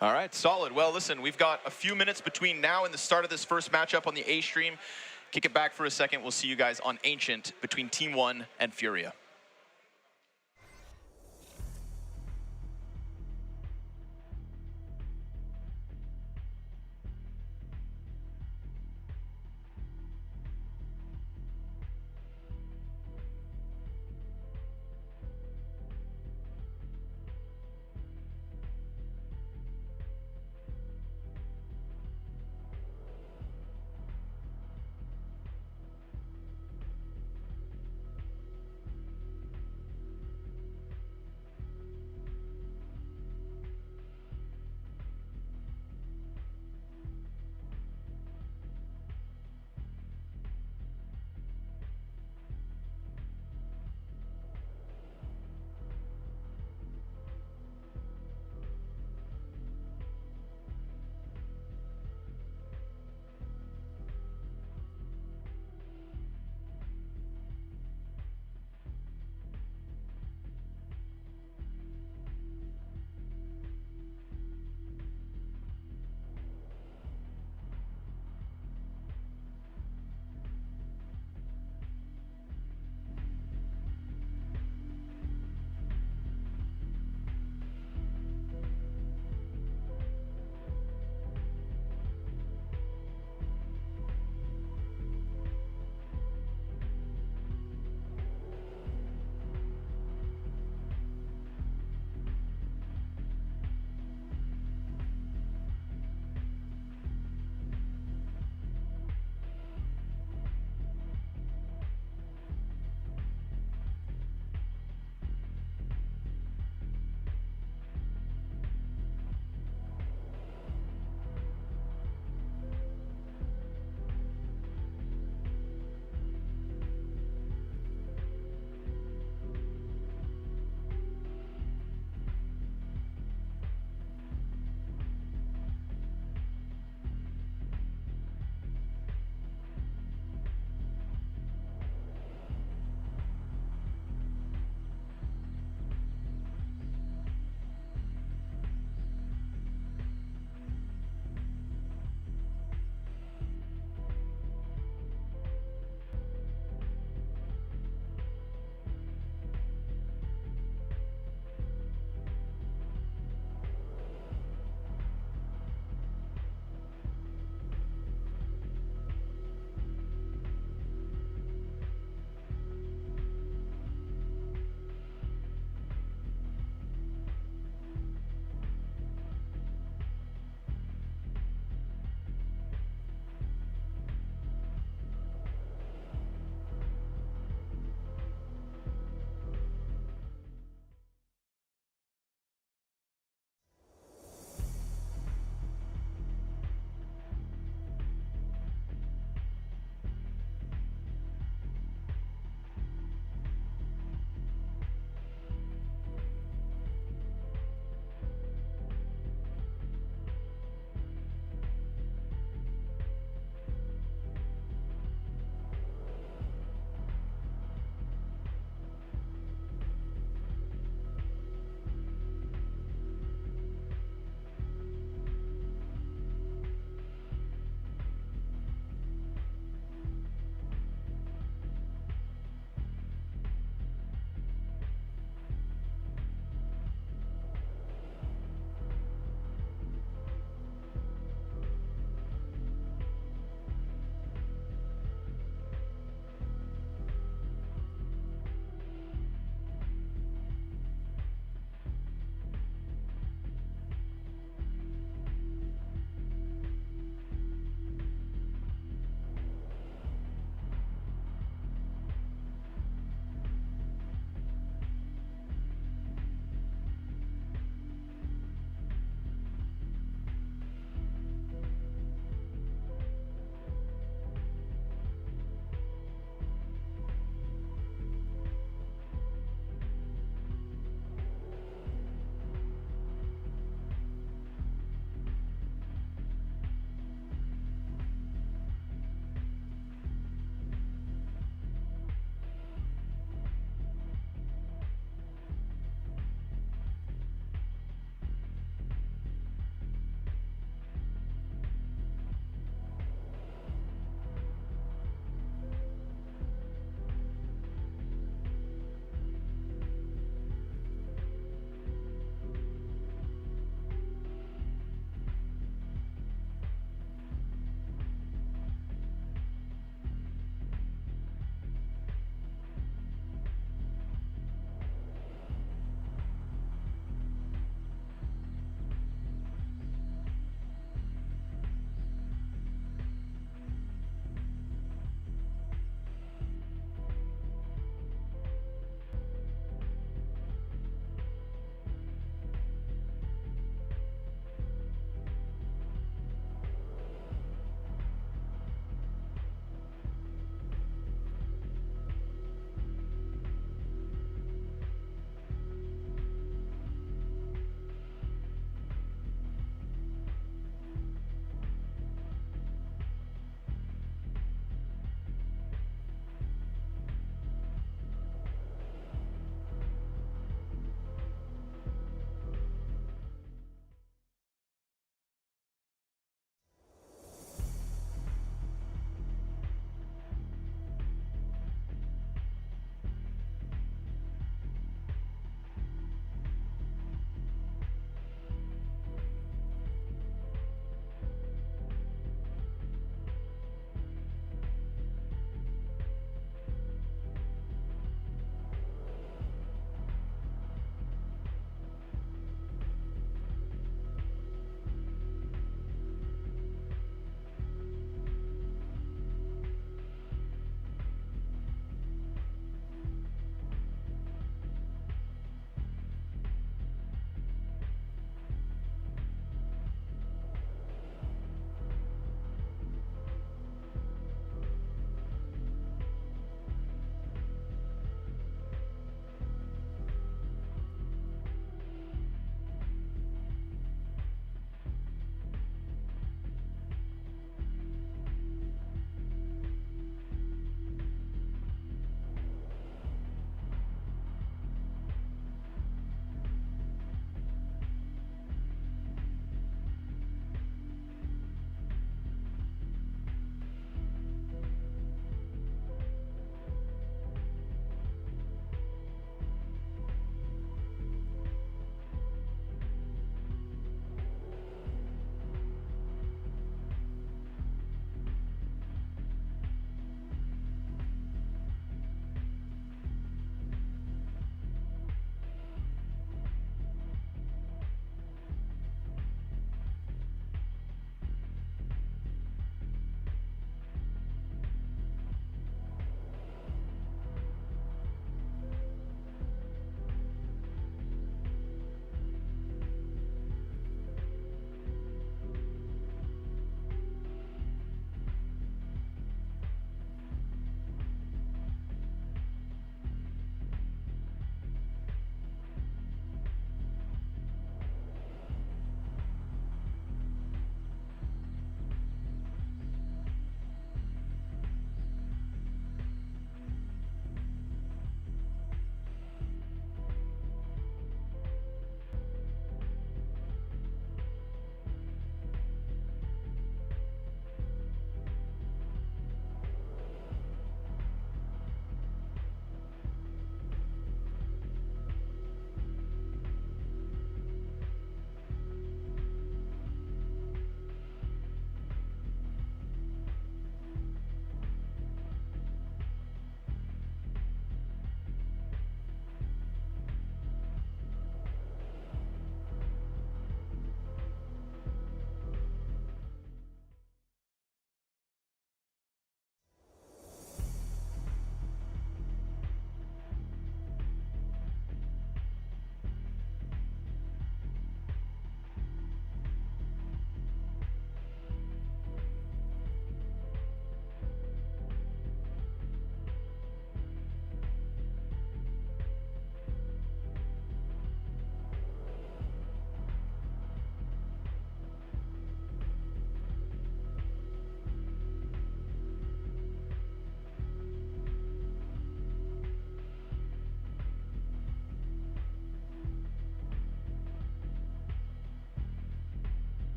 All right, solid. Well, listen, we've got a few minutes between now and the start of this first matchup on the A stream. Kick it back for a second. We'll see you guys on Ancient between Team 1 and Furia.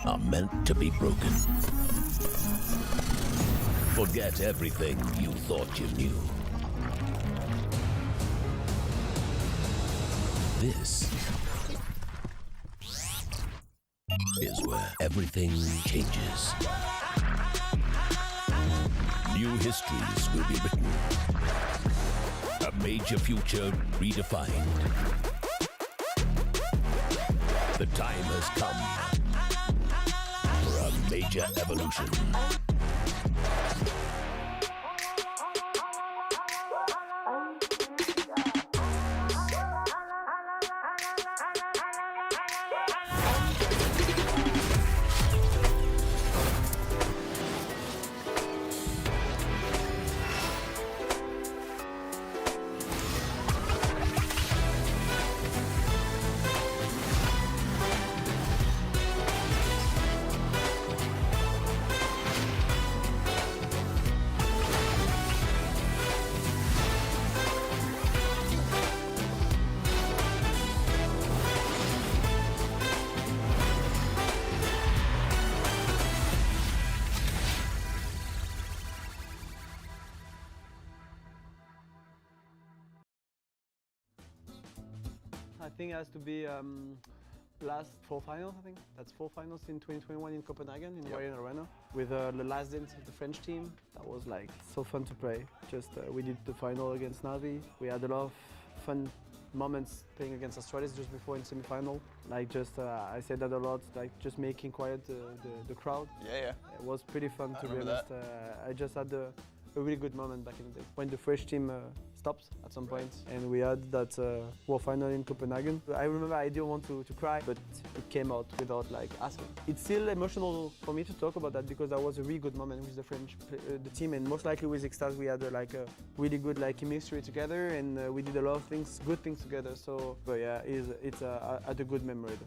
are meant to be broken. Forget everything you thought you knew. This is where everything changes. New histories will be written. A major future redefined. The time has come for a major evolution. I think it has to be last 4 finals, I think. That's 4 finals in 2021 in Copenhagen, in Warrior Arena. With the last dance of the French team. That was like so fun to play. Just we did the final against Navi. We had a lot of fun moments playing against Australia just before in semi-final. Like just, I said that a lot, like just making quiet the crowd. Yeah. It was pretty fun to be honest. I just had a really good moment back in the day. When the French team stopped at some point and we had that World Final in Copenhagen. I remember I didn't want to cry, but it came out without like asking. It's still emotional for me to talk about that because that was a really good moment with the French the team, and most likely with Extase we had like a really good like chemistry together, and we did a lot of things, good things together. So, but yeah, it's a good memory.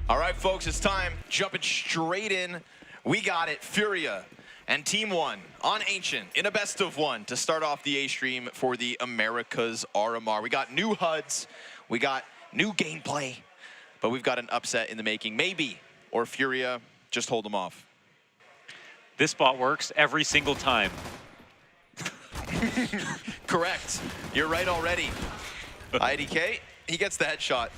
All right, folks, it's time. Jumping straight in. We got it. Furia and Team 1 on Ancient in a best of 1 to start off the A stream for the Americas RMR. We got new HUDs. We got new gameplay. But we've got an upset in the making. Maybe. Or Furia just hold them off. This spot works every single time. Correct. You're right already. IDK, he gets the headshot.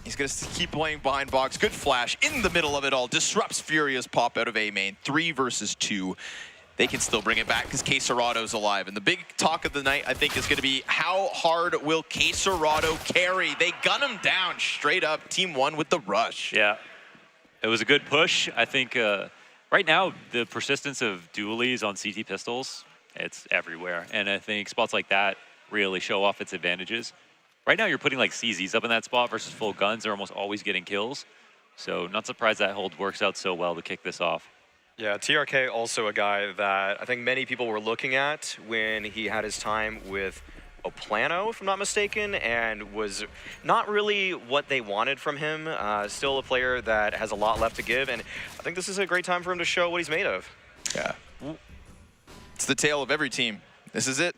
He's going to keep playing behind box. Good flash in the middle of it all. Disrupts Furia's pop out of A main. 3 versus 2. They can still bring it back because Queserado's alive. And the big talk of the night, I think, is going to be how hard will Queserado carry? They gun him down straight up. Team 1 with the rush. Yeah, it was a good push. I think right now, the persistence of dualies on CT pistols, it's everywhere. And I think spots like that really show off its advantages. Right now, you're putting like CZs up in that spot versus full guns. They're almost always getting kills. So not surprised that hold works out so well to kick this off. Yeah, TRK also a guy that I think many people were looking at when he had his time with Oplano, if I'm not mistaken, and was not really what they wanted from him. Still a player that has a lot left to give, and I think this is a great time for him to show what he's made of. Yeah. It's the tale of every team. This is it.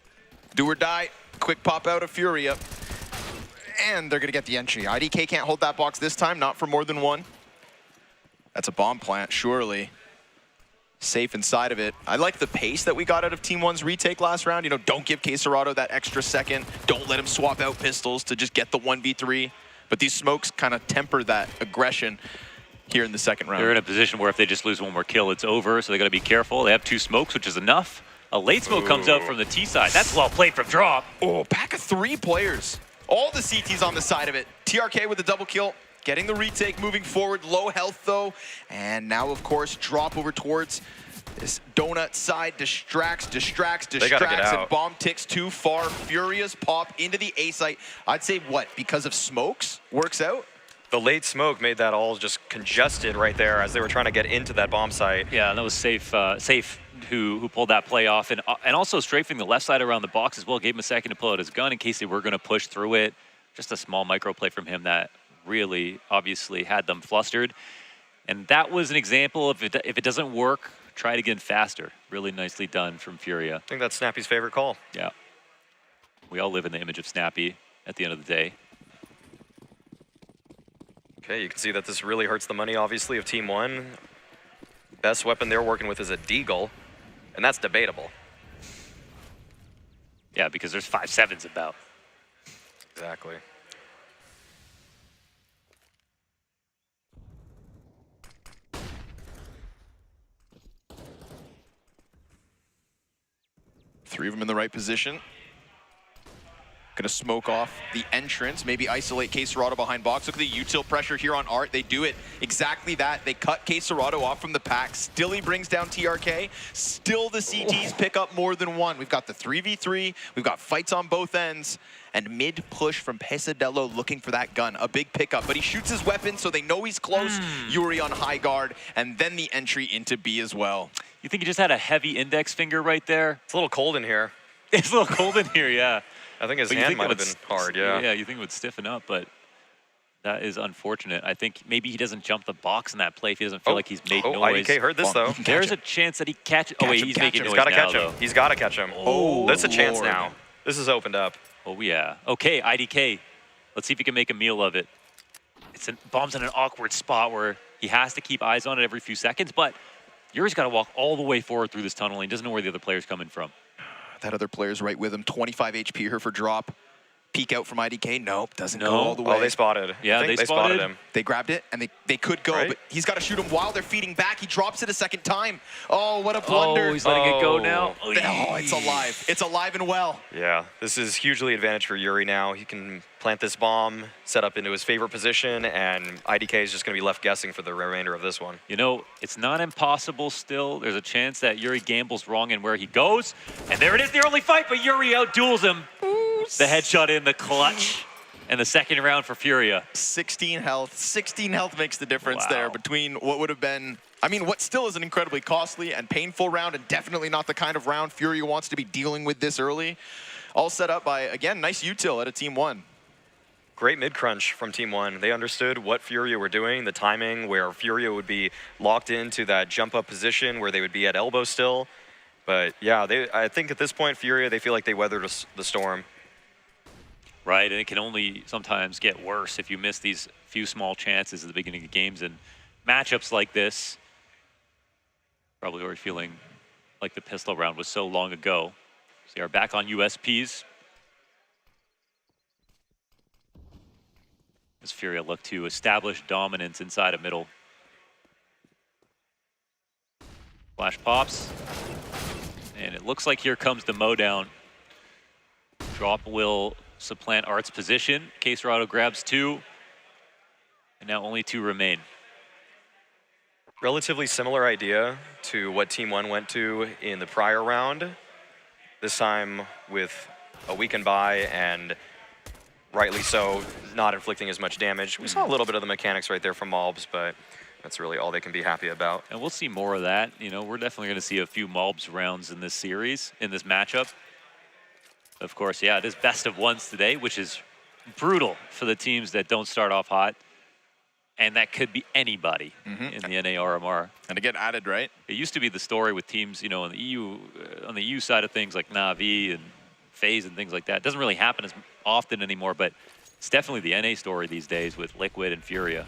Do or die. Quick pop out of Furia. And they're going to get the entry. IDK can't hold that box this time, not for more than 1. That's a bomb plant, surely. Safe inside of it. I like the pace that we got out of Team 1's retake last round. You know, don't give Queserado that extra second. Don't let him swap out pistols to just get the 1v3. But these smokes kind of temper that aggression here in the second round. They're in a position where if they just lose one more kill, it's over. So they got to be careful. They have 2 smokes, which is enough. A late smoke comes out from the T side. That's well played from Drop. Oh, pack of 3 players. All the CTs on the side of it. TRK with a double kill. Getting the retake, moving forward. Low health, though. And now, of course, Drop over towards this donut side. Distracts, and bomb ticks too far. Furious pop into the A site. I'd say, what, because of smokes? Works out? The late smoke made that all just congested right there as they were trying to get into that bomb site. Yeah, that was Safe who pulled that play off. And also strafing the left side around the box as well. Gave him a second to pull out his gun in case they were going to push through it. Just a small micro play from him that really obviously had them flustered. And that was an example of if it doesn't work, try it again faster. Really nicely done from Furia. I think that's Snappy's favorite call. Yeah. We all live in the image of Snappy at the end of the day. Okay, you can see that this really hurts the money, obviously, of Team 1. Best weapon they're working with is a Deagle, and that's debatable. Yeah, because there's 5.7s about. Exactly. Three of them in the right position. Gonna smoke off the entrance, maybe isolate Queserado behind box. Look at the util pressure here on Art. They do it exactly that. They cut Queserado off from the pack. Still he brings down TRK. Still the CTs pick up more than 1. We've got the 3v3. We've got fights on both ends. And mid push from Pesadillo looking for that gun. A big pickup, but he shoots his weapon so they know he's close. Yuri on high guard, and then the entry into B as well. You think he just had a heavy index finger right there? It's a little cold in here. It's a little cold in here, yeah. I think his hand might have been hard, yeah. Yeah, you think it would stiffen up, but that is unfortunate. I think maybe he doesn't jump the box in that play if he doesn't feel like he's made noise. IDK heard this, though. There's a chance that he catches. Oh, wait, he's making noise now, He's got to catch him. though. He's got to catch him. Oh, that's a chance now. This is opened up. Oh, yeah. Okay, IDK. Let's see if he can make a meal of it. Bomb's in an awkward spot where he has to keep eyes on it every few seconds, but Yuri's got to walk all the way forward through this tunnel, and he doesn't know where the other player's coming from. That other player's right with him. 25 HP here for Drop. Peek out from IDK. Nope, doesn't go all the way. Oh, they spotted. Yeah, they spotted him. They grabbed it, and they could go, but he's got to shoot him while they're feeding back. He drops it a second time. Oh, what a blunder. Oh, he's letting it go now. Oh, it's alive. It's alive and well. Yeah, this is hugely advantage for Yuri now. He can plant this bomb, set up into his favorite position, and IDK is just going to be left guessing for the remainder of this one. You know, it's not impossible still. There's a chance that Yuri gambles wrong in where he goes. And there it is, the early fight, but Yuri outduels him. The headshot in the clutch. And the second round for Furia. 16 health. 16 health makes the difference there between what would have been, I mean, what still is an incredibly costly and painful round, and definitely not the kind of round Furia wants to be dealing with this early. All set up by, again, nice util out of Team 1. Great mid-crunch from Team 1. They understood what Furia were doing, the timing, where Furia would be locked into that jump-up position where they would be at elbow still. But yeah, I think at this point, Furia, they feel like they weathered the storm. Right, and it can only sometimes get worse if you miss these few small chances at the beginning of games. And matchups like this, probably already feeling like the pistol round was so long ago. So they are back on USPs. As Furia look to establish dominance inside of middle. Flash pops. And it looks like here comes the mowdown. Drop will supplant Art's position. Caserado grabs 2. And now only 2 remain. Relatively similar idea to what Team 1 went to in the prior round. This time with a weakened buy and rightly so, not inflicting as much damage. We saw a little bit of the mechanics right there from Mobs, but that's really all they can be happy about. And we'll see more of that. You know, we're definitely going to see a few Mobs rounds in this series, in this matchup. Of course, yeah, it is best of ones today, which is brutal for the teams that don't start off hot. And that could be anybody in the NA RMR. And to get added, right? It used to be the story with teams, you know, on the EU side of things like Na'Vi and FaZe and things like that. It doesn't really happen as often anymore, but it's definitely the NA story these days with Liquid and Furia.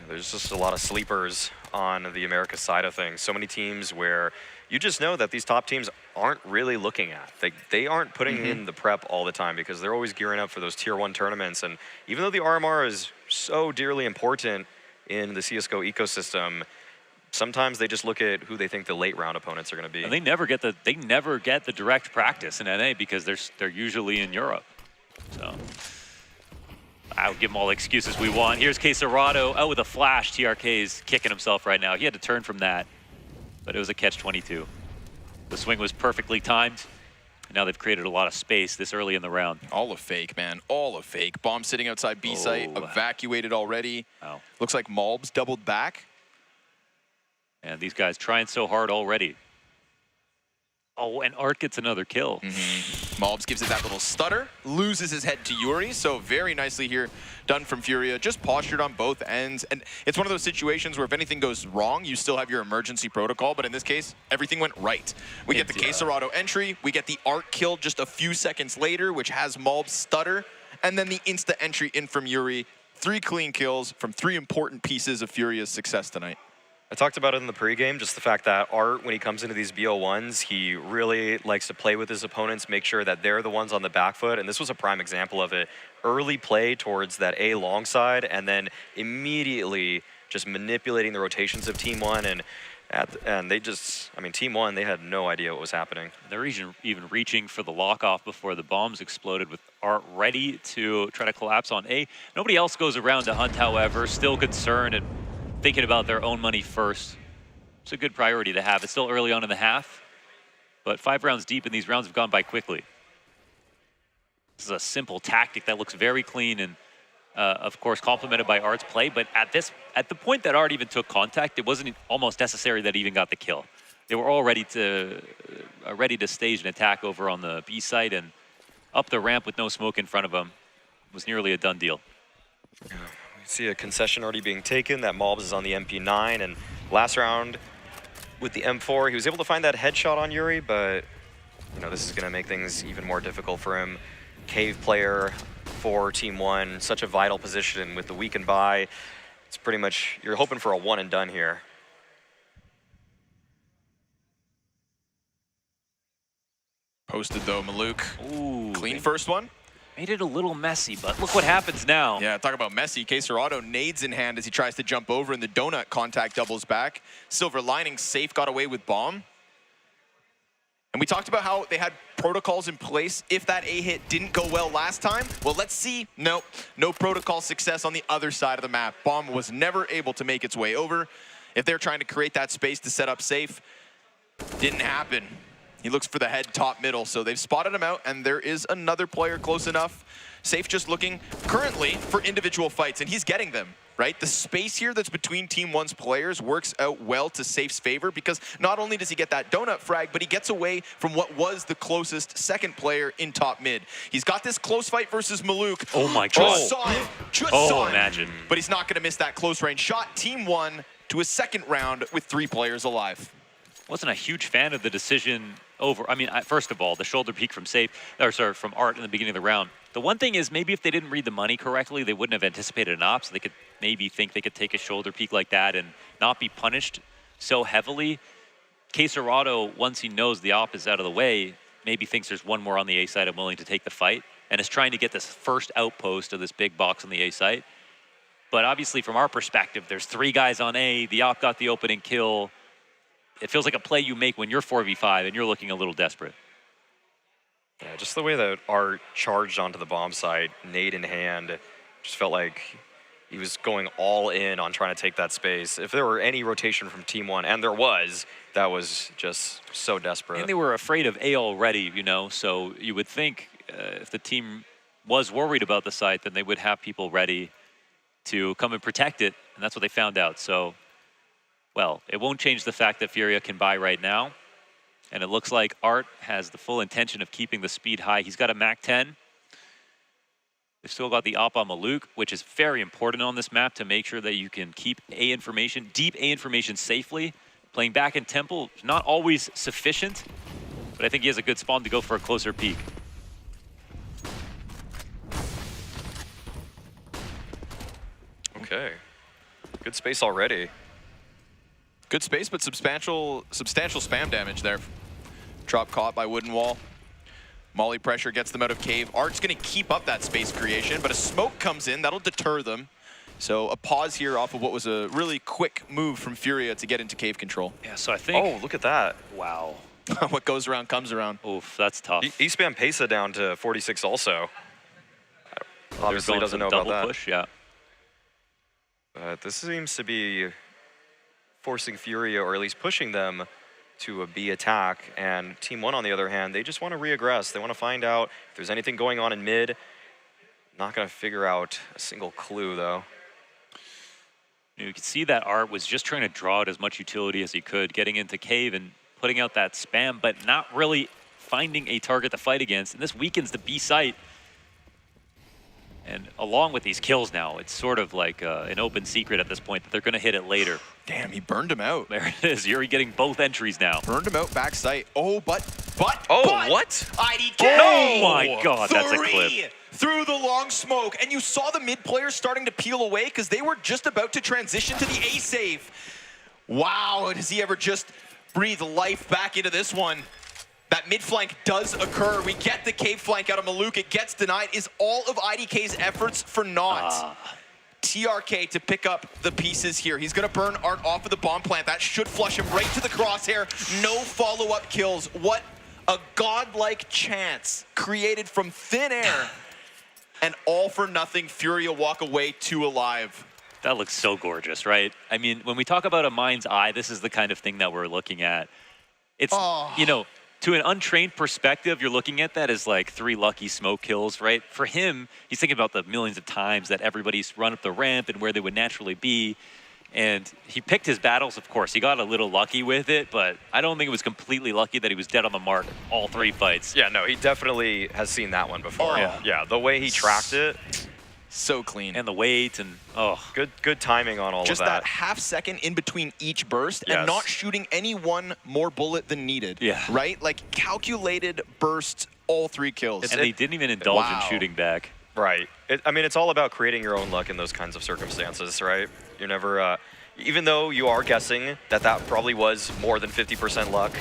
There's just a lot of sleepers on the Americas side of things. So many teams where you just know that these top teams aren't really looking at. They aren't putting in the prep all the time because they're always gearing up for those tier 1 tournaments. And even though the RMR is so dearly important in the CSGO ecosystem, sometimes they just look at who they think the late round opponents are going to be. And they never get the direct practice in NA because they're usually in Europe. So I'll give them all the excuses we want. Here's Caserado. Oh, with a flash. TRK's kicking himself right now. He had to turn from that, but it was a catch-22. The swing was perfectly timed. And now they've created a lot of space this early in the round. All a fake, man. All a fake. Bomb sitting outside B site, evacuated already. Wow. Looks like Malbs doubled back. And these guys trying so hard already. Oh, and Art gets another kill. Malbs gives it that little stutter, loses his head to Yuri, so very nicely here done from Furia. Just postured on both ends, and it's one of those situations where if anything goes wrong, you still have your emergency protocol, but in this case, everything went right. We get the Caserado entry, we get the Art kill just a few seconds later, which has Malbs stutter, and then the insta entry in from Yuri. 3 clean kills from 3 important pieces of Furia's success tonight. I talked about it in the pregame, just the fact that Art, when he comes into these BO1s, he really likes to play with his opponents, make sure that they're the ones on the back foot, and this was a prime example of it. Early play towards that A long side, and then immediately just manipulating the rotations of Team 1, and they just, I mean, Team 1, they had no idea what was happening. They're even reaching for the lock-off before the bombs exploded with Art ready to try to collapse on A. Nobody else goes around to hunt, however, still concerned and thinking about their own money first. It's a good priority to have. It's still early on in the half, but 5 rounds deep, and these rounds have gone by quickly. This is a simple tactic that looks very clean and, of course, complemented by Art's play. But at the point that Art even took contact, it wasn't almost necessary that he even got the kill. They were all ready to stage an attack over on the B site, and up the ramp with no smoke in front of him was nearly a done deal. Yeah. See a concession already being taken, that Malbs is on the MP9, and last round with the M4, he was able to find that headshot on Yuri, but you know, this is going to make things even more difficult for him. Cave player for Team 1, such a vital position with the weakened buy. It's pretty much, you're hoping for a one and done here. Posted though, Maluk. Ooh, Clean first one. Made it a little messy, but look what happens now. Yeah, talk about messy. Caserado nades in hand as he tries to jump over, and the donut contact doubles back. Silver lining, safe got away with bomb. And we talked about how they had protocols in place if that A hit didn't go well last time. Well, let's see. No protocol success on the other side of the map. Bomb was never able to make its way over. If they're trying to create that space to set up safe, didn't happen. He looks for the head top middle, so they've spotted him out, and there is another player close enough. Safe just looking currently for individual fights, and he's getting them. right? The space here that's between Team 1's players works out well to Safe's favor because not only does he get that donut frag, but he gets away from what was the closest second player in top mid. He's got this close fight versus Maluk. Oh my Just God. saw him. Just saw him. Imagine. But he's not going to miss that close range shot. Team 1 to a second round with 3 players alive. Wasn't a huge fan of the decision over. I mean, first of all, the shoulder peek from from Art in the beginning of the round. The one thing is maybe if they didn't read the money correctly, they wouldn't have anticipated an op, so they could maybe think they could take a shoulder peek like that and not be punished so heavily. Caserado, once he knows the op is out of the way, maybe thinks there's one more on the A side and willing to take the fight, and is trying to get this first outpost of this big box on the A site. But obviously, from our perspective, there's 3 guys on A. The op got the opening kill. It feels like a play you make when you're 4v5 and you're looking a little desperate. Yeah, just the way that Art charged onto the bomb site, nade in hand, just felt like he was going all in on trying to take that space. If there were any rotation from Team 1, and there was, that was just so desperate. And they were afraid of A already, you know, so you would think if the team was worried about the site, then they would have people ready to come and protect it, and that's what they found out. So, well, it won't change the fact that Furia can buy right now. And it looks like Art has the full intention of keeping the speed high. He's got a Mach 10. They've still got the op on Maluk, which is very important on this map to make sure that you can keep A information, deep A information safely. Playing back in Temple, not always sufficient, but I think he has a good spawn to go for a closer peek. Okay. Good space already. Good space, but substantial spam damage there. Drop caught by Wooden Wall. Molly pressure gets them out of cave. Art's going to keep up that space creation, but a smoke comes in. That'll deter them. So a pause here off of what was a really quick move from Furia to get into cave control. Yeah, so I think... Oh, look at that. Wow. What goes around comes around. Oof, that's tough. He spammed Pesa down to 46 also. Obviously doesn't know about that. Push, yeah. But this seems to be forcing Furia, or at least pushing them to a B attack. And Team 1, on the other hand, they just want to reaggress. They want to find out if there's anything going on in mid. Not going to figure out a single clue, though. You can see that Art was just trying to draw out as much utility as he could, getting into cave and putting out that spam, but not really finding a target to fight against. And this weakens the B site. And along with these kills now, it's sort of like an open secret at this point that they're going to hit it later. Damn, he burned him out. There it is. Yuri getting both entries now. Burned him out back sight. Oh, but. Oh, what? IDK! Oh my God, that's a clip. Through the long smoke, and you saw the mid players starting to peel away because they were just about to transition to the A save. Wow, does he ever just breathe life back into this one? That mid flank does occur. We get the cave flank out of Maluk. It gets denied. Is all of IDK's efforts for naught? TRK to pick up the pieces here. He's going to burn Art off of the bomb plant. That should flush him right to the crosshair. No follow-up kills. What a godlike chance created from thin air. And all for nothing, Furia walk away 2 alive. That looks so gorgeous, right? I mean, when we talk about a mind's eye, this is the kind of thing that we're looking at. It's, you know, to an untrained perspective, you're looking at that as like 3 lucky smoke kills, right? For him, he's thinking about the millions of times that everybody's run up the ramp and where they would naturally be. And he picked his battles, of course. He got a little lucky with it, but I don't think it was completely lucky that he was dead on the mark all 3 fights. Yeah, no, he definitely has seen that one before. Oh. Yeah, the way he tracked it. So clean. And the weight and, oh. Good timing on all just of that. Just that half second in between each burst Yes. and not shooting any one more bullet than needed. Yeah. Right? Like calculated bursts, all 3 kills. And they didn't even indulge in shooting back. Right. I mean, it's all about creating your own luck in those kinds of circumstances, right? You're never, even though you are guessing that probably was more than 50% luck,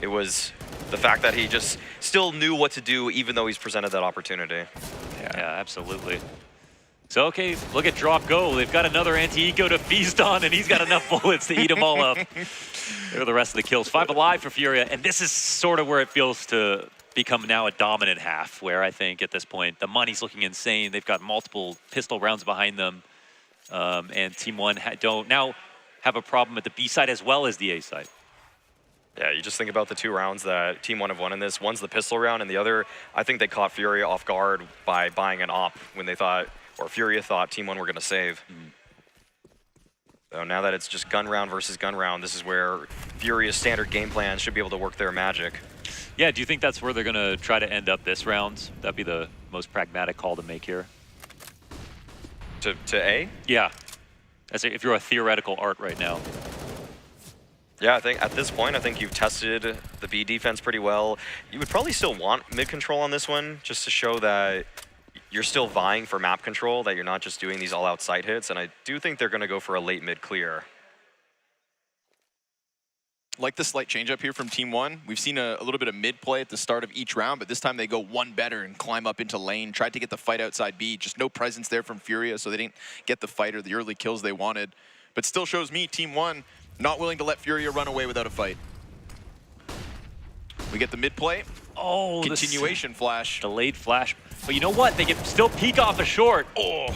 it was the fact that he just still knew what to do even though he's presented that opportunity. Yeah, absolutely. So, okay, look at Drop Go. They've got another anti-eco to feast on, and he's got enough bullets to eat them all up. There are the rest of the kills. 5 alive for Furia, and this is sort of where it feels to become now a dominant half, where I think at this point the money's looking insane. They've got multiple pistol rounds behind them, and Team 1 don't now have a problem at the B side as well as the A side. Yeah, you just think about the 2 rounds that Team 1 have won in this. One's the pistol round, and the other, I think they caught Furia off guard by buying an op when they thought, or Furia thought Team 1 were going to save. So now that it's just gun round versus gun round, this is where Furia's standard game plan should be able to work their magic. Yeah, do you think that's where they're going to try to end up this round? That'd be the most pragmatic call to make here. To A? Yeah. If you're a theoretical art right now. Yeah, I think at this point, I think you've tested the B defense pretty well. You would probably still want mid control on this one, just to show that you're still vying for map control, that you're not just doing these all-out side hits, and I do think they're going to go for a late mid clear. Like the slight change up here from Team 1. We've seen a little bit of mid play at the start of each round, but this time they go one better and climb up into lane. Tried to get the fight outside B. Just no presence there from Furia, so they didn't get the fight or the early kills they wanted. But still shows me Team 1 not willing to let Furia run away without a fight. We get the mid play. Oh, continuation flash. Delayed flash. But you know what? They can still peek off a short. Oh,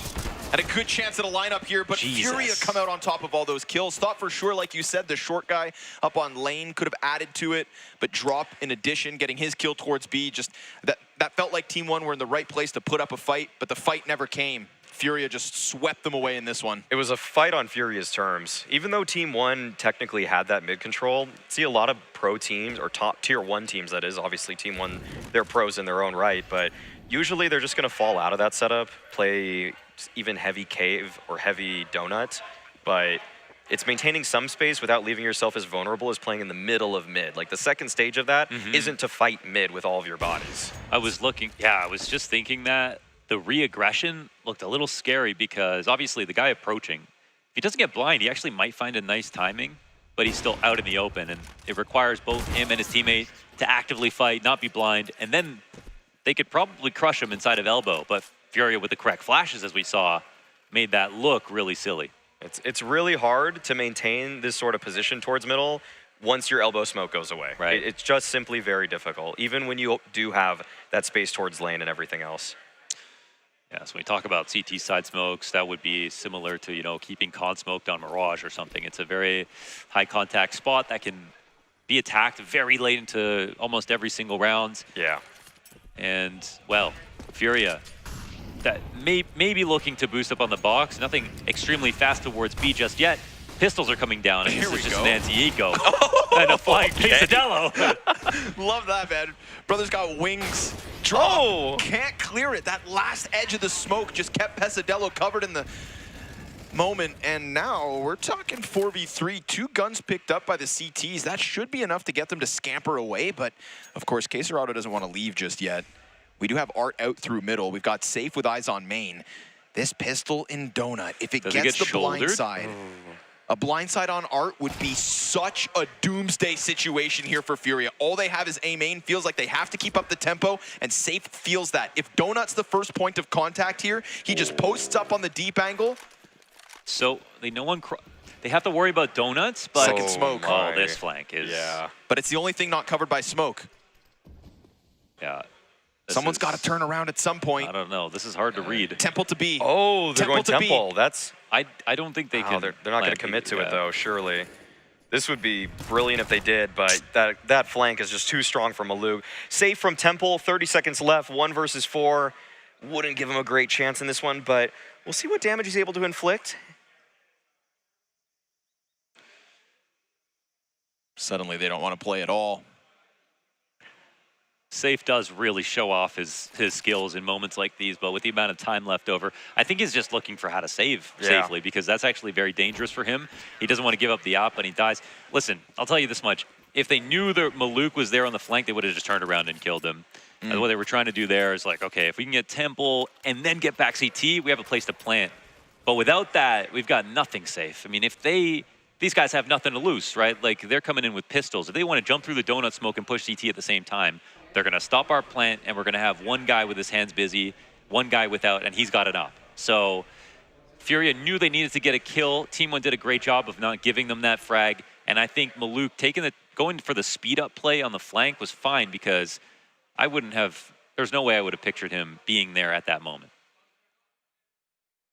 and a good chance at a lineup here, but Jesus. Furia come out on top of all those kills. Thought for sure, like you said, the short guy up on lane could have added to it, but drop in addition, getting his kill towards B. Just that felt like Team 1 were in the right place to put up a fight, but the fight never came. Furia just swept them away in this one. It was a fight on Furia's terms. Even though Team 1 technically had that mid control, see a lot of pro teams, or top tier 1 teams that is, obviously Team 1, they're pros in their own right, but usually they're just gonna fall out of that setup, play even heavy cave or heavy donut, but it's maintaining some space without leaving yourself as vulnerable as playing in the middle of mid. Like the second stage of that isn't to fight mid with all of your bodies. I was just thinking that the re-aggression looked a little scary because obviously the guy approaching, if he doesn't get blind, he actually might find a nice timing, but he's still out in the open, and it requires both him and his teammate to actively fight, not be blind, and then they could probably crush him inside of elbow, but Furia with the correct flashes, as we saw, made that look really silly. It's really hard to maintain this sort of position towards middle once your elbow smoke goes away. Right. It's just simply very difficult, even when you do have that space towards lane and everything else. Yeah, so when we talk about CT side smokes, that would be similar to, you know, keeping con smoked on Mirage or something. It's a very high contact spot that can be attacked very late into almost every single round. Yeah. And, well, Furia, that may be looking to boost up on the box. Nothing extremely fast towards B just yet. Pistols are coming down, and this is just an anti-eco. And a flying Pesadillo. Love that, man. Brother's got wings. Drop. Can't clear it. That last edge of the smoke just kept Pesadillo covered in the moment. And now we're talking 4v3. 2 guns picked up by the CTs. That should be enough to get them to scamper away. But, of course, Quesarado doesn't want to leave just yet. We do have Art out through middle. We've got Safe with eyes on main. This pistol in Donut, if it gets the blind side, a blindside on Art would be such a doomsday situation here for Furia. All they have is A main, feels like they have to keep up the tempo, and Safe feels that. If Donut's the first point of contact here, he just posts up on the deep angle. So they have to worry about Donuts, but second smoke. Oh, this flank is... Yeah. But it's the only thing not covered by smoke. Yeah. Someone's got to turn around at some point. I don't know. This is hard to read. Temple to B. Oh, they're going Temple. That's... I don't think they can. They're not going to commit to it, though, surely. This would be brilliant if they did, but that flank is just too strong for Maluk. Safe from Temple, 30 seconds left, 1 versus 4. Wouldn't give him a great chance in this one, but we'll see what damage he's able to inflict. Suddenly they don't want to play at all. Safe does really show off his skills in moments like these, but with the amount of time left over, I think he's just looking for how to save safely, because that's actually very dangerous for him. He doesn't want to give up the op, and he dies. Listen, I'll tell you this much. If they knew that Maluk was there on the flank, they would have just turned around and killed him. And what they were trying to do there is like, okay, if we can get Temple and then get back CT, we have a place to plant. But without that, we've got nothing safe. I mean, if these guys have nothing to lose, right? Like, they're coming in with pistols. If they want to jump through the donut smoke and push CT at the same time, they're going to stop our plant, and we're going to have one guy with his hands busy, one guy without, and he's got it up. So Furia knew they needed to get a kill. Team 1 did a great job of not giving them that frag, and I think Maluk going for the speed-up play on the flank was fine, because there's no way I would have pictured him being there at that moment.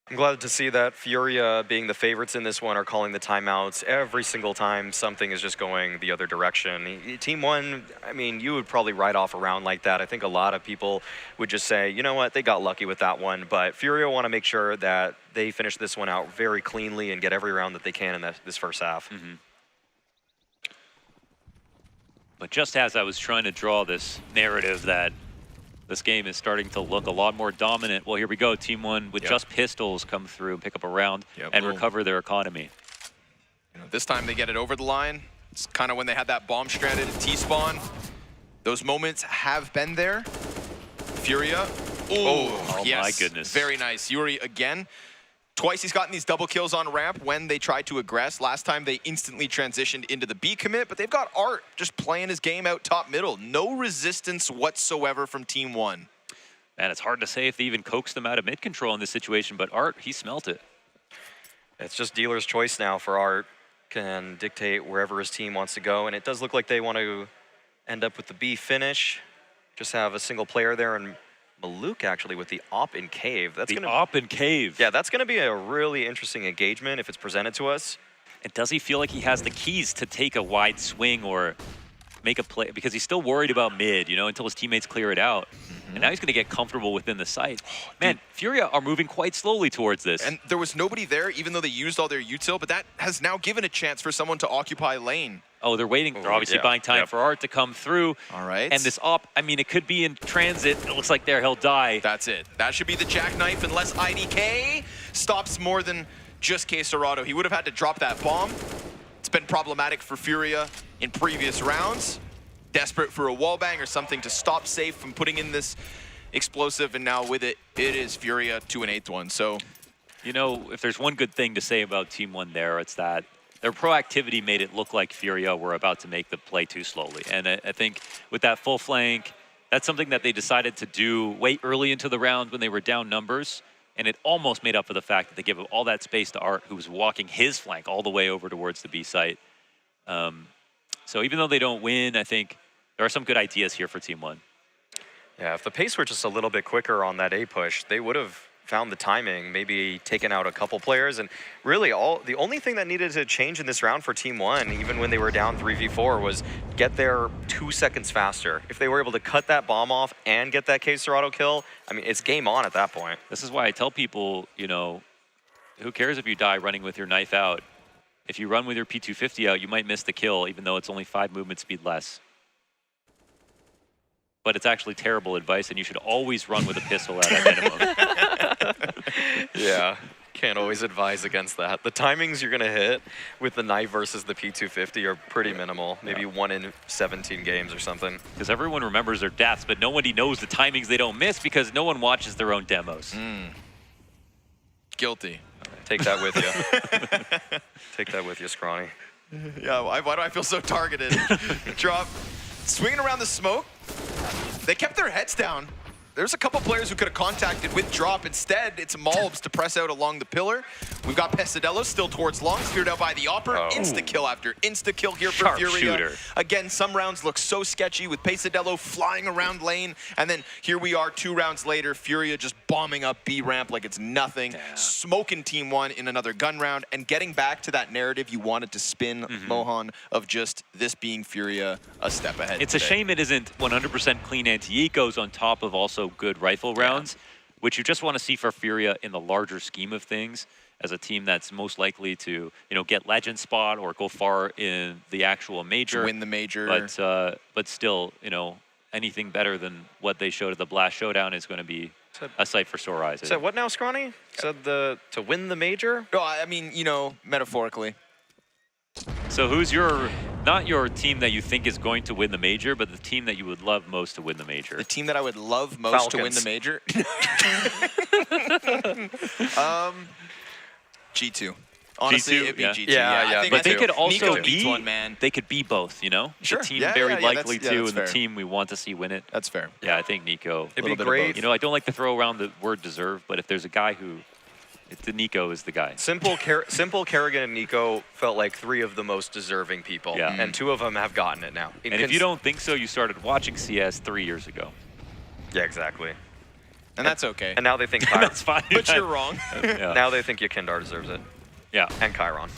I'm glad to see that Furia, being the favorites in this one, are calling the timeouts every single time something is just going the other direction. Team 1, I mean, you would probably write off a round like that. I think a lot of people would just say, you know what, they got lucky with that one. But Furia want to make sure that they finish this one out very cleanly and get every round that they can in this first half. But just as I was trying to draw this narrative that this game is starting to look a lot more dominant. Well, here we go. Team 1 with just pistols come through and pick up a round and recover their economy. You know, this time they get it over the line. It's kind of when they had that bomb stranded at T-spawn. Those moments have been there. Furia. Oh yes. My goodness. Very nice. Yuri again. Twice he's gotten these double kills on ramp when they tried to aggress. Last time they instantly transitioned into the B commit, but they've got Art just playing his game out top middle. No resistance whatsoever from Team 1. And it's hard to say if they even coaxed them out of mid control in this situation, but Art, he smelt it. It's just dealer's choice now for Art. Can dictate wherever his team wants to go, and it does look like they want to end up with the B finish. Just have a single player there, and Maluk actually with the op in cave. That's the op in cave. Yeah, that's going to be a really interesting engagement if it's presented to us. And does he feel like he has the keys to take a wide swing or make a play? Because he's still worried about mid, you know, until his teammates clear it out. And now he's going to get comfortable within the site. Man, Furia are moving quite slowly towards this. And there was nobody there, even though they used all their util, but that has now given a chance for someone to occupy lane. Oh, they're waiting. They're obviously buying time for Art to come through. All right. And this op, I mean, it could be in transit. It looks like there he'll die. That's it. That should be the jackknife unless IDK stops more than just Quesarado. He would have had to drop that bomb. It's been problematic for Furia in previous rounds. Desperate for a wallbang or something to stop Safe from putting in this explosive, and now with it, it is Furia to an 8th one. So, you know, if there's one good thing to say about Team 1 there, it's that their proactivity made it look like Furia were about to make the play too slowly. And I think with that full flank, that's something that they decided to do way early into the round when they were down numbers. And it almost made up for the fact that they gave all that space to Art, who was walking his flank all the way over towards the B site. So even though they don't win, I think there are some good ideas here for Team 1. Yeah, if the pace were just a little bit quicker on that A push, they would have found the timing, maybe taken out a couple players, and really the only thing that needed to change in this round for Team 1, even when they were down 3v4, was get there 2 seconds faster. If they were able to cut that bomb off and get that Quesarado kill, I mean, it's game on at that point. This is why I tell people, you know, who cares if you die running with your knife out? If you run with your P250 out, you might miss the kill, even though it's only 5 movement speed less. But it's actually terrible advice, and you should always run with a pistol at a minimum. Yeah, can't always advise against that. The timings you're going to hit with the knife versus the P250 are pretty minimal, maybe 1 in 17 games or something. Because everyone remembers their deaths, but nobody knows the timings they don't miss because no one watches their own demos. Guilty. Take that with you. Take that with you, Scrawny. Yeah, why do I feel so targeted? Drop. Swinging around the smoke. They kept their heads down. There's a couple players who could have contacted with drop. Instead, it's Malbs to press out along the pillar. We've got Pesadello still towards long, speared out by the Opper. Insta-kill after insta-kill here for Furia. Again, some rounds look so sketchy with Pesadello flying around lane. And then here we are 2 rounds later, Furia just bombing up B ramp like it's nothing. Smoking Team 1 in another gun round and getting back to that narrative you wanted to spin, Mohan, of just this being Furia a step ahead. It's a shame it isn't 100% clean anti-ecos on top of also good rifle rounds, which you just want to see for Furia in the larger scheme of things as a team that's most likely to, you know, get legend spot or go far in the actual major. To win the major. But still, you know, anything better than what they showed at the Blast Showdown is going to be a sight for sore eyes. So what now, Scrawny? Said to win the major? No, I mean, you know, metaphorically. So who's not your team that you think is going to win the major, but the team that you would love most to win the major? The team that I would love most to win the major? G2. Honestly, it'd be G2. Yeah. I think but they could also be one, man. They could be both, you know? Sure. The team very likely to, and the team we want to see win it. That's fair. Yeah, I think Nico. It'd be great. You know, I don't like to throw around the word deserve, but if there's a guy who, the Nico is the guy. Simple, Kerrigan, and Nico felt like 3 of the most deserving people, and 2 of them have gotten it now. And if you don't think so, you started watching CS 3 years ago. Yeah, exactly. And that's okay. And now they think That's fine. But you're wrong. Yeah. now they think Yakindar deserves it. Yeah. And Chiron.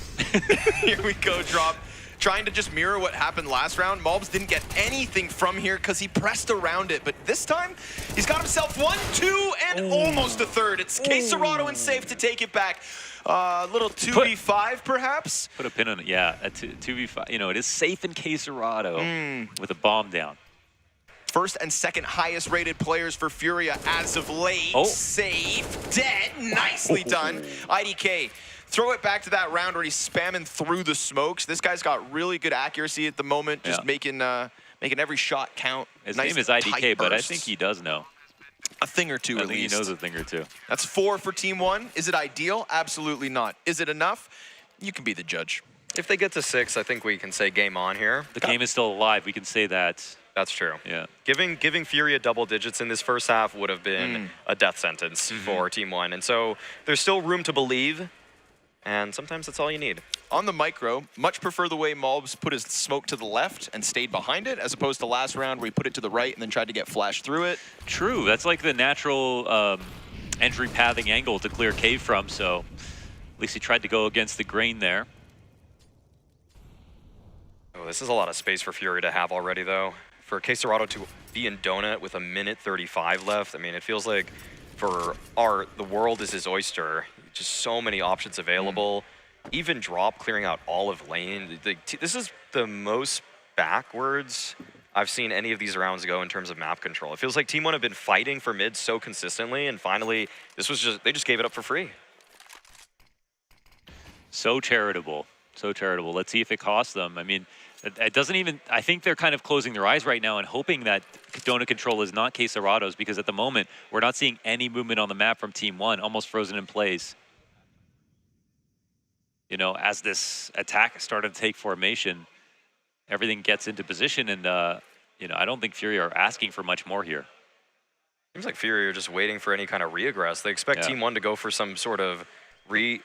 Here we go, drop. Trying to just mirror what happened last round. Malbs didn't get anything from here because he pressed around it. But this time, he's got himself 1, 2, and almost a third. It's Quesarado and Safe to take it back. Little 2v5, perhaps? Put a pin on it. Yeah, a 2v5. You know, it is Safe and Quesarado with a bomb down. First and second highest rated players for Furia as of late. Safe, dead, nicely done. IDK, throw it back to that round where he's spamming through the smokes. This guy's got really good accuracy at the moment, just making every shot count. His nice name is IDK, but I bursts. think he does know. A thing or two I at think least. he knows a thing or two. That's 4 for Team 1. Is it ideal? Absolutely not. Is it enough? You can be the judge. If they get to 6, I think we can say game on here. The game is still alive. We can say that. That's true. Yeah. Giving Furia double digits in this first half would have been a death sentence for Team 1. And so there's still room to believe, and sometimes that's all you need. On the micro, much prefer the way Malbs put his smoke to the left and stayed behind it, as opposed to last round where he put it to the right and then tried to get flashed through it. True. That's like the natural entry pathing angle to clear cave from, so at least he tried to go against the grain there. Oh, this is a lot of space for Fury to have already, though. For Quesarado to be in Donut with 1:35 left, I mean, it feels like for Art, the world is his oyster. Just so many options available. Even drop, clearing out all of lane. This is the most backwards I've seen any of these rounds go in terms of map control. It feels like Team 1 have been fighting for mid so consistently, and finally, they just gave it up for free. So charitable. So charitable. Let's see if it costs them. I mean, it doesn't even, I think they're kind of closing their eyes right now and hoping that donut control is not Quesarado's, because at the moment, we're not seeing any movement on the map from Team 1, almost frozen in place. You know, as this attack started to take formation, everything gets into position, and, you know, I don't think Fury are asking for much more here. Seems like Fury are just waiting for any kind of reaggress. They expect Team 1 to go for some sort of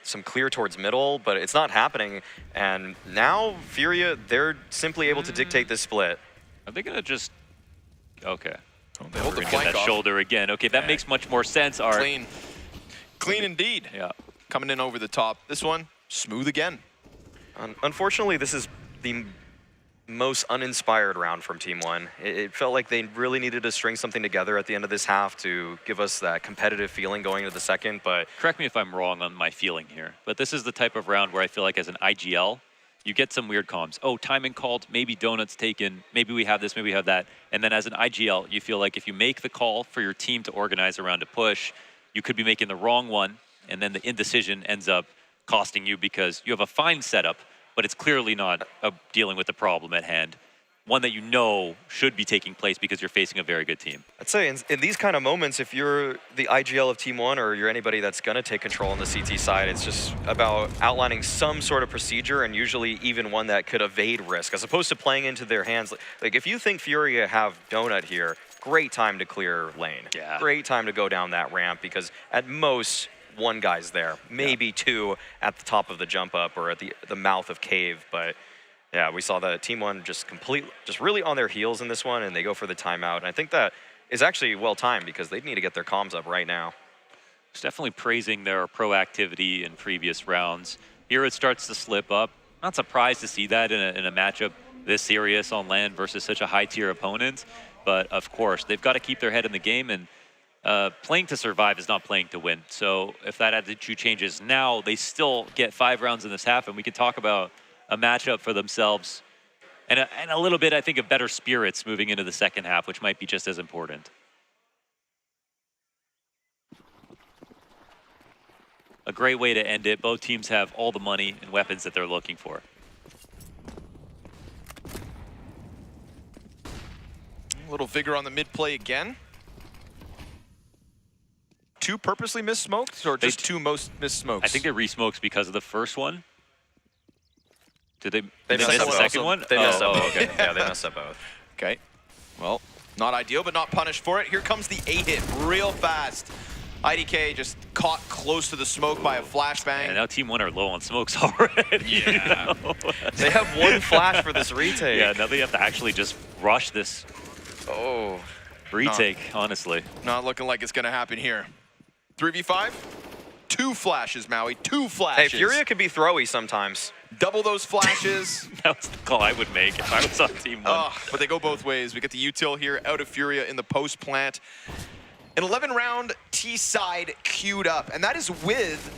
some clear towards middle, but it's not happening. And now Furia, they're simply able to dictate this split. Are they gonna just, okay. Oh, they hold the Get flank that off. shoulder again. Okay, that makes much more sense, Art. Clean. Clean indeed. Yeah. Coming in over the top. This one, smooth again. Unfortunately, this is the most uninspired round from Team 1. It felt like they really needed to string something together at the end of this half to give us that competitive feeling going into the second, but... Correct me if I'm wrong on my feeling here, but this is the type of round where I feel like as an IGL, you get some weird comms. Oh, timing called, maybe Donut's taken, maybe we have this, maybe we have that. And then as an IGL, you feel like if you make the call for your team to organize around a push, you could be making the wrong one, and then the indecision ends up costing you because you have a fine setup, but it's clearly not dealing with the problem at hand. One that you know should be taking place because you're facing a very good team. I'd say in these kind of moments, if you're the IGL of Team 1 or you're anybody that's going to take control on the CT side, it's just about outlining some sort of procedure, and usually even one that could evade risk, as opposed to playing into their hands. Like if you think Furia have Donut here, great time to clear lane. Yeah. Great time to go down that ramp, because at most, one guy's there, maybe two at the top of the jump up or at the mouth of cave. But yeah, we saw that Team 1 just really on their heels in this one, and they go for the timeout. And I think that is actually well timed because they need to get their comms up right now. It's definitely praising their proactivity in previous rounds. Here it starts to slip up. Not surprised to see that in a matchup this serious on land versus such a high tier opponent. But of course, they've got to keep their head in the game, and playing to survive is not playing to win. So if that attitude changes now, they still get 5 rounds in this half, and we can talk about a matchup for themselves and a little bit, I think, of better spirits moving into the second half, which might be just as important. A great way to end it. Both teams have all the money and weapons that they're looking for. A little vigor on the mid play again. 2 purposely missed smokes, or just 2 most missed smokes? I think they re-smokes because of the first one. Did they messed miss up the both. second one? They messed up both. Okay. Yeah, they messed up both. Okay. Well, not ideal, but not punished for it. Here comes the A-hit real fast. IDK just caught close to the smoke by a flashbang. And now Team 1 are low on smokes already. Yeah. You know? They have 1 flash for this retake. Yeah, now they have to actually just rush this. Oh. Retake, honestly. Not looking like it's going to happen here. 3v5. 2 flashes, Maui. 2 flashes. Hey, Furia can be throwy sometimes. Double those flashes. That was the call I would make if I was on team 1. But they go both ways. We get the util here out of Furia in the post plant. An 11-round T-side queued up, and that is with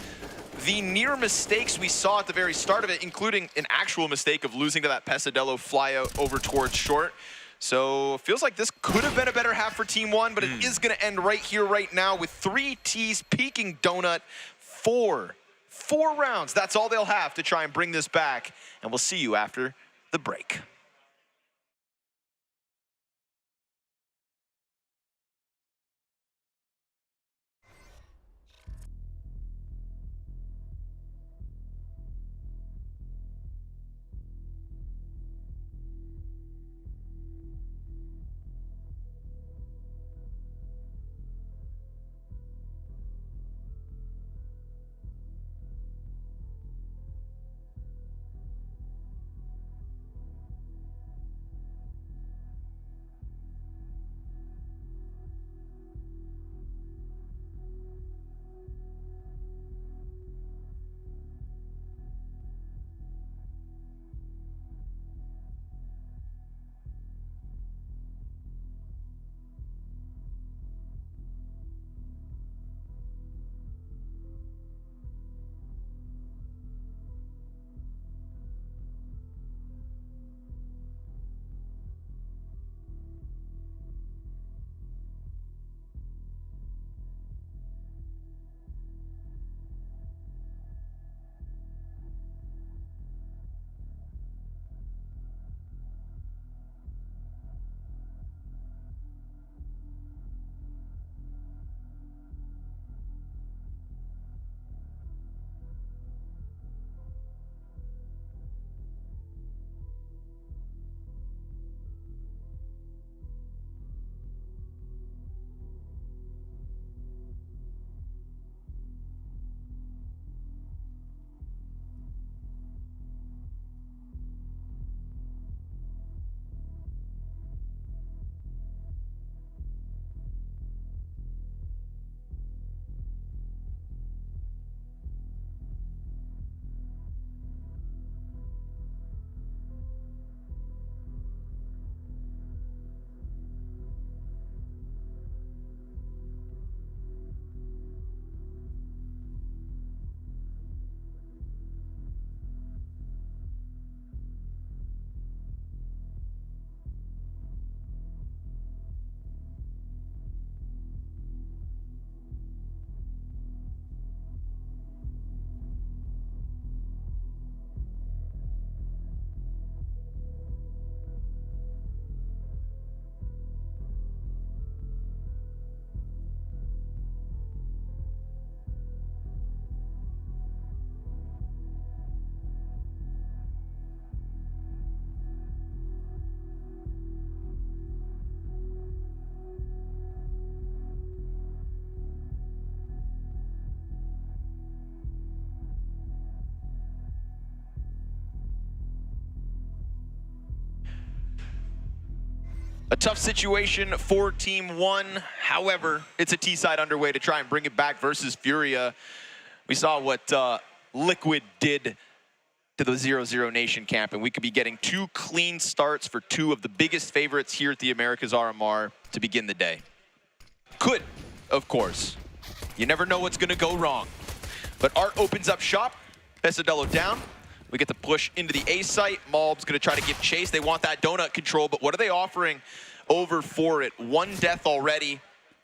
the near mistakes we saw at the very start of it, including an actual mistake of losing to that Pesadillo fly out over towards short. So feels like this could have been a better half for Team 1, but it is going to end right here, right now, with 3 Ts peaking Donut. 4 rounds. That's all they'll have to try and bring this back, and we'll see you after the break. A tough situation for Team 1. However, it's a T-side underway to try and bring it back versus Furia. We saw what Liquid did to the 0-0 Nation camp, and we could be getting 2 clean starts for 2 of the biggest favorites here at the Americas RMR to begin the day. Could, of course. You never know what's going to go wrong. But Art opens up shop. Pesadillo down. We get the push into the A site. Malb's going to try to give chase. They want that donut control, but what are they offering over for it? 1 death already.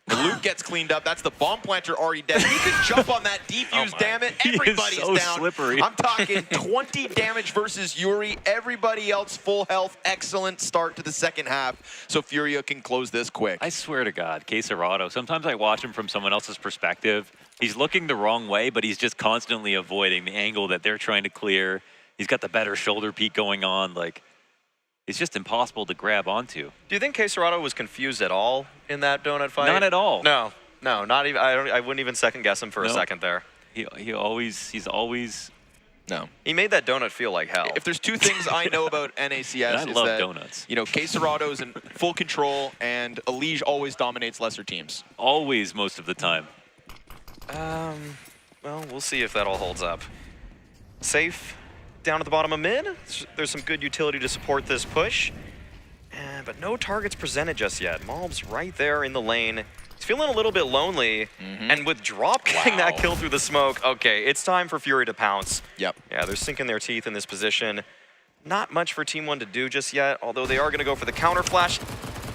The loot gets cleaned up. That's the bomb planter already dead. He can jump on that defuse, damn it. Everybody's so down. Slippery. I'm talking 20 damage versus Yuri. Everybody else full health. Excellent start to the second half. So Furia can close this quick. I swear to God, Quesarado, sometimes I watch him from someone else's perspective. He's looking the wrong way, but he's just constantly avoiding the angle that they're trying to clear. He's got the better shoulder peek going on. Like, it's just impossible to grab onto. Do you think Quesarado was confused at all in that donut fight? Not at all. No, not even. I wouldn't even second guess him for a second there. He's always No. He made that donut feel like hell. If there's two things I know about NACS, I is love that, donuts. you know, Quesarado's in full control, and Elige always dominates lesser teams. Always, most of the time. Well, we'll see if that all holds up. Safe down at the bottom of mid. There's some good utility to support this push. But no targets presented just yet. Malb's right there in the lane. He's feeling a little bit lonely. And with Drop getting that kill through the smoke, okay, it's time for Fury to pounce. Yep. Yeah, they're sinking their teeth in this position. Not much for Team 1 to do just yet, although they are going to go for the counter flash.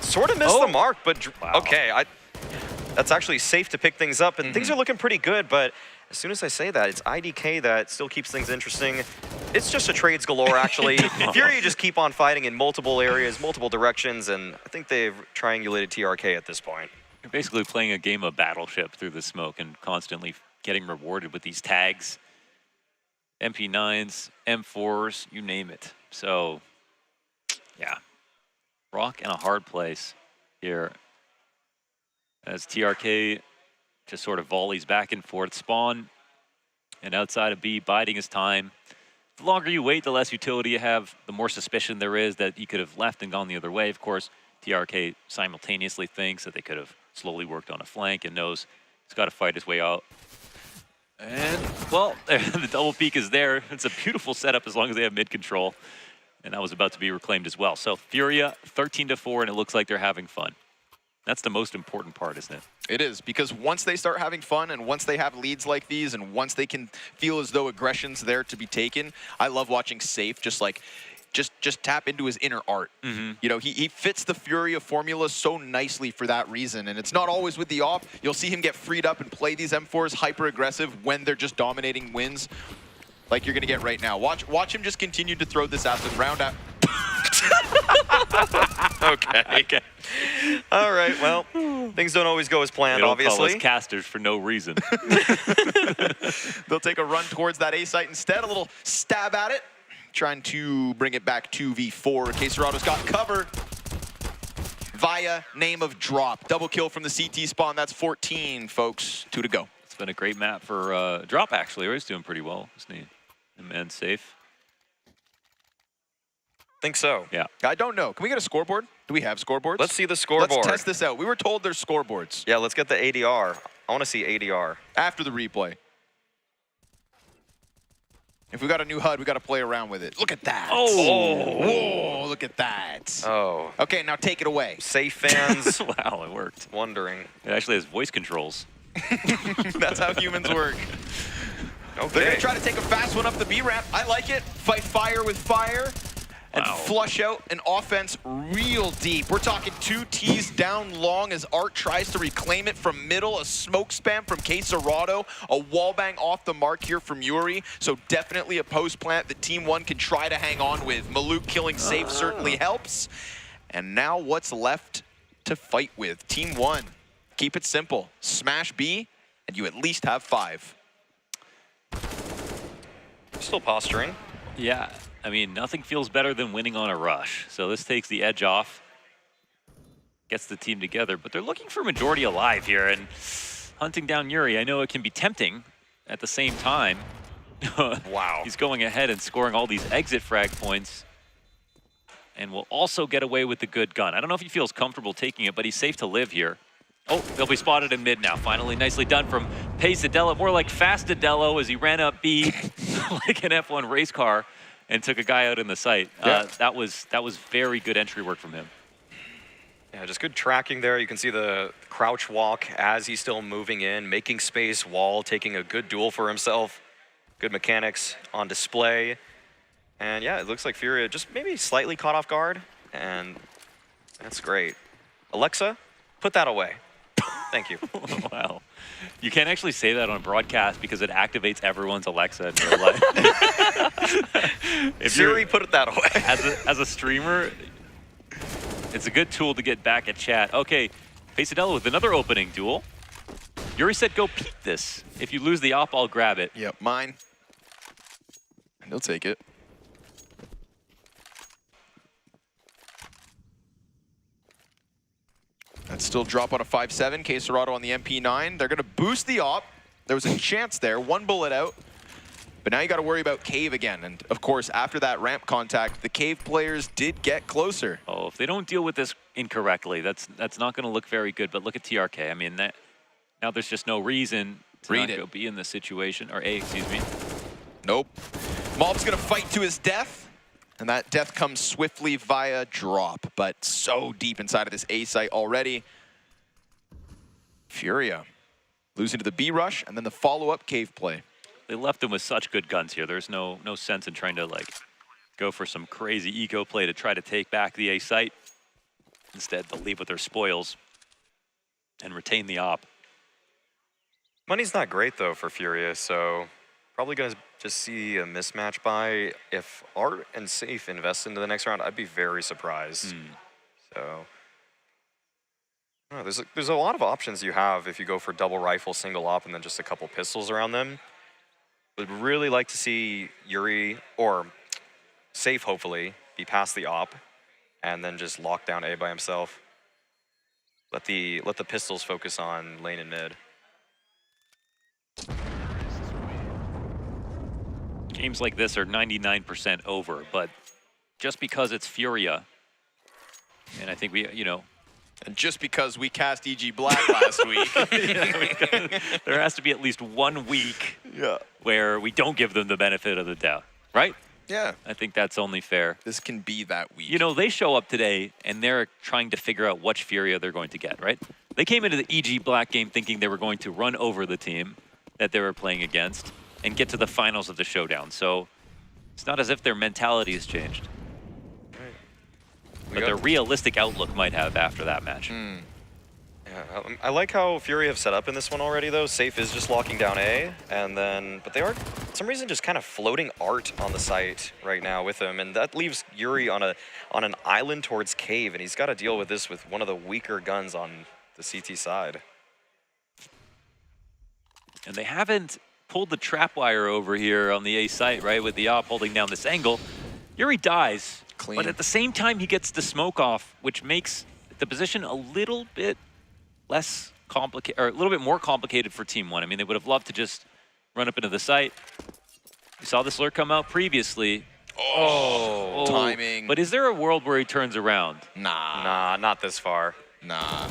Sort of missed the mark, but okay, that's actually safe to pick things up, and things are looking pretty good, but as soon as I say that, it's IDK that still keeps things interesting. It's just a trades galore, actually. Fury just keep on fighting in multiple areas, multiple directions, and I think they've triangulated TRK at this point. You're basically playing a game of Battleship through the smoke and constantly getting rewarded with these tags. MP9s, M4s, you name it. So, yeah. Rock in a hard place here as TRK just sort of volleys back and forth. Spawn and outside of B, biding his time. The longer you wait, the less utility you have, the more suspicion there is that he could have left and gone the other way. Of course, TRK simultaneously thinks that they could have slowly worked on a flank and knows he's got to fight his way out. And, well, the double peek is there. It's a beautiful setup as long as they have mid control. And that was about to be reclaimed as well. So Furia, 13-4, and it looks like they're having fun. That's the most important part, isn't it? It is, because once they start having fun and once they have leads like these and once they can feel as though aggression's there to be taken, I love watching Safe just tap into his inner art. You know, he fits the Furia formula so nicely for that reason, and it's not always with the op. You'll see him get freed up and play these M4s hyper aggressive when they're just dominating wins, like you're gonna get right now. Watch him just continue to throw this acid round out. Okay. All right, well, things don't always go as planned, obviously. Call us casters for no reason. They'll take a run towards that A site instead, a little stab at it, trying to bring it back 2v4. Quesarado's got cover via name of Drop. Double kill from the CT spawn. That's 14, folks. 2 to go. It's been a great map for Drop, actually. He's doing pretty well, isn't he? And Safe. Think so. Yeah. I don't know. Can we get a scoreboard? Do we have scoreboards? Let's see the scoreboard. Let's test this out. We were told there's scoreboards. Yeah, let's get the ADR. I want to see ADR. After the replay. If we got a new HUD, we got to play around with it. Look at that. Oh. Whoa, look at that. Oh. Okay, now take it away. Safe fans. Wow, it worked. Wondering. It actually has voice controls. That's how humans work. Okay. They're going to try to take a fast one up the B ramp. I like it. Fight fire with fire. And flush out an offense real deep. We're talking 2 T's down long as Art tries to reclaim it from middle. A smoke spam from Quesarado. A wallbang off the mark here from Yuri. So definitely a post plant that Team 1 can try to hang on with. Maluk killing Safe certainly helps. And now what's left to fight with? Team 1, keep it simple. Smash B, and you at least have 5. Still posturing. Yeah. I mean, nothing feels better than winning on a rush. So this takes the edge off, gets the team together, but they're looking for majority alive here and hunting down Yuri. I know it can be tempting at the same time. Wow. He's going ahead and scoring all these exit frag points and will also get away with the good gun. I don't know if he feels comfortable taking it, but he's safe to live here. Oh, they'll be spotted in mid now. Finally, nicely done from Pacedello, more like Fastadello as he ran up B like an F1 race car and took a guy out in the sight. Yeah. That was very good entry work from him. Yeah, just good tracking there. You can see the crouch walk as he's still moving in, making space, wall, taking a good duel for himself. Good mechanics on display. And yeah, it looks like Furia just maybe slightly caught off guard, and that's great. Alexa, put that away. Thank you. Wow. You can't actually say that on broadcast because it activates everyone's Alexa in real life. If Siri, put it that away. As a streamer, it's a good tool to get back at chat. Okay, Pacedello with another opening duel. Yuri said go peek this. If you lose the op, I'll grab it. Yep, mine. And he'll take it. That's still drop on a 5-7. Quesarado on the MP9. They're going to boost the op. There was a chance there. 1 bullet out. But now you got to worry about Cave again. And of course, after that ramp contact, the Cave players did get closer. Oh, if they don't deal with this incorrectly, that's not going to look very good. But look at TRK. I mean, now there's just no reason to not go B in this situation. Or A, excuse me. Nope. Malb's going to fight to his death. And that death comes swiftly via drop. But so deep inside of this A site already. Furia losing to the B rush and then the follow-up Cave play. They left them with such good guns here. There's no sense in trying to like go for some crazy eco play to try to take back the A site. Instead, they'll leave with their spoils and retain the op. Money's not great though for Furia, so probably gonna just see a mismatch buy. If Art and Safe invest into the next round, I'd be very surprised. So there's a lot of options you have if you go for double rifle, single op, and then just a couple pistols around them. Would really like to see Yuri, or Safe hopefully, be past the op, and then just lock down A by himself. Let the pistols focus on lane and mid. Games like this are 99% over, but just because it's Furia, and I think we, And just because we cast EG Black last week. there has to be at least 1 week where we don't give them the benefit of the doubt, right? Yeah. I think that's only fair. This can be that week. They show up today and they're trying to figure out which Furia they're going to get, right? They came into the EG Black game thinking they were going to run over the team that they were playing against and get to the finals of the showdown. So it's not as if their mentality has changed. But their realistic outlook might have after that match. Yeah, I like how Fury have set up in this one already though. Safe is just locking down A, and then, but they are, for some reason, just kind of floating Art on the site right now with him, and that leaves Yuri on an island towards Cave, and he's got to deal with this with one of the weaker guns on the CT side. And they haven't pulled the trap wire over here on the A site, right, with the op holding down this angle. Yuri dies. Clean. But at the same time, he gets the smoke off, which makes the position a little bit less complicated, or a little bit more complicated for Team 1. I mean, they would have loved to just run up into the site. We saw this lurk come out previously. Oh, timing. But is there a world where he turns around? Nah, not this far. Nah.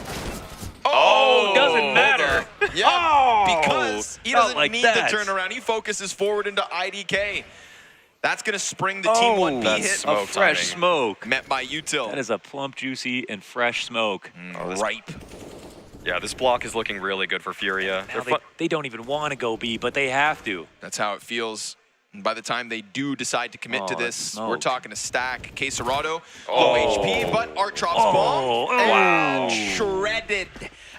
Oh, doesn't matter. Yeah, because he doesn't like need that. the turnaround. He focuses forward into IDK. That's going to spring the Team 1 B hit. A fresh smoke. Met by Util. That is a plump, juicy, and fresh smoke. Ripe. Yeah, this block is looking really good for Furia. They don't even want to go B, but they have to. That's how it feels. And by the time they do decide to commit to this, we're talking a stack. Quesarado, low HP, but Art drops bomb. Wow. Shredded.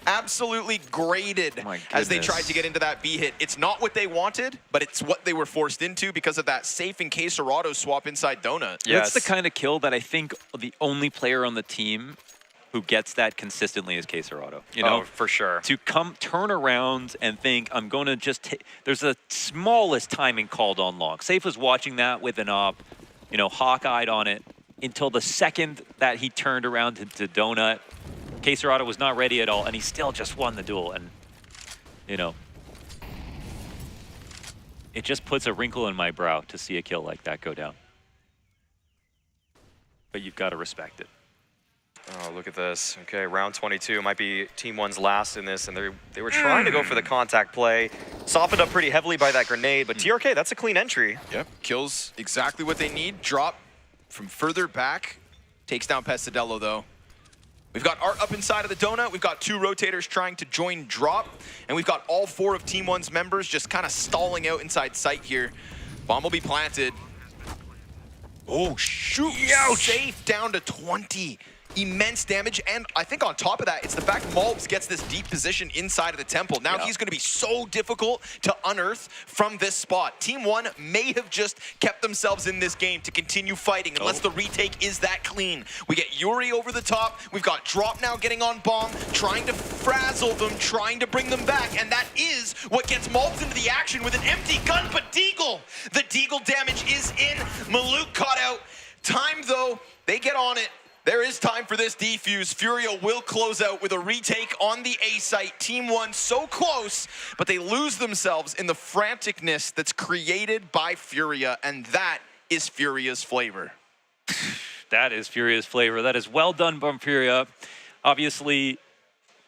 Absolutely graded as they tried to get into that B hit. It's not what they wanted, but it's what they were forced into because of that Safe and Quesarado swap inside Donut. Yes. That's the kind of kill that I think the only player on the team who gets that consistently is Quesarado. Oh, for sure. To turn around and think, I'm going to just take... There's the smallest timing called on long. Safe was watching that with an op, hawk-eyed on it until the second that he turned around to Donut. Quesarado was not ready at all, and he still just won the duel. And, it just puts a wrinkle in my brow to see a kill like that go down. But you've got to respect it. Oh, look at this. Okay, round 22 might be Team 1's last in this, and they were trying to go for the contact play. Softened up pretty heavily by that grenade, but TRK, that's a clean entry. Yep, kills exactly what they need. Drop from further back. Takes down Pesadello, though. We've got Art up inside of the donut. We've got 2 rotators trying to join drop. And we've got all 4 of Team 1's members just kind of stalling out inside sight here. Bomb will be planted. Oh, shoot. Safe down to 20. Immense damage, and I think on top of that, it's the fact Malbs gets this deep position inside of the temple. Now he's going to be so difficult to unearth from this spot. Team 1 may have just kept themselves in this game to continue fighting unless the retake is that clean. We get Yuri over the top. We've got Drop now getting on bomb, trying to frazzle them, trying to bring them back, and that is what gets Malbs into the action with an empty gun, but Deagle! The Deagle damage is in. Maluk caught out. Time, though, they get on it. There is time for this defuse. Furia will close out with a retake on the A site. Team 1 so close, but they lose themselves in the franticness that's created by Furia, and that is Furia's flavor. That is Furia's flavor. That is well done from Furia. Obviously,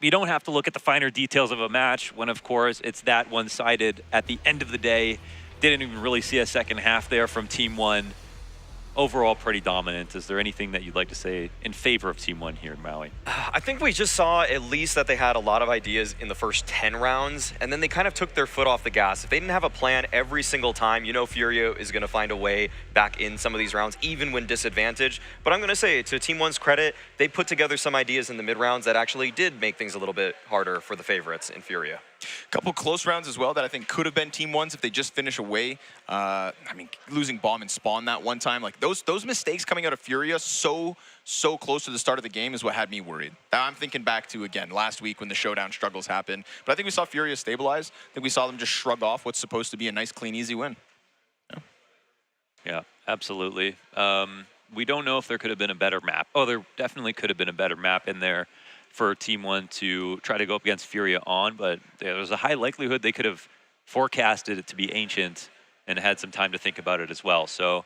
we don't have to look at the finer details of a match when, of course, it's that one-sided at the end of the day. Didn't even really see a second half there from Team 1. Overall, pretty dominant. Is there anything that you'd like to say in favor of Team 1 here in Maui? I think we just saw at least that they had a lot of ideas in the first 10 rounds, and then they kind of took their foot off the gas. If they didn't have a plan every single time, you know Furia is going to find a way back in some of these rounds, even when disadvantaged. But I'm going to say, to Team 1's credit, they put together some ideas in the mid-rounds that actually did make things a little bit harder for the favorites in Furia. A couple close rounds as well that I think could have been Team 1's if they just finish away. I mean, losing bomb and spawn that one time, like those mistakes coming out of Furia so close to the start of the game is what had me worried. I'm thinking back to, again, last week when the showdown struggles happened. But I think we saw Furia stabilize. I think we saw them just shrug off what's supposed to be a nice, clean, easy win. Yeah, absolutely. We don't know if there could have been a better map. Oh, there definitely could have been a better map in there for Team 1 to try to go up against Furia on, but there was a high likelihood they could have forecasted it to be Ancient and had some time to think about it as well. So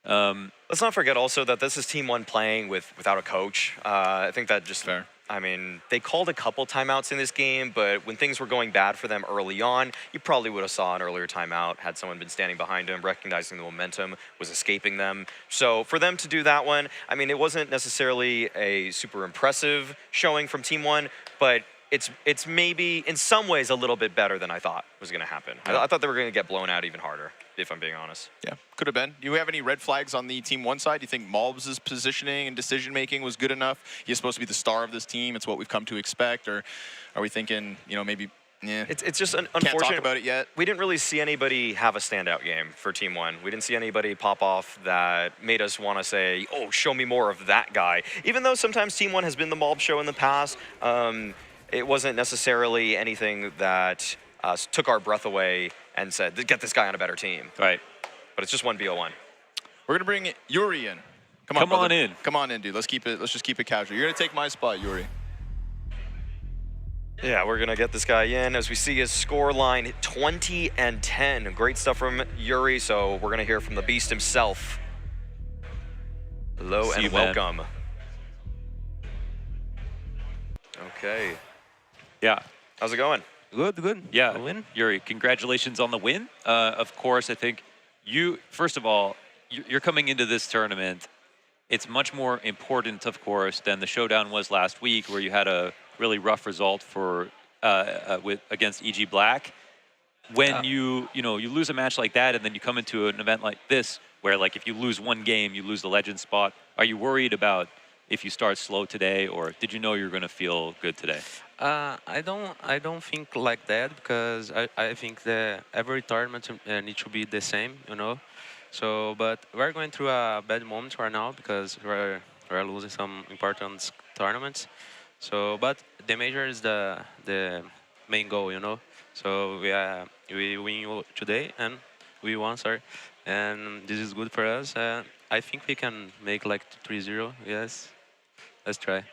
let's not forget also that this is Team 1 playing without a coach. I think that just fair. I mean, they called a couple timeouts in this game, but when things were going bad for them early on, you probably would have saw an earlier timeout had someone been standing behind them, recognizing the momentum was escaping them. So for them to do that one, I mean, it wasn't necessarily a super impressive showing from Team 1, but it's maybe in some ways a little bit better than I thought was going to happen. Yeah. I thought they were going to get blown out even harder, if I'm being honest. Yeah, could have been. Do you have any red flags on the Team 1 side? Do you think Malbs' positioning and decision-making was good enough? He's supposed to be the star of this team. It's what we've come to expect. Or are we thinking, you know, maybe, yeah, it's just unfortunate. Can't talk about it yet. We didn't really see anybody have a standout game for Team 1. We didn't see anybody pop off that made us want to say, oh, show me more of that guy. Even though sometimes Team 1 has been the Malb show in the past, it wasn't necessarily anything that took our breath away and said, get this guy on a better team. right. But it's just 1v01. We're going to bring Yuri in. Come Come brother. on in. Come on in, dude. Let's just keep it casual. You're going to take my spot, Yuri. Yeah, we're going to get this guy in. As we see his score line, 20-10. Great stuff from Yuri, so we're going to hear from the Beast himself. Hello See you, and man. welcome. Okay. Yeah. How's it going? Good. Yeah, A win. Yuri, congratulations on the win. Of course, I think you, first of all, you're coming into this tournament. It's much more important, of course, than the showdown was last week, where you had a really rough result for against EG Black. When you lose a match like that, and then you come into an event like this, where like if you lose one game, you lose the legend spot. Are you worried about if you start slow today, or did you know you're going to feel good today? I don't think like that, because I think that every tournament needs to be the same, you know. So, but we're going through a bad moment right now because we're losing some important tournaments. So, but the major is the main goal, you know. So we win today and we won, sorry, and this is good for us. I think we can make like 3-0. Yes, let's try.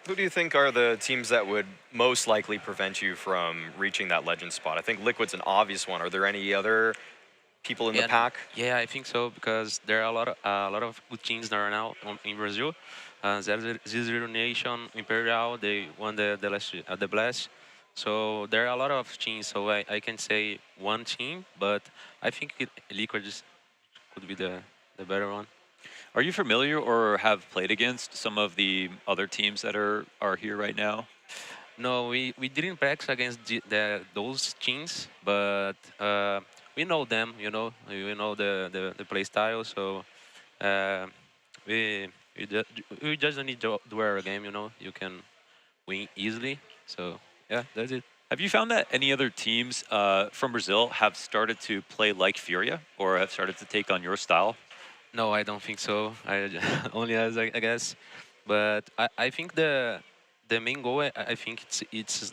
Who do you think are the teams that would most likely prevent you from reaching that legend spot? I think Liquid's an obvious one. Are there any other people in the pack? Yeah, I think so, because there are a lot of good teams there now in Brazil. Zero Nation, Imperial, they won the Blast. So there are a lot of teams. So I can say one team, but I think Liquid could be the better one. Are you familiar or have played against some of the other teams that are here right now? No, we didn't practice against those teams, but we know them, you know. We know the play style, so we just don't need to do our game, you know. You can win easily, so yeah, that's it. Have you found that any other teams from Brazil have started to play like Furia or have started to take on your style? No, I don't think so. Only as I guess, but I think the main goal, I think it's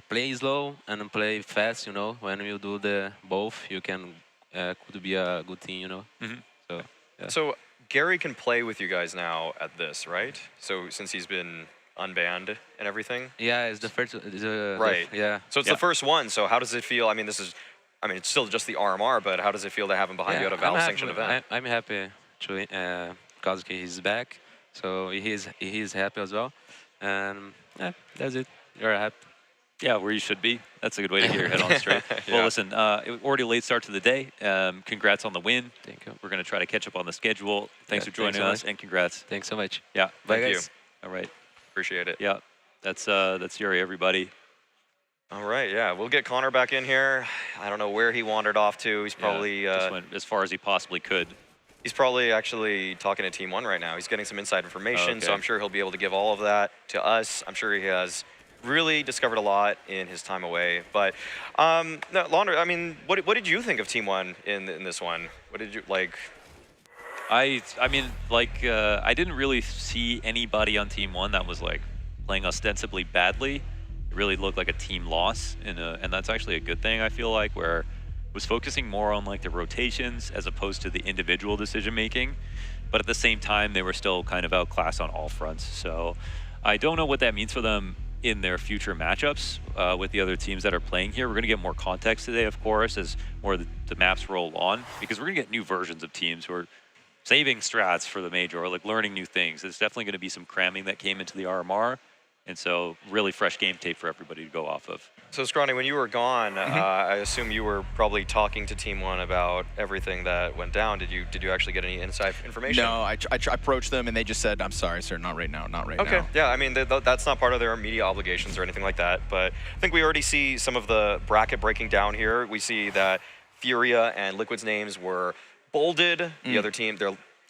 play slow and play fast. You know, when you do both, you can could be a good team. You know. Mm-hmm. So yeah. So Gary can play with you guys now at this, right? So since he's been unbanned and everything? Yeah, it's the first. Right. Yeah. So it's the first one. So how does it feel? I mean, it's still just the RMR, but how does it feel to have him behind you at a Valve sanctioned event? I'm happy to because he's back, so he's happy as well, and yeah, that's it. You're happy. Yeah, where you should be. That's a good way to get your head on straight. Yeah. Well, listen, already a late start to the day. Congrats on the win. Thank you. We're going to try to catch up on the schedule. Thanks for joining so us, much. and congrats. Thanks so much. Yeah. Bye, Thank you. guys. All right. Appreciate it. Yeah. That's Yuri, everybody. All right, yeah, we'll get Connor back in here. I don't know where he wandered off to. He's probably just went as far as he possibly could. he's probably actually talking to Team 1 right now. He's getting some inside information, so Okay. I'm sure he'll be able to give all of that to us. I'm sure he has really discovered a lot in his time away. But no, Launder, I mean, what did you think of Team 1 in this one? What did you like? I mean, like, I didn't really see anybody on Team 1 that was, like, playing ostensibly badly. It really looked like a team loss, and that's actually a good thing, I feel like, where it was focusing more on, like, the rotations as opposed to the individual decision-making. But at the same time, they were still kind of outclassed on all fronts. So I don't know what that means for them in their future matchups with the other teams that are playing here. We're going to get more context today, of course, as more of the maps roll on, because we're going to get new versions of teams who are saving strats for the major, or like learning new things. There's definitely going to be some cramming that came into the RMR, and so really fresh game tape for everybody to go off of. So, Scrawny, when you were gone, I assume you were probably talking to Team 1 about everything that went down. Did you actually get any inside information? No, I approached them and they just said, "I'm sorry, sir, not right now, not right now." Okay, yeah, I mean, that's not part of their media obligations or anything like that, but I think we already see some of the bracket breaking down here. We see that Furia and Liquid's names were bolded. The other team,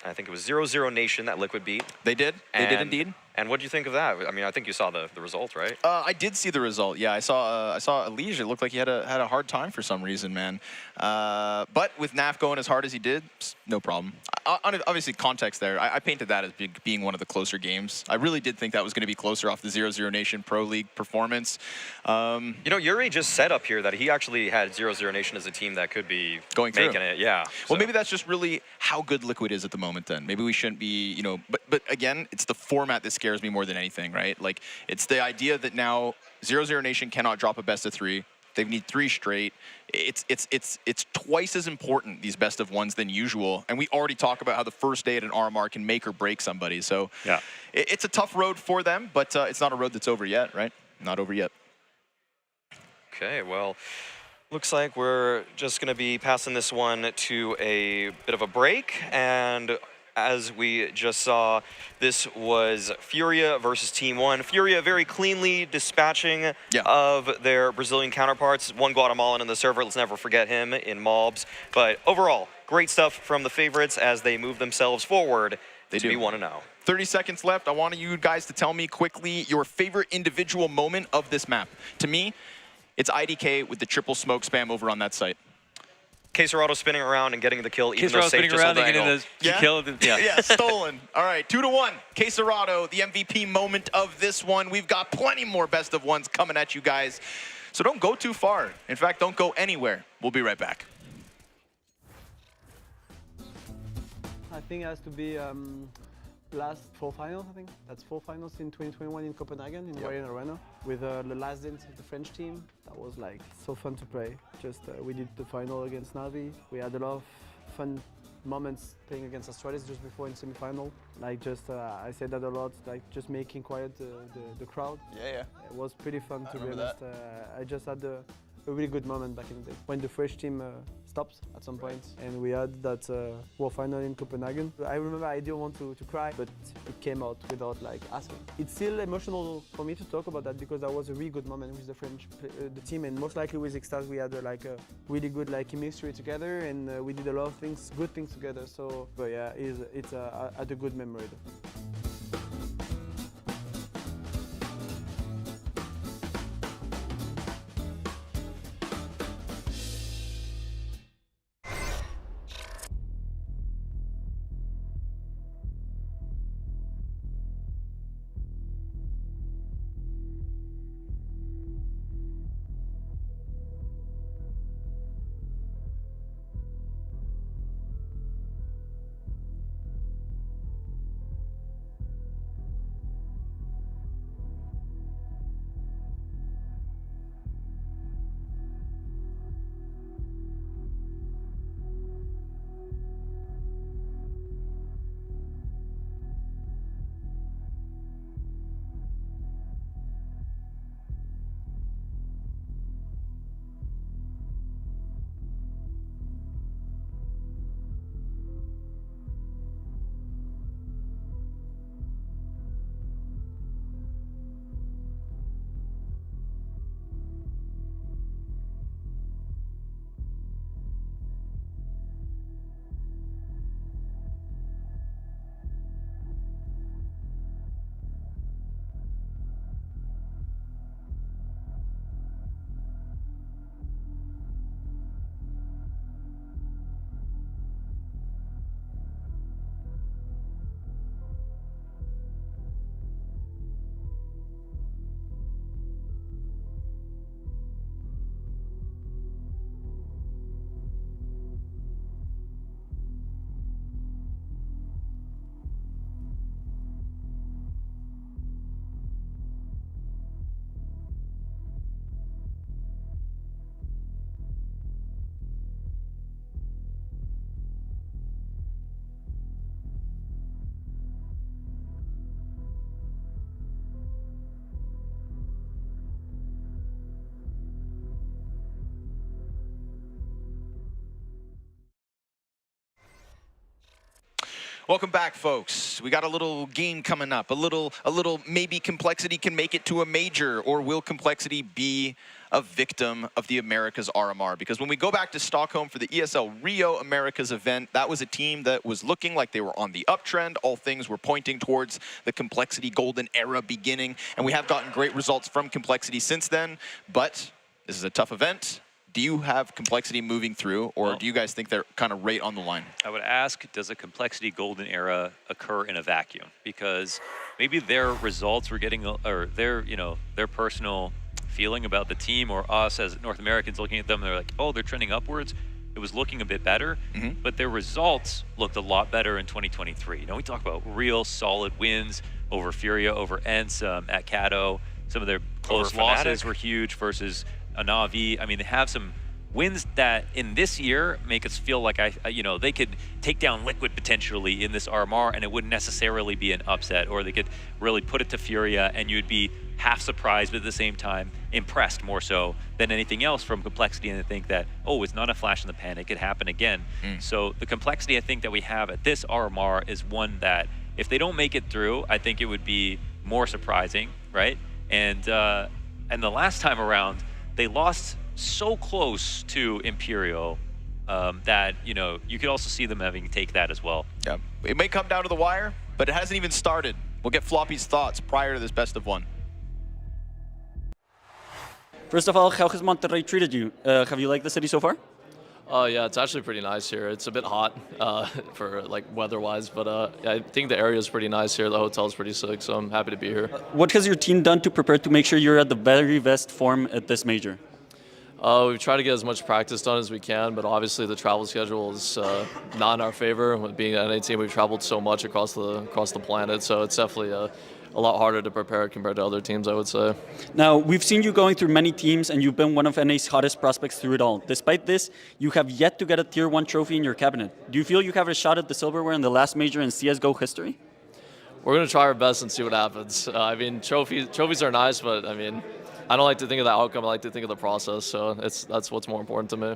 I think it was 0-0 Nation that Liquid beat. They did. They did indeed. And what do you think of that? I mean, I think you saw the result, right? I did see the result. Yeah, I saw Elige. It looked like he had a hard time for some reason, man. But with Naf going as hard as he did, no problem. Obviously, context there. I painted that as being one of the closer games. I really did think that was going to be closer off the 0-0 Nation Pro League performance. You know, Yuri just said up here that he actually had 0-0 Nation as a team that could be going through. Making it. Yeah. Well, maybe that's just really how good Liquid is at the moment. Then maybe we shouldn't be, you know. But again, it's the format that scares me more than anything, right? Like, it's the idea that now 0-0 Nation cannot drop a best of 3. They need 3 straight. It's twice as important, these best of 1s, than usual. And we already talk about how the first day at an RMR can make or break somebody. So yeah, it's a tough road for them, but it's not a road that's over yet, right? Not over yet. Okay, well, looks like we're just going to be passing this one to a bit of a break. And as we just saw, this was Furia versus Team 1. Furia very cleanly dispatching of their Brazilian counterparts. One Guatemalan in the server, let's never forget him in Mobs. But overall, great stuff from the favorites as they move themselves forward to be 1-0. 30 seconds left. I want you guys to tell me quickly your favorite individual moment of this map. To me, it's IDK with the triple smoke spam over on that site. Quesarado spinning around and getting the kill, even though Safe spinning just around hold the and angle. getting the kill. Yeah, yeah, stolen. All right, 2-1. Quesarado, the MVP moment of this one. We've got plenty more best of 1s coming at you guys. So don't go too far. In fact, don't go anywhere. We'll be right back. I think it has to be last 4 finals, I think. That's 4 finals in 2021 in Copenhagen, in Warrior Arena, with the last dance of the French team. That was like so fun to play. Just we did the final against Navi. We had a lot of fun moments playing against Astralis just before in semi-final. Like just, I said that a lot, like just making quiet the crowd. Yeah. It was pretty fun, to be honest. I just had a really good moment back in the day when the French team stops at some point, and we had that World Final in Copenhagen. I remember I didn't want to cry, but it came out without like asking. It's still emotional for me to talk about that because that was a really good moment with the French the team, and most likely with Extase we had like a really good like chemistry together, and we did a lot of things, good things together. So, but yeah, it's a good memory though. Welcome back, folks. We got a little game coming up. A little maybe Complexity can make it to a major, or will Complexity be a victim of the Americas RMR? Because when we go back to Stockholm for the ESL Rio Americas event, that was a team that was looking like they were on the uptrend. All things were pointing towards the Complexity golden era beginning, and we have gotten great results from Complexity since then. But this is a tough event. Do you have Complexity moving through, or do you guys think they're kind of right on the line? I would ask, does a Complexity golden era occur in a vacuum? Because maybe their results were getting, or their, their personal feeling about the team, or us as North Americans looking at them, they're like, oh, they're trending upwards. It was looking a bit better, but their results looked a lot better in 2023. We talk about real solid wins over Furia, over ENCE at Cato. Some of their close losses were huge versus a Na'Vi. I mean, they have some wins that in this year make us feel like they could take down Liquid potentially in this RMR, and it wouldn't necessarily be an upset, or they could really put it to Furia and you'd be half surprised, but at the same time impressed more so than anything else from Complexity, and I think that, oh, it's not a flash in the pan, it could happen again. So the Complexity I think that we have at this RMR is one that if they don't make it through, I think it would be more surprising, right? And the last time around, they lost so close to Imperial that, you could also see them having to take that as well. Yeah, it may come down to the wire, but it hasn't even started. We'll get Floppy's thoughts prior to this best of one. First of all, how has Monterrey treated you? Have you liked the city so far? Yeah, it's actually pretty nice here. It's a bit hot for weather-wise, but yeah, I think the area is pretty nice here. The hotel's pretty sick, so I'm happy to be here. What has your team done to prepare to make sure you're at the very best form at this major? We've tried to get as much practice done as we can, but obviously the travel schedule is not in our favor. With being an NA team, we've traveled so much across the planet, so it's definitely a lot harder to prepare compared to other teams, I would say. Now, we've seen you going through many teams, and you've been one of NA's hottest prospects through it all. Despite this, you have yet to get a Tier 1 trophy in your cabinet. Do you feel you have a shot at the silverware in the last major in CSGO history? We're going to try our best and see what happens. I mean, trophies are nice, but I mean, I don't like to think of the outcome. I like to think of the process, so that's what's more important to me.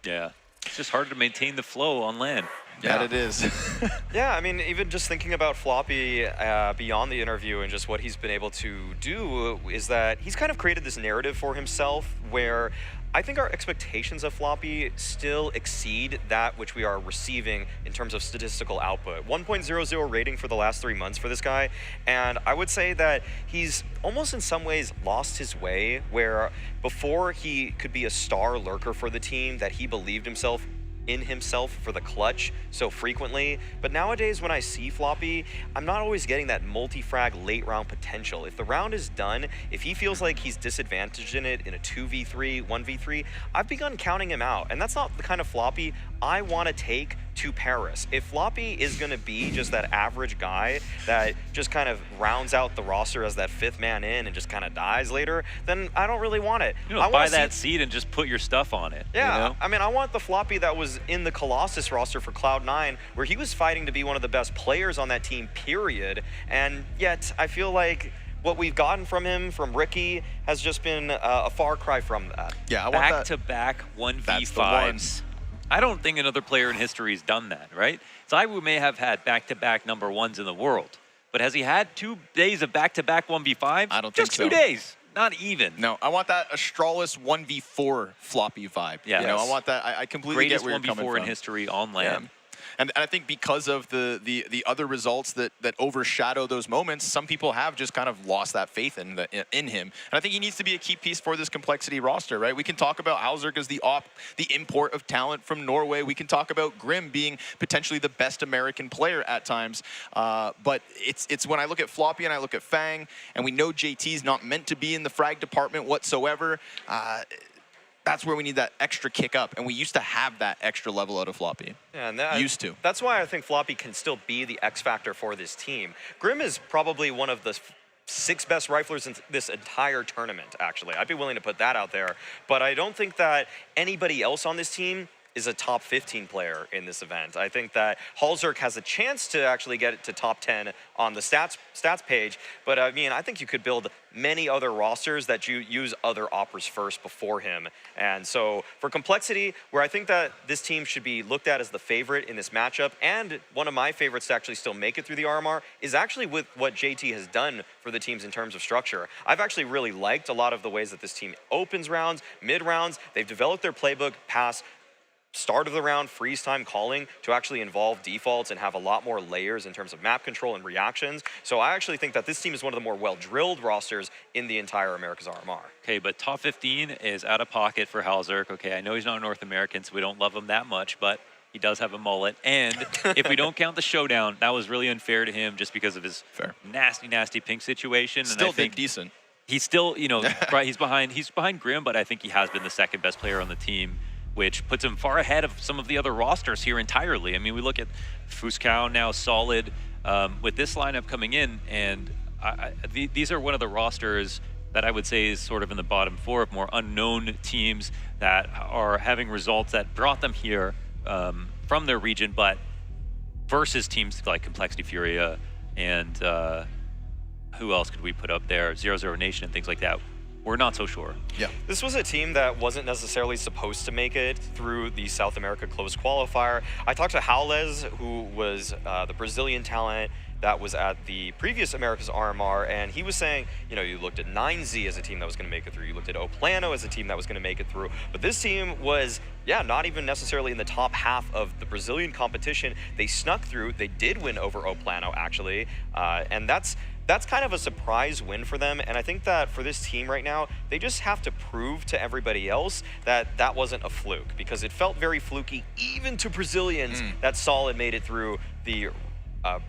Yeah, it's just hard to maintain the flow on LAN. Yeah, it is. Yeah, I mean, even just thinking about Floppy beyond the interview and just what he's been able to do is that he's kind of created this narrative for himself where I think our expectations of Floppy still exceed that which we are receiving in terms of statistical output. 1.00 rating for the last 3 months for this guy, and I would say that he's almost in some ways lost his way, where before he could be a star lurker for the team, that he believed in himself for the clutch so frequently. But nowadays when I see Floppy, I'm not always getting that multi-frag late round potential. If the round is done, if he feels like he's disadvantaged in it in a 2v3, 1v3, I've begun counting him out. And that's not the kind of Floppy I want to take to Paris. If Floppy is going to be just that average guy that just kind of rounds out the roster as that 5th man in and just kind of dies later, then I don't really want it. I buy that seed and just put your stuff on it. Yeah, I mean, I want the Floppy that was in the Colossus roster for Cloud9, where he was fighting to be one of the best players on that team, period. And yet, I feel like what we've gotten from him, from Ricky, has just been a far cry from that. Yeah, I want back-to-back 1v5s. I don't think another player in history has done that, right? Zaiwu may have had back-to-back number 1s in the world, but has he had 2 days of back-to-back 1v5s? I don't think so. Just 2 days. Not even. No, I want that Astralis 1v4 Floppy vibe. Yeah, I want that. I completely get where you're coming from. Greatest 1v4 in history on LAN. Yeah. And I think because of the other results that overshadow those moments, some people have just kind of lost that faith in him. And I think he needs to be a key piece for this Complexity roster, right? We can talk about Hauserg as the import of talent from Norway. We can talk about Grim being potentially the best American player at times. But it's when I look at Floppy and I look at Fang, and we know JT's not meant to be in the frag department whatsoever. That's where we need that extra kick up, and we used to have that extra level out of Floppy. Yeah, and that's why I think Floppy can still be the X factor for this team. Grim is probably one of the 6 best riflers in this entire tournament, actually. I'd be willing to put that out there, but I don't think that anybody else on this team is a top 15 player in this event. I think that Halzerk has a chance to actually get it to top 10 on the stats page, but I mean, I think you could build many other rosters that you use other operas first before him. And so for complexity, where I think that this team should be looked at as the favorite in this matchup, and one of my favorites to actually still make it through the RMR, is actually with what JT has done for the teams in terms of structure. I've actually really liked a lot of the ways that this team opens rounds, mid rounds. They've developed their playbook past start of the round, freeze time calling to actually involve defaults and have a lot more layers in terms of map control and reactions. So I actually think that this team is one of the more well-drilled rosters in the entire Americas RMR. Okay, but top 15 is out of pocket for Halzerk. Okay, I know he's not a North American, so we don't love him that much, but he does have a mullet. And if we don't count the showdown, that was really unfair to him just because of his nasty, nasty pink situation. Still and I think decent. He's still, you know, he's behind Grim, but I think he has been the second best player on the team, which puts him far ahead of some of the other rosters here entirely. I mean, we look at Fuscow now solid with this lineup coming in, and these are one of the rosters that I would say is sort of in the bottom four of more unknown teams that are having results that brought them here from their region, but versus teams like Complexity Furia and who else could we put up there? 00 Nation and things like that. We're not so sure. Yeah. This was a team that wasn't necessarily supposed to make it through the South America closed qualifier. I talked to Jaules, who was the Brazilian talent that was at the previous Americas RMR, and he was saying, you know, you looked at 9Z as a team that was going to make it through, you looked at Oplano as a team that was going to make it through, but this team was, yeah, not even necessarily in the top half of the Brazilian competition. They snuck through, they did win over Oplano, actually, and that's kind of a surprise win for them, and I think that for this team right now, they just have to prove to everybody else that that wasn't a fluke, because it felt very fluky, even to Brazilians, that Solid made it through the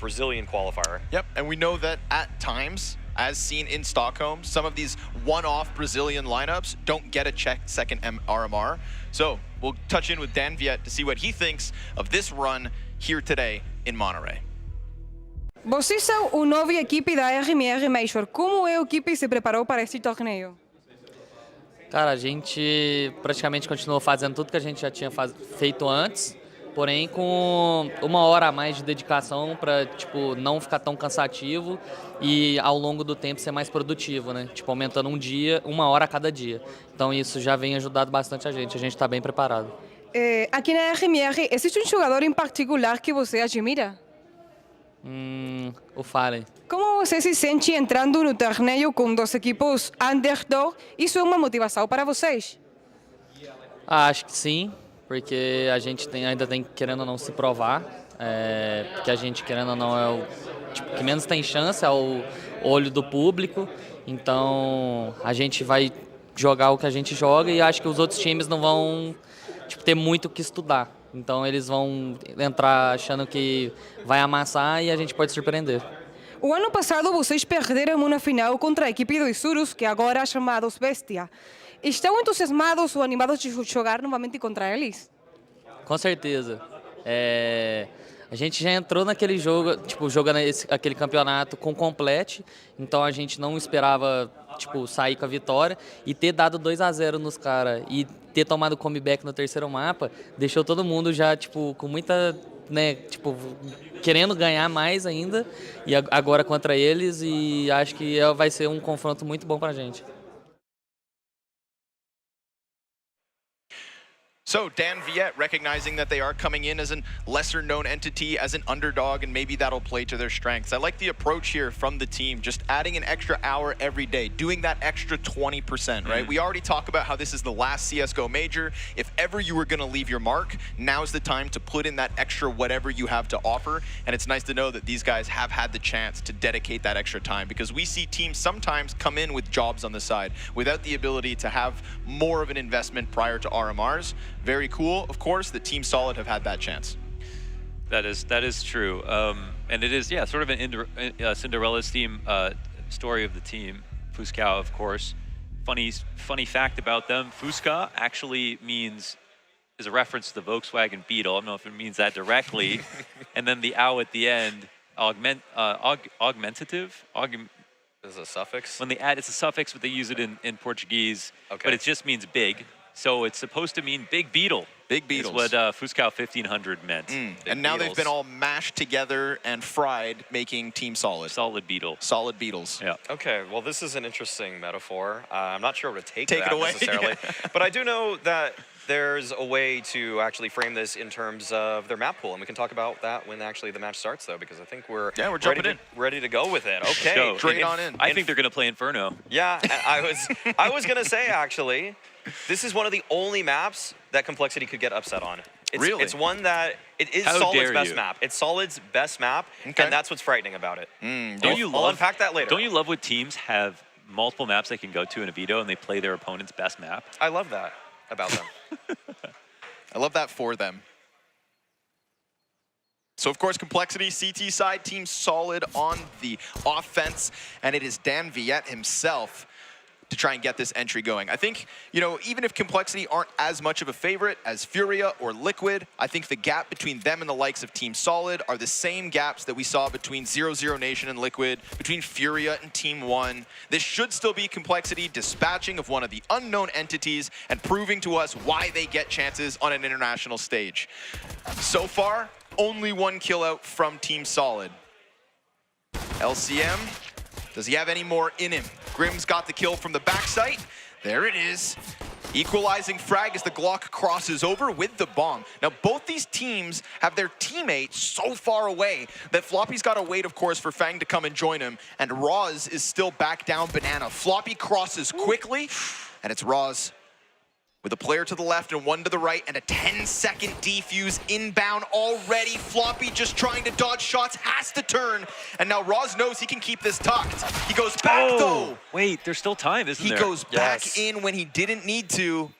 Brazilian qualifier. Yep, and we know that at times, as seen in Stockholm, some of these one-off Brazilian lineups don't get a second RMR. So we'll touch in with Dan Viet to see what he thinks of this run here today in Monterrey. Vocês são a nova equipe da RMR Major. Como a equipe se preparou para este torneio? Cara, a gente praticamente continuou fazendo tudo que a gente já tinha feito antes, porém com 1 hora a mais de dedicação para, tipo, não ficar tão cansativo e ao longo do tempo ser mais produtivo, né? Tipo, aumentando 1 hora a cada dia. Então isso já vem ajudando bastante a gente está bem preparado. Aqui na RMR, existe jogador em particular que você admira? O Fallen. Como você se sente entrando no torneio com 2 equipos underdog? Isso é uma motivação para vocês? Acho que sim, porque a gente ainda tem, querendo ou não, se provar. Porque a gente, querendo ou não, é o tipo, que menos tem chance ao olho do público. Então, a gente vai jogar o que a gente joga e acho que os outros times não vão ter muito o que estudar. Então eles vão entrar achando que vai amassar e a gente pode surpreender. O ano passado vocês perderam uma final contra a equipe dos Surus, que agora é chamados BESTIA. Estão entusiasmados ou animados de jogar novamente contra eles? Com certeza. A gente já entrou naquele jogo, tipo, jogando aquele campeonato com complete, então a gente não esperava, tipo, sair com a vitória e ter dado 2-0 nos caras e ter tomado comeback no terceiro mapa, deixou todo mundo já, tipo, com muita, né, tipo, querendo ganhar mais ainda e agora contra eles, e acho que vai ser um confronto muito bom pra gente. So Dan Viet recognizing that they are coming in as a lesser known entity, as an underdog, and maybe that'll play to their strengths. I like the approach here from the team, just adding an extra hour every day, doing that extra 20%, right? We already talk about how this is the last CSGO major. If ever you were gonna leave your mark, now's the time to put in that extra whatever you have to offer. And it's nice to know that these guys have had the chance to dedicate that extra time, because we see teams sometimes come in with jobs on the side without the ability to have more of an investment prior to RMRs. Very cool, of course, that Team Solid have had that chance. That is true, and it is, yeah, sort of a Cinderella's theme story of the team. Fuscow, of course. Funny fact about them: Fusca actually is a reference to the Volkswagen Beetle. I don't know if it means that directly, and then the ow at the end, augmentative. Is it a suffix? When they add, it's a suffix, but they use it in Portuguese. Okay. But it just means big. So it's supposed to mean big beetle. Big It's beetles. what Fuscow 1500 meant. Big And now they've beetles. been all mashed together and fried, making Team Solid. Solid beetle. Solid beetles. Yeah. Okay, well, this is an interesting metaphor. I'm not sure where to take Take that it away. necessarily, but I do know that there's a way to actually frame this in terms of their map pool, and we can talk about that when actually the match starts, though, because I think we're ready to go with it. Okay, So, Straight on in. I think they're going to play Inferno. Yeah, I was gonna say actually, this is one of the only maps that Complexity could get upset on. Really? It's one that it is How Solid's dare best you. map. It's Solid's best map, Okay. and that's what's frightening about it. I'll unpack that later. Don't you love when teams have multiple maps they can go to in a veto and they play their opponent's best map? I love that about them. I love that for them. So, of course, Complexity, CT side, Team Solid on the offense, and it is Dan Viette himself to try and get this entry going. I think, you know, even if Complexity aren't as much of a favorite as Furia or Liquid, I think the gap between them and the likes of Team Solid are the same gaps that we saw between 0-0 Nation and Liquid, between Furia and Team One. This should still be Complexity dispatching of one of the unknown entities and proving to us why they get chances on an international stage. So far, only one kill out from Team Solid. LCM, does he have any more in him? Grimm's got the kill from the backside. There it is. Equalizing frag as the Glock crosses over with the bomb. Now, both these teams have their teammates so far away that Floppy's got to wait, of course, for Fang to come and join him. And Roz is still back down banana. Floppy crosses quickly, and it's Roz with a player to the left and one to the right, and a 10-second defuse inbound already. Floppy just trying to dodge shots, has to turn, and now Roz knows he can keep this tucked. He goes back though. Wait, there's still time, isn't He there? goes back in when he didn't need to.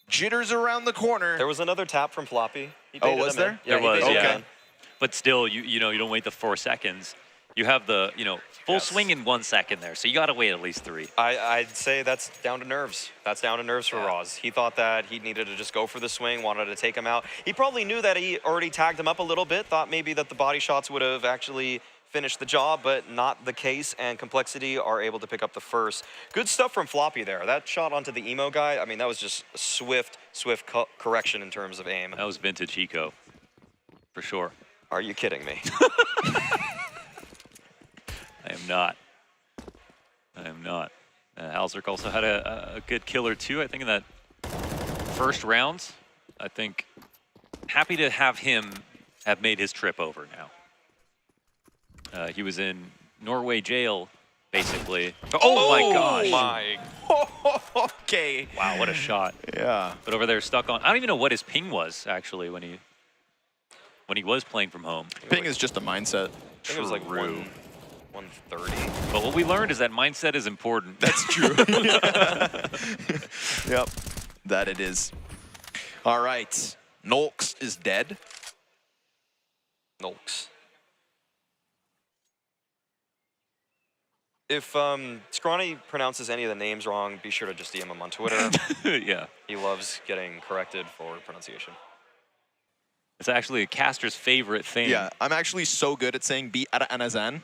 Jitters around the corner. There was another tap from Floppy. He Oh, baited was him there? in. There he was, baited him yeah. in. But still, you know, you don't wait the 4 seconds. You have the, full swing in 1 second there, so you got to wait at least 3. I'd say that's down to nerves. That's down to nerves for Roz. He thought that he needed to just go for the swing, wanted to take him out. He probably knew that he already tagged him up a little bit, thought maybe that the body shots would have actually finished the job, but not the case, and Complexity are able to pick up the first. Good stuff from Floppy there. That shot onto the emo guy, I mean, that was just a swift correction in terms of aim. That was vintage Eco, for sure. Are you kidding me? I am not. I am not. Alzerk also had a good kill or two, I think, in that first round. I think happy to have him have made his trip over now. He was in Norway jail, basically. Oh my gosh. Okay. Wow, what a shot. Yeah. But over there stuck on, I don't even know what his ping was, actually, when he was playing from home. Ping is just a mindset. I think it was like 130. But what we learned is that mindset is important. That's true. Yep, that it is. All right, Nolks is dead. Nolks. If Scrawny pronounces any of the names wrong, be sure to just DM him on Twitter. Yeah. He loves getting corrected for pronunciation. It's actually a caster's favorite thing. Yeah, I'm actually so good at saying "be ara anazan."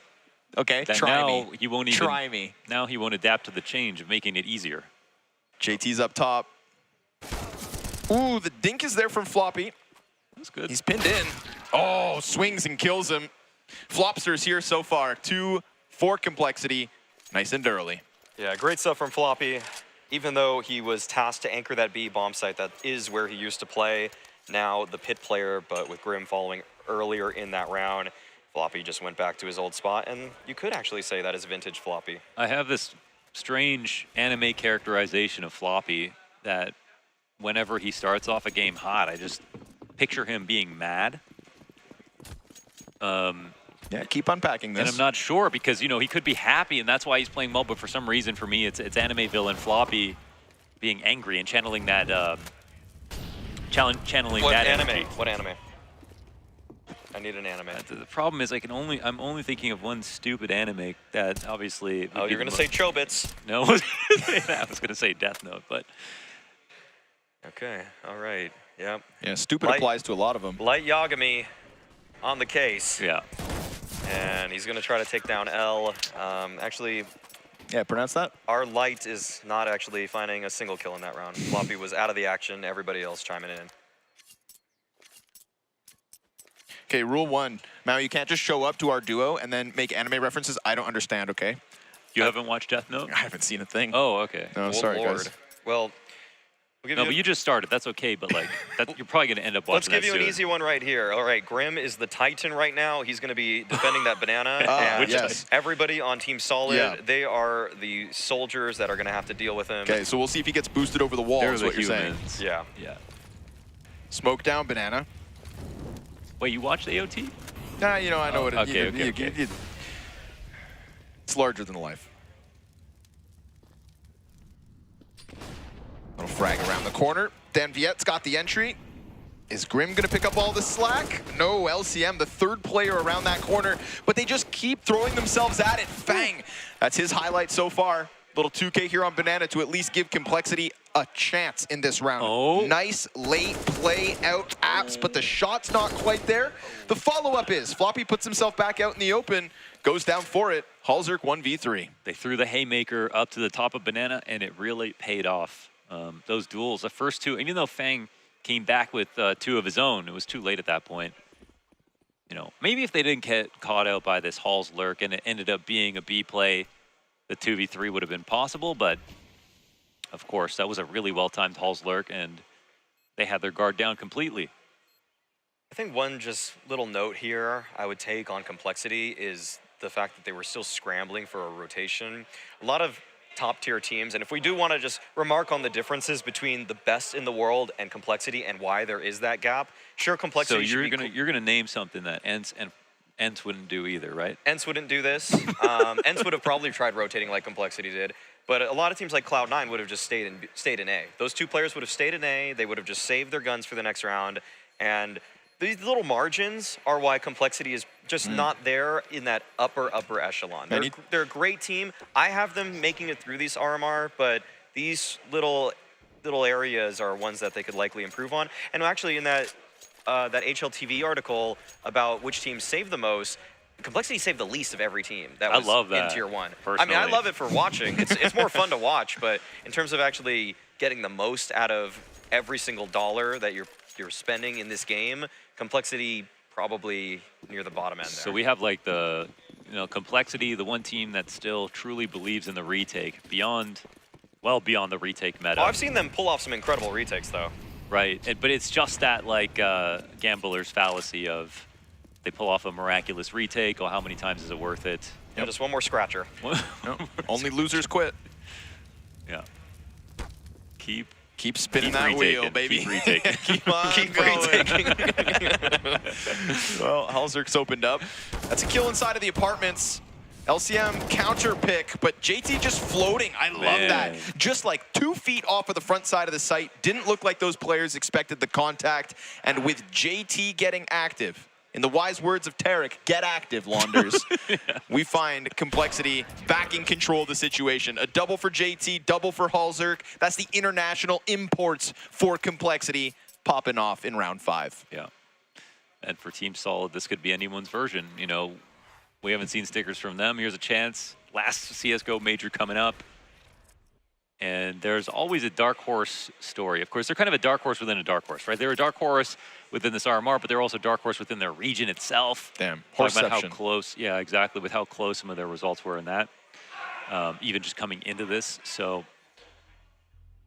Okay, That try now me. he won't even, Try me. Now he won't adapt to the change of making it easier. JT's up top. Ooh, the dink is there from Floppy. That's good. He's pinned in. Oh, swings and kills him. Flopsters here so far. 2 for Complexity. Nice and early. Yeah, great stuff from Floppy. Even though he was tasked to anchor that B bomb site, that is where he used to play. Now the pit player, but with Grimm following earlier in that round, Floppy just went back to his old spot, and you could actually say that is vintage Floppy. I have this strange anime characterization of Floppy that whenever he starts off a game hot, I just picture him being mad. Yeah, keep unpacking this. And I'm not sure because, he could be happy and that's why he's playing well, but for some reason for me, it's anime villain Floppy being angry and channeling that, channeling What that anime? energy. What anime? I need an anime. The problem is I'm only thinking of one stupid anime that obviously. Oh, you're gonna say Chobits. No, I was gonna say Death Note, but. Okay, all right, yep. Yeah, stupid applies to a lot of them. Light Yagami on the case. Yeah. And he's gonna try to take down L. Actually, yeah, pronounce that. Our Light is not actually finding a single kill in that round. Floppy was out of the action, everybody else chiming in. Okay, rule 1. Mao, you can't just show up to our duo and then make anime references. I don't understand, okay? You haven't watched Death Note? I haven't seen a thing. Oh, okay. No, sorry, guys. Well, we'll No, but you just started. That's okay, but like, you're probably going to end up watching let's give that you an soon. easy one right here. All right, Grim is the Titan right now. He's going to be defending that banana. And yes. everybody on Team Solid, Yeah. they are the soldiers that are going to have to deal with him. Okay, so we'll see if he gets boosted over the wall, They're is the what you're saying. humans. Yeah. Yeah. Smoke down banana. Wait, you watched AOT? Nah, you know, I know what it okay, you- okay. you- it's larger than life. Little frag around the corner. Dan Viet's got the entry. Is Grim going to pick up all the slack? No, LCM, the third player around that corner, but they just keep throwing themselves at it. Fang, that's his highlight so far. Little 2K here on Banana to at least give Complexity a chance in this round. Oh. Nice late play out apps, but the shot's not quite there. The follow-up is Floppy puts himself back out in the open, goes down for it. Halzerk 1v3. They threw the haymaker up to the top of Banana, and it really paid off. Those duels, the first two, even though Fang came back with 2 of his own, it was too late at that point. You know, maybe if they didn't get caught out by this Halls lurk and it ended up being a B play, the 2v3 would have been possible, but of course, that was a really well-timed Halls lurk, and they had their guard down completely. I think one just little note here I would take on Complexity is the fact that they were still scrambling for a rotation. A lot of top-tier teams, and if we do want to just remark on the differences between the best in the world and Complexity and why there is that gap, sure, Complexity So should you're gonna name something that Ents wouldn't do either, right? Ents wouldn't do this. Ents would have probably tried rotating like Complexity did, but a lot of teams like Cloud9 would have just stayed in A. Those 2 players would have stayed in A, they would have just saved their guns for the next round, and these little margins are why Complexity is just not there in that upper echelon. They're a great team. I have them making it through these RMR, but these little areas are ones that they could likely improve on. And actually in that HLTV article about which teams save the most, Complexity saved the least of every team that was love that, in Tier 1. personally. I mean, I love it for watching. It's more fun to watch, but in terms of actually getting the most out of every single dollar that you're spending in this game, Complexity probably near the bottom end there. So we have like the, Complexity, the one team that still truly believes in the retake, well beyond the retake meta. Oh, I've seen them pull off some incredible retakes, though. Right, but it's just that like gambler's fallacy of they pull off a miraculous retake. Oh, how many times is it worth it? Yeah, just one more scratcher. Only losers quit. Yeah. Keep spinning Keep that wheel, retaking, baby. keep retaking. Keep on Retaking. Well, Halzerk's opened up. That's a kill inside of the apartments. LCM counter pick, but JT just floating. I love that. Just like 2 feet off of the front side of the site. Didn't look like those players expected the contact. And with JT getting active, in the wise words of Tarek, get active, Launders. We find Complexity back in control of the situation. A double for JT, double for Halzerk. That's the international imports for Complexity popping off in round 5. Yeah. And for Team Solid, this could be anyone's version. We haven't seen stickers from them. Here's a chance. Last CSGO major coming up. And there's always a dark horse story. Of course, they're kind of a dark horse within a dark horse, right? They're a dark horse within this RMR, but they're also a dark horse within their region itself. Damn, Talking about how horseception. close, yeah, exactly, with how close some of their results were in that. Even just coming into this. So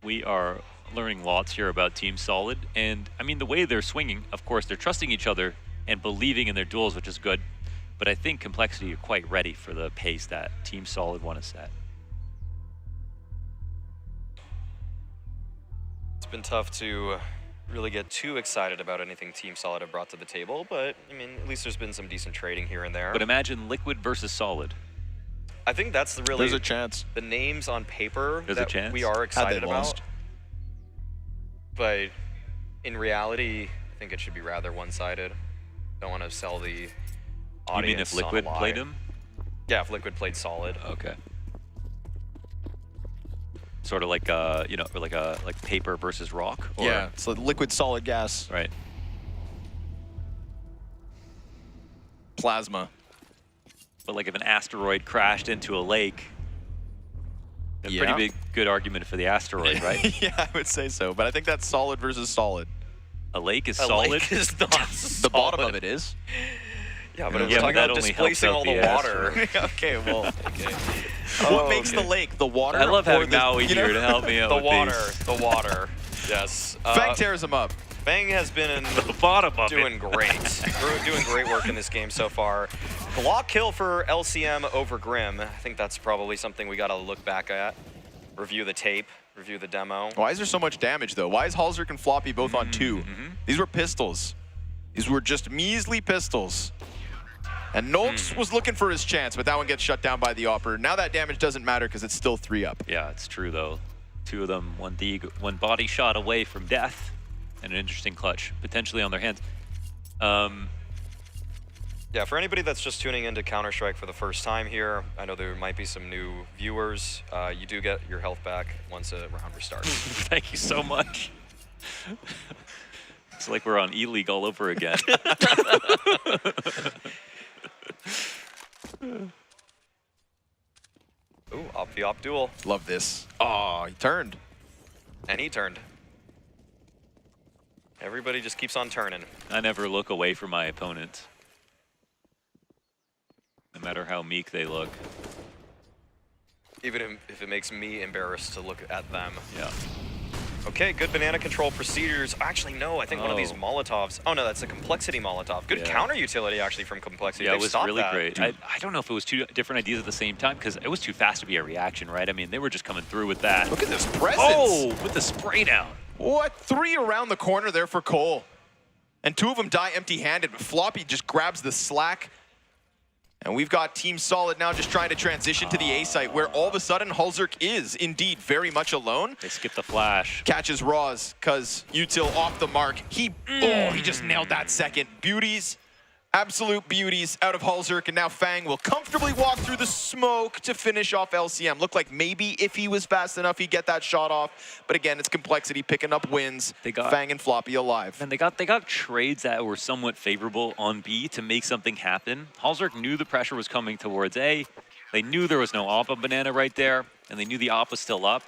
we are learning lots here about Team Solid. And I mean, the way they're swinging, of course, they're trusting each other and believing in their duels, which is good. But I think Complexity are quite ready for the pace that Team Solid want to set. It's been tough to really get too excited about anything Team Solid have brought to the table, but I mean, at least there's been some decent trading here and there. But imagine Liquid versus Solid. I think that's really There's a chance. the names on paper There's a that chance? we are excited about. lost. But in reality, I think it should be rather one-sided. Don't want to sell the You mean audience if Liquid on a lie. played him? Yeah, if Liquid played Solid. Okay. Sort of like like paper versus rock? Or, Yeah, it's like liquid solid gas. Right. Plasma. But like if an asteroid crashed into a lake, a Yeah. pretty good argument for the asteroid, right? Yeah, I would say so. But I think that's solid versus solid. A lake is A solid. lake is not The bottom solid. of it is. Yeah, but Yeah, we're but talking that about only helps displacing out all the the ass. water. Okay, well, okay. What makes the okay. lake? The water? I love or having the, Maui you know? here to help me out The with water. these. The water. Yes. Fang tears him up. Fang has been The bottom of doing it. great. Doing great work in this game so far. Block kill for LCM over Grim. I think that's probably something we got to look back at. Review the tape. Review the demo. Why is there so much damage, though? Why is Halzerk and Floppy both on 2? These were pistols. These were just measly pistols. And Nolks was looking for his chance, but that one gets shut down by the Opper. Now that damage doesn't matter because it's still 3 up. Yeah, it's true though. 2 of them, one body shot away from death, and an interesting clutch potentially on their hands. Yeah, for anybody that's just tuning into Counter-Strike for the first time here, I know there might be some new viewers. You do get your health back once a round restarts. Thank you so much. It's like we're on E-League all over again. Ooh, op-v-op duel. Love this. Oh, he turned. And he turned. Everybody just keeps on turning. I never look away from my opponent, no matter how meek they look. Even if it makes me embarrassed to look at them. Yeah. Okay, good banana control procedures. Actually, no, I think one of these Molotovs. Oh, no, that's a Complexity Molotov. Good counter utility, actually, from Complexity. Yeah, They've it was stopped really that. great. I don't know if it was 2 different ideas at the same time, because it was too fast to be a reaction, right? I mean, they were just coming through with that. Look at this presence. Oh, with the spray down. What? 3 around the corner there for Cole. And 2 of them die empty-handed, but Floppy just grabs the slack. And we've got Team Solid now just trying to transition to the A site, where all of a sudden Halzerk is indeed very much alone. They skipped the flash. Catches Roz, cause Util off the mark. He just nailed that second. Beauties, absolute beauties out of Halzerk, and now Fang will comfortably walk through the smoke to finish off LCM. Looked like maybe if he was fast enough, he'd get that shot off. But again, it's Complexity picking up wins. They got Fang and Floppy alive. And they got trades that were somewhat favorable on B to make something happen. Halzerk knew the pressure was coming towards A. They knew there was no AWP on banana right there, and they knew the AWP was still up.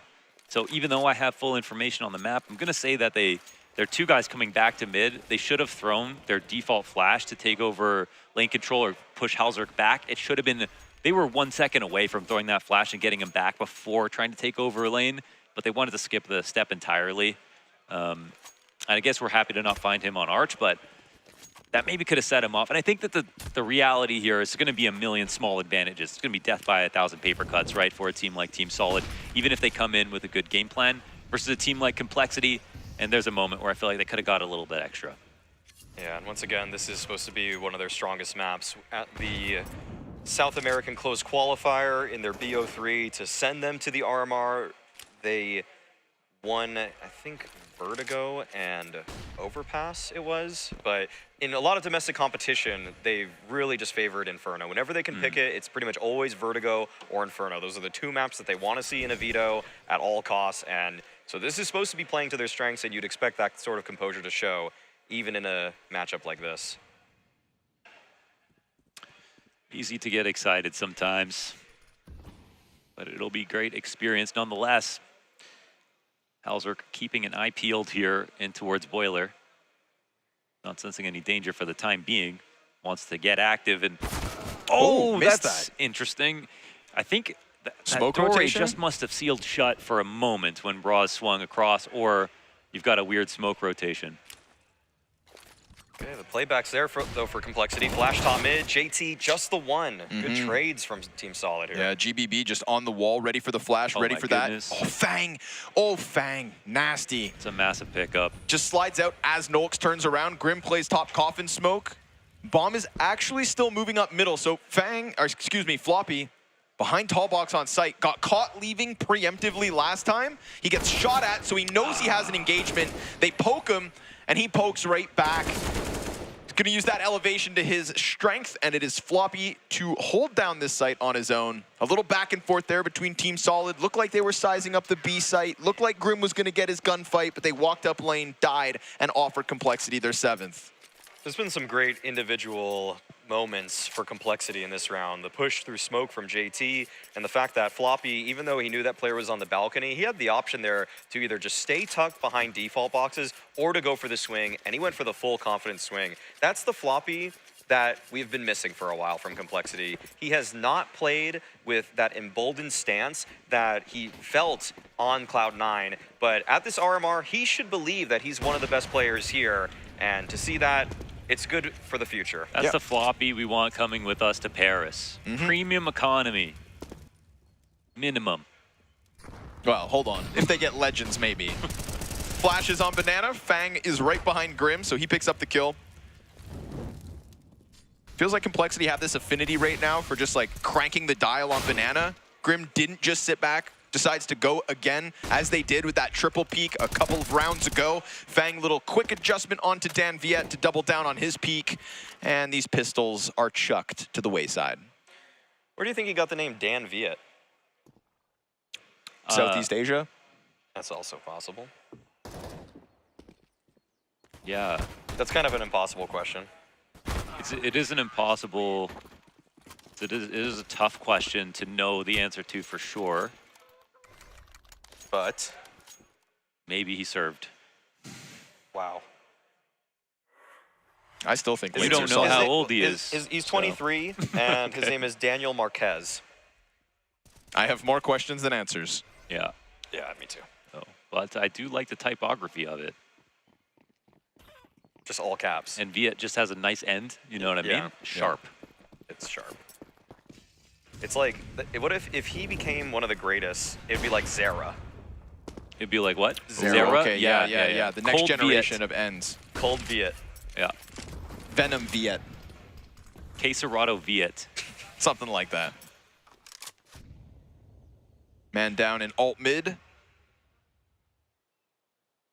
So even though I have full information on the map, I'm gonna say that there are 2 guys coming back to mid. They should have thrown their default flash to take over lane control or push Halzerk back. It should have been, they were 1 second away from throwing that flash and getting him back before trying to take over a lane, but they wanted to skip the step entirely. And I guess we're happy to not find him on Arch, but that maybe could have set him off. And I think that the reality here is going to be a million small advantages. It's going to be death by 1,000 paper cuts, right, for a team like Team Solid, even if they come in with a good game plan, versus a team like Complexity. And there's a moment where I feel like they could have got a little bit extra. Yeah, and once again, this is supposed to be one of their strongest maps. At the South American closed qualifier in their BO3 to send them to the RMR, they won, I think, Vertigo and Overpass it was. But in a lot of domestic competition, they've really just favored Inferno. Whenever they can pick it, it's pretty much always Vertigo or Inferno. Those are the 2 maps that they want to see in a veto at all costs. And so this is supposed to be playing to their strengths, and you'd expect that sort of composure to show, even in a matchup like this. Easy to get excited sometimes, but it'll be great experience nonetheless. Halzerk keeping an eye peeled here in towards Boiler. Not sensing any danger for the time being. Wants to get active and... Oh, that's interesting. I think that Smoke doorway rotation? just must have sealed shut for a moment when Braz swung across, or you've got a weird smoke rotation. Okay, the playback's there though for Complexity. Flash top mid, JT just the one. Good trades from Team Solid here. Yeah, GBB just on the wall, ready for the flash, ready for goodness. that. Oh, Fang. Oh, Fang. Nasty. It's a massive pickup. Just slides out as Nolks turns around. Grim plays top coffin smoke. Bomb is actually still moving up middle. So Floppy, behind tall box on site, got caught leaving preemptively last time. He gets shot at, so he knows he has an engagement. They poke him, and he pokes right back. He's gonna use that elevation to his strength, and it is Floppy to hold down this site on his own. A little back and forth there between Team Solid. Looked like they were sizing up the B site. Looked like Grim was gonna get his gunfight, but they walked up lane, died, and offered Complexity their 7th. There's been some great individual moments for Complexity in this round. The push through smoke from JT, and the fact that Floppy, even though he knew that player was on the balcony, he had the option there to either just stay tucked behind default boxes or to go for the swing, and he went for the full confidence swing. That's the Floppy that we've been missing for a while from Complexity. He has not played with that emboldened stance that he felt on Cloud9, but at this RMR, he should believe that he's one of the best players here, and to see that, it's good for the future. That's the Floppy we want coming with us to Paris. Premium economy. Minimum. Well, hold on. If they get Legends, maybe. Flashes on Banana. Fang is right behind Grim, so he picks up the kill. Feels like Complexity have this affinity right now for just like cranking the dial on Banana. Grim didn't just sit back, decides to go again, as they did with that triple peek a couple of rounds ago. Fang, little quick adjustment onto Dan Viet to double down on his peek, and these pistols are chucked to the wayside. Where do you think he got the name Dan Viet? Southeast Asia? That's also possible. Yeah. That's kind of an impossible question. It is an impossible, it is a tough question to know the answer to for sure. But maybe he served. Wow. I still think we don't know how old he is. He's 23, and his name is Daniel Marquez. I have more questions than answers. Yeah. Yeah, me too. Oh, but I do like the typography of it. Just all caps. And Viet just has a nice end, you know what I mean? Sharp. It's sharp. It's like, what if he became one of the greatest? It'd be like Zera. It'd be like what? Zera? Okay, yeah. The next generation of ends. Cold Viet. Yeah. Venom Viet. Quesarado Viet. Something like that. Man down in alt mid.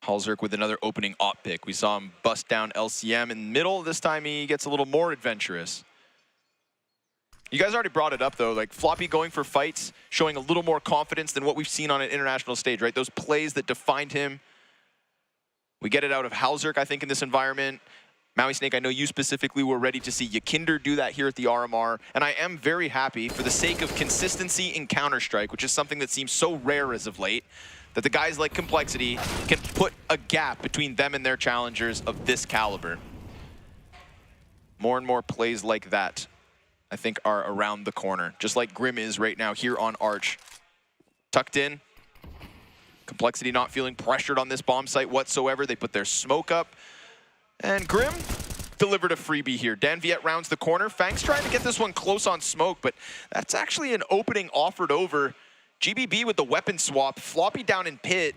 Halzerk with another opening op pick. We saw him bust down LCM in the middle. This time he gets a little more adventurous. You guys already brought it up though, like Floppy going for fights, showing a little more confidence than what we've seen on an international stage, right? Those plays that defined him. We get it out of Halzerk, I think, in this environment. Maui Snake, I know you specifically were ready to see Yakinder do that here at the RMR, and I am very happy for the sake of consistency in Counter-Strike, which is something that seems so rare as of late, that the guys like Complexity can put a gap between them and their challengers of this caliber. More and more plays like that, I think, are around the corner, just like Grim is right now here on Arch. Tucked in. Complexity not feeling pressured on this bomb site whatsoever. They put their smoke up. And Grim delivered a freebie here. Dan Viet rounds the corner. Fang's trying to get this one close on smoke, but that's actually an opening offered over. GBB with the weapon swap. Floppy down in pit.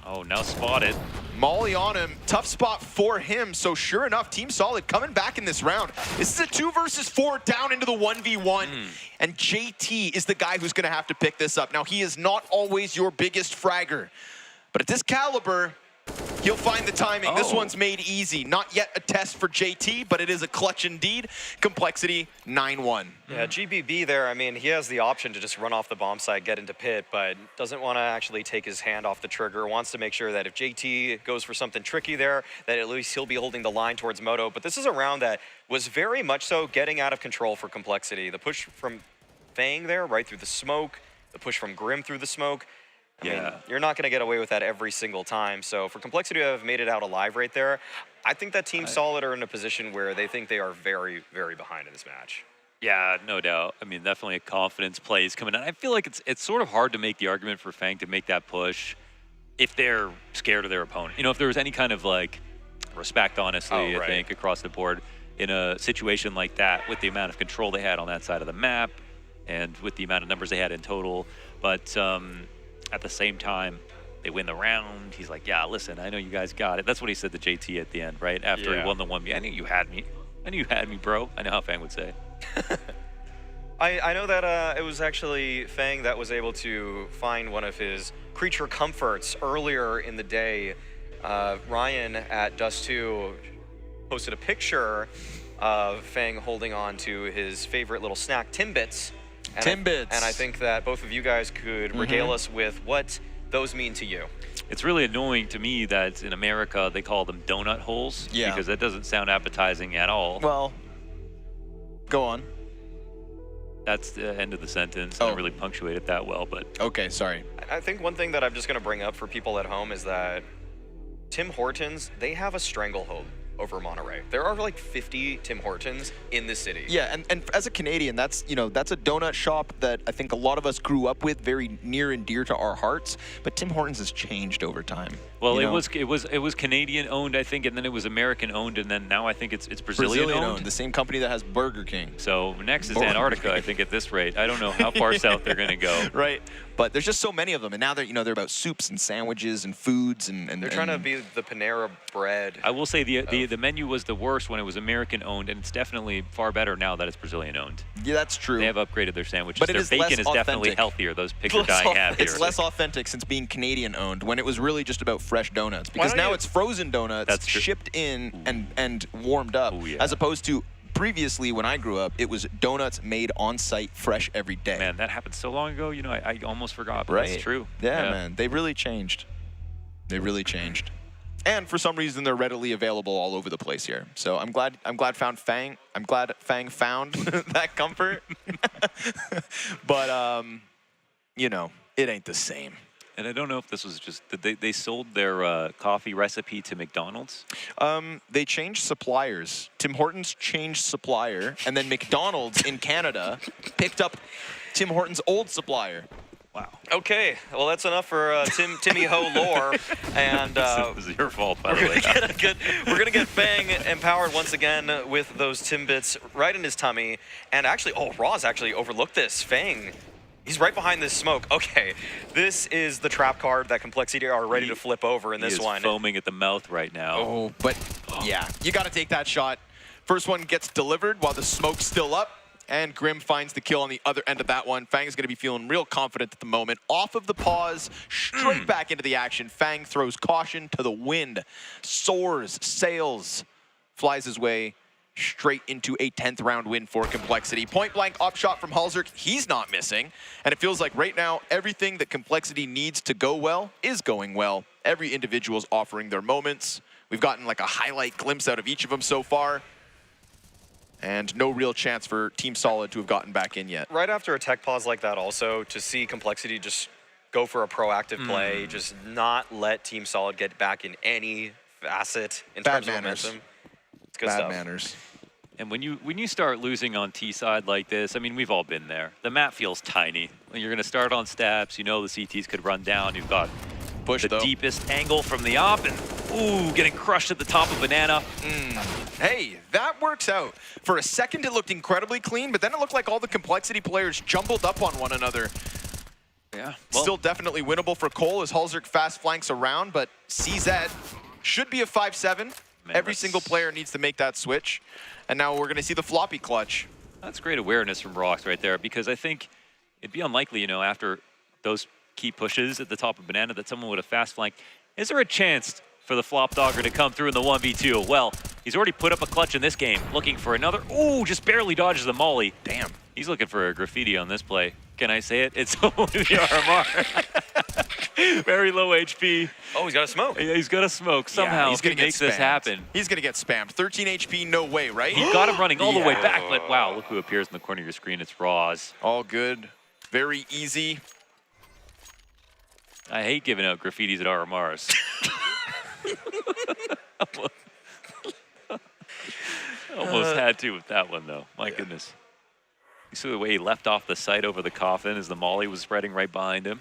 Oh, now spotted. Molly on him. Tough spot for him. So sure enough, Team Solid coming back in this round. This is a 2 versus 4 down into the 1v1. And JT is the guy who's going to have to pick this up. Now, he is not always your biggest fragger. But at this caliber, he'll find the timing. This one's made easy. Not yet a test for JT, but it is a clutch indeed. Complexity 9-1. Yeah, GBB there, I mean, he has the option to just run off the bomb site, get into pit, but doesn't want to actually take his hand off the trigger. Wants to make sure that if JT goes for something tricky there, that at least he'll be holding the line towards Moto. But this is a round that was very much so getting out of control for Complexity. The push from Fang there, right through the smoke. The push from Grim through the smoke. I mean, you're not going to get away with that every single time. So for Complexity to have made it out alive right there, I think that Team Solid are in a position where they think they are very, very behind in this match. Yeah, no doubt. I mean, definitely a confidence play is coming in. I feel like it's sort of hard to make the argument for Fang to make that push if they're scared of their opponent. You know, if there was any kind of like respect, honestly, I think, across the board in a situation like that with the amount of control they had on that side of the map and with the amount of numbers they had in total. But at the same time, they win the round. He's like, yeah, listen, I know you guys got it. That's what he said to JT at the end, right? After he won the 1v. I knew you had me. I knew you had me, bro. I know how Fang would say. I know that it was actually Fang that was able to find one of his creature comforts earlier in the day. Ryan at Dust2 posted a picture of Fang holding on to his favorite little snack, Timbits. Timbits. And I think that both of you guys could regale us with what those mean to you. It's really annoying to me that in America they call them donut holes. Yeah. Because that doesn't sound appetizing at all. Well, go on. That's the end of the sentence. Oh. I don't really punctuate it that well, but Okay, sorry. I think one thing that I'm just going to bring up for people at home is that Tim Hortons, they have a stranglehold over Monterrey. There are like 50 Tim Hortons in the city. Yeah, and as a Canadian, that's, you know, that's a donut shop that I think a lot of us grew up with, very near and dear to our hearts. But Tim Hortons has changed over time. well, you it know? was Canadian owned, I think, and then it was American owned, and then now I think it's Brazilian owned. the same company that has Burger King. So next is Burger Antarctica, King. I think, at this rate. I don't know how far south they're going to go. Right, but there's just so many of them, and now they're, you know, they're about soups and sandwiches and foods and They're trying to be the Panera bread. I will say the menu was the worst when it was American owned, and it's definitely far better now that it's Brazilian owned. Yeah, that's true. They have upgraded their sandwiches. But it their is bacon less is definitely authentic. healthier. Those pigs are dying happier. It's less authentic since being Canadian owned, when it was really just about fresh donuts. Why Because don't now you- it's frozen donuts That's true. shipped in and warmed up, Ooh, yeah. as opposed to previously when I grew up, it was donuts made on site, fresh every day. Man, that happened so long ago. You know, I almost forgot. But Right? That's true. Yeah, man, they really changed. They really changed. And for some reason, they're readily available all over the place here. So I'm glad Fang found that comfort. But you know, it ain't the same. And I don't know if this was just they sold their coffee recipe to McDonald's. They changed suppliers. Tim Hortons changed supplier, and then McDonald's in Canada picked up Tim Hortons' old supplier. Wow. Okay, well that's enough for Timmy Ho lore, and This is your fault, by the way. we're gonna get Fang empowered once again with those Timbits right in his tummy, and actually, oh, Roz actually overlooked this. Fang, he's right behind this smoke. Okay, this is the trap card that Complexity are ready to flip over in He this is one. foaming at the mouth right now. Oh, but yeah, you got to take that shot. First one gets delivered while the smoke's still up, and Grim finds the kill on the other end of that one. Fang is going to be feeling real confident at the moment. Off of the pause, straight back into the action. Fang throws caution to the wind, soars, sails, flies his way straight into a 10th round win for Complexity. Point blank up shot from Halzerk. He's not missing. And it feels like right now, everything that Complexity needs to go well is going well. Every individual's offering their moments. We've gotten like a highlight glimpse out of each of them so far. And no real chance for Team Solid to have gotten back in yet. Right after a tech pause like that also, to see Complexity just go for a proactive play, just not let Team Solid get back in any facet in Bad terms of manners. momentum. It's good Bad stuff. manners. And when you start losing on T side like this, I mean, we've all been there. The map feels tiny. When you're going to start on steps, you know the CTs could run down. You've got Push the though. deepest angle from the op, and ooh, getting crushed at the top of Banana. Hey, that works out. For a second, it looked incredibly clean, but then it looked like all the Complexity players jumbled up on one another. Yeah. Still definitely winnable for Cole as Halzerk fast flanks around, but CZ should be a 5-7. Man, Every that's- single player needs to make that switch. And now we're going to see the floppy clutch. That's great awareness from Rox right there, because I think it'd be unlikely, you know, after those key pushes at the top of Banana that someone would have fast flanked. Is there a chance for the flop dogger to come through in the 1v2? Well, he's already put up a clutch in this game, looking for another. Ooh, just barely dodges the molly. Damn. He's looking for a graffiti on this play. Can I say it? It's only the RMR. Very low HP. Oh, he's got a smoke. He's got a smoke. Somehow he's he gonna get makes this spammed. happen. He's going to get spammed. 13 HP, no way, right? He got him running all the way Yeah. back, but wow, look who appears in the corner of your screen. It's Roz. All good. Very easy. I hate giving out graffitis at RMRs. Almost had to with that one, though. My goodness. You see the way he left off the site over the coffin as the molly was spreading right behind him.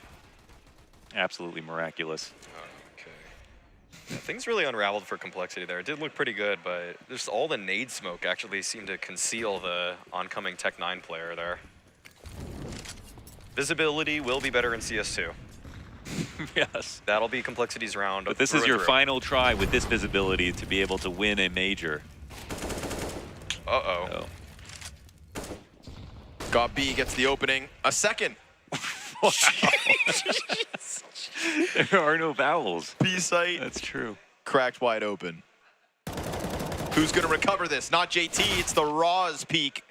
Absolutely miraculous. Okay. Yeah, things really unraveled for Complexity there. It did look pretty good, but just all the nade smoke actually seemed to conceal the oncoming Tech 9 player there. Visibility will be better in CS2. Yes. That'll be Complexity's round. But this through is and your through. final try with this visibility to be able to win a major. Uh-oh. So. Got B, gets the opening. A second. There are no vowels. B site. That's true. Cracked wide open. Who's going to recover this? Not JT, it's the Roz peak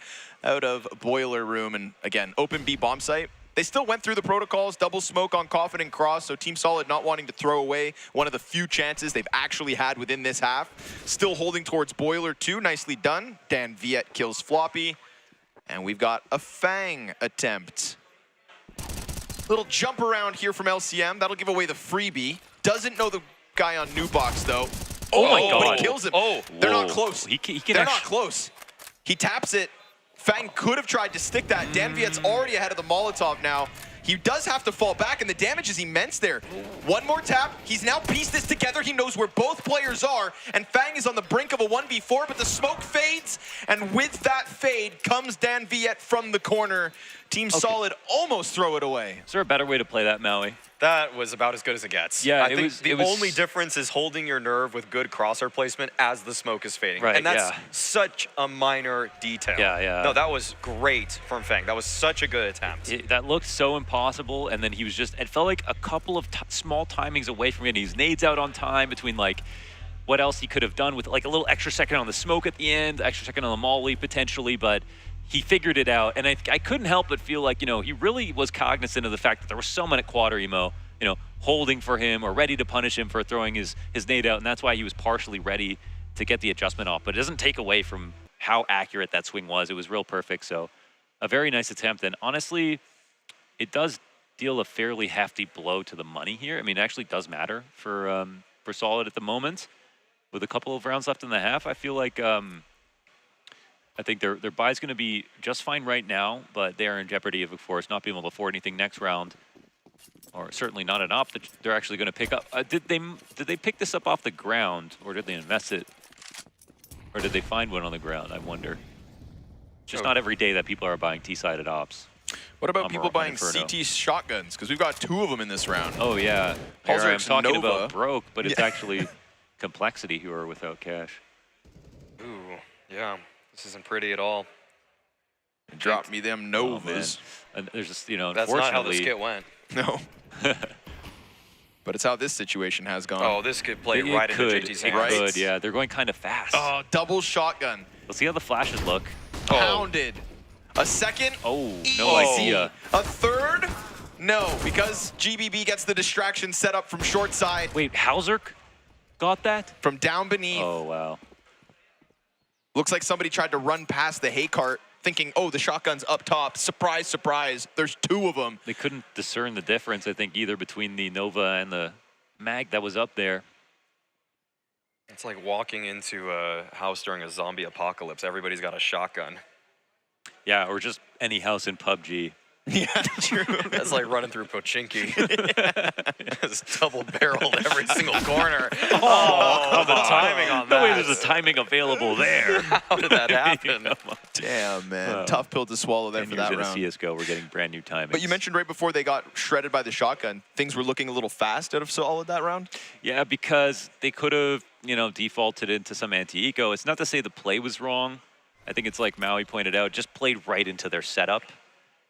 out of Boiler Room. And again, open B bomb site. They still went through the protocols, double smoke on Coffin and Cross, so Team Solid not wanting to throw away one of the few chances they've actually had within this half. Still holding towards Boiler 2, nicely done. Dan Viet kills Floppy. And we've got a Fang attempt. Little jump around here from LCM. That'll give away the freebie. Doesn't know the guy on New Box, though. Oh my God. But he kills him. Oh, they're whoa. not close. He can They're actually... not close. He taps it. Fang could have tried to stick that. Dan Viet's already ahead of the Molotov now. He does have to fall back, and the damage is immense there. One more tap. He's now pieced this together. He knows where both players are, and Fang is on the brink of a 1v4, but the smoke fades, and with that fade comes Dan Viet from the corner. Team Solid almost throw it away. Is there a better way to play that, Maui? That was about as good as it gets. Yeah, I think the only difference is holding your nerve with good crosshair placement as the smoke is fading. Right, and that's such a minor detail. Yeah. No, that was great from Fang. That was such a good attempt. That looked so impossible, and then he was just, it felt like a couple of small timings away from getting his nades out on time between like what else he could have done with like a little extra second on the smoke at the end, extra second on the molly potentially, but he figured it out. And I couldn't help but feel like, you know, he really was cognizant of the fact that there was someone at Quad Emo, you know, holding for him or ready to punish him for throwing his nade out, and that's why he was partially ready to get the adjustment off. But it doesn't take away from how accurate that swing was. It was real perfect, so a very nice attempt. And honestly, it does deal a fairly hefty blow to the money here. I mean, it actually does matter for Solid at the moment. With a couple of rounds left in the half, I feel like I think their buy's going to be just fine right now, but they are in jeopardy of course, not being able to afford anything next round, or certainly not enough that they're actually going to pick up. Did they pick this up off the ground, or did they invest it, or did they find one on the ground? I wonder. Just not every day that people are buying T-sided ops. What about people buying CT shotguns? Because we've got 2 of them in this round. Oh yeah, here I'm talking Nova. about broke, but it's actually Complexity who are without cash. Ooh, yeah. This isn't pretty at all. Drop me them Novas. And there's just, you know, that's not how the skit went. No. But it's how this situation has gone. Oh, this could play right into JT's hands. Right. It could, yeah. They're going kind of fast. Oh, double shotgun. Let's see how the flashes look. Pounded. A second. Oh, no idea. A third. No, because GBB gets the distraction set up from short side. Wait, Hauserk got that? From down beneath. Oh, wow. Looks like somebody tried to run past the hay cart thinking, oh, the shotgun's up top. Surprise, surprise. There's 2 of them. They couldn't discern the difference, I think, either between the Nova and the mag that was up there. It's like walking into a house during a zombie apocalypse. Everybody's got a shotgun. Yeah, or just any house in PUBG. Yeah, true. That's like running through Pochinki. It's double-barreled every single corner. Oh, the timing on that. No way there's a timing available there. How did that happen? Damn, man. Tough pill to swallow there for that round. In CSGO, we're getting brand new timing. But you mentioned right before they got shredded by the shotgun, things were looking a little fast out of Solid that round? Yeah, because they could have, you know, defaulted into some anti-eco. It's not to say the play was wrong. I think it's like Maui pointed out, just played right into their setup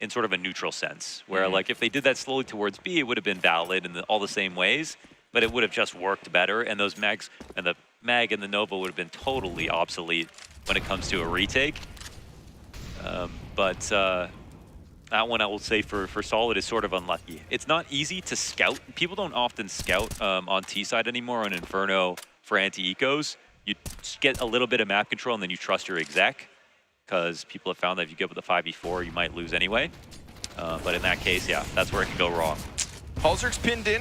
in sort of a neutral sense, where like if they did that slowly towards B, it would have been valid in all the same ways, but it would have just worked better, and those mags, and the mag and the Nova would have been totally obsolete when it comes to a retake. But that one I will say for Solid is sort of unlucky. It's not easy to scout. People don't often scout on T-side anymore on Inferno for anti-ecos. You get a little bit of map control and then you trust your exec, because people have found that if you go with the 5v4, you might lose anyway. But in that case, yeah, that's where it can go wrong. Halzerk's pinned in,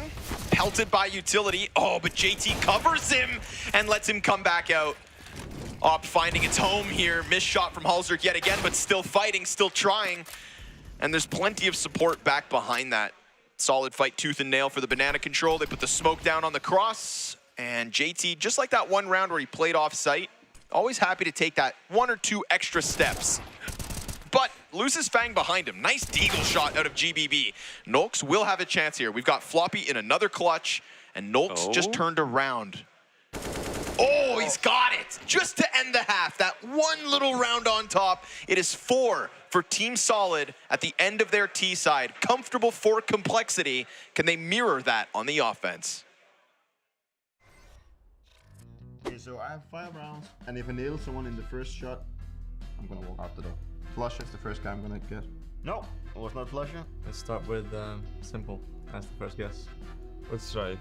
pelted by utility. Oh, but JT covers him and lets him come back out. Op finding its home here. Missed shot from Halzerk yet again, but still fighting, still trying. And there's plenty of support back behind that. Solid fight tooth and nail for the banana control. They put the smoke down on the cross. And JT, just like that one round where he played off site, always happy to take that 1 or 2 extra steps. But loses Fang behind him. Nice deagle shot out of GBB. Nolks will have a chance here. We've got Floppy in another clutch, and Nolks just turned around. Oh, he's got it! Just to end the half. That one little round on top. It is 4 for Team Solid at the end of their T side. Comfortable for Complexity. Can they mirror that on the offense? Okay, so I have 5 rounds, and if I nail someone in the first shot, I'm gonna walk out the door. Flush is the first guy I'm gonna get. No, it was not Flusher. Let's start with simple as the first guess. Let's try.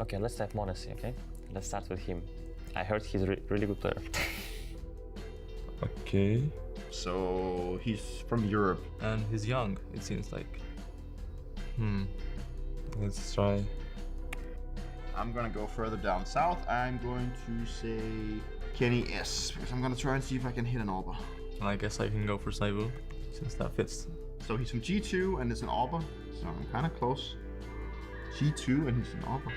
Okay, let's type Monesi, okay? Let's start with him. I heard he's a really good player. Okay. So he's from Europe. And he's young, it seems like. Let's try. I'm gonna go further down south. I'm going to say Kenny S, because I'm gonna try and see if I can hit an Alba. And I guess I can go for Saibu, since that fits. So he's from G2 and it's an Alba, so I'm kind of close. G2 and he's an Alba.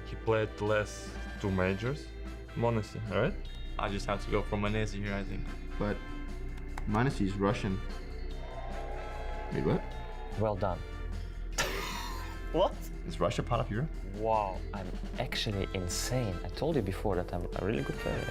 He played the last 2 majors. Monesi, alright? I just have to go for Monesi here, I think. But Monesi is Russian. Wait, what? Well done. What? Is Russia part of Europe? Wow, I'm actually insane. I told you before that I'm a really good player.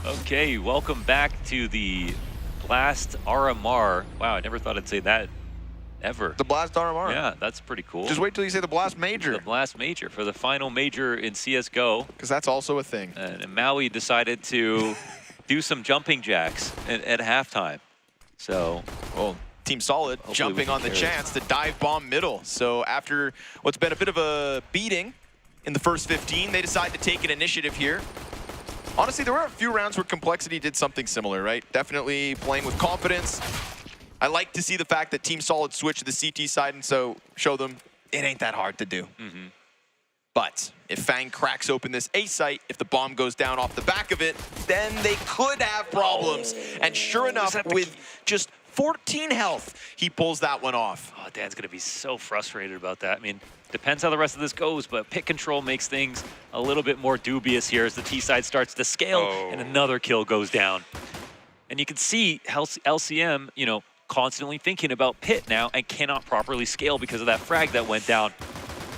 Okay, welcome back to the Blast RMR. Wow, I never thought I'd say that ever. The Blast RMR. Yeah, that's pretty cool. Just wait till you say the Blast Major. The Blast Major for the final major in CSGO. Because that's also a thing. And Maui decided to do some jumping jacks at halftime. So, well, Team Solid jumping on the chance to dive bomb middle. So after what's been a bit of a beating in the first 15, they decide to take an initiative here. Honestly, there were a few rounds where Complexity did something similar, right? Definitely playing with confidence. I like to see the fact that Team Solid switched to the CT side and so show them it ain't that hard to do. But if Fang cracks open this A site, if the bomb goes down off the back of it, then they could have problems. And sure enough, with just 14 health, he pulls that one off. Oh, Dan's gonna be so frustrated about that. I mean, depends how the rest of this goes, but pick control makes things a little bit more dubious here as the T side starts to scale and another kill goes down. And you can see LCM, you know, constantly thinking about Pit now and cannot properly scale because of that frag that went down.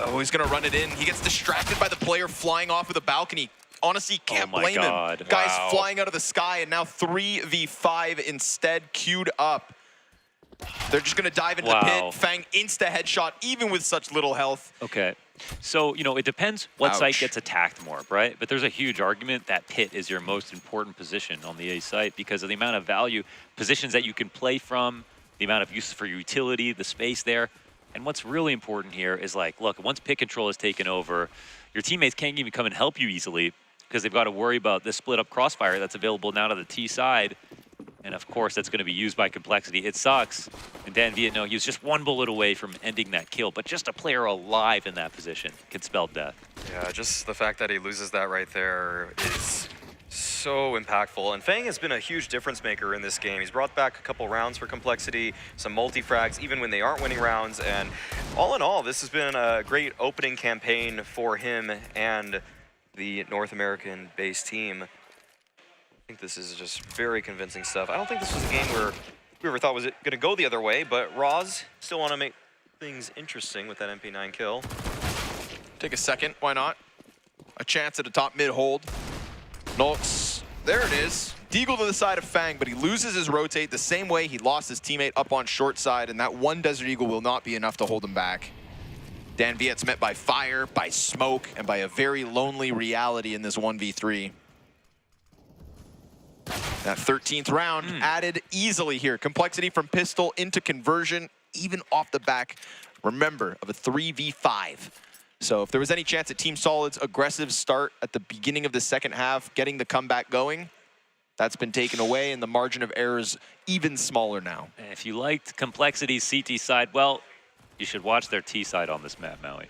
Oh, he's gonna run it in. He gets distracted by the player flying off of the balcony. Honestly, can't blame him. Guys flying out of the sky, and now 3v5 instead queued up. They're just gonna dive into the pit. Fang insta headshot, even with such little health. Okay, so, you know, it depends what site gets attacked more, right? But there's a huge argument that pit is your most important position on the A site because of the amount of value, positions that you can play from, the amount of use for utility, the space there. And what's really important here is, like, look, once pit control is taken over, your teammates can't even come and help you easily because they've got to worry about this split up crossfire that's available now to the T side. And of course, that's going to be used by Complexity. It sucks. And Dan Vietno, he was just one bullet away from ending that kill, but just a player alive in that position can spell death. Yeah, just the fact that he loses that right there is so impactful. And Fang has been a huge difference maker in this game. He's brought back a couple rounds for Complexity, some multi-frags, even when they aren't winning rounds. And all in all, this has been a great opening campaign for him and the North American-based team. I think this is just very convincing stuff. I don't think this was a game where we ever thought was it going to go the other way, but Roz still want to make things interesting with that MP9 kill. Take a second, why not? A chance at a top mid hold. Nulx, there it is. Deagle to the side of Fang, but he loses his rotate the same way he lost his teammate up on short side, and that one Desert Eagle will not be enough to hold him back. Dan Viet's met by fire, by smoke, and by a very lonely reality in this 1v3. That 13th round added easily here. Complexity from pistol into conversion, even off the back, remember, of a 3v5. So if there was any chance at Team Solid's aggressive start at the beginning of the second half, getting the comeback going, that's been taken away, and the margin of error is even smaller now. And if you liked Complexity's CT side, well, you should watch their T side on this map, Maui.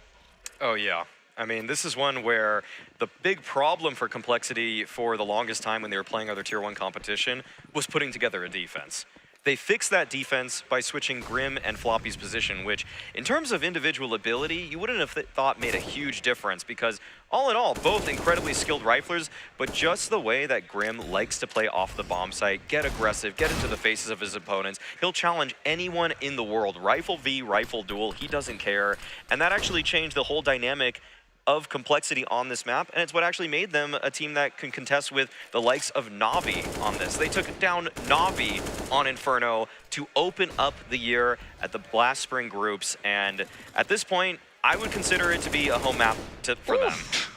Oh, yeah. I mean, this is one where the big problem for Complexity for the longest time when they were playing other Tier 1 competition was putting together a defense. They fixed that defense by switching Grim and Floppy's position, which, in terms of individual ability, you wouldn't have thought made a huge difference because, all in all, both incredibly skilled riflers, but just the way that Grim likes to play off the bomb site, get aggressive, get into the faces of his opponents. He'll challenge anyone in the world. Rifle v. rifle duel, he doesn't care. And that actually changed the whole dynamic of Complexity on this map, and it's what actually made them a team that can contest with the likes of Navi on this. They took down Navi on Inferno to open up the year at the Blast Spring groups, and at this point, I would consider it to be a home map for them.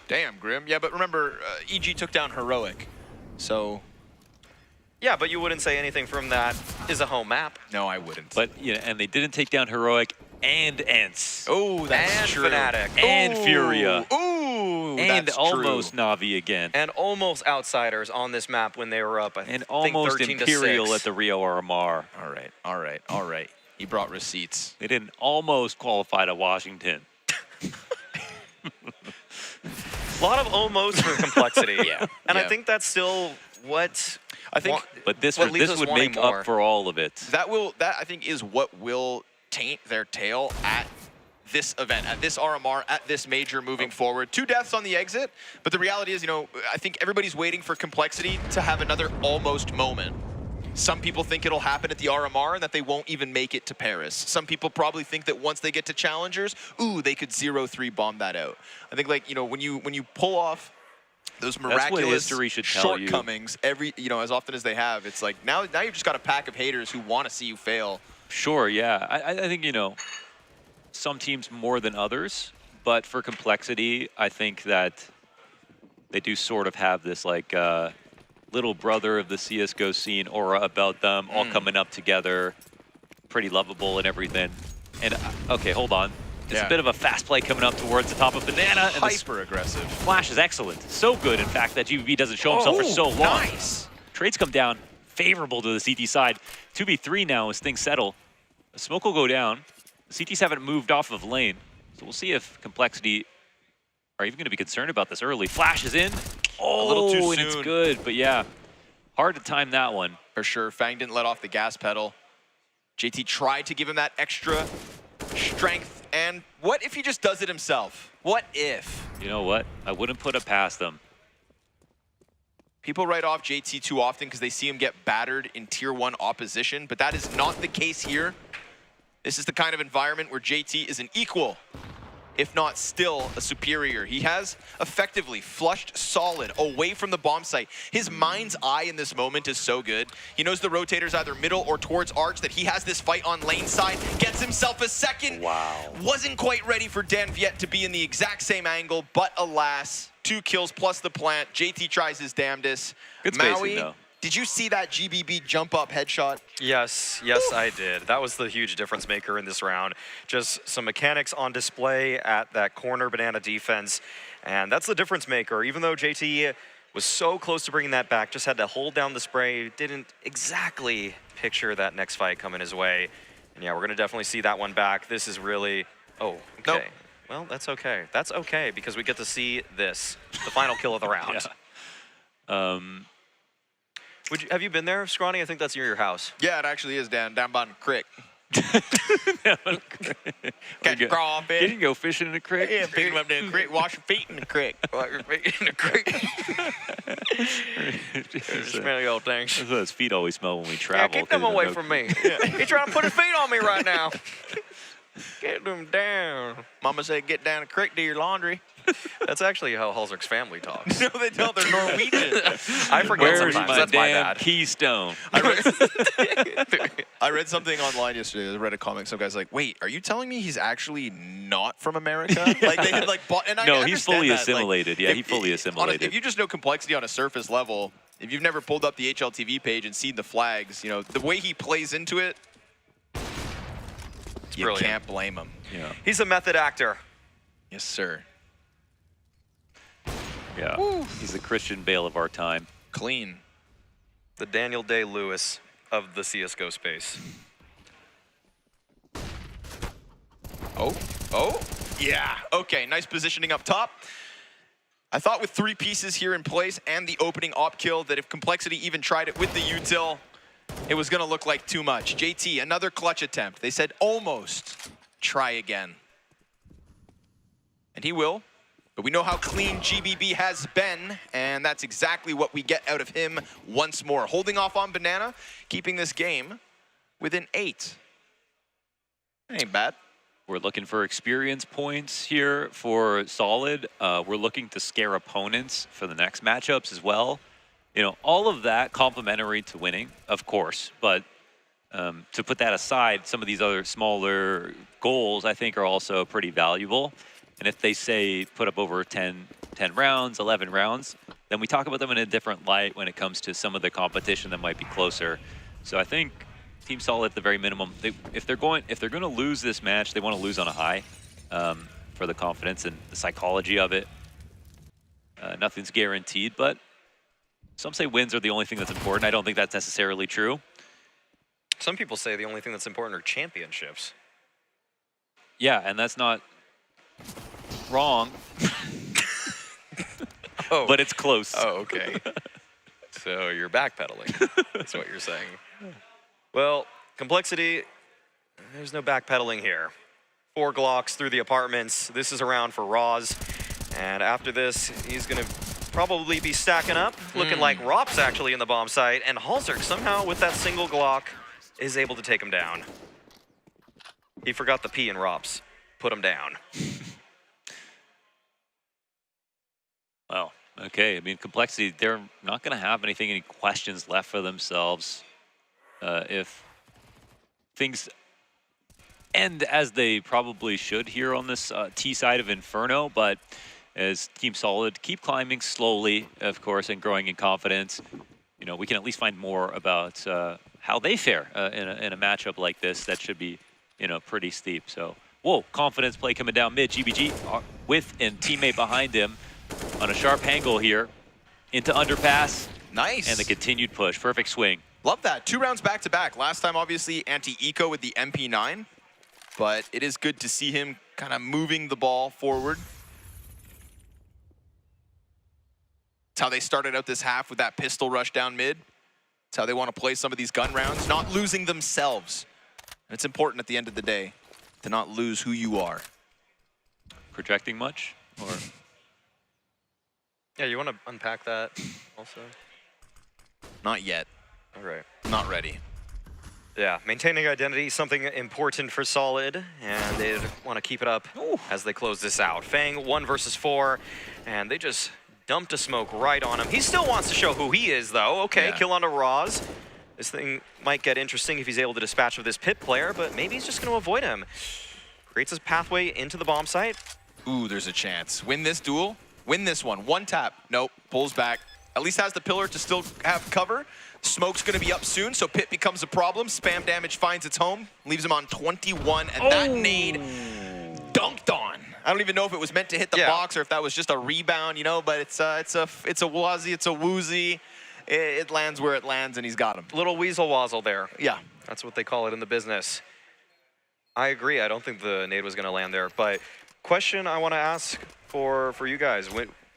Damn, Grim. Yeah, but remember, EG took down Heroic, so... Yeah, but you wouldn't say anything from that is a home map. No, I wouldn't. But, yeah, and they didn't take down Heroic and Ents. Oh, that's and true. Fnatic. And Furia. Ooh, and that's almost true. Navi again. And almost Outsiders on this map when they were up, I think almost 13 Imperial to 6. at the Rio RMR. All right, all right, all right. He brought receipts. They didn't almost qualify to Washington. A lot of almost for Complexity. Yeah. And yeah. I think that's still what I think. But this what would, leaves this us would wanting make more. up for all of it. That I think is what will taint their tail at this event, at this RMR, at this major moving forward. 2 deaths on the exit, but the reality is, you know, I think everybody's waiting for Complexity to have another almost moment. Some people think it'll happen at the RMR and that they won't even make it to Paris. Some people probably think that once they get to Challengers, ooh, they could 0-3 bomb that out. I think, like, you know, when you pull off those miraculous shortcomings as often as they have, it's like now you've just got a pack of haters who want to see you fail. Sure, yeah. I think, you know, some teams more than others, but for Complexity, I think that they do sort of have this, like, little brother of the CSGO scene aura about them, all coming up together, pretty lovable and everything. And, okay, hold on. It's a bit of a fast play coming up towards the top of Banana. And hyper aggressive. Flash is excellent. So good, in fact, that GBB doesn't show himself for so long. Nice. Trades come down favorable to the CT side. 2v3 now as things settle. The smoke will go down. The CTs haven't moved off of lane. So we'll see if Complexity are even going to be concerned about this early. Flash is in. Oh, a little too and soon. It's good, but yeah. Hard to time that one. For sure. Fang didn't let off the gas pedal. JT tried to give him that extra strength. And what if he just does it himself? What if? You know what? I wouldn't put it past them. People write off JT too often because they see him get battered in Tier 1 opposition, but that is not the case here. This is the kind of environment where JT is an equal, if not still a superior. He has effectively flushed Solid away from the bomb site. His mind's eye in this moment is so good. He knows the rotator's either middle or towards Arch, that he has this fight on lane side, gets himself a second. Wow. Wasn't quite ready for Dan Viet to be in the exact same angle, but alas, 2 kills plus the plant. JT tries his damnedest. Good spacing, Maui, though. did you see that GBB jump up headshot? Yes, I did. That was the huge difference maker in this round. Just some mechanics on display at that corner Banana defense, and that's the difference maker. Even though JT was so close to bringing that back, just had to hold down the spray, didn't exactly picture that next fight coming his way. And yeah, we're gonna definitely see that one back. This is really, oh, okay. Nope. Well, that's okay. That's okay, because we get to see this, the final kill of the round. Yeah. Have you been there, Scrawny? I think that's near your house. Yeah, it actually is down by the creek. Catch a crawfish. Can you go fishing in the creek? Yeah, pick him up in the creek. Wash your feet in the creek. Wash your feet in the creek. Smelly old things. That's what his feet always smell when we Yeah, travel. keep them away from me. Yeah. He's trying to put his feet on me right now. Get them down. Mama said, get down the creek, do your laundry. That's actually how Halzerk's family talks. No, they don't. They're Norwegian. I forget Where's sometimes. my That's my damn bad. keystone? I read something online yesterday. I read a comic. Some guy's like, "Wait, are you telling me he's actually not from America?" Like they had like bought. And I No, he's understand fully that. assimilated. Like, Yeah, he fully assimilated. If you just know complexity on a surface level, if you've never pulled up the HLTV page and seen the flags, you know the way he plays into it. You brilliant. can't blame him. Yeah. He's a method actor. Yes, sir. Yeah. He's the Christian Bale of our time. Clean. The Daniel Day-Lewis of the CSGO space. Oh, yeah. Okay, nice positioning up top. I thought with 3 pieces here in place and the opening op kill that if Complexity even tried it with the util, it was gonna look like too much. JT, another clutch attempt. They said almost. Try again. And he will. But we know how clean GBB has been, and that's exactly what we get out of him once more. Holding off on Banana, keeping this game within 8. Ain't bad. We're looking for experience points here for Solid. We're looking to scare opponents for the next matchups as well. You know, all of that complementary to winning, of course, but to put that aside, some of these other smaller goals I think are also pretty valuable. And if they say put up over 10 rounds, 11 rounds, then we talk about them in a different light when it comes to some of the competition that might be closer. So I think Team Solid at the very minimum, if they're going to lose this match, they want to lose on a high for the confidence and the psychology of it. Nothing's guaranteed, but some say wins are the only thing that's important. I don't think that's necessarily true. Some people say the only thing that's important are championships. Yeah, and that's not wrong. Oh. But it's close. Oh, okay. So you're backpedaling. That's what you're saying. Well, Complexity, there's no backpedaling here. 4 Glocks through the apartments. This is a round for Roz. And after this, he's going to probably be stacking up, looking like Rop's actually in the bomb site. And Halzerk somehow, with that single Glock, is able to take him down. He forgot the P in Rop's. Put him down. Wow. Okay. I mean, Complexity, they're not going to have any questions left for themselves if things end as they probably should here on this T side of Inferno. But as Team Solid keep climbing slowly, of course, and growing in confidence, you know, we can at least find more about how they fare in a matchup like this that should be, you know, pretty steep. So, whoa, confidence play coming down mid. GBG with a teammate behind him on a sharp angle here into underpass. Nice. And the continued push. Perfect swing. Love that. 2 rounds back to back. Last time, obviously, anti-eco with the MP9, but it is good to see him kind of moving the ball forward. It's how they started out this half with that pistol rush down mid. It's how they want to play some of these gun rounds, not losing themselves. And it's important at the end of the day to not lose who you are. Projecting much? Or Yeah, you want to unpack that also? Not yet. All right. Not ready. Yeah, maintaining identity is something important for Solid, and they want to keep it up as they close this out. Fang 1 versus 4, and they just dumped a smoke right on him. He still wants to show who he is, though. Okay, Yeah. kill onto Roz. This thing might get interesting if he's able to dispatch of this pit player, but maybe he's just going to avoid him. Creates his pathway into the bomb site. Ooh, there's a chance. Win this duel. Win this one. 1 tap. Nope. Pulls back. At least has the pillar to still have cover. Smoke's going to be up soon, so Pit becomes a problem. Spam damage finds its home. Leaves him on 21, and that nade dunked on. I don't even know if it was meant to hit the box or if that was just a rebound, you know, but it's a wazzy, it's a woozy. It lands where it lands, and he's got him. Little weasel wazzle there. Yeah. That's what they call it in the business. I agree. I don't think the nade was going to land there, but question I want to ask for you guys.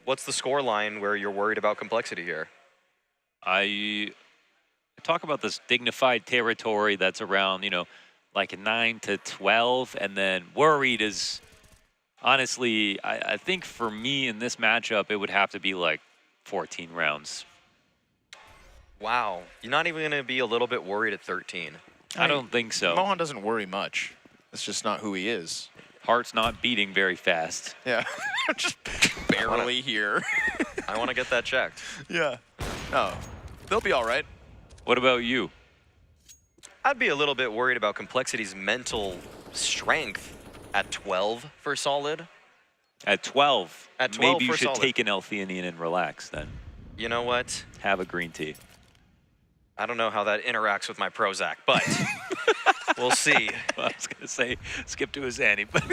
What's the score line where you're worried about Complexity here? I talk about this dignified territory that's around, you know, like 9 to 12, and then worried is honestly, I think for me in this matchup, it would have to be like 14 rounds. Wow. You're not even going to be a little bit worried at 13. I don't think so. Mohan doesn't worry much. That's just not who he is. Heart's not beating very fast. Yeah. Just barely here. I want to get that checked. Yeah. No. They'll be all right. What about you? I'd be a little bit worried about Complexity's mental strength at 12 for Solid. At 12, At 12 maybe you for should Solid. take an L-theanine and relax then. You know what? Have a green tea. I don't know how that interacts with my Prozac, but we'll see. Well, I was going to say skip to a Zanny, but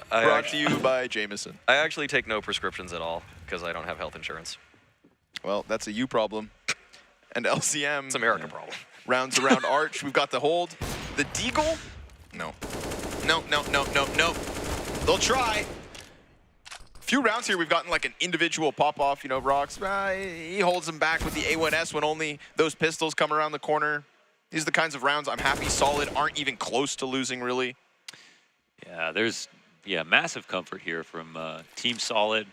Brought to you by Jameson. I actually take no prescriptions at all because I don't have health insurance. Well, that's a you problem. And LCM. It's America problem. Rounds around Arch. We've got the hold. The Deagle. No. No, no, no, no, no. They'll try. Few rounds here, we've gotten like an individual pop-off, you know, Rocks. He holds them back with the A1S when only those pistols come around the corner. These are the kinds of rounds I'm happy Solid aren't even close to losing, really. yeah, there's massive comfort here from Team Solid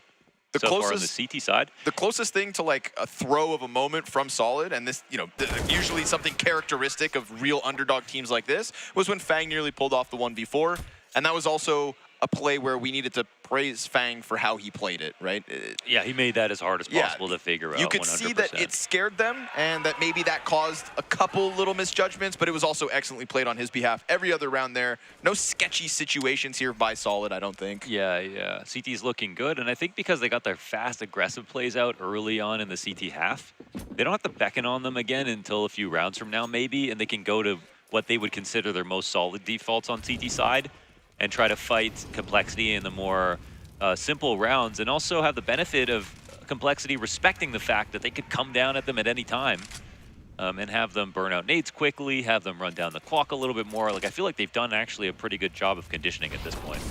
The so far on closest- the CT side. The closest thing to like a throw of a moment from Solid, and this, you know, usually something characteristic of real underdog teams like this, was when Fang nearly pulled off the 1v4. And that was also a play where we needed to praise Fang for how he played it, right? Yeah, he made that as hard as possible to figure out. You could 100%. see that it scared them and that maybe that caused a couple little misjudgments, but it was also excellently played on his behalf. Every other round there, no sketchy situations here by Solid, I don't think. Yeah. CT's looking good, and I think because they got their fast, aggressive plays out early on in the CT half, they don't have to beckon on them again until a few rounds from now, maybe, and they can go to what they would consider their most solid defaults on CT side and try to fight Complexity in the more simple rounds, and also have the benefit of Complexity respecting the fact that they could come down at them at any time and have them burn out nades quickly, have them run down the clock a little bit more. Like, I feel like they've done actually a pretty good job of conditioning at this point.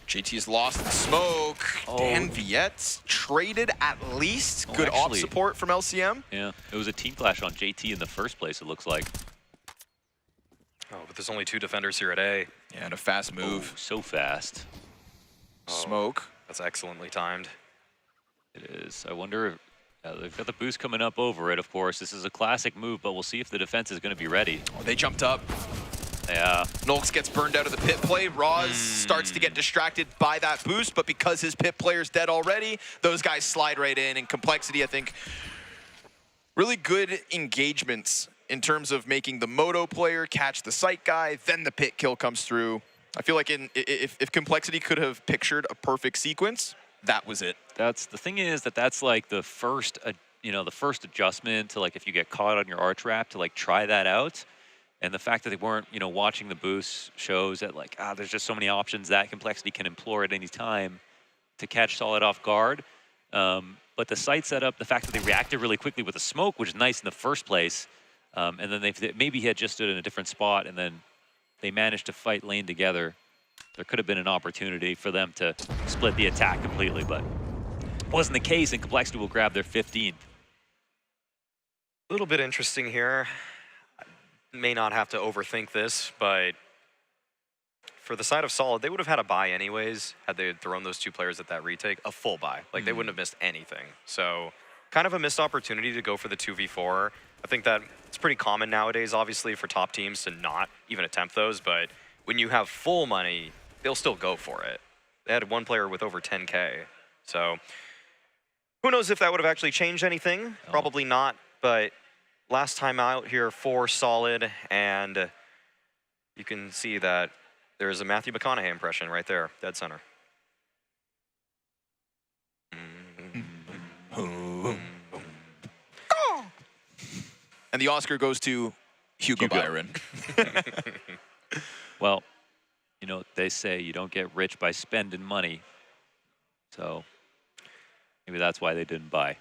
JT's lost in smoke. Dan Viet's traded at least. Good op actually, support from LCM. Yeah, it was a team clash on JT in the first place, it looks like. Oh, but there's only 2 defenders here at A. Yeah, and a fast move. So fast. Smoke. That's excellently timed. It is. I wonder if they've got the boost coming up over it, of course. This is a classic move, but we'll see if the defense is going to be ready. Oh, they jumped up. Yeah. Nolx gets burned out of the pit play. Roz starts to get distracted by that boost, but because his pit player's dead already, those guys slide right in. And Complexity, I think, really good engagements in terms of making the moto player catch the site guy, then the pit kill comes through. I feel like if Complexity could have pictured a perfect sequence, that was it. That's the thing is that's like the first, the first adjustment to like if you get caught on your arch wrap to like try that out. And the fact that they weren't, watching the boost shows that like, there's just so many options that Complexity can employ at any time to catch Solid off guard. But the site setup, the fact that they reacted really quickly with the smoke, which is nice in the first place. And then they maybe had just stood in a different spot and then they managed to fight lane together. There could have been an opportunity for them to split the attack completely, but it wasn't the case, and Complexity will grab their 15th. A little bit interesting here. I may not have to overthink this, but for the side of Solid, they would have had a buy anyways had they thrown those 2 players at that retake. A full buy. Like, they wouldn't have missed anything. So, kind of a missed opportunity to go for the 2v4. I think that it's pretty common nowadays, obviously, for top teams to not even attempt those, but when you have full money, they'll still go for it. They had 1 player with over 10K. So, who knows if that would have actually changed anything? Probably not, but last time out here for Solid, and you can see that there's a Matthew McConaughey impression right there, dead center. And the Oscar goes to Hugo Byron. Well, they say you don't get rich by spending money. So maybe that's why they didn't buy. I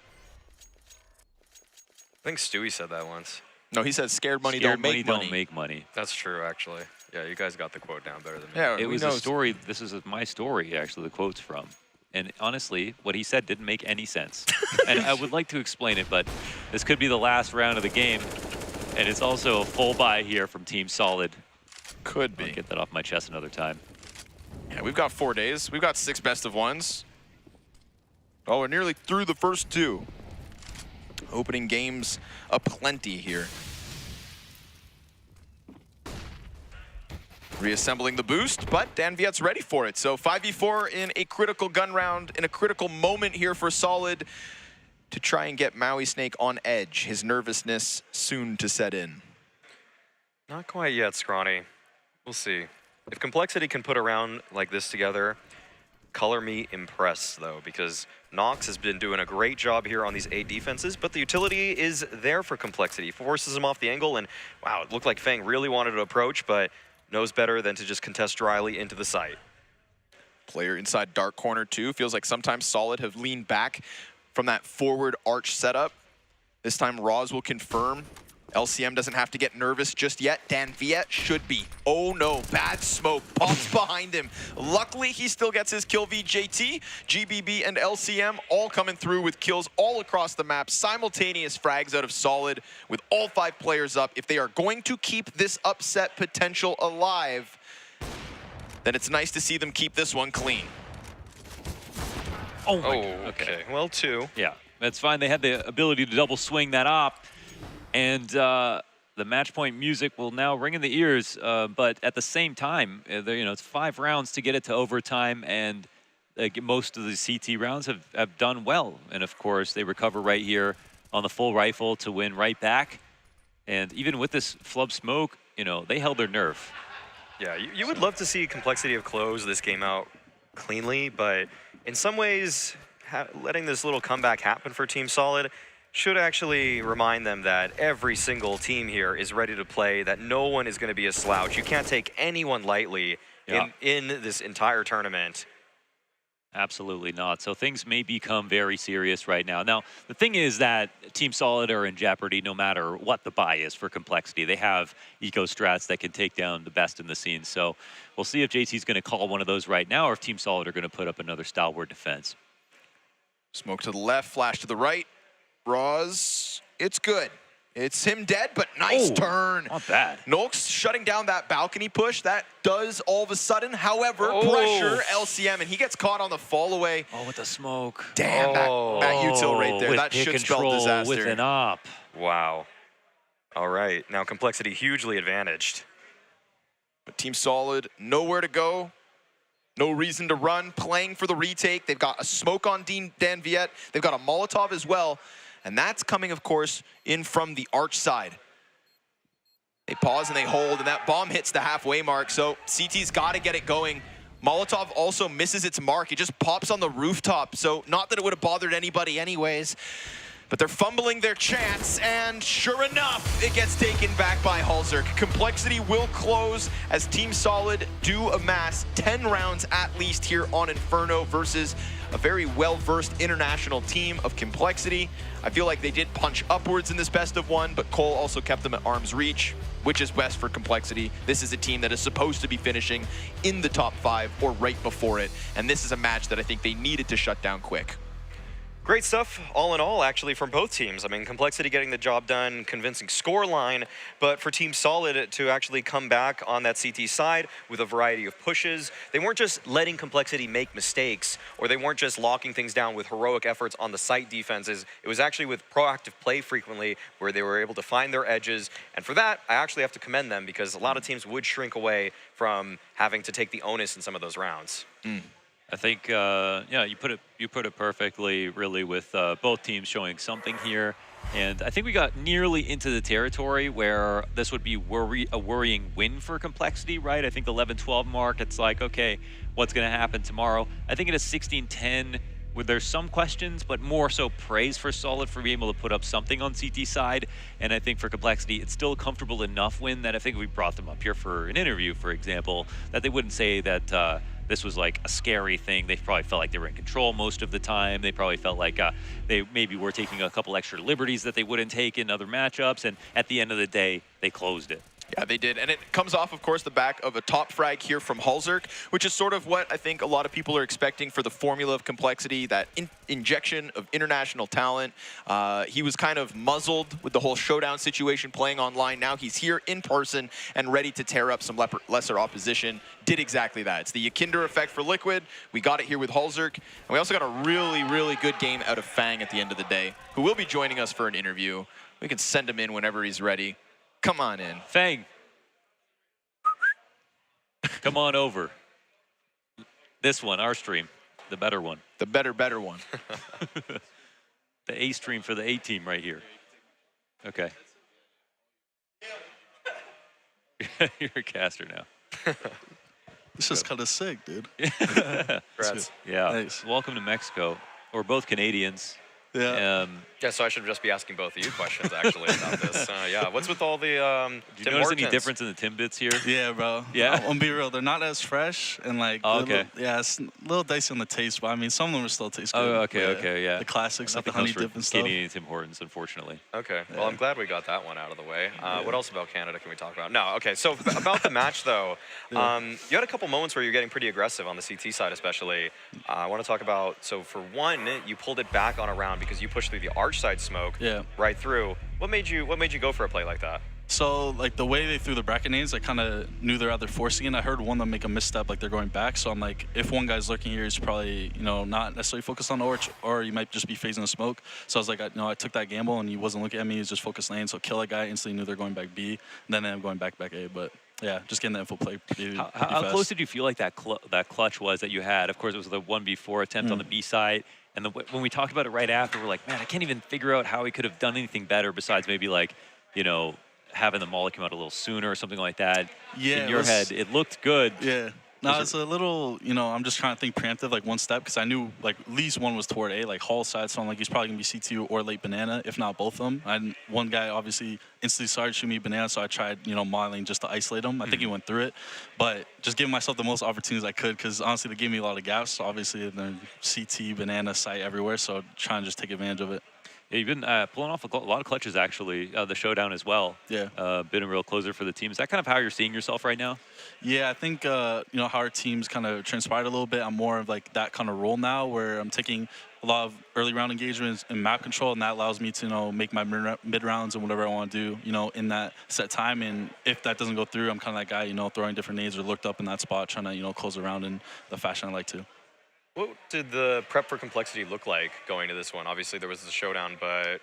think Stewie said that once. No, he said scared money Scared don't make money. don't make money. That's true, actually. Yeah, you guys got the quote down better than me. Yeah, It was a story. This is my story, actually, the quote's from. And honestly, what he said didn't make any sense. And I would like to explain it, but this could be the last round of the game. And it's also a full buy here from Team Solid. Could be. I'll get that off my chest another time. Yeah, we've got 4 days. We've got 6 best of ones. Oh, we're nearly through the first 2. Opening games aplenty here. Reassembling the boost, but Dan Viet's ready for it. So 5v4 in a critical gun round, in a critical moment here for Solid to try and get Maui Snake on edge. His nervousness soon to set in. Not quite yet, Scrawny. We'll see. If Complexity can put a round like this together, color me impressed, though, because Nox has been doing a great job here on these 8 defenses, but the utility is there for Complexity. Forces him off the angle, and wow, it looked like Fang really wanted to approach, but knows better than to just contest dryly into the site. Player inside dark corner too. Feels like sometimes Solid have leaned back from that forward arch setup. This time Roz will confirm. LCM doesn't have to get nervous just yet. Dan Viet should be. Oh no, bad smoke. Pops behind him. Luckily, he still gets his kill. VJT, GBB, and LCM all coming through with kills all across the map. Simultaneous frags out of Solid with all 5 players up. If they are going to keep this upset potential alive, then it's nice to see them keep this one clean. Oh my God. Okay. Well, 2. Yeah, that's fine. They had the ability to double swing that op. And the match point music will now ring in the ears, but at the same time, it's 5 rounds to get it to overtime, and most of the CT rounds have done well. And of course, they recover right here on the full rifle to win right back. And even with this flub smoke, they held their nerve. Yeah, you would love to see Complexity have closed this game out cleanly, but in some ways, letting this little comeback happen for Team Solid should actually remind them that every single team here is ready to play, that no one is going to be a slouch. You can't take anyone lightly in this entire tournament. Absolutely not. So things may become very serious right now. Now, the thing is that Team Solid are in jeopardy no matter what the buy is for Complexity. They have eco strats that can take down the best in the scene. So we'll see if JT's going to call one of those right now, or if Team Solid are going to put up another stalwart defense. Smoke to the left, flash to the right. Roz, it's good. It's him dead, but nice turn. Not bad. Nolks shutting down that balcony push. That does all of a sudden, however, pressure LCM, and he gets caught on the fall away. Oh, with the smoke. Damn, that util right there. That should spell disaster. With an op. Wow. All right, now Complexity hugely advantaged. But Team Solid, nowhere to go. No reason to run, playing for the retake. They've got a smoke on Dan Viet. They've got a Molotov as well. And that's coming, of course, in from the arch side. They pause and they hold, and that bomb hits the halfway mark. So CT's got to get it going. Molotov also misses its mark. It just pops on the rooftop. So not that it would have bothered anybody anyways. But they're fumbling their chance, and sure enough, it gets taken back by Halzerk. Complexity will close as Team Solid do amass 10 rounds at least here on Inferno versus a very well-versed international team of Complexity. I feel like they did punch upwards in this best of 1, but Cole also kept them at arm's reach, which is best for Complexity. This is a team that is supposed to be finishing in the top 5 or right before it, and this is a match that I think they needed to shut down quick. Great stuff, all in all, actually, from both teams. I mean, Complexity getting the job done, convincing scoreline, but for Team Solid to actually come back on that CT side with a variety of pushes. They weren't just letting Complexity make mistakes, or they weren't just locking things down with heroic efforts on the site defenses. It was actually with proactive play frequently, where they were able to find their edges. And for that, I actually have to commend them, because a lot of teams would shrink away from having to take the onus in some of those rounds. I think, yeah, you put it perfectly, really, with both teams showing something here. And I think we got nearly into the territory where this would be a worrying win for Complexity, right? I think the 11-12 mark, it's like, okay, what's going to happen tomorrow? I think it is 16-10, where there's some questions, but more so praise for Solid for being able to put up something on CT side. And I think for Complexity, it's still a comfortable enough win that I think we brought them up here for an interview, for example, that they wouldn't say that this was like a scary thing. They probably felt like they were in control most of the time. They probably felt like they maybe were taking a couple extra liberties that they wouldn't take in other matchups. And at the end of the day, they closed it. Yeah, they did. And it comes off, of course, the back of a top frag here from Halzerk, which is sort of what I think a lot of people are expecting for the formula of complexity, that injection of international talent. He was kind of muzzled with the whole showdown situation playing online. Now he's here in person and ready to tear up some lesser opposition. Did exactly that. It's the Yakinder effect for Liquid. We got it here with Halzerk. And we also got a really, really good game out of Fang at the end of the day, who will be joining us for an interview. We can send him in whenever he's ready. Come on in. Fang. Come on over. This one, our stream, the better one. The better one. The A stream for the A team right here. Okay. You're a caster now. This is kind of sick, dude. Congrats. Yeah. Nice. Welcome to Mexico. We're both Canadians. Yeah. Yeah, so I should just be asking both of you questions, actually, about this. Yeah, what's with all the Do you notice any difference in the Timbits here? Yeah, bro. Yeah? I'm gonna be real. They're not as fresh and like. Oh, okay. Yeah, it's a little dicey on the taste, but I mean, some of them are still taste good. Oh, okay, Yeah. okay, yeah. The classics like the Nothing honey comes dip for and stuff. Canadian Tim Hortons, unfortunately. Okay, well, I'm glad we got that one out of the way. What else about Canada can we talk about? No, okay, so about the match, though, you had a couple moments where you're getting pretty aggressive on the CT side, especially. I want to talk about, so for one, you pulled it back on a round because you pushed through the arch side smoke right through. What made you go for a play like that? So, like, the way they threw the bracket nades, I kind of knew they're either forcing it. I heard one of them make a misstep, like they're going back. So I'm like, if one guy's lurking here, he's probably, you know, not necessarily focused on the or you might just be phasing the smoke. So I was like, I took that gamble, and he wasn't looking at me. He was just focused lane. So kill that guy, instantly knew they're going back B. And then I'm going back A. But yeah, just getting the info play. How close did you feel like that clutch was that you had? Of course, it was the 1v4 attempt on the B side. And when we talked about it right after, we're like, man, I can't even figure out how he could have done anything better besides maybe like, you know, having the molly come out a little sooner or something like that. Yeah, in your head, it looked good. Yeah. No, it's a little, you know, I'm just trying to think preemptive, like one step, because I knew, like, at least one was toward A, like Hall side, so I'm like, he's probably going to be C2 or late banana, if not both of them. And one guy obviously instantly started shooting me banana, so I tried, you know, modeling just to isolate him. I think he went through it, but just giving myself the most opportunities I could, because honestly, they gave me a lot of gaps, so obviously, then CT, banana, site everywhere, so trying to just take advantage of it. Yeah, you've been pulling off a lot of clutches, actually, the showdown as well. Yeah. Been a real closer for the team. Is that kind of how you're seeing yourself right now? Yeah, I think, you know, how our teams kind of transpired a little bit. I'm more of like that kind of role now where I'm taking a lot of early round engagements and map control, and that allows me to, you know, make my mid rounds and whatever I want to do, you know, in that set time. And if that doesn't go through, I'm kind of that guy, you know, throwing different nades or looked up in that spot, trying to, you know, close around in the fashion I like to. What did the prep for complexity look like going to this one? Obviously, there was the showdown, but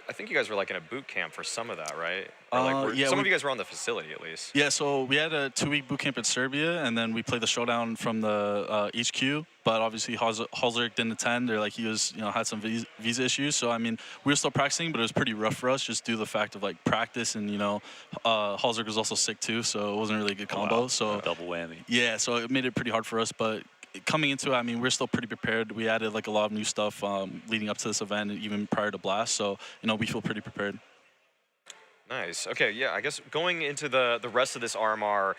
I think you guys were like in a boot camp for some of that, right? Or like yeah, some of you guys were on the facility at least. Yeah, so we had a 2-week boot camp in Serbia, and then we played the showdown from the HQ. But obviously, Halzerk didn't attend. They're like, he was, you know, had some visa issues. So I mean, we were still practicing, but it was pretty rough for us, just due to the fact of like practice, and you know, Halzerk was also sick too, so it wasn't really a good combo. Wow. So double whammy. Yeah, so it made it pretty hard for us, but coming into it, I mean, we're still pretty prepared. We added like a lot of new stuff leading up to this event and even prior to Blast. So, you know, we feel pretty prepared. Nice. Okay, yeah, I guess going into the rest of this RMR,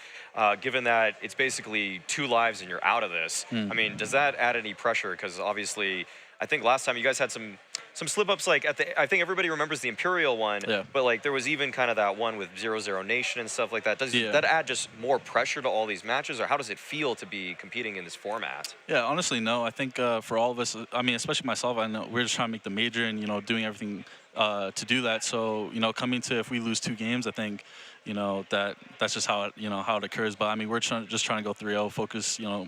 given that it's basically 2 lives and you're out of this, I mean, does that add any pressure? Because obviously, I think last time you guys had some slip-ups, like I think everybody remembers the Imperial one, but like there was even kind of that one with 0-0 Nation and stuff like that. Does that add just more pressure to all these matches, or how does it feel to be competing in this format? Yeah, honestly, no. I think for all of us, I mean, especially myself, I know we're just trying to make the major and, you know, doing everything to do that. So, you know, coming to, if we lose 2 games, I think, you know, that's just how it, you know, how it occurs. But I mean, we're just trying to go 3-0, focus, you know,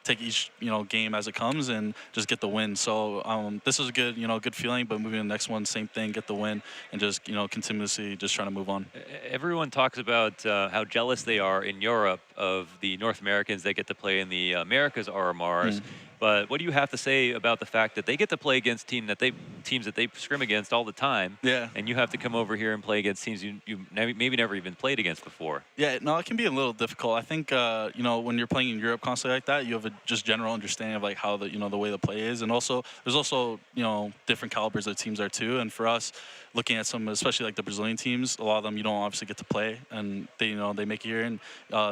take each, you know, game as it comes and just get the win. So this is a good, you know, good feeling. But moving to the next one, same thing, get the win, and just, you know, continuously just trying to move on. Everyone talks about how jealous they are in Europe of the North Americans that get to play in the Americas RMRs. But what do you have to say about the fact that they get to play against teams that they scrim against all the time? Yeah. And you have to come over here and play against teams you maybe never even played against before. Yeah, no, it can be a little difficult. I think you know, when you're playing in Europe constantly like that, you have a just general understanding of like how the, you know, the way the play is, and also there's also, you know, different calibers of teams there too. And for us, looking at some, especially like the Brazilian teams, a lot of them you don't obviously get to play, and they, you know, they make it here and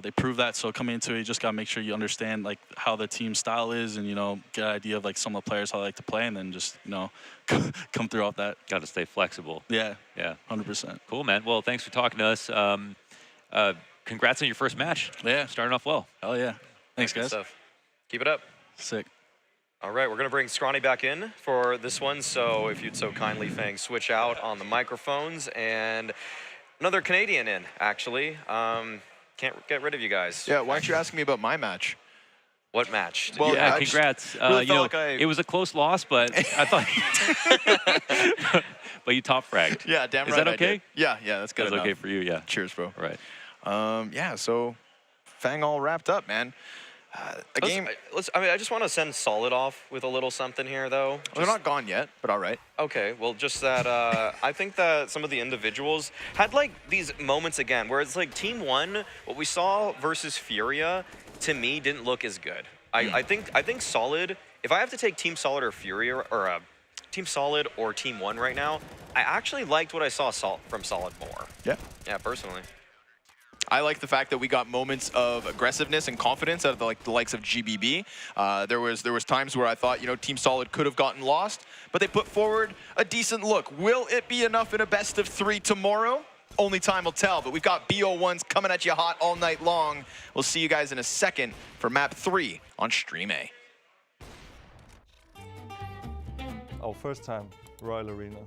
they prove that. So coming into it, you just gotta make sure you understand like how the team style is, and you know, get an idea of like some of the players how they like to play, and then just, you know, come through off that. Got to stay flexible. Yeah. Yeah. 100%. Cool, man. Well, thanks for talking to us. Congrats on your first match. Yeah. Starting off well. Hell yeah. Thanks, Good guys. stuff. Keep it up. Sick. All right, we're going to bring Scrawny back in for this one. So if you'd so kindly, Fang, switch out on the microphones. And another Canadian in, actually. Can't get rid of you guys. Yeah, why aren't you asking me about my match? What match? Well, yeah, congrats. Really you know, like it was a close loss, but I thought. But you top fragged. Yeah, damn right. Is that I okay? did. Yeah, that's good. That's enough. okay for you, yeah. Cheers, bro. Right. Yeah, so Fang all wrapped up, man. The game. I just want to send Solid off with a little something here, though. Well, they're not gone yet, but all right. Okay, well, just that I think that some of the individuals had like these moments again where it's like Team 1, what we saw versus Furia, to me didn't look as good. I think Solid, if I have to take Team Solid or Furia, or Team Solid or Team 1 right now, I actually liked what I saw from Solid more. Yeah. Yeah, personally. I like the fact that we got moments of aggressiveness and confidence out of the likes of GBB. There was times where I thought, you know, Team Solid could have gotten lost, but they put forward a decent look. Will it be enough in a best of 3 tomorrow? Only time will tell, but we've got BO1s coming at you hot all night long. We'll see you guys in a second for map 3 on Stream A. Our first time Royal Arena,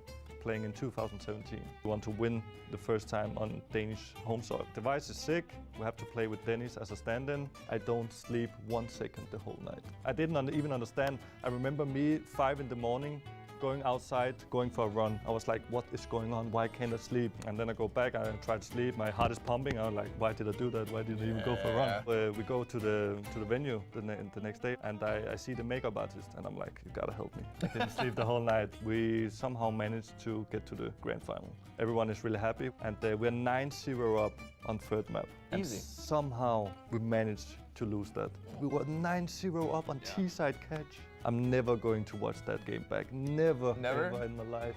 playing in 2017. We want to win the first time on Danish home soil. Device is sick. We have to play with Dennis as a stand-in. I don't sleep 1 second the whole night. I didn't even understand. I remember me 5 in the morning, going outside, going for a run. I was like, what is going on? Why can't I sleep? And then I go back, I try to sleep. My heart is pumping. I was like, why did I do that? Why did I even go for a run? We go to the venue the next day, and I see the makeup artist, and I'm like, you gotta help me. I didn't sleep the whole night. We somehow managed to get to the grand final. Everyone is really happy, and we're 9-0 up on third map. Easy. And somehow we managed to lose that. We were 9-0 up on T-side catch. I'm never going to watch that game back. Never ever in my life.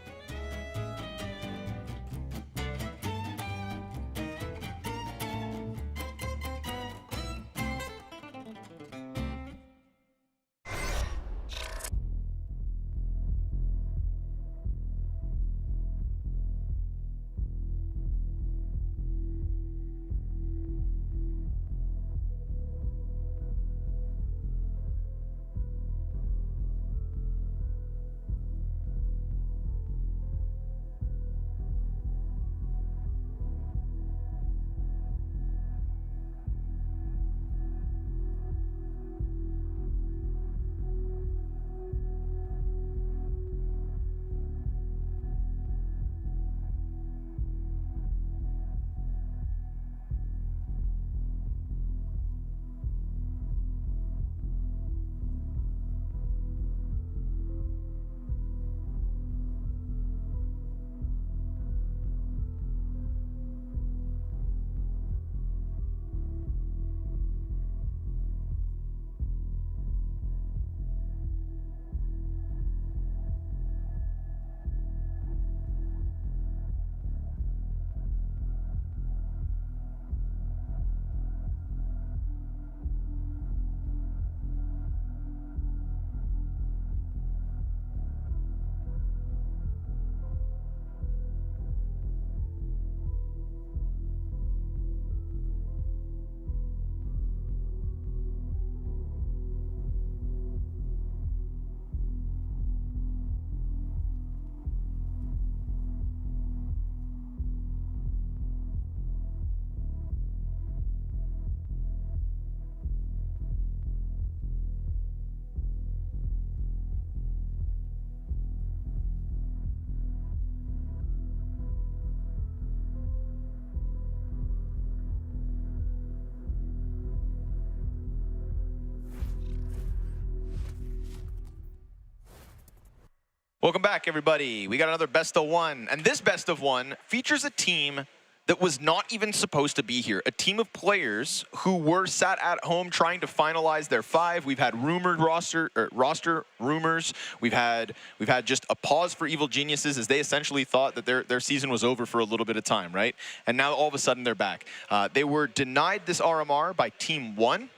Welcome back, everybody. We got another best of 1, and this best of 1 features a team that was not even supposed to be here. A team of players who were sat at home trying to finalize their 5. We've had rumored roster rumors. We've had just a pause for Evil Geniuses as they essentially thought that their season was over for a little bit of time, right? And now all of a sudden they're back. They were denied this RMR by Team 1.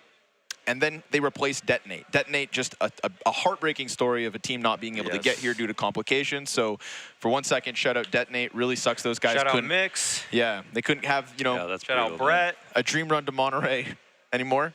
and then they replaced Detonate. Detonate, just a heartbreaking story of a team not being able to get here due to complications. So for 1 second, shout out Detonate. Really sucks those guys Shout out couldn't. Mix. Yeah, they couldn't have, you know, that's Shout out Brett. a dream run to Monterrey anymore.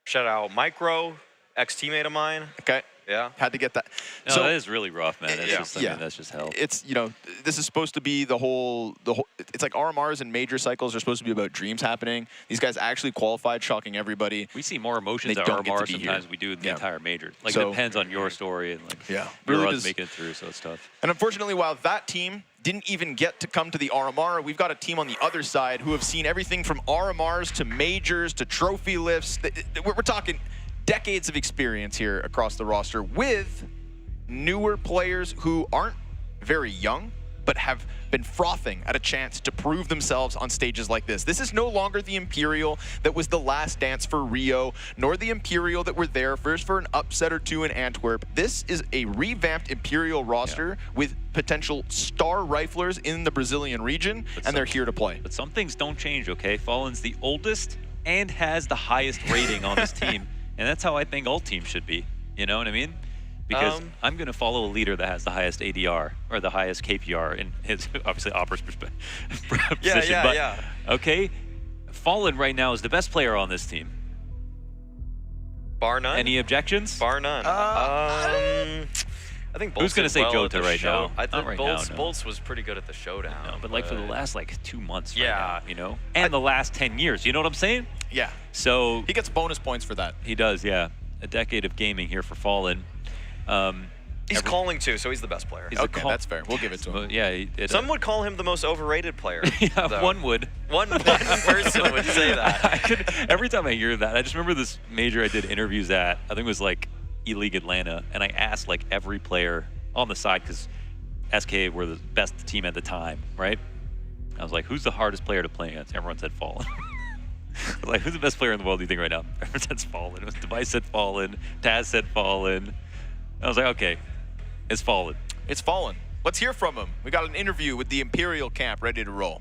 Shout out Micro, ex-teammate of mine. Okay. Yeah. Had to get that. No, so that is really rough, man. It's just, I mean, that's just hell. It's, you know, this is supposed to be the whole, it's like RMRs and major cycles are supposed to be about dreams happening. These guys actually qualified, shocking everybody. We see more emotions at RMR sometimes we do in the entire major. Like, it depends on your story and, like, your really odds making it through, so it's tough. And unfortunately, while that team didn't even get to come to the RMR, we've got a team on the other side who have seen everything from RMRs to majors to trophy lifts. We're talking decades of experience here across the roster with newer players who aren't very young, but have been frothing at a chance to prove themselves on stages like this. This is no longer the Imperial that was the last dance for Rio, nor the Imperial that were there first for an upset or two in Antwerp. This is a revamped Imperial roster with potential star riflers in the Brazilian region, and they're here to play. But some things don't change, okay? Fallen's the oldest and has the highest rating on this team, and that's how I think all teams should be. You know what I mean? Because I'm going to follow a leader that has the highest ADR or the highest KPR in his, obviously, Opera's position. Okay, Fallen right now is the best player on this team. Bar none. Any objections? Bar none. I think Bolts Who's going to say Jota right now? I think right Bolts, now, no. Bolts was pretty good at the showdown. No, but like for the last like 2 months right now, you know? And the last 10 years, you know what I'm saying? Yeah. So he gets bonus points for that. He does, yeah. A decade of gaming here for Fallen. He's calling too, so he's the best player. Okay, that's fair. We'll give it to him. Yeah. Some would call him the most overrated player. Yeah, one would. One person would say that. Every time I hear that, I just remember this major I did interviews at, I think it was like E-League Atlanta, and I asked like every player on the side, because SK were the best team at the time, right? I was like, who's the hardest player to play against? Everyone said Fallen. Like, who's the best player in the world do you think right now? Everyone said Fallen. It was Device said Fallen. Taz said Fallen. I was like, okay, it's Fallen. It's Fallen. Let's hear from him. We got an interview with the Imperial camp ready to roll.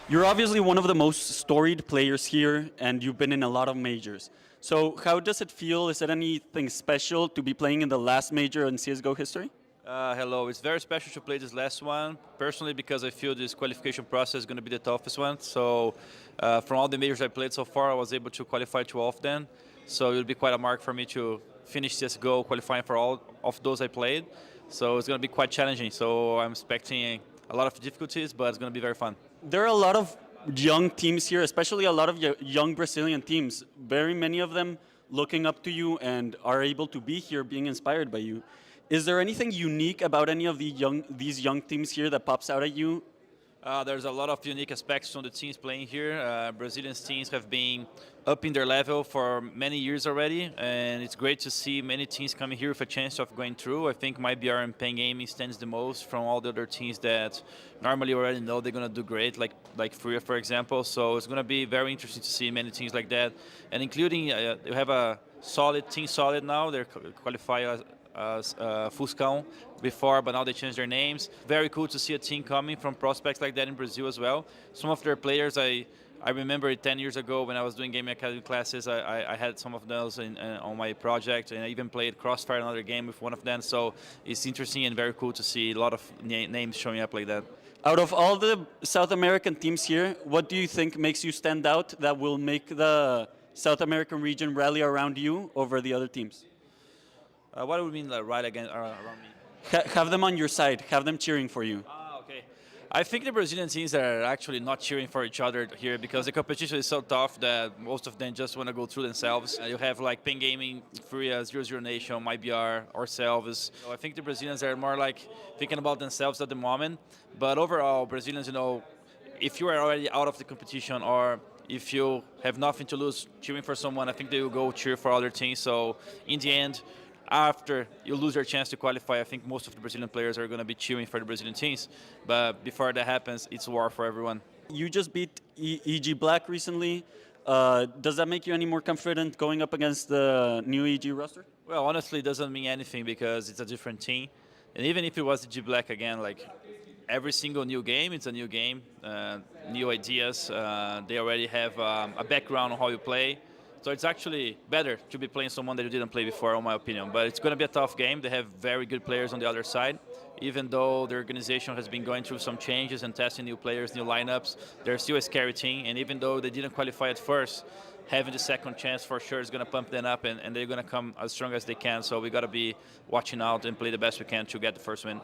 You're obviously one of the most storied players here, and you've been in a lot of majors. So how does it feel? Is it anything special to be playing in the last major in CSGO history? Hello, it's very special to play this last one, personally, because I feel this qualification process is going to be the toughest one. So from all the majors I played so far, I was able to qualify to all of them. So it will be quite a mark for me to finish CSGO qualifying for all of those I played. So it's going to be quite challenging. So I'm expecting a lot of difficulties, but it's going to be very fun. There are a lot of young teams here, especially a lot of young Brazilian teams. Very many of them looking up to you and are able to be here being inspired by you. Is there anything unique about any of these young teams here that pops out at you? There's a lot of unique aspects from the teams playing here. Brazilian teams have been upping their level for many years already, and it's great to see many teams coming here with a chance of going through. I think MIBR and Paquetá Gaming stands the most from all the other teams that normally already know they're going to do great, like Furia, for example. So it's going to be very interesting to see many teams like that, and including you have a solid team, solid now. They're qualified as Fluxo before, but now they changed their names. Very cool to see a team coming from prospects like that in Brazil as well. Some of their players, I remember 10 years ago when I was doing gaming academy classes, I had some of those on my project, and I even played Crossfire, another game with one of them. So it's interesting and very cool to see a lot of names showing up like that. Out of all the South American teams here, what do you think makes you stand out that will make the South American region rally around you over the other teams? What do you mean, like, right again around me? Have them on your side. Have them cheering for you. Okay. I think the Brazilian teams are actually not cheering for each other here because the competition is so tough that most of them just want to go through themselves. You have like Paquetá Gaming, Furia, 00 Nation, MIBR, ourselves. So I think the Brazilians are more like thinking about themselves at the moment. But overall, Brazilians, you know, if you are already out of the competition or if you have nothing to lose cheering for someone, I think they will go cheer for other teams. So in the end, after you lose your chance to qualify, I think most of the Brazilian players are going to be cheering for the Brazilian teams. But before that happens, it's war for everyone. You just beat EG Black recently. Does that make you any more confident going up against the new EG roster? Well, honestly, it doesn't mean anything because it's a different team. And even if it was EG Black again, like every single new game, it's a new game, new ideas. They already have a background on how you play. So it's actually better to be playing someone that you didn't play before, in my opinion. But it's going to be a tough game. They have very good players on the other side. Even though the organization has been going through some changes and testing new players, new lineups, they're still a scary team. And even though they didn't qualify at first, having the second chance for sure is going to pump them up, and they're going to come as strong as they can. So we got to be watching out and play the best we can to get the first win.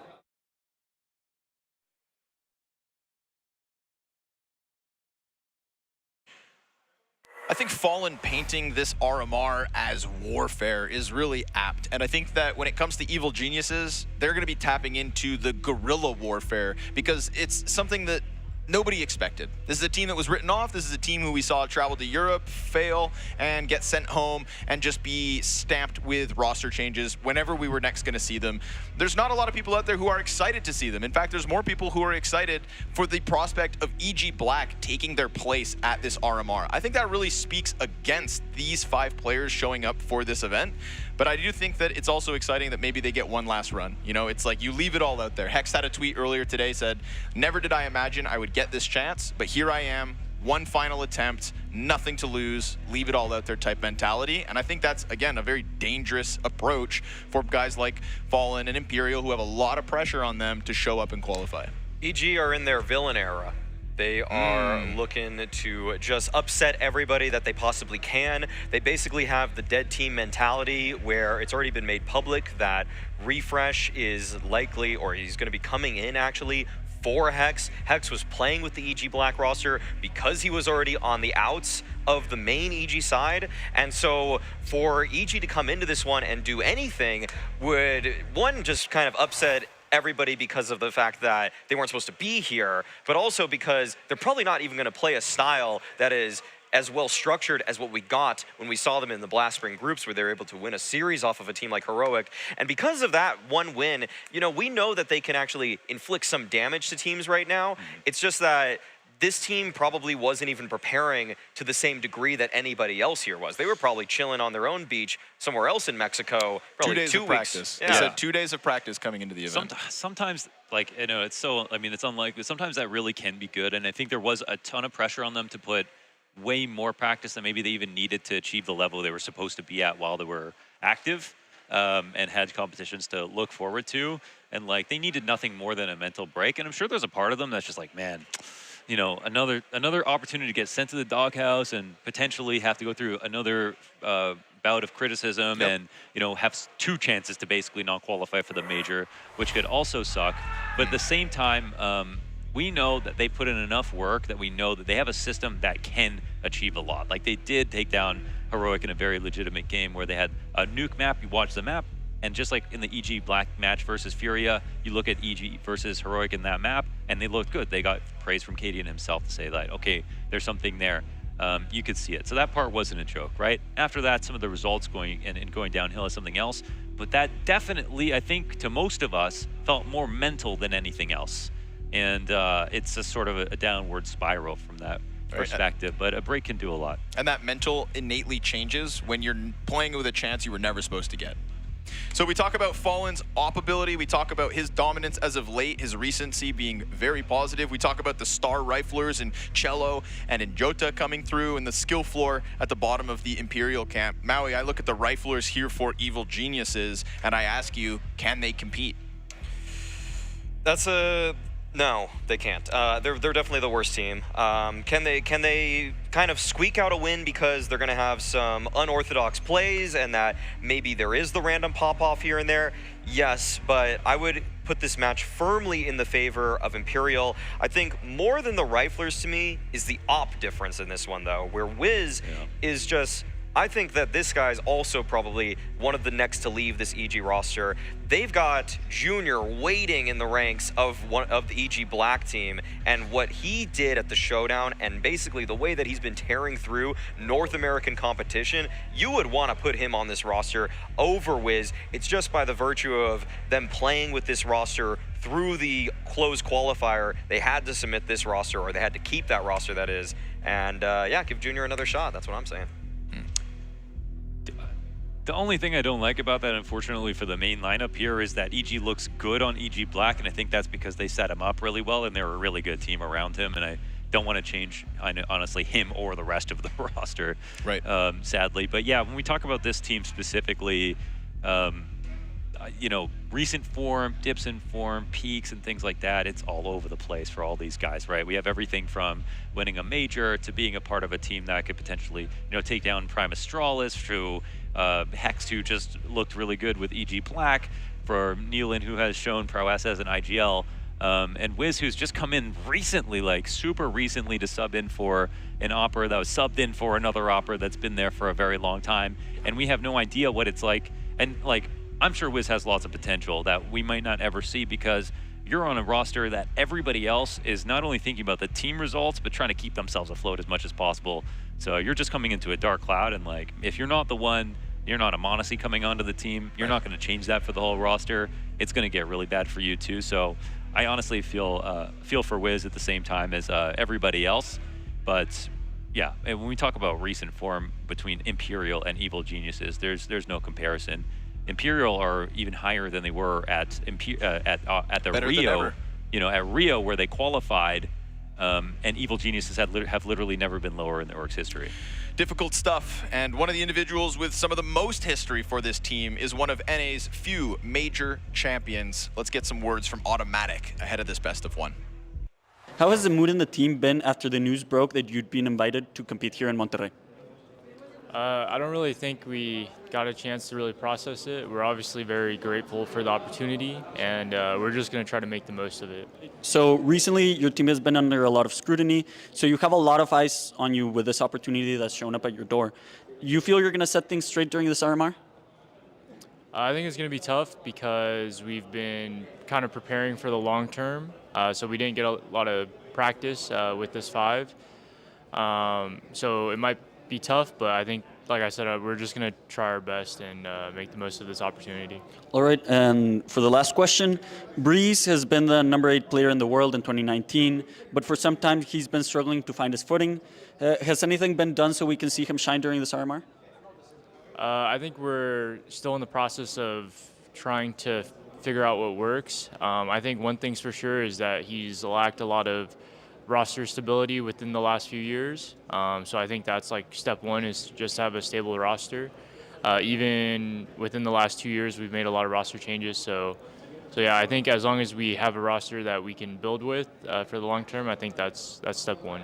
I think Fallen painting this RMR as warfare is really apt. And I think that when it comes to Evil Geniuses, they're going to be tapping into the guerrilla warfare because it's something that nobody expected. This is a team that was written off. This is a team who we saw travel to Europe, fail, and get sent home and just be stamped with roster changes whenever we were next going to see them. There's not a lot of people out there who are excited to see them. In fact, there's more people who are excited for the prospect of EG Black taking their place at this RMR. I think that really speaks against these 5 players showing up for this event. But I do think that it's also exciting that maybe they get one last run. You know, it's like you leave it all out there. Hex had a tweet earlier today, said, "Never did I imagine I would get this chance, but here I am, one final attempt, nothing to lose, leave it all out there type mentality." And I think that's, again, a very dangerous approach for guys like Fallen and Imperial who have a lot of pressure on them to show up and qualify. EG are in their villain era. They are looking to just upset everybody that they possibly can. They basically have the dead team mentality where it's already been made public that Refresh is likely, or he's going to be coming in actually, for Hex. Hex was playing with the EG Black roster because he was already on the outs of the main EG side. And so for EG to come into this one and do anything would, one, just kind of upset everybody because of the fact that they weren't supposed to be here, but also because they're probably not even going to play a style that is as well structured as what we got when we saw them in the Blast Spring groups, where they were able to win a series off of a team like Heroic. And because of that one win, you know, we know that they can actually inflict some damage to teams right now. It's just that this team probably wasn't even preparing to the same degree that anybody else here was. They were probably chilling on their own beach somewhere else in Mexico. Probably 2 days 2 of weeks. practice. Yeah. They said 2 days of practice coming into the event. Sometimes, like, you know, it's so, I mean, it's unlikely. Sometimes that really can be good. And I think there was a ton of pressure on them to put way more practice than maybe they even needed to achieve the level they were supposed to be at while they were active, and had competitions to look forward to. And, like, they needed nothing more than a mental break. And I'm sure there's a part of them that's just like, man, you know, another opportunity to get sent to the doghouse and potentially have to go through another bout of criticism, and, you know, have 2 chances to basically not qualify for the major, which could also suck. But at the same time, we know that they put in enough work that we know that they have a system that can achieve a lot. Like, they did take down Heroic in a very legitimate game where they had a nuke map. You watch the map, and just like in the EG Black match versus Furia, you look at EG versus Heroic in that map, and they looked good. They got praise from Cadian himself to say that, okay, there's something there. You could see it. So that part wasn't a joke, right? After that, some of the results going downhill is something else. But that definitely, I think, to most of us, felt more mental than anything else. And it's a sort of a downward spiral from that perspective, but a break can do a lot. And that mental innately changes when you're playing with a chance you were never supposed to get. So we talk about Fallen's op ability, we talk about his dominance as of late, his recency being very positive. We talk about the star riflers in Cello and in Jota coming through, and the skill floor at the bottom of the Imperial camp. Maui, I look at the riflers here for Evil Geniuses, and I ask you, can they compete? That's a... No, they can't. They're definitely the worst team. Can they kind of squeak out a win because they're going to have some unorthodox plays and that maybe there is the random pop-off here and there? Yes, but I would put this match firmly in the favor of Imperial. I think more than the riflers to me is the op difference in this one, though, where Wiz is just... I think that this guy's also probably one of the next to leave this EG roster. They've got Junior waiting in the ranks of the EG Black team, and what he did at the showdown and basically the way that he's been tearing through North American competition, you would want to put him on this roster over Wiz. It's just by the virtue of them playing with this roster through the closed qualifier. They had to submit this roster, or they had to keep that roster, that is. And yeah, give Junior another shot. That's what I'm saying. The only thing I don't like about that, unfortunately, for the main lineup here is that EG looks good on EG Black, and I think that's because they set him up really well, and they're a really good team around him, and I don't want to change, honestly, him or the rest of the roster, right? Sadly. But yeah, when we talk about this team specifically, you know, recent form, dips in form, peaks, and things like that, it's all over the place for all these guys, right? We have everything from winning a major to being a part of a team that could potentially, you know, take down Prime Astralis, to Hex, who just looked really good with EG Black, for Nealon, who has shown prowess as an IGL, and Wiz, who's just come in recently, like super recently, to sub in for an opera that was subbed in for another opera that's been there for a very long time, and we have no idea what it's like. And like, I'm sure Wiz has lots of potential that we might not ever see, because you're on a roster that everybody else is not only thinking about the team results, but trying to keep themselves afloat as much as possible. So you're just coming into a dark cloud, and like, if you're not the one, you're not a Monacy coming onto the team, you're not going to change that for the whole roster. It's going to get really bad for you too. So I honestly feel for Wiz at the same time as everybody else. But yeah, and when we talk about recent form between Imperial and Evil Geniuses, there's no comparison. Imperial are even higher than they were at the Better Rio, you know, at Rio, where they qualified, and Evil Geniuses have literally never been lower in the org's history. Difficult stuff, and one of the individuals with some of the most history for this team is one of NA's few major champions. Let's get some words from Automatic ahead of this best of one. How has the mood in the team been after the news broke that you'd been invited to compete here in Monterrey? I don't really think we got a chance to really process it. We're obviously very grateful for the opportunity, and we're just going to try to make the most of it. So recently, your team has been under a lot of scrutiny, so you have a lot of eyes on you with this opportunity that's shown up at your door. You feel you're going to set things straight during this RMR? I think it's going to be tough because we've been kind of preparing for the long term, so we didn't get a lot of practice with this 5. So it might be tough, but I think, like I said, we're just going to try our best and make the most of this opportunity. All right, and for the last question, Breeze has been the #8 player in the world in 2019, but for some time he's been struggling to find his footing. Has anything been done so we can see him shine during this RMR? I think we're still in the process of trying to figure out what works. I think one thing's for sure is that he's lacked a lot of roster stability within the last few years. So I think that's like step one, is just to have a stable roster. Even within the last 2 years, we've made a lot of roster changes. So yeah, I think as long as we have a roster that we can build with for the long term, I think that's step one.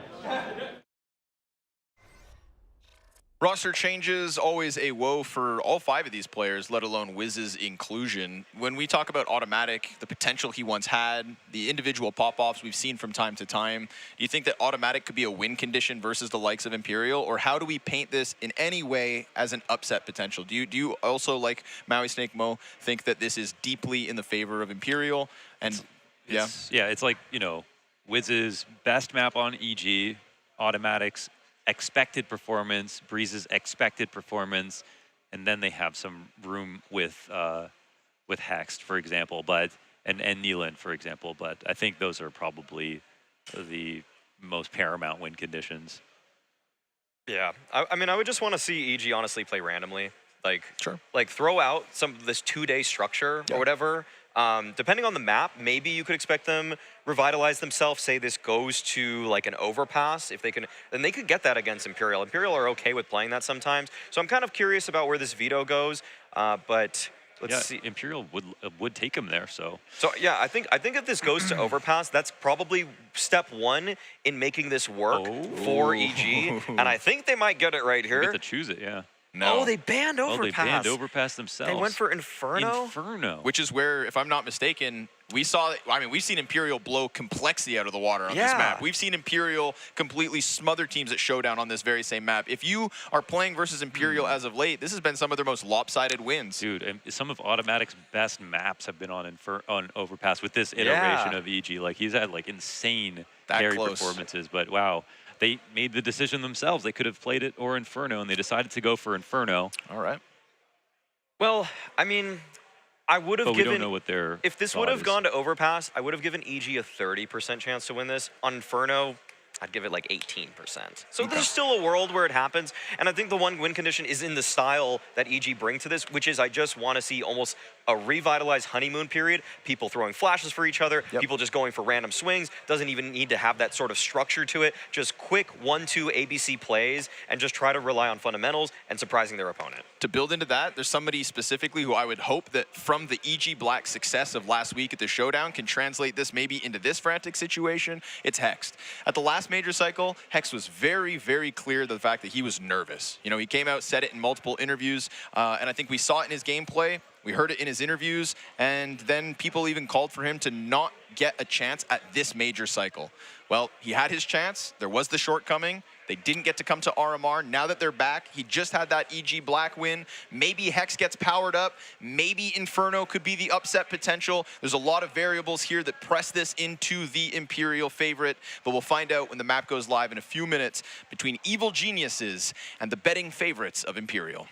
Roster changes, always a woe for all 5 of these players, let alone Wiz's inclusion. When we talk about Automatic, the potential he once had, the individual pop-offs we've seen from time to time, do you think that Automatic could be a win condition versus the likes of Imperial? Or how do we paint this in any way as an upset potential? Do you also, like Maui Snake Mo, think that this is deeply in the favor of Imperial? And it's like, you know, Wiz's best map on EG, Automatic's expected performance, Breeze's expected performance, and then they have some room with Hext, for example, and Nealon, for example. But I think those are probably the most paramount win conditions. Yeah, I mean, I would just want to see EG honestly play randomly, like like throw out some of this 2-day structure or whatever. Depending on the map, maybe you could expect them revitalize themselves. Say this goes to like an overpass, if they can, then they could get that against Imperial. Imperial are okay with playing that sometimes. So I'm kind of curious about where this veto goes. But let's see. Imperial would take him there. So yeah, I think if this goes to overpass, that's probably step one in making this work for EG. And I think they might get it right here. You get to choose it, yeah. No. Oh, they banned Overpass. Oh, they banned Overpass themselves. They went for Inferno? Inferno. Which is where, if I'm not mistaken, we saw, I mean, we've seen Imperial blow Complexity out of the water on this map. We've seen Imperial completely smother teams at Showdown on this very same map. If you are playing versus Imperial as of late, this has been some of their most lopsided wins. Dude, and some of Automatic's best maps have been on Overpass with this iteration of EG. Like, he's had like insane carry performances, but wow. They made the decision themselves. They could have played it or Inferno, and they decided to go for Inferno. All right. Well, I mean, I would have given... we don't know what their if this would have gone to Overpass, I would have given EG a 30% chance to win this. On Inferno, I'd give it like 18%. So there's still a world where it happens. And I think the one win condition is in the style that EG bring to this, which is I just want to see almost a revitalized honeymoon period, people throwing flashes for each other, people just going for random swings, doesn't even need to have that sort of structure to it, just quick 1-2 ABC plays and just try to rely on fundamentals and surprising their opponent. To build into that, there's somebody specifically who I would hope that from the EG Black success of last week at the Showdown can translate this maybe into this frantic situation. It's Hext. At the last major cycle, Hext was very, very clear the fact that he was nervous. You know, he came out, said it in multiple interviews, and I think we saw it in his gameplay. We heard it in his interviews, and then people even called for him to not get a chance at this major cycle. Well, he had his chance. There was the shortcoming. They didn't get to come to RMR. Now that they're back, he just had that EG Black win. Maybe Hex gets powered up. Maybe Inferno could be the upset potential. There's a lot of variables here that press this into the Imperial favorite, but we'll find out when the map goes live in a few minutes between Evil Geniuses and the betting favorites of Imperial.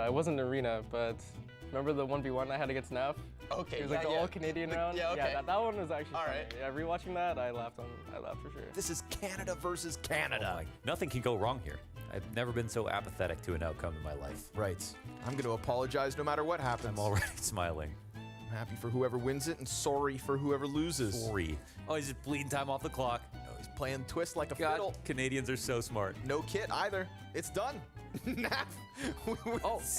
It wasn't an arena, but remember the 1v1 I had against NAF? Okay, It was like the all-Canadian round. Yeah, okay. Yeah, that one was actually funny. right. Yeah, rewatching that, I laughed for sure. This is Canada versus Canada. Nothing can go wrong here. I've never been so apathetic to an outcome in my life. Right. I'm going to apologize no matter what happens. I'm already smiling. I'm happy for whoever wins it and sorry for whoever loses. Sorry. Oh, he's just bleeding time off the clock. Oh, he's playing twist like a God, fiddle. Canadians are so smart. No kit either. It's done. Naf.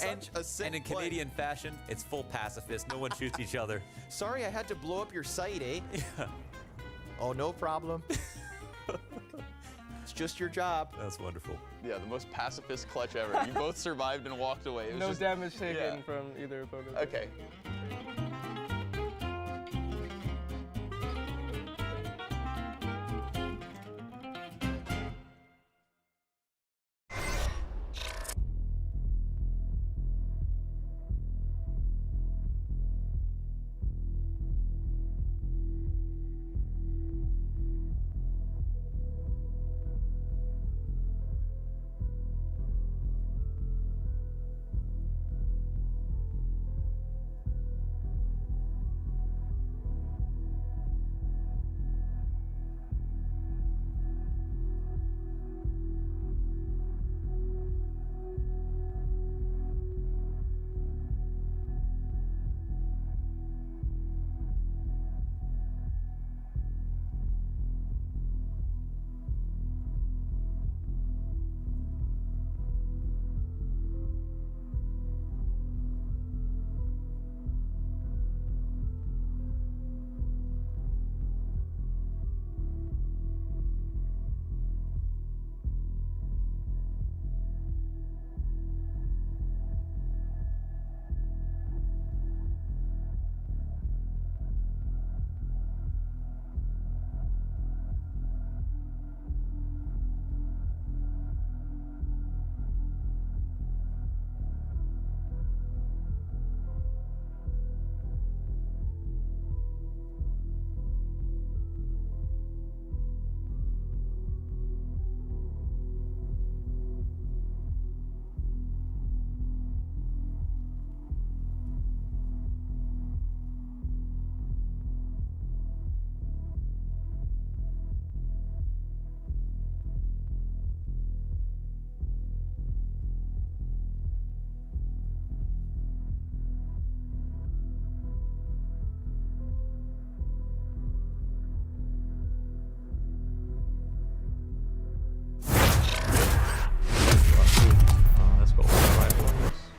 And in Canadian fashion, it's full pacifist. No one shoots each other. Sorry I had to blow up your site, eh? Yeah. Oh, no problem. It's just your job. That's wonderful. Yeah, the most pacifist clutch ever. You both survived and walked away. It was No just, damage taken from either opponent. Okay.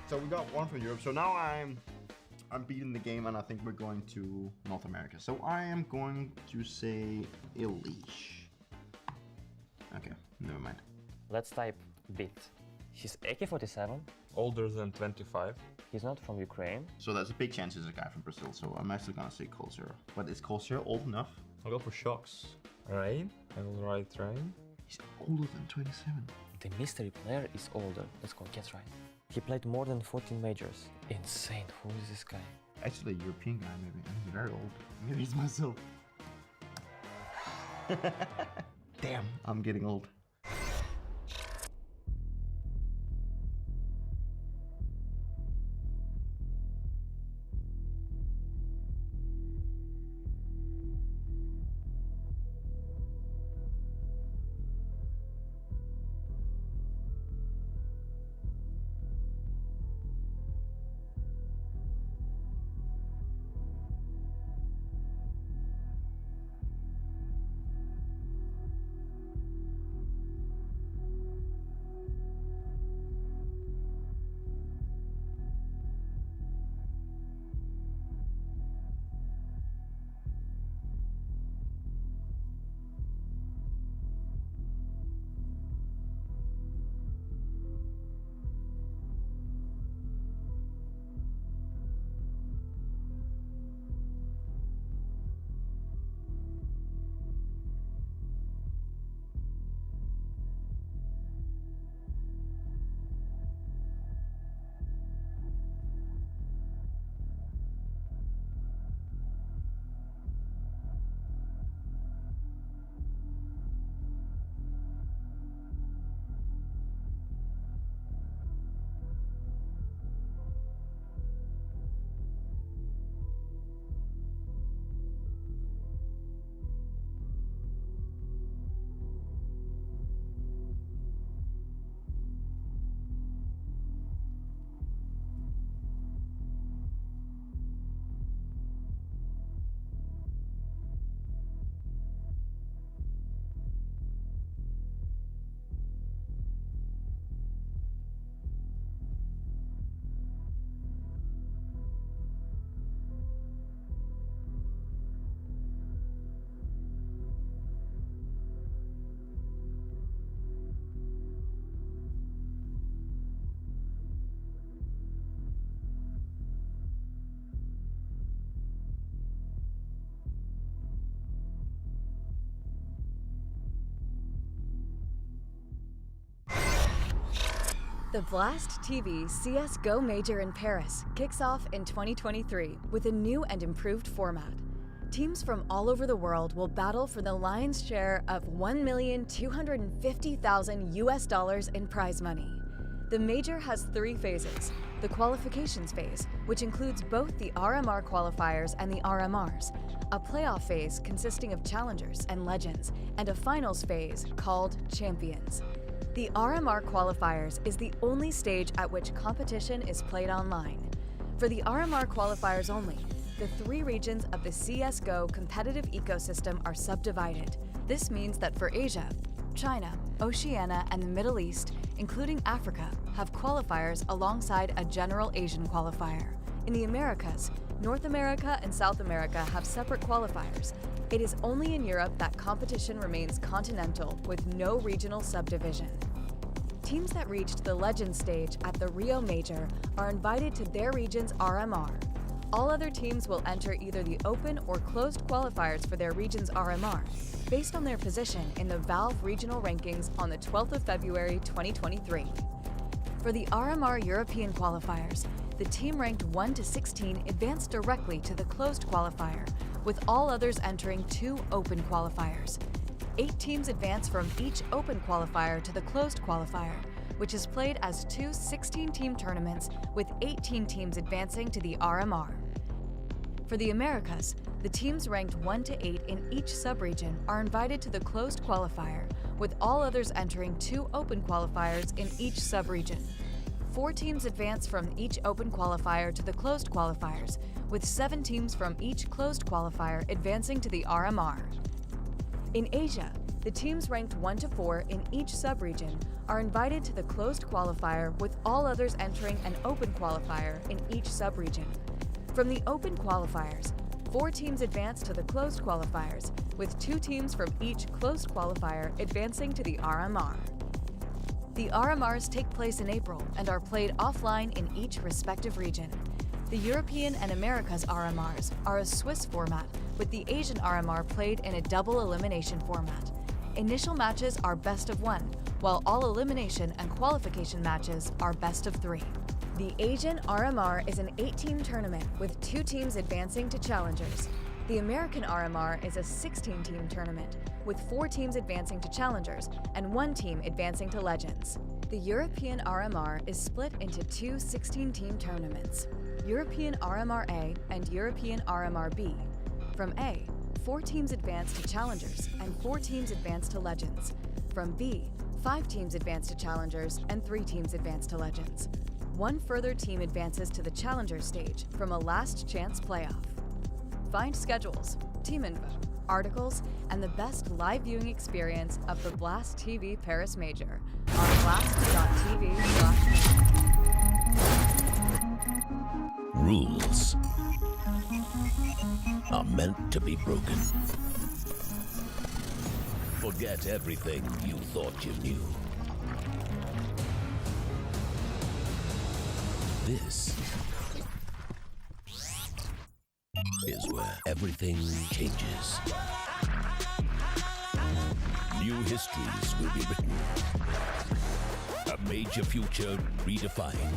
So we got one from Europe. So now I'm beating the game, and I think we're going to North America. So I am going to say Elish. Okay, never mind. Let's type bit. He's AK-47. Older than 25. He's not from Ukraine. So there's a big chance he's a guy from Brazil. So I'm actually gonna say Cold Zero. But is Cold Zero old enough? I'll go for shocks. Rain. I will write Rain. He's older than 27. The mystery player is older. Let's go, guess right. He played more than 14 majors. Insane, who is this guy? Actually, a European guy maybe. And he's very old. Maybe he's myself. Damn, I'm getting old. The Blast TV CSGO Major in Paris kicks off in 2023 with a new and improved format. Teams from all over the world will battle for the lion's share of $1,250,000 in prize money. The Major has 3 phases. The qualifications phase, which includes both the RMR qualifiers and the RMRs, a playoff phase consisting of challengers and legends, and a finals phase called champions. The RMR qualifiers is the only stage at which competition is played online. For the RMR qualifiers only, the 3 regions of the CSGO competitive ecosystem are subdivided. This means that for Asia, China, Oceania, and the Middle East, including Africa, have qualifiers alongside a general Asian qualifier. In the Americas, North America and South America have separate qualifiers. It is only in Europe that competition remains continental with no regional subdivision. Teams that reached the Legends stage at the Rio Major are invited to their region's RMR. All other teams will enter either the open or closed qualifiers for their region's RMR, based on their position in the Valve regional rankings on the 12th of February 2023. For the RMR European qualifiers, the team ranked 1 to 16 advanced directly to the closed qualifier, with all others entering 2 open qualifiers. 8 teams advance from each open qualifier to the closed qualifier, which is played as 2 16-team tournaments with 18 teams advancing to the RMR. For the Americas, the teams ranked 1 to 8 in each subregion are invited to the closed qualifier, with all others entering 2 open qualifiers in each subregion. 4 teams advance from each open qualifier to the closed qualifiers, with 7 teams from each closed qualifier advancing to the RMR. In Asia, the teams ranked 1 to 4 in each subregion are invited to the closed qualifier, with all others entering an open qualifier in each subregion. From the open qualifiers, 4 teams advance to the closed qualifiers, with 2 teams from each closed qualifier advancing to the RMR. The RMRs take place in April and are played offline in each respective region. The European and Americas RMRs are a Swiss format, with the Asian RMR played in a double elimination format. Initial matches are best of 1, while all elimination and qualification matches are best of 3. The Asian RMR is an 8-team tournament with 2 teams advancing to challengers. The American RMR is a 16-team tournament with 4 teams advancing to challengers and 1 team advancing to legends. The European RMR is split into 2 16-team tournaments, European RMR A and European RMR B. From A, 4 teams advance to challengers and 4 teams advance to legends. From B, 5 teams advance to challengers and 3 teams advance to legends. 1 further team advances to the challenger stage from a last chance playoff. Find schedules, team info, articles, and the best live viewing experience of the Blast TV Paris Major on blast.tv/major. Rules are meant to be broken. Forget everything you thought you knew. This is where everything changes. New histories will be written. A major future redefined.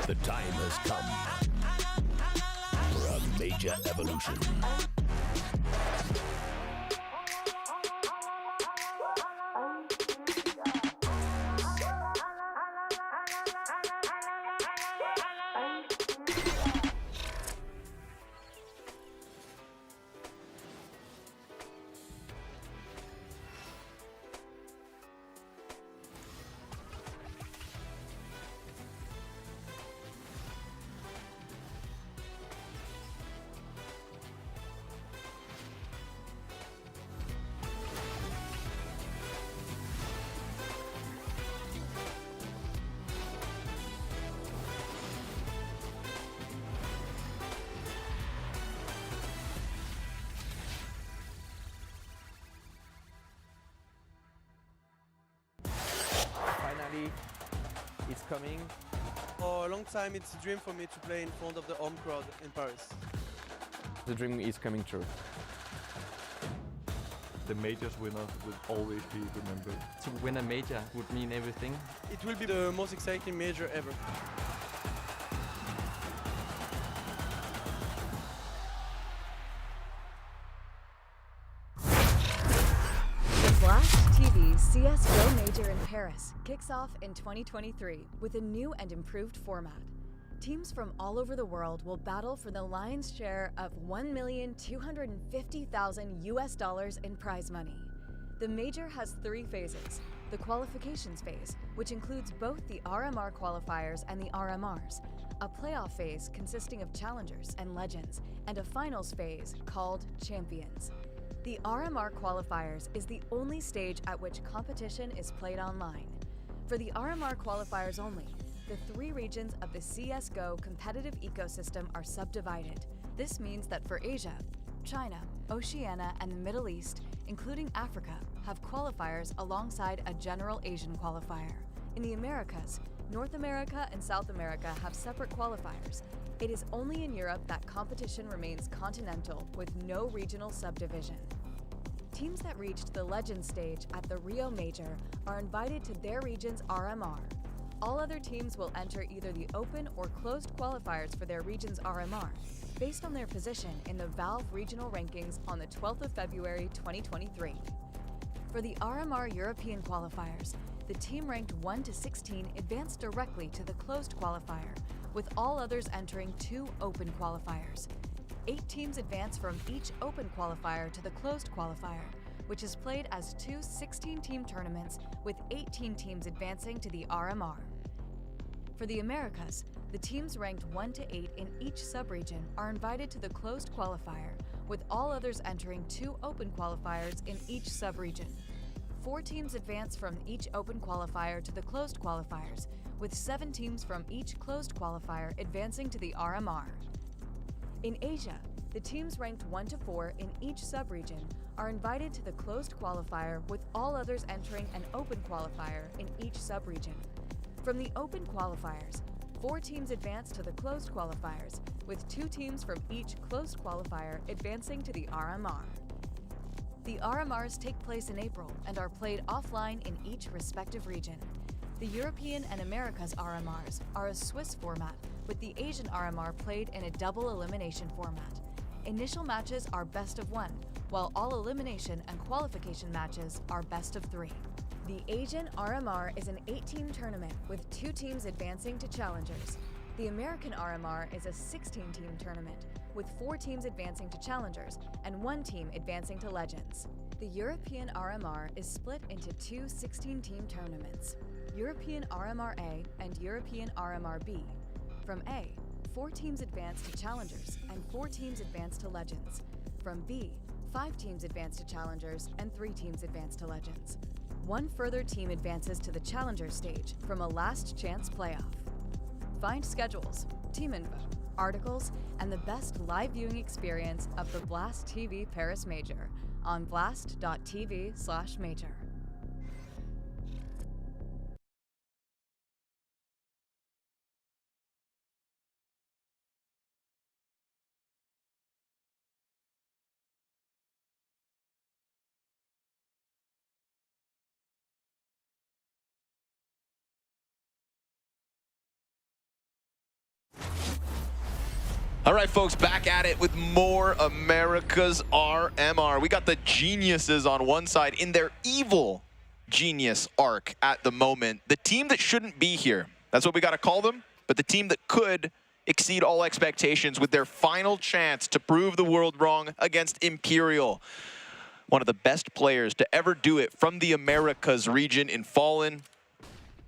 The time has come for a major evolution. It's coming. For a long time, it's a dream for me to play in front of the home crowd in Paris. The dream is coming true. the majors winner will always be remembered. To win a major would mean everything. It will be the most exciting major ever. The Blast TV CSGO Major in Paris kicks off in 2023 with a new and improved format. Teams from all over the world will battle for the lion's share of $1,250,000 in prize money. The major has 3 phases: the qualifications phase, which includes both the RMR qualifiers and the RMRs, a playoff phase consisting of challengers and legends, and a finals phase called champions. The RMR qualifiers is the only stage at which competition is played online. For the RMR qualifiers only, the 3 regions of the CSGO competitive ecosystem are subdivided. This means that for Asia, China, Oceania, and the Middle East, including Africa, have qualifiers alongside a general Asian qualifier. In the Americas, North America and South America have separate qualifiers. It is only in Europe that competition remains continental with no regional subdivision. Teams that reached the Legends stage at the Rio Major are invited to their region's RMR. All other teams will enter either the open or closed qualifiers for their region's RMR, based on their position in the Valve regional rankings on the 12th of February 2023. For the RMR European qualifiers, the team ranked 1 to 16 advanced directly to the closed qualifier, with all others entering 2 open qualifiers. 8 teams advance from each open qualifier to the closed qualifier, which is played as 2 16-team tournaments with 18 teams advancing to the RMR. For the Americas, the teams ranked 1 to 8 in each subregion are invited to the closed qualifier, with all others entering 2 open qualifiers in each subregion. 4 teams advance from each open qualifier to the closed qualifiers, with 7 teams from each closed qualifier advancing to the RMR. In Asia, the teams ranked 1 to 4 in each subregion are invited to the closed qualifier, with all others entering an open qualifier in each subregion. From the open qualifiers, 4 teams advance to the closed qualifiers, with 2 teams from each closed qualifier advancing to the RMR. The RMRs take place in April and are played offline in each respective region. The European and Americas RMRs are a Swiss format, with the Asian RMR played in a double elimination format. Initial matches are best of 1, while all elimination and qualification matches are best of 3. The Asian RMR is an 8-team tournament with 2 teams advancing to challengers. The American RMR is a 16-team tournament with 4 teams advancing to challengers and 1 team advancing to legends. The European RMR is split into 2 16-team tournaments, European RMR A and European RMR B. From A, 4 teams advance to challengers and 4 teams advance to legends. From B, 5 teams advance to challengers and 3 teams advance to legends. 1 further team advances to the challenger stage from a last chance playoff. Find schedules, team info, articles, and the best live viewing experience of the Blast TV Paris Major on blast.tv/major. All right, folks, back at it with more America's RMR. We got the geniuses on one side in their evil genius arc at the moment. The team that shouldn't be here. That's what we got to call them. But the team that could exceed all expectations with their final chance to prove the world wrong against Imperial. One of the best players to ever do it from the Americas region in Fallen.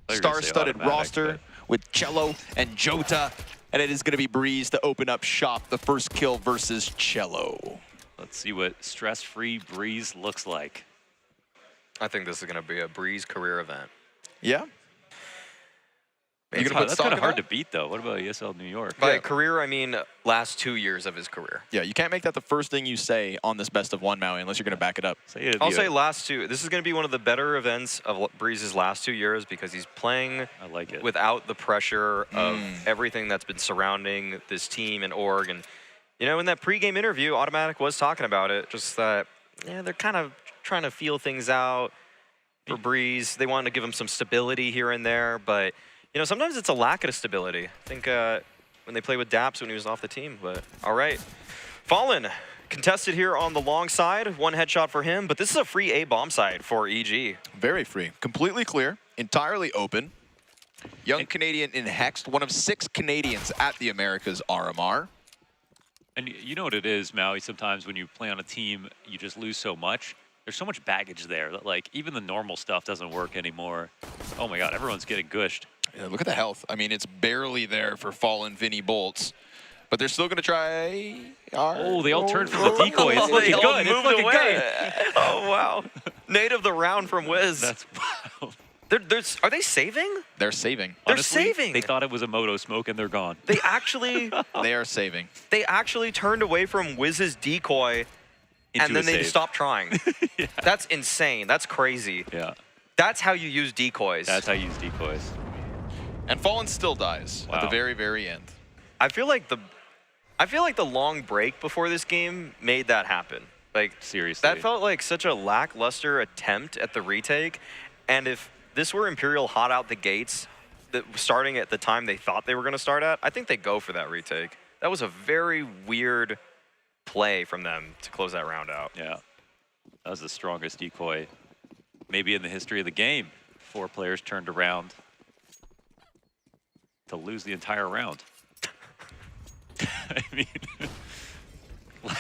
Star-studded roster with Cello and Jota. And it is going to be Breeze to open up shop, the first kill versus Cello. Let's see what stress-free Breeze looks like. I think this is going to be a Breeze career event. Yeah? That's kind of hard to beat, though. What about ESL New York? By career, I mean last 2 years of his career. Yeah, you can't make that the first thing you say on this best of 1, Maui, unless you're going to back it up. I'll say last 2. This is going to be one of the better events of Breeze's last 2 years because he's playing without the pressure of everything that's been surrounding this team and org. And, you know, in that pregame interview, Automatic was talking about it, just that, yeah, they're kind of trying to feel things out for Breeze. They wanted to give him some stability here and there, but you know, sometimes it's a lack of stability. I think when they played with Daps when he was off the team, but all right. Fallen, contested here on the long side. One headshot for him, but this is a free A bomb side for EG. Very free. Completely clear. Entirely open. Young Canadian in Hext, one of 6 Canadians at the Americas RMR. And you know what it is, Maui, sometimes when you play on a team, you just lose so much. There's so much baggage there that, like, even the normal stuff doesn't work anymore. Oh my god, everyone's getting gushed. Yeah, look at the health. I mean, it's barely there for Fallen Vinny Bolts. But they're still going to try... Oh, they all turned from the decoy. It's looking good. It's looking good. Oh, wow. Nate of the round from Wiz. That's wild. Are they saving? They're saving. They're Honestly, saving. They thought it was a moto smoke and they're gone. They actually... They are saving. They actually turned away from Wiz's decoy and then they stopped trying. Yeah. That's insane. That's crazy. Yeah. That's how you use decoys. That's how you use decoys. And Fallen still dies at the very, very end. I feel like the long break before this game made that happen. Like, seriously. That felt like such a lackluster attempt at the retake. And if this were Imperial hot out the gates, starting at the time they thought they were going to start at, I think they go for that retake. That was a very weird play from them to close that round out. Yeah. That was the strongest decoy maybe in the history of the game. 4 players turned around to lose the entire round. I mean,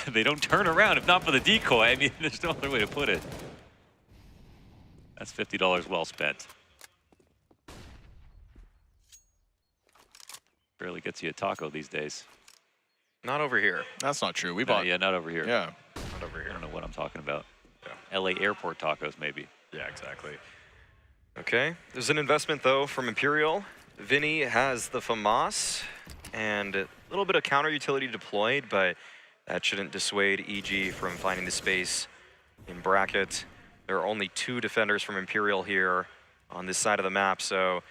they don't turn around if not for the decoy. I mean, there's no other way to put it. That's $50 well spent. Barely gets you a taco these days. Not over here. That's not true. We bought... Yeah, not over here. Yeah. Not over here. I don't know what I'm talking about. Yeah. LA airport tacos, maybe. Yeah, exactly. Okay, there's an investment though from Imperial. Vinny has the FAMAS and a little bit of counter utility deployed, but that shouldn't dissuade EG from finding the space in bracket. There are only 2 defenders from Imperial here on this side of the map, so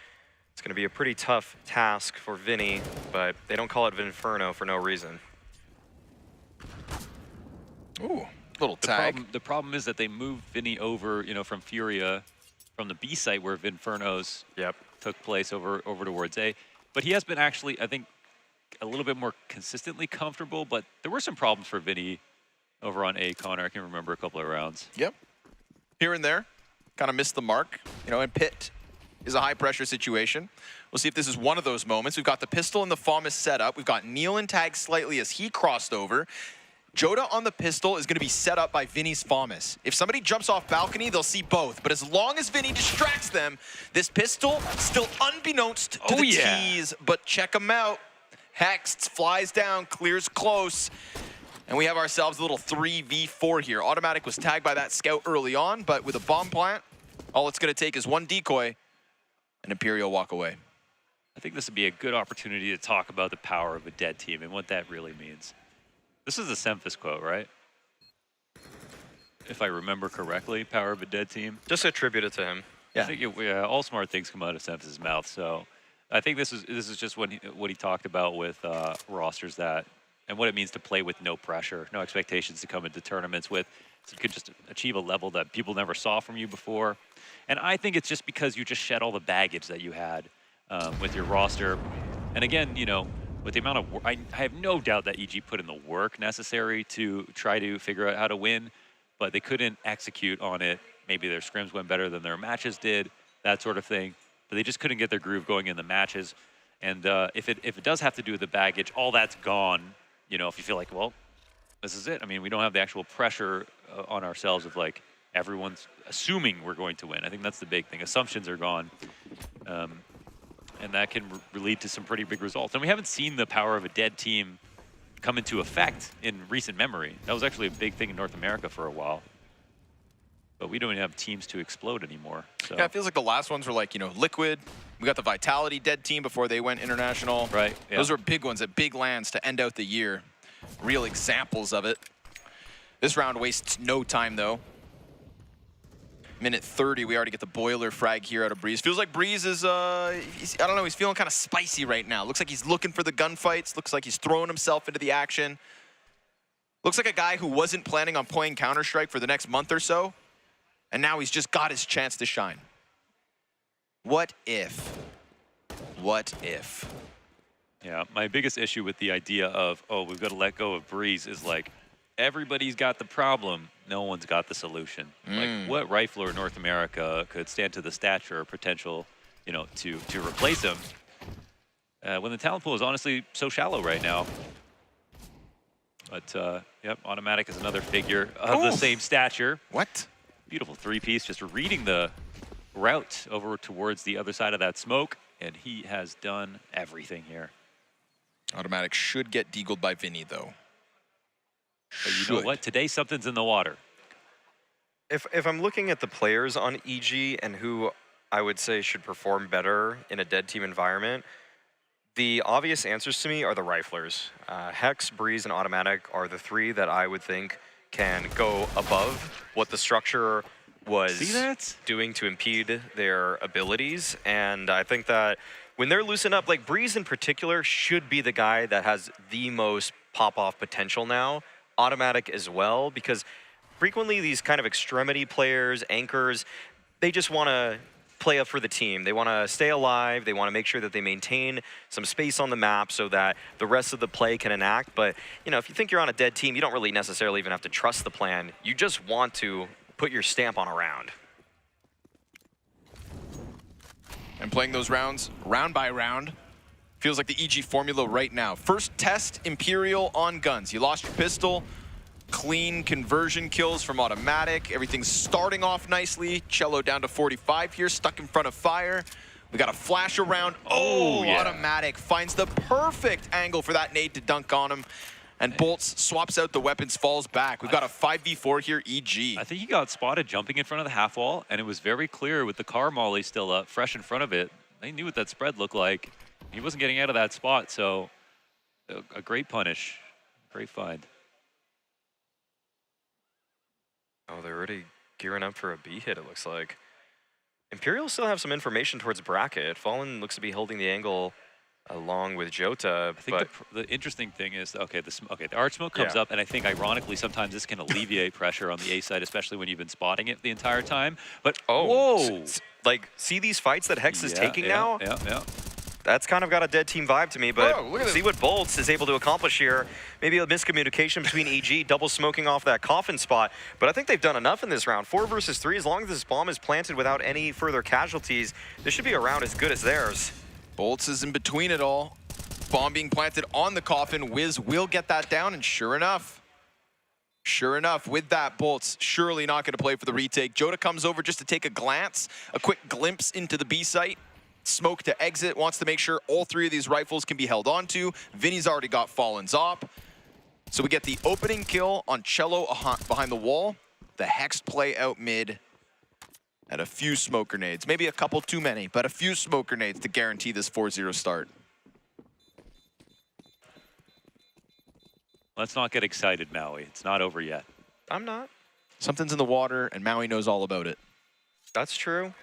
it's going to be a pretty tough task for Vinny, but they don't call it Inferno for no reason. Ooh, little tag. The problem is that they moved Vinny over, you know, from Furia, from the B site where Inferno's took place over towards A. But he has been actually, I think, a little bit more consistently comfortable, but there were some problems for Vinny over on A, Connor. I can remember a couple of rounds. Yep. Here and there, kind of missed the mark. You know, and Pit is a high-pressure situation. We'll see if this is one of those moments. We've got the pistol and the FAMAS set up. We've got Nealon tagged slightly as he crossed over. Joda on the pistol is going to be set up by Vinny's FAMAS. If somebody jumps off balcony, they'll see both. But as long as Vinny distracts them, this pistol still unbeknownst to the T's. But check them out. Hext flies down, clears close. And we have ourselves a little 3v4 here. Automatic was tagged by that scout early on, but with a bomb plant, all it's going to take is one decoy, and Imperial walk away. I think this would be a good opportunity to talk about the power of a dead team and what that really means. This is a Semphis quote, right? If I remember correctly, power of a dead team. Just attribute it to him. Yeah. I think all smart things come out of Semphis' mouth. So I think this is just what he talked about with rosters and what it means to play with no pressure, no expectations to come into tournaments with. So you could just achieve a level that people never saw from you before. And I think it's just because you just shed all the baggage that you had with your roster. And again, you know, with the amount of work, I have no doubt that EG put in the work necessary to try to figure out how to win, but they couldn't execute on it. Maybe their scrims went better than their matches did, that sort of thing. But they just couldn't get their groove going in the matches. And if it does have to do with the baggage, all that's gone. You know, if you feel like, well, this is it. I mean, we don't have the actual pressure on ourselves of like everyone's assuming we're going to win. I think that's the big thing. Assumptions are gone. And that can lead to some pretty big results. And we haven't seen the power of a dead team come into effect in recent memory. That was actually a big thing in North America for a while. But we don't even have teams to explode anymore. So. Yeah, it feels like the last ones were like, you know, Liquid. We got the Vitality dead team before they went international. Right. Yeah. Those were big ones at big lands to end out the year. Real examples of it. This round wastes no time, though. Minute 30, we already get the boiler frag here out of Breeze. Feels like Breeze is, I don't know, he's feeling kind of spicy right now. Looks like he's looking for the gunfights. Looks like he's throwing himself into the action. Looks like a guy who wasn't planning on playing Counter-Strike for the next month or so. And now he's just got his chance to shine. What if? What if? Yeah, my biggest issue with the idea of, oh, we've got to let go of Breeze is like, everybody's got the problem, no one's got the solution. Like, what rifler in North America could stand to the stature or potential, you know, to replace him when the talent pool is honestly so shallow right now? But, yep, Automatic is another figure of the same stature. What? Beautiful three-piece, just reading the route over towards the other side of that smoke, and he has done everything here. Automatic should get deagled by Vinny, though. But you know what? Today, something's in the water. If I'm looking at the players on EG and who I would say should perform better in a dead team environment, the obvious answers to me are the riflers. Hex, Breeze, and Automatic are the three that I would think can go above what the structure was doing to impede their abilities. And I think that when they're loosened up, like Breeze in particular should be the guy that has the most pop-off potential now. Automatic as well, because frequently these kind of extremity players, anchors, they just want to play up for the team. They want to stay alive. They want to make sure that they maintain some space on the map so that the rest of the play can enact. But, you know, if you think you're on a dead team, you don't really necessarily even have to trust the plan. You just want to put your stamp on a round. And playing those rounds, round by round, feels like the EG formula right now. First test, Imperial on guns. You lost your pistol. Clean conversion kills from Automatic. Everything's starting off nicely. Cello down to 45 here, stuck in front of fire. We got a flash around. Oh, yeah. Automatic finds the perfect angle for that nade to dunk on him. And Bolts swaps out the weapons, falls back. We've got a 5v4 here, EG. I think he got spotted jumping in front of the half wall, and it was very clear with the car molly still up, fresh in front of it. They knew what that spread looked like. He wasn't getting out of that spot, so a great punish, great find. Oh, they're already gearing up for a B hit, it looks like. Imperial still have some information towards bracket. Fallen looks to be holding the angle along with Jota. I think the interesting thing is, okay, the arch smoke comes up, and I think ironically sometimes this can alleviate pressure on the A side, especially when you've been spotting it the entire time. But whoa! Like, see these fights that Hex is taking now? Yeah. That's kind of got a dead team vibe to me, but see what Bolts is able to accomplish here. Maybe a miscommunication between EG, double smoking off that coffin spot, but I think they've done enough in this round. 4 versus 3, as long as this bomb is planted without any further casualties, this should be a round as good as theirs. Bolts is in between it all. Bomb being planted on the coffin. Wiz will get that down, and sure enough, with that, Bolts surely not going to play for the retake. Jota comes over just to take a glance, a quick glimpse into the B site. Smoke to exit, wants to make sure all 3 of these rifles can be held onto. Vinny's already got Fallen's op. So we get the opening kill on Cello behind the wall. The Hex play out mid. And a few smoke grenades. Maybe a couple too many, but a few smoke grenades to guarantee this 4-0 start. Let's not get excited, Maui. It's not over yet. I'm not. Something's in the water, and Maui knows all about it. That's true.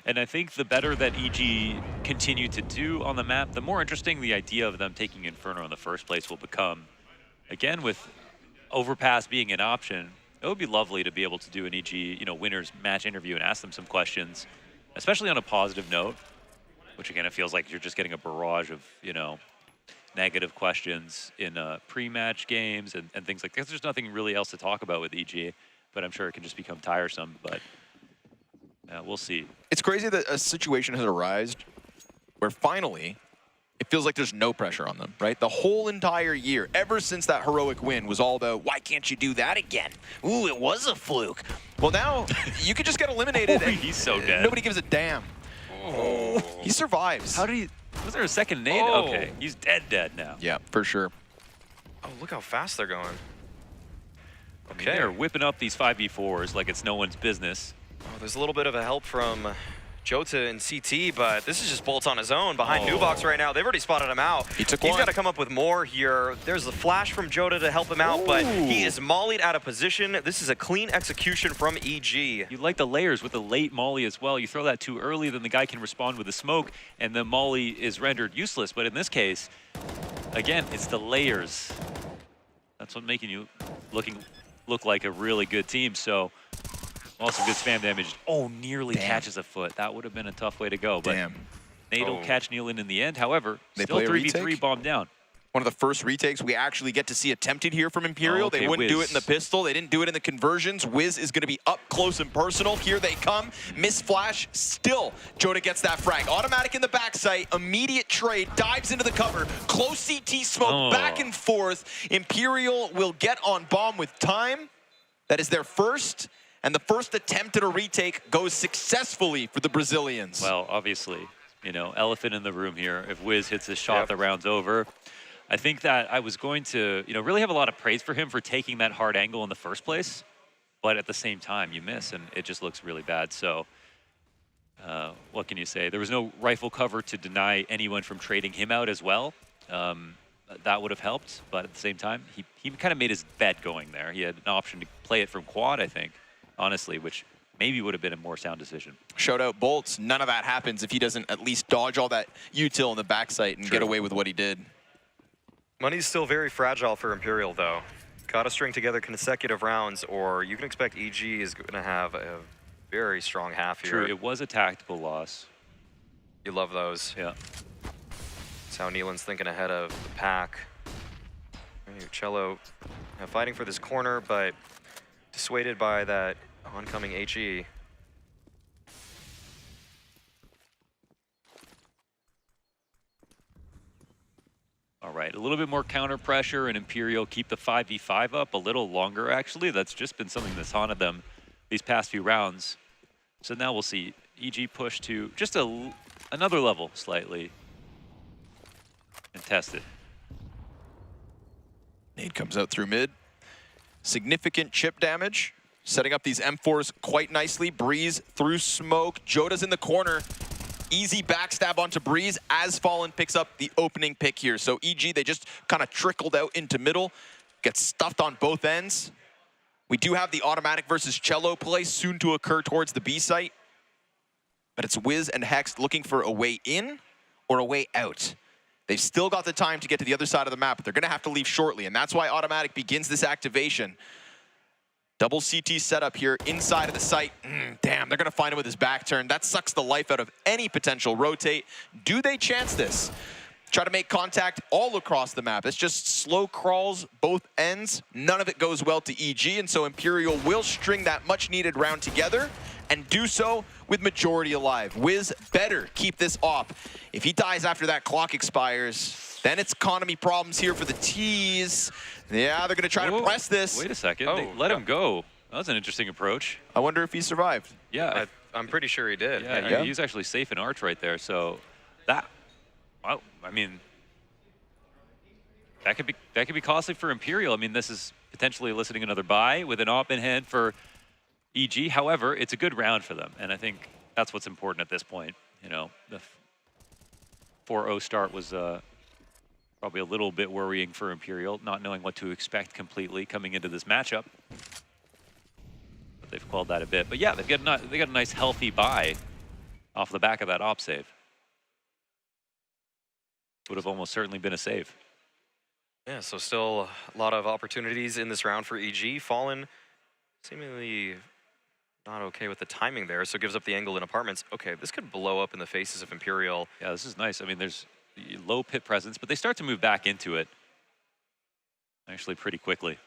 And I think the better that EG continue to do on the map, the more interesting the idea of them taking Inferno in the first place will become. Again, with Overpass being an option, it would be lovely to be able to do an EG, winners match interview and ask them some questions, especially on a positive note, which again, it feels like you're just getting a barrage of, negative questions in pre-match games and things like that. There's nothing really else to talk about with EG, but I'm sure it can just become tiresome, but we'll see. It's crazy that a situation has arisen where finally it feels like there's no pressure on them, right? The whole entire year, ever since that heroic win, was all about, why can't you do that again? Ooh, it was a fluke. Well, now you could just get eliminated. And he's so dead. Nobody gives a damn. Oh, he survives. How did he? Was there a second nade? Oh. Okay, he's dead now. Yeah, for sure. Oh, look how fast they're going. Okay, they're whipping up these 5v4s like it's no one's business. Oh, there's a little bit of a help from Jota and CT, but this is just Bolts on his own behind Nubox right now. They've already spotted him out. He's got to come up with more here. There's a flash from Jota to help him out, but he is mollied out of position. This is a clean execution from EG. You like the layers with the late molly as well. You throw that too early, then the guy can respond with a smoke, and the molly is rendered useless. But in this case, again, it's the layers. That's what making you look like a really good team. So Also good spam damage. Oh, nearly catches a foot. That would have been a tough way to go. But Nate will catch Nealon in the end. However, They still play a 3v3 retake? bomb down. One of the first retakes we actually get to see attempted here from Imperial. Okay, they wouldn't do Wiz. it in the pistol. They didn't do it in the conversions. Wiz is going to be up close and personal. Here they come. Miss flash. Still, Joda gets that frag. Automatic in the backside. Immediate trade. Dives into the cover. Close CT smoke. Back and forth. Imperial will get on bomb with time. That is their first. And the first attempt at a retake goes successfully for the Brazilians. Well, obviously, you know, elephant in the room here. If Wiz hits his shot, the round's over. I think that I was going to, you know, really have a lot of praise for him for taking that hard angle in the first place. But at the same time, you miss, and it just looks really bad. So what can you say? There was no rifle cover to deny anyone from trading him out as well. That would have helped. But at the same time, he kind of made his bet going there. He had an option to play it from quad, I think, honestly, which maybe would have been a more sound decision. Shout out Bolts. None of that happens if he doesn't at least dodge all that util in the backside and get away with what he did. Money's still very fragile for Imperial, though. Gotta string together consecutive rounds, or you can expect EG is going to have a very strong half here. True, it was a tactical loss. You love those. Yeah. That's how Nealon's thinking ahead of the pack. Cello fighting for this corner, but dissuaded by that oncoming HE. All right, a little bit more counter pressure, and Imperial keep the 5v5 up a little longer, actually. That's just been something that's haunted them these past few rounds. So now we'll see EG push to just another level slightly and test it. Nade comes out through mid. Significant chip damage. Setting up these M4s quite nicely. Breeze through smoke. Joda's in the corner. Easy backstab onto Breeze as Fallen picks up the opening pick here. So EG, they just kind of trickled out into middle. Gets stuffed on both ends. We do have the automatic versus Cello play soon to occur towards the B site. But it's Wiz and Hex looking for a way in or a way out. They've still got the time to get to the other side of the map, but they're going to have to leave shortly. And that's why automatic begins this activation. Double CT setup here inside of the site. Damn, they're going to find him with his back turn. That sucks the life out of any potential rotate. Do they chance this? Try to make contact all across the map. It's just slow crawls both ends. None of it goes well to EG, and so Imperial will string that much-needed round together and do so with majority alive. Wiz better keep this op. If he dies after that clock expires, then it's economy problems here for the T's. Yeah, they're going to try to press this. Wait a second. They let him go. That was an interesting approach. I wonder if he survived. Yeah. I'm pretty sure he did. Yeah, he was actually safe in arch right there. So that, well, I mean, that could be costly for Imperial. I mean, this is potentially eliciting another buy with an op in hand for EG. However, it's a good round for them, and I think that's what's important at this point. You know, the 4-0 start was probably a little bit worrying for Imperial, not knowing what to expect completely coming into this matchup. But they've quelled that a bit. But yeah, they got a nice healthy buy off the back of that op save. Would have almost certainly been a save. Yeah, so still a lot of opportunities in this round for EG. Fallen seemingly not okay with the timing there, so gives up the angle in apartments. Okay, this could blow up in the faces of Imperial. Yeah, this is nice. I mean, there's low pit presence, but they start to move back into it actually pretty quickly.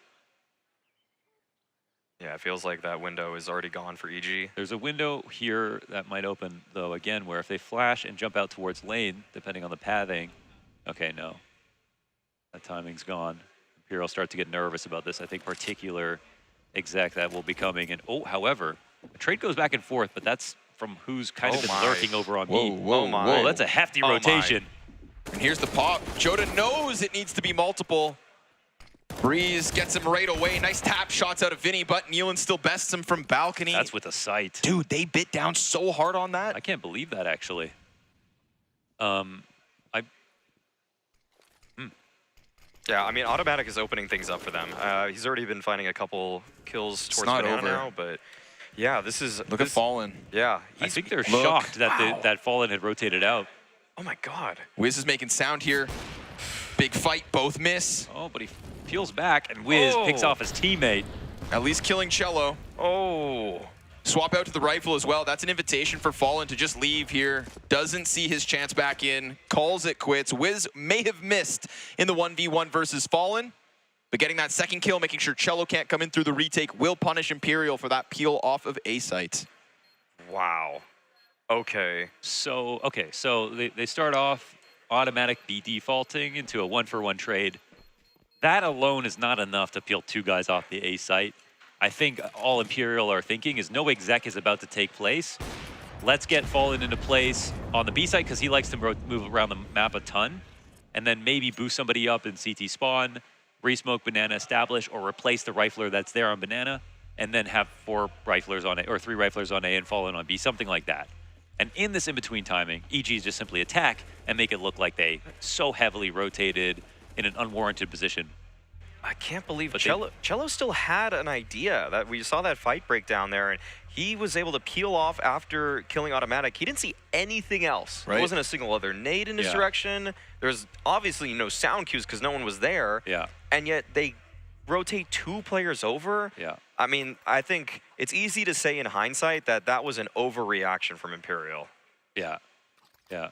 Yeah, it feels like that window is already gone for EG. There's a window here that might open, though, again, where if they flash and jump out towards lane, depending on the pathing, okay, no. That timing's gone. Imperial start to get nervous about this. I think particular exec that will be coming. And however, the trade goes back and forth, but that's from who's kind of been lurking over on B. Whoa, that's a hefty rotation. And here's the pop. Joda knows it needs to be multiple. Breeze gets him right away. Nice tap shots out of Vinny, but Nealon still bests him from balcony. That's with a sight. Dude, they bit down so hard on that. I can't believe that, actually. Yeah, I mean, automatic is opening things up for them. He's already been finding a couple kills towards Banana now, but yeah, this is... Look at Fallen. Yeah. I think they're shocked that that Fallen had rotated out. Oh my god. Wiz is making sound here. Big fight, both miss. Oh, but he peels back, and Wiz picks off his teammate. At least killing Cello. Oh. Swap out to the rifle as well. That's an invitation for Fallen to just leave here. Doesn't see his chance back in. Calls it quits. Wiz may have missed in the 1v1 versus Fallen, but getting that second kill, making sure Cello can't come in through the retake, will punish Imperial for that peel off of A site. Wow. Okay. So they start off automatic B defaulting into a 1-for-1 trade. That alone is not enough to peel 2 guys off the A site. I think all Imperial are thinking is no exec is about to take place. Let's get Fallen into place on the B site because he likes to move around the map a ton. And then maybe boost somebody up in CT spawn, re-smoke Banana establish, or replace the rifler that's there on Banana, and then have 4 riflers on A, or 3 riflers on A and Fallen on B, something like that. And in this in-between timing, EGs just simply attack and make it look like they so heavily rotated in an unwarranted position. I can't believe Cello still had an idea. That we saw that fight break down there, and he was able to peel off after killing Automatic. He didn't see anything else. There wasn't a single other nade in his direction. There's obviously no sound cues because no one was there. Yeah. And yet they rotate 2 players over. Yeah. I mean, I think it's easy to say in hindsight that that was an overreaction from Imperial. Yeah. Yeah.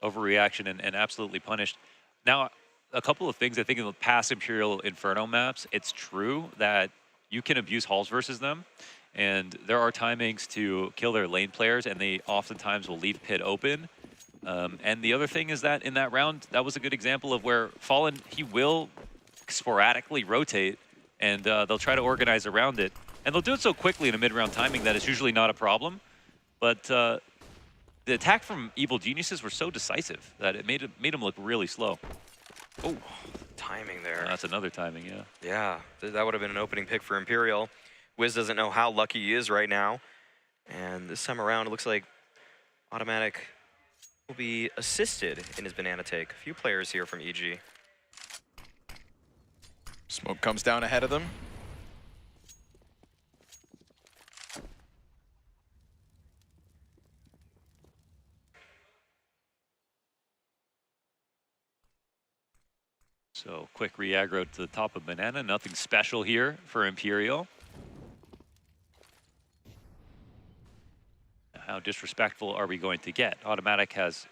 Overreaction and absolutely punished. Now, a couple of things. I think in the past Imperial Inferno maps, it's true that you can abuse halls versus them, and there are timings to kill their lane players, and they oftentimes will leave pit open. And the other thing is that in that round, that was a good example of where Fallen, he will sporadically rotate, and they'll try to organize around it. And they'll do it so quickly in a mid-round timing that it's usually not a problem. But the attack from Evil Geniuses were so decisive that it made them look really slow. Oh, timing there. That's another timing, yeah. Yeah, that would have been an opening pick for Imperial. Wiz doesn't know how lucky he is right now. And this time around, it looks like Automatic will be assisted in his banana take. A few players here from EG. Smoke comes down ahead of them. So quick re-aggro to the top of Banana. Nothing special here for Imperial. How disrespectful are we going to get? Automatic has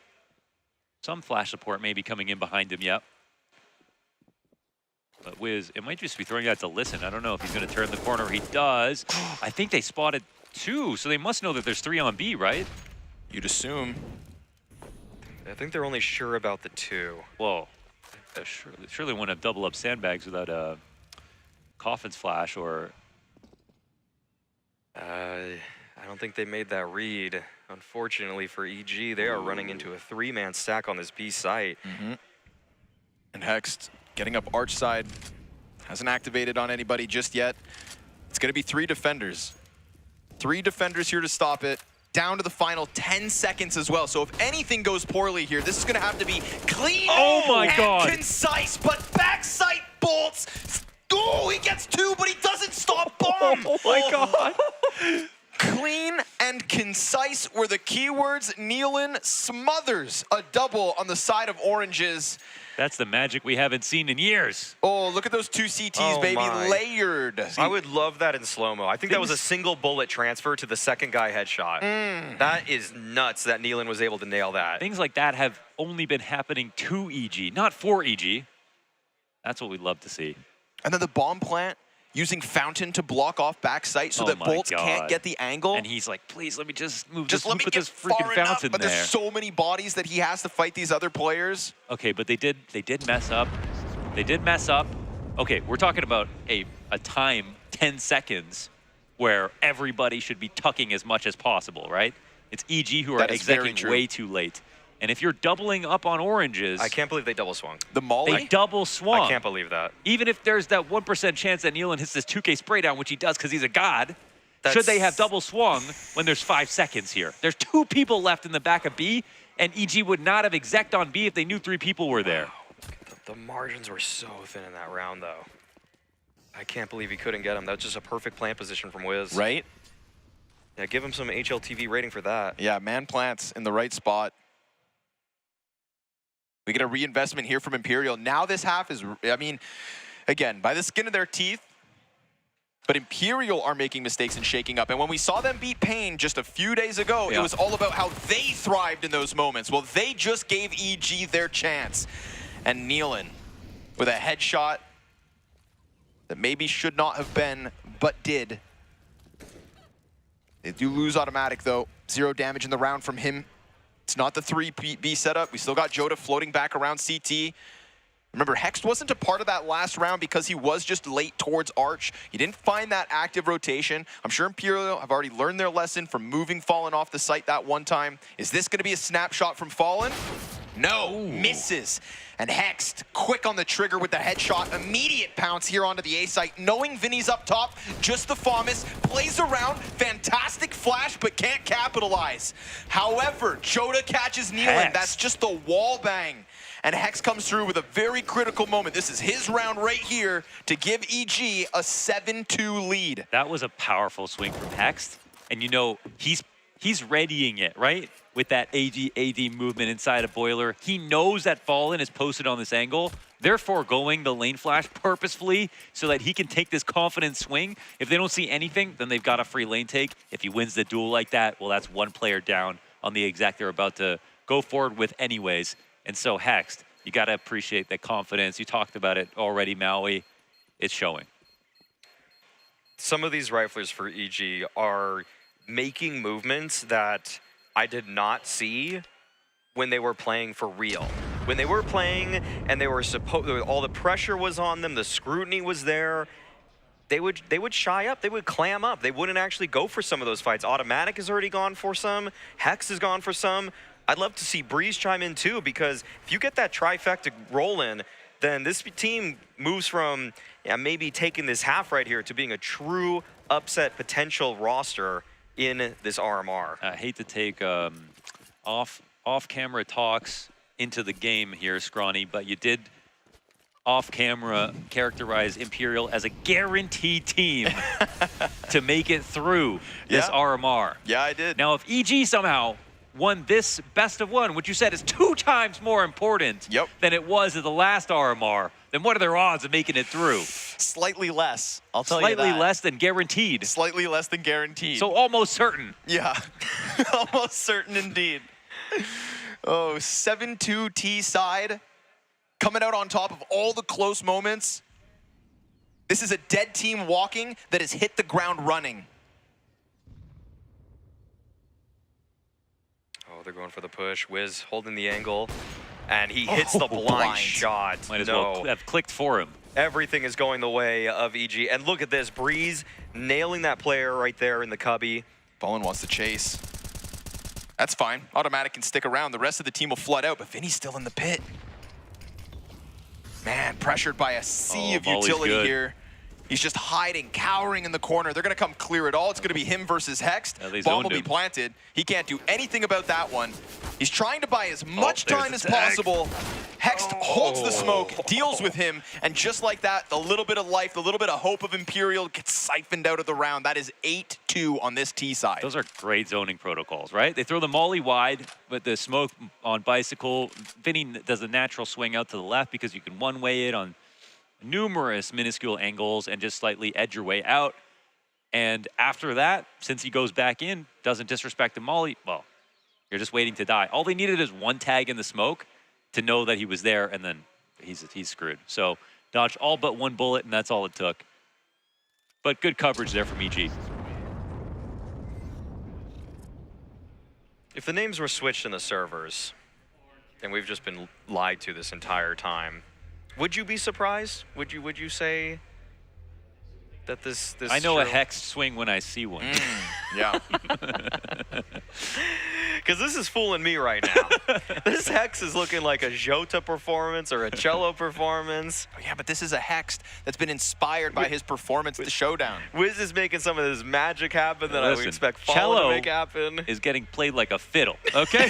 some flash support maybe coming in behind him, yep. But Wiz, it might just be throwing that to listen. I don't know if he's going to turn the corner. He does. I think they spotted 2, so they must know that there's 3 on B, right? You'd assume. I think they're only sure about the 2. Whoa. Surely wouldn't have double up sandbags without a Coffin's flash or... I don't think they made that read. Unfortunately for EG, they are running into a 3-man stack on this B site. And Hext getting up arch side. Hasn't activated on anybody just yet. It's going to be 3 defenders. 3 defenders here to stop it. Down to the final 10 seconds as well. So if anything goes poorly here, this is going to have to be clean and concise, but backside bolts. Oh, he gets 2, but he doesn't stop bomb. Oh my God. Clean and concise were the keywords. Nealon smothers a double on the side of Oranges. That's the magic we haven't seen in years. Oh, look at those 2 CTs, baby, layered. I would love that in slow-mo. I think that was a single bullet transfer to the second guy headshot. That is nuts that Nealon was able to nail that. Things like that have only been happening to EG, not for EG. That's what we'd love to see. And then the bomb plant using Fountain to block off backside so that Bolts can't get the angle. And he's like, please let me just move just this, let me put get this freaking Fountain but there. There's so many bodies that he has to fight these other players. Okay, but they did mess up. They did mess up. Okay, we're talking about a time, 10 seconds, where everybody should be tucking as much as possible, right? It's EG who are executing way too late. And if you're doubling up on Oranges... I can't believe they double swung. The Molly? They double swung. I can't believe that. Even if there's that 1% chance that Nealon hits this 2K spray down, which he does because he's a god, should they have double swung when there's 5 seconds here? There's 2 people left in the back of B, and EG would not have execed on B if they knew 3 people were there. Wow. The margins were so thin in that round, though. I can't believe he couldn't get him. That's just a perfect plant position from Wiz. Right? Yeah, give him some HLTV rating for that. Yeah, man plants in the right spot. We get a reinvestment here from Imperial. Now this half is, I mean, again, by the skin of their teeth, But Imperial are making mistakes and shaking up. And when we saw them beat Pain just a few days ago, it was all about how they thrived in those moments. Well, they just gave EG their chance. And Nealon with a headshot that maybe should not have been, but did. They do lose automatic, though. 0 damage in the round from him. It's not the 3B setup. We still got Joda floating back around CT. Remember, Hext wasn't a part of that last round because he was just late towards Arch. He didn't find that active rotation. I'm sure Imperial have already learned their lesson from moving Fallen off the site that one time. Is this going to be a snapshot from Fallen? No, misses. And Hext, quick on the trigger with the headshot, immediate pounce here onto the A site, knowing Vinny's up top, just the FAMAS, plays around, fantastic flash, but can't capitalize. However, Joda catches Nealon, that's just the wall bang. And Hex comes through with a very critical moment. This is his round right here to give EG a 7-2 lead. That was a powerful swing from Hex. And you know, he's readying it, right? With that AD movement inside a boiler. He knows that Fallen is posted on this angle, therefore going the lane flash purposefully so that he can take this confident swing. If they don't see anything, then they've got a free lane take. If he wins the duel like that, well, that's one player down on the exec they're about to go forward with anyways. And so Hext, you got to appreciate that confidence. You talked about it already, Maui. It's showing. Some of these riflers for EG are making movements that I did not see when they were playing for real. When they were playing and they were all the pressure was on them, the scrutiny was there, they would shy up, they would clam up. They wouldn't actually go for some of those fights. Automatic has already gone for some, Hex has gone for some. I'd love to see Breeze chime in too, because if you get that trifecta roll in, then this team moves from maybe taking this half right here to being a true upset potential roster in this RMR. I hate to take off-camera talks into the game here, Scrawny, but you did off-camera characterize Imperial as a guaranteed team to make it through this RMR. Yeah, I did. Now, if EG somehow won this best of one, which you said is 2 times more important than it was at the last RMR, then what are their odds of making it through? Slightly less, I'll tell you that. Slightly less than guaranteed. Slightly less than guaranteed. So almost certain. Yeah, almost certain indeed. Oh, 7-2 T side, coming out on top of all the close moments. This is a dead team walking that has hit the ground running. They're going for the push. Wiz holding the angle, and he hits the blind shot. Might as well have clicked for him. Everything is going the way of EG. And look at this, Breeze nailing that player right there in the cubby. Fallen wants to chase. That's fine. Automatic can stick around. The rest of the team will flood out, but Vinny's still in the pit. Man, pressured by a sea of utility here. He's just hiding, cowering in the corner. They're going to come clear it all. It's going to be him versus Hext. Bomb will be planted. He can't do anything about that one. He's trying to buy as much time as possible. Hext holds the smoke, deals with him, and just like that, the little bit of life, the little bit of hope of Imperial gets siphoned out of the round. That is 8-2 on this T side. Those are great zoning protocols, right? They throw the molly wide, but the smoke on Bicycle. Vinny does a natural swing out to the left because you can one-way it on numerous minuscule angles and just slightly edge your way out. And after that, since he goes back in, doesn't disrespect the molly, well, you're just waiting to die. All they needed is one tag in the smoke to know that he was there, and then he's screwed. So dodged all but one bullet, and that's all it took. But good coverage there from EG. If the names were switched in the servers, and we've just been lied to this entire time, would you be surprised? Would you say that this I know a Hex swing when I see one. Yeah. Because this is fooling me right now. This Hex is looking like a Jota performance or a cello performance. Oh, yeah, but this is a Hex that's been inspired by his performance at the Showdown. Wiz is making some of this magic happen that I would expect Fallen to make happen. Is getting played like a fiddle, okay?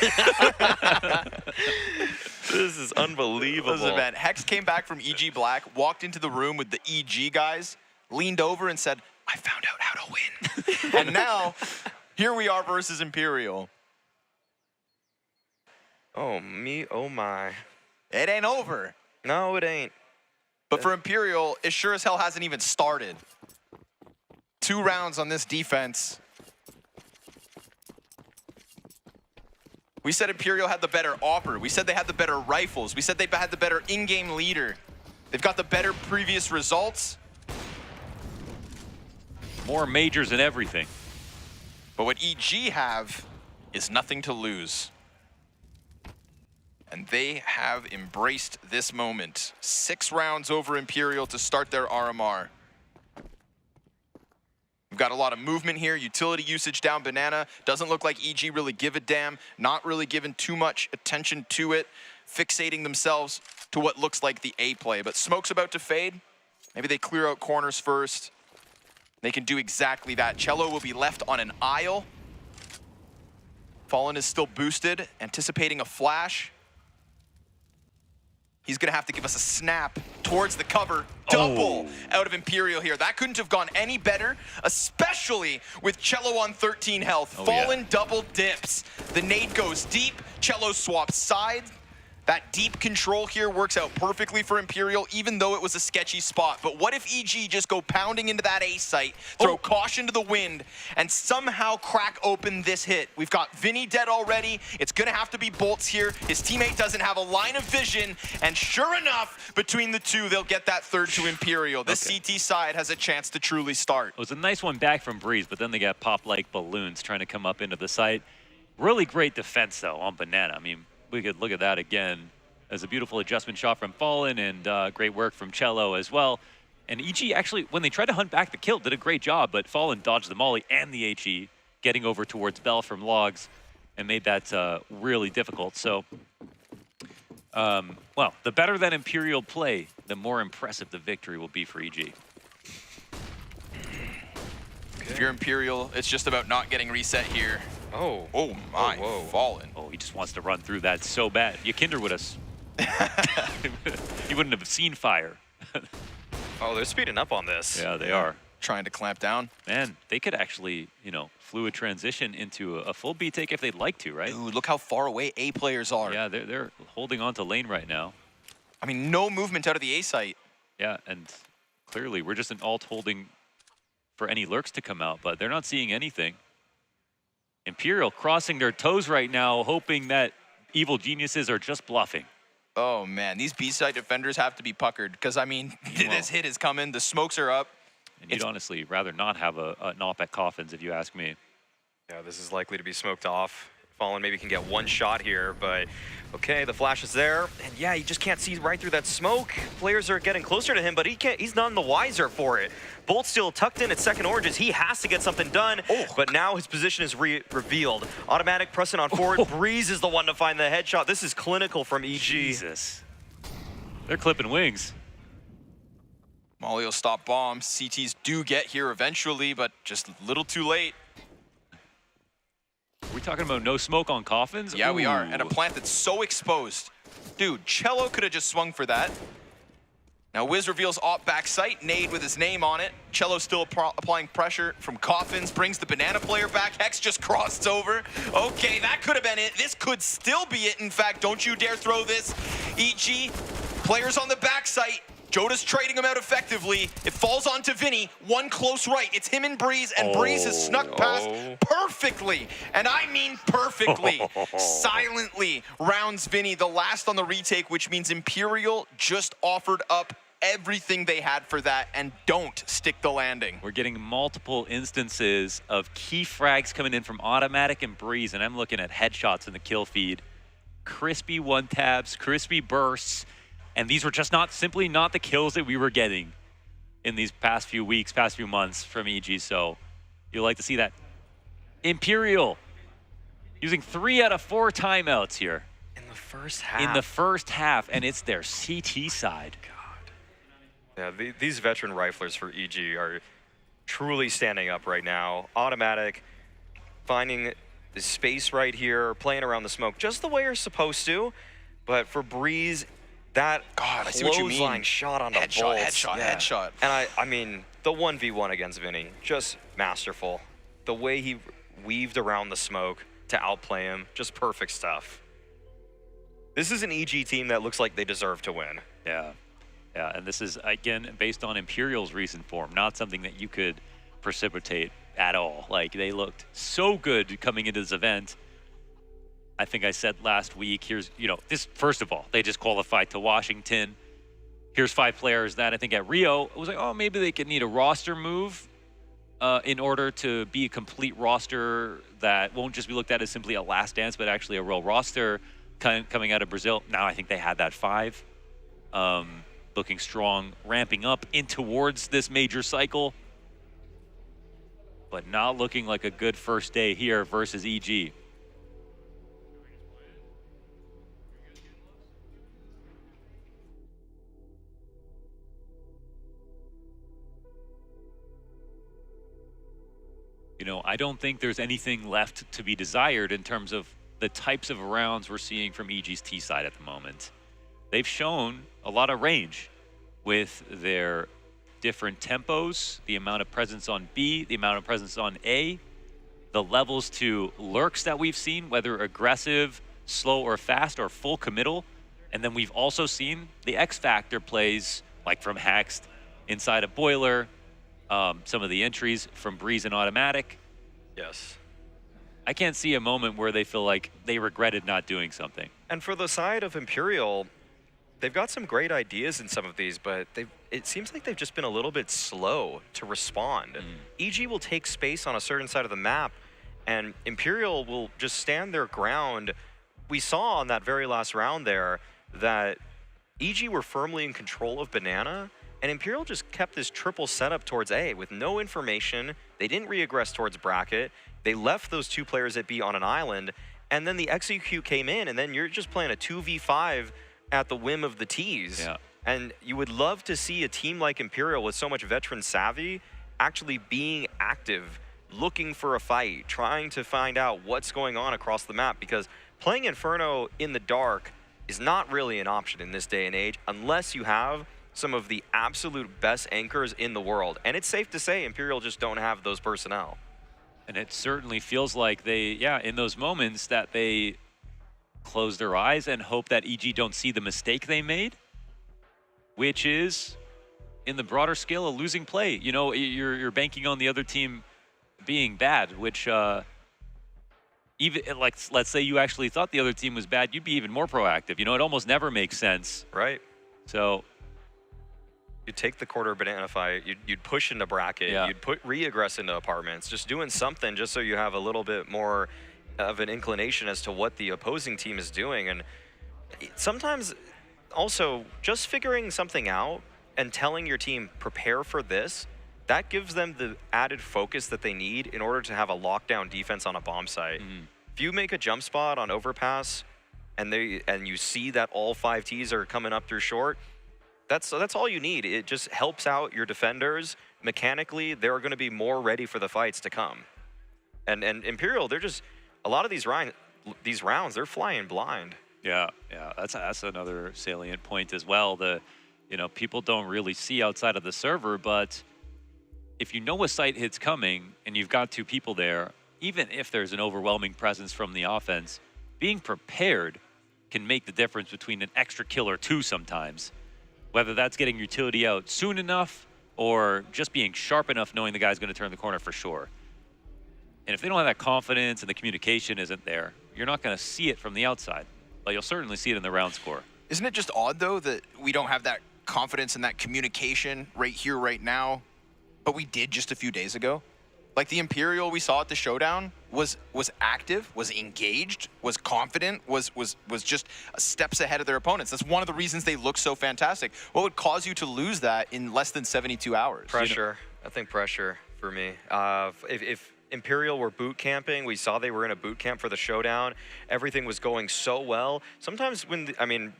This is unbelievable. Listen, man, Hex came back from EG Black, walked into the room with the EG guys, leaned over and said, I found out how to win. And now, here we are versus Imperial. Oh, me, oh my. It ain't over. No, it ain't. But for Imperial, it sure as hell hasn't even started. 2 rounds on this defense. We said Imperial had the better AWPer. We said they had the better rifles. We said they had the better in-game leader. They've got the better previous results. More majors and everything. But what EG have is nothing to lose. And they have embraced this moment. 6 rounds over Imperial to start their RMR. We've got a lot of movement here. Utility usage down banana. Doesn't look like EG really give a damn. Not really giving too much attention to it. Fixating themselves to what looks like the A play. But smoke's about to fade. Maybe they clear out corners first. They can do exactly that. Cello will be left on an aisle. Fallen is still boosted, anticipating a flash. He's gonna have to give us a snap towards the cover. Double out of Imperial here. That couldn't have gone any better, especially with Cello on 13 health. Fallen double dips. The nade goes deep. Cello swaps sides. That deep control here works out perfectly for Imperial, even though it was a sketchy spot. But what if EG just go pounding into that A site, throw caution to the wind, and somehow crack open this hit? We've got Vinny dead already. It's gonna have to be Bolts here. His teammate doesn't have a line of vision, and sure enough, between the two, they'll get that third to Imperial. This CT side has a chance to truly start. It was a nice one back from Breeze, but then they got popped like balloons trying to come up into the site. Really great defense, though, on Banana. I mean, we could look at that again as a beautiful adjustment shot from Fallen and great work from Cello as well. And EG actually, when they tried to hunt back the kill, did a great job, but Fallen dodged the molly and the HE, getting over towards Bell from Logs and made that really difficult. So, well, the better that Imperial play, the more impressive the victory will be for EG. If you're Imperial, it's just about not getting reset here. Oh my, Fallen. Oh, he just wants to run through that so bad. Yakinder would have. He wouldn't have seen fire. Oh, they're speeding up on this. Yeah, they are. Trying to clamp down. Man, they could actually, you know, fluid transition into a full B take if they'd like to, right? Dude, look how far away A players are. Yeah, they're holding on to lane right now. I mean, no movement out of the A site. Yeah, and clearly we're just an alt holding for any lurks to come out, but they're not seeing anything. Imperial crossing their toes right now, hoping that evil geniuses are just bluffing. Oh man, these B-side defenders have to be puckered because, I mean, this hit is coming, the smokes are up. And you'd honestly rather not have an op at Coffins, if you ask me. Yeah, this is likely to be smoked off. Fallen maybe can get one shot here, but okay, the flash is there. And yeah, you just can't see right through that smoke. Players are getting closer to him, but he's none the wiser for it. Bolt still tucked in at second oranges. He has to get something done, but now his position is revealed. Automatic pressing on forward. Breeze is the one to find the headshot. This is clinical from EG. Jesus. They're clipping wings. Molly will stop bombs. CTs do get here eventually, but just a little too late. Are we talking about no smoke on Coffins? Yeah, we are. And a plant that's so exposed. Dude, Cello could have just swung for that. Now Wiz reveals op back sight, nade with his name on it. Cello still applying pressure from Coffins, brings the banana player back. Hex just crossed over. Okay, that could have been it. This could still be it. In fact, don't you dare throw this. EG, players on the back sight. Joda's trading him out effectively. It falls onto Vinny. One close right. It's him and Breeze, and Breeze has snuck past perfectly. And I mean perfectly. Silently rounds Vinny, the last on the retake, which means Imperial just offered up everything they had for that and don't stick the landing. We're getting multiple instances of key frags coming in from Automatic and Breeze, and I'm looking at headshots in the kill feed. Crispy one tabs, crispy bursts. And these were just simply not the kills that we were getting in these past few weeks, past few months from EG. So you'll like to see that. Imperial using 3 out of 4 timeouts here. In the first half. In the first half, and it's their CT side. God. Yeah, these veteran riflers for EG are truly standing up right now. Automatic, finding the space right here, playing around the smoke just the way you're supposed to. But for Breeze, that clothesline shot on the bolts. Headshot. And I mean, the 1v1 against Vinny, just masterful. The way he weaved around the smoke to outplay him, just perfect stuff. This is an EG team that looks like they deserve to win. Yeah, and this is, again, based on Imperial's recent form, not something that you could precipitate at all. Like, they looked so good coming into this event. I think I said last week, here's, you know, this, first of all, they just qualified to Washington. Here's 5 players that I think at Rio, it was like, oh, maybe they could need a roster move in order to be a complete roster that won't just be looked at as simply a last dance, but actually a real roster coming out of Brazil. Now I think they had that 5. Looking strong, ramping up in towards this major cycle, but not looking like a good first day here versus EG. You know, I don't think there's anything left to be desired in terms of the types of rounds we're seeing from EG's T side at the moment. They've shown a lot of range with their different tempos, the amount of presence on B, the amount of presence on A, the levels to lurks that we've seen, whether aggressive, slow or fast or full committal. And then we've also seen the X Factor plays, like from Hext, inside a Boiler, some of the entries from Breeze and Automatic. Yes. I can't see a moment where they feel like they regretted not doing something. And for the side of Imperial, they've got some great ideas in some of these, but it seems like they've just been a little bit slow to respond. EG will take space on a certain side of the map, and Imperial will just stand their ground. We saw on that very last round there that EG were firmly in control of Banana, and Imperial just kept this triple setup towards A with no information. They didn't re-aggress towards bracket. They left those 2 players at B on an island, and then the execute came in, and then you're just playing a 2v5 at the whim of the T's. Yeah. And you would love to see a team like Imperial with so much veteran savvy actually being active, looking for a fight, trying to find out what's going on across the map, because playing Inferno in the dark is not really an option in this day and age unless you have some of the absolute best anchors in the world. And it's safe to say Imperial just don't have those personnel. And it certainly feels like they, yeah, in those moments that they close their eyes and hope that EG don't see the mistake they made, which is, in the broader scale, a losing play. You know, you're banking on the other team being bad, which even like, let's say you actually thought the other team was bad, you'd be even more proactive. You know, it almost never makes sense. Right. So you'd take the quarter banana fight, you'd push into bracket, you'd put re-aggress into apartments, just doing something just so you have a little bit more of an inclination as to what the opposing team is doing. And sometimes also just figuring something out and telling your team, prepare for this, that gives them the added focus that they need in order to have a lockdown defense on a bomb site. If you make a jump spot on overpass and you see that all 5 Ts are coming up through short, that's all you need. It just helps out your defenders. Mechanically, they're going to be more ready for the fights to come. And Imperial, they're just, a lot of these rounds, they're flying blind. Yeah, that's another salient point as well. You know, people don't really see outside of the server, but if you know a site hit's coming and you've got 2 people there, even if there's an overwhelming presence from the offense, being prepared can make the difference between an extra kill or 2 sometimes. Whether that's getting utility out soon enough or just being sharp enough knowing the guy's going to turn the corner for sure. And if they don't have that confidence and the communication isn't there, you're not going to see it from the outside. But you'll certainly see it in the round score. Isn't it just odd, though, that we don't have that confidence and that communication right here, right now, but we did just a few days ago? Like the Imperial we saw at the showdown was active, was engaged, was confident, was just steps ahead of their opponents. That's one of the reasons they look so fantastic. What would cause you to lose that in less than 72 hours? Pressure. I think pressure for me. If Imperial were boot camping, we saw they were in a boot camp for the showdown. Everything was going so well. Sometimes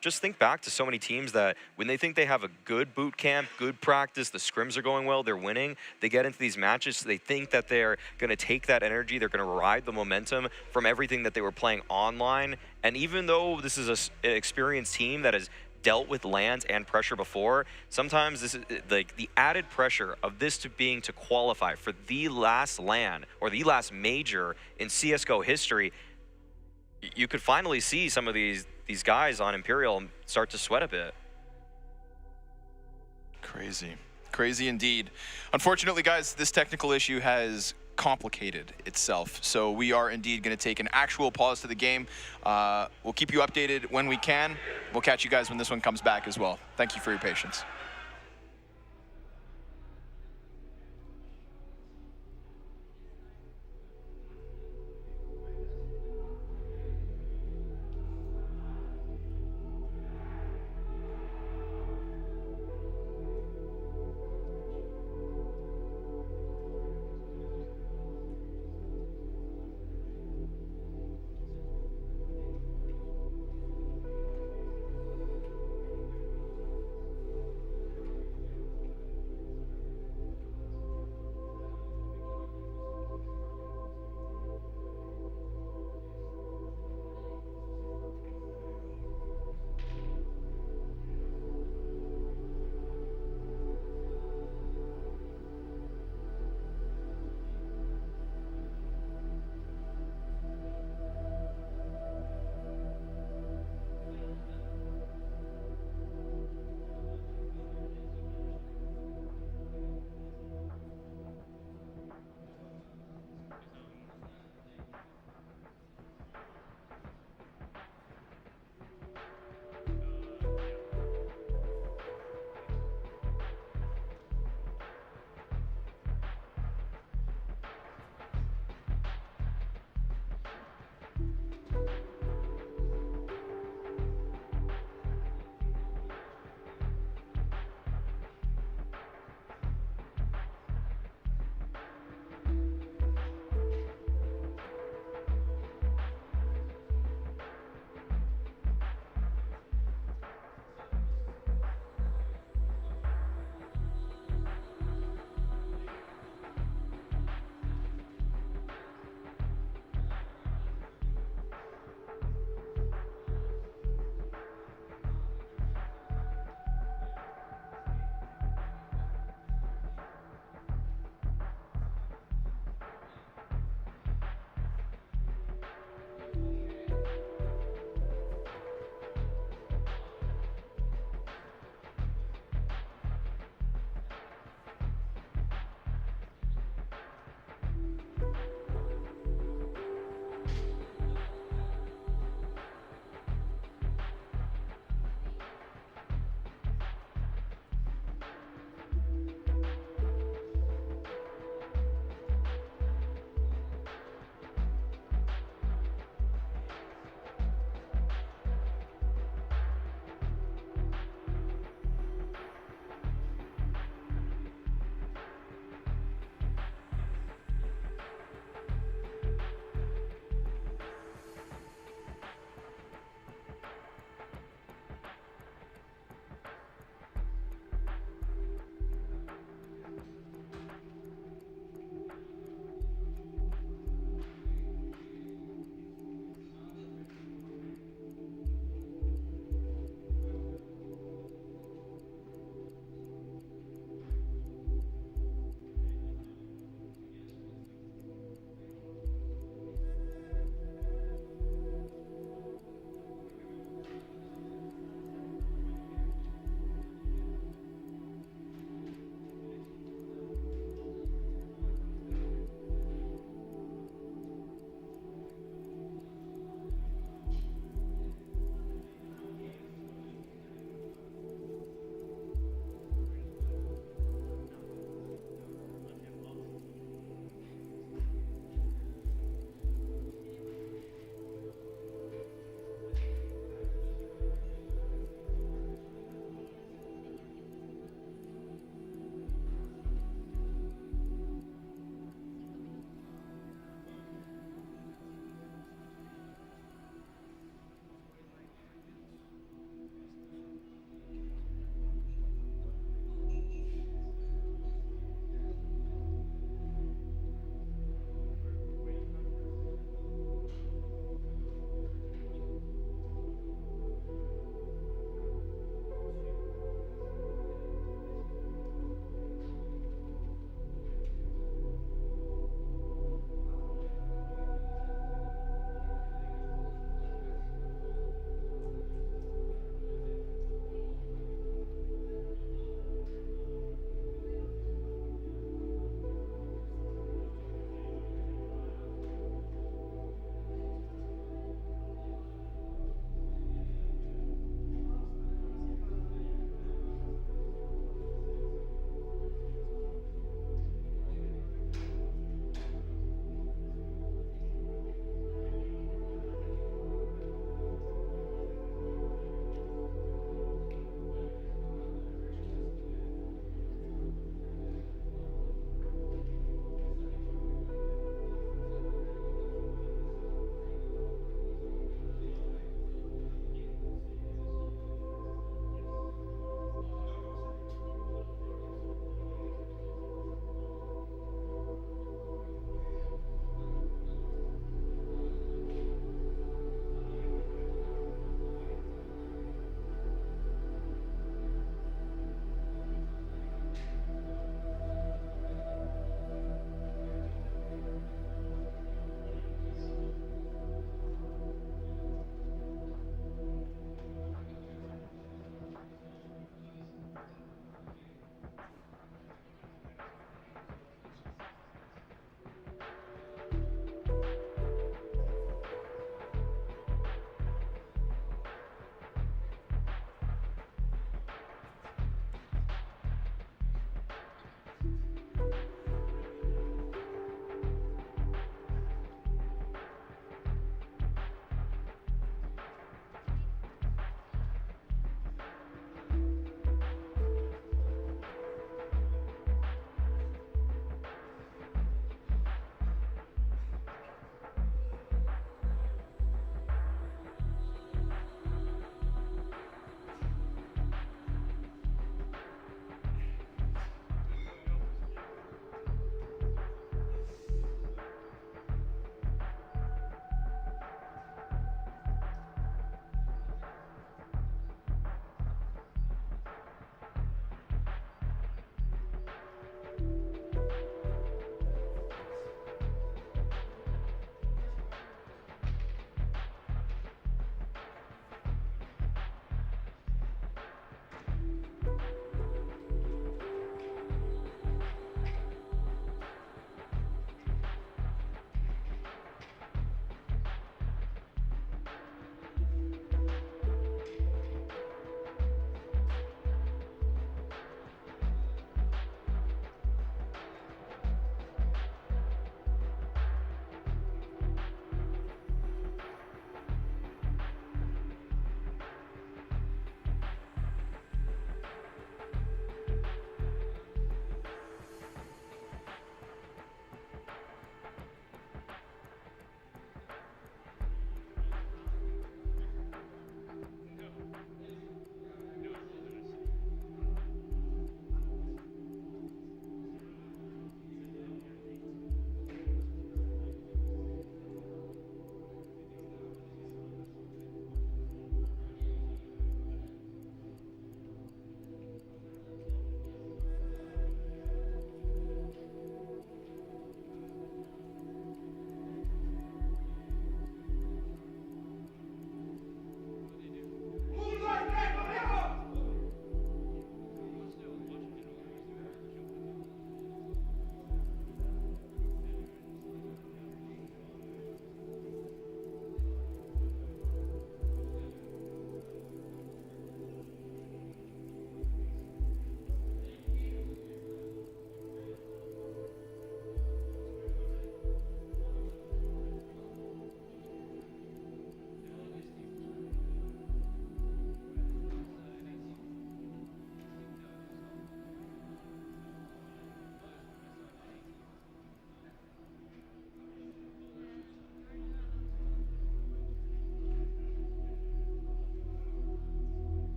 just think back to so many teams that when they think they have a good boot camp, good practice, the scrims are going well, they're winning, they get into these matches, they think that they're going to take that energy, they're going to ride the momentum from everything that they were playing online. And even though this is an experienced team that has dealt with lands and pressure before, sometimes this is like the added pressure of this to qualify for the last LAN or the last major in CSGO history. You could finally see some of these guys on Imperial start to sweat a bit. Crazy. Crazy indeed. Unfortunately, guys, this technical issue has complicated itself. So we are indeed going to take an actual pause to the game. We'll keep you updated when we can. We'll catch you guys when this one comes back as well. Thank you for your patience.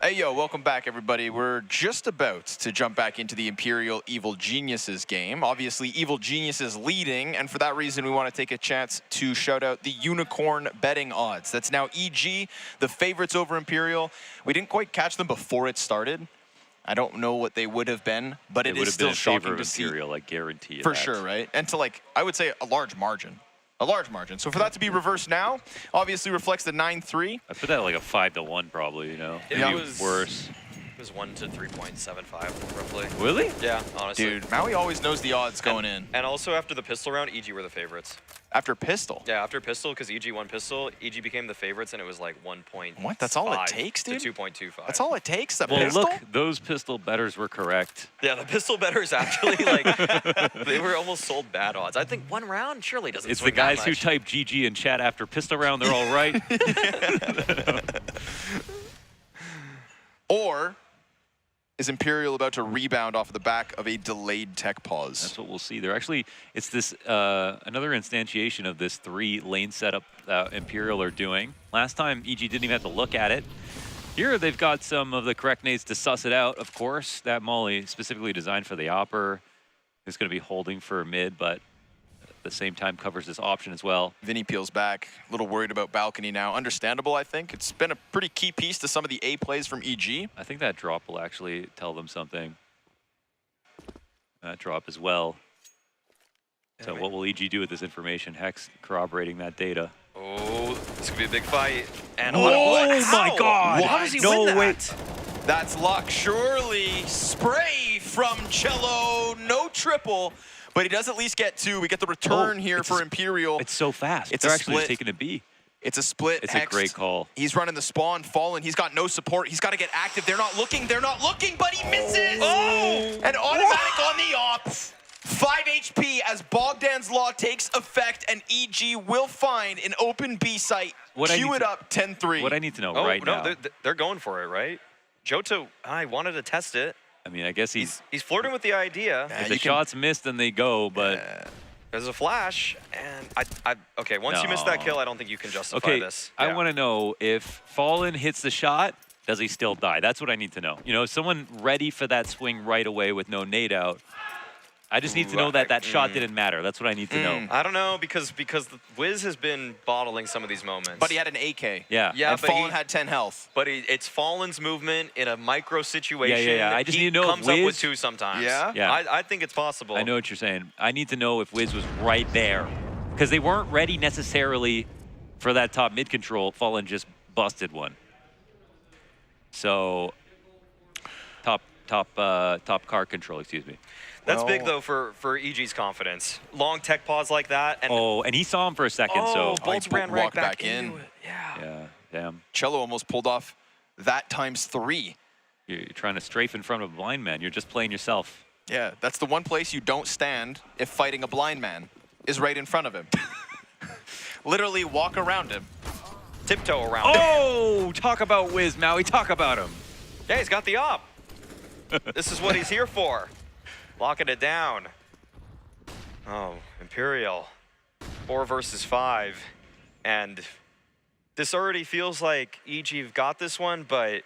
Hey, yo, welcome back, everybody. We're just about to jump back into the Imperial Evil Geniuses game. Obviously, Evil Geniuses leading, and for that reason, we want to take a chance to shout out the Unicorn betting odds. That's now EG, the favorites over Imperial. We didn't quite catch them before it started. I don't know what they would have been, but it is still shocking to see. Imperial, I guarantee you For that. sure, right? And to, like, I would say a large margin. A large margin. So for that to be reversed now, obviously reflects the 9-3. I put that like a 5-1 probably, you know. It Maybe was worse. It was 1 to 3.75 roughly. Really? Yeah, honestly. Dude, Maui always knows the odds going in. And also after the pistol round, EG were the favorites. After pistol? Yeah, after pistol, because EG won pistol, EG became the favorites, and it was like 1.5. What? That's all it takes, dude? To 2.25. That's all it takes, the Well, pistol? look, those pistol bettors were correct. Yeah, the pistol bettors actually, like, they were almost sold bad odds. I think 1 round surely doesn't It's the swing that guys who much. type GG in chat after pistol round, they're all right. Or is Imperial about to rebound off of the back of a delayed tech pause? That's what we'll see. They're actually, it's this, another instantiation of this 3-lane setup that Imperial are doing. Last time, EG didn't even have to look at it. Here, they've got some of the correct nades to suss it out. Of course, that molly specifically designed for the Opper is going to be holding for mid, but at the same time covers this option as well. Vinny peels back, a little worried about balcony now. Understandable, I think. It's been a pretty key piece to some of the A plays from EG. I think that drop will actually tell them something. That drop as well. So what will EG do with this information? Hex corroborating that data. Oh, this could be a big fight. And oh my God! How does he win that? That's luck, surely. Spray from Cello, no triple. But he does at least get 2. We get the return here for Imperial. It's so fast. It's They're a actually split. taking a B. It's a split. It's Hexed. a great call. He's running the spawn, Fallen. He's got no support. He's got to get active. They're not looking, but he misses. Oh! An automatic on the ops. 5 HP as Bogdan's Law takes effect, and EG will find an open B site. Cue it up, 10-3. What I need to know now. They're going for it, right? Johto, I wanted to test it. I mean, I guess he's flirting with the idea. If the shots miss, then they go, but... There's a flash, and okay, once you miss that kill, I don't think you can justify this. I want to know if Fallen hits the shot, does he still die? That's what I need to know. You know, someone ready for that swing right away with no nade out. I just need to know that that shot didn't matter. That's what I need to know. I don't know, because the Wiz has been bottling some of these moments. But he had an AK. Yeah. And Fallen had 10 health. But it's Fallen's movement in a micro situation. Yeah. I just need to know comes if Wiz... up with 2 sometimes. Yeah? I think it's possible. I know what you're saying. I need to know if Wiz was right there. Because they weren't ready necessarily for that top mid control. Fallen just busted one. So, top car control, excuse me. That's big, though, for EG's confidence. Long tech pause like that. And and he saw him for a second, so... Bolts ran right back in. into it. Yeah, damn. Cello almost pulled off that ×3. You're trying to strafe in front of a blind man. You're just playing yourself. Yeah, that's the one place you don't stand if fighting a blind man is right in front of him. Literally walk around him. Tiptoe around him. Oh, talk about Wiz, Maui. Talk about him. Yeah, he's got the op. This is what he's here for. Locking it down. Oh, Imperial. 4 versus 5. And this already feels like EG got this one, but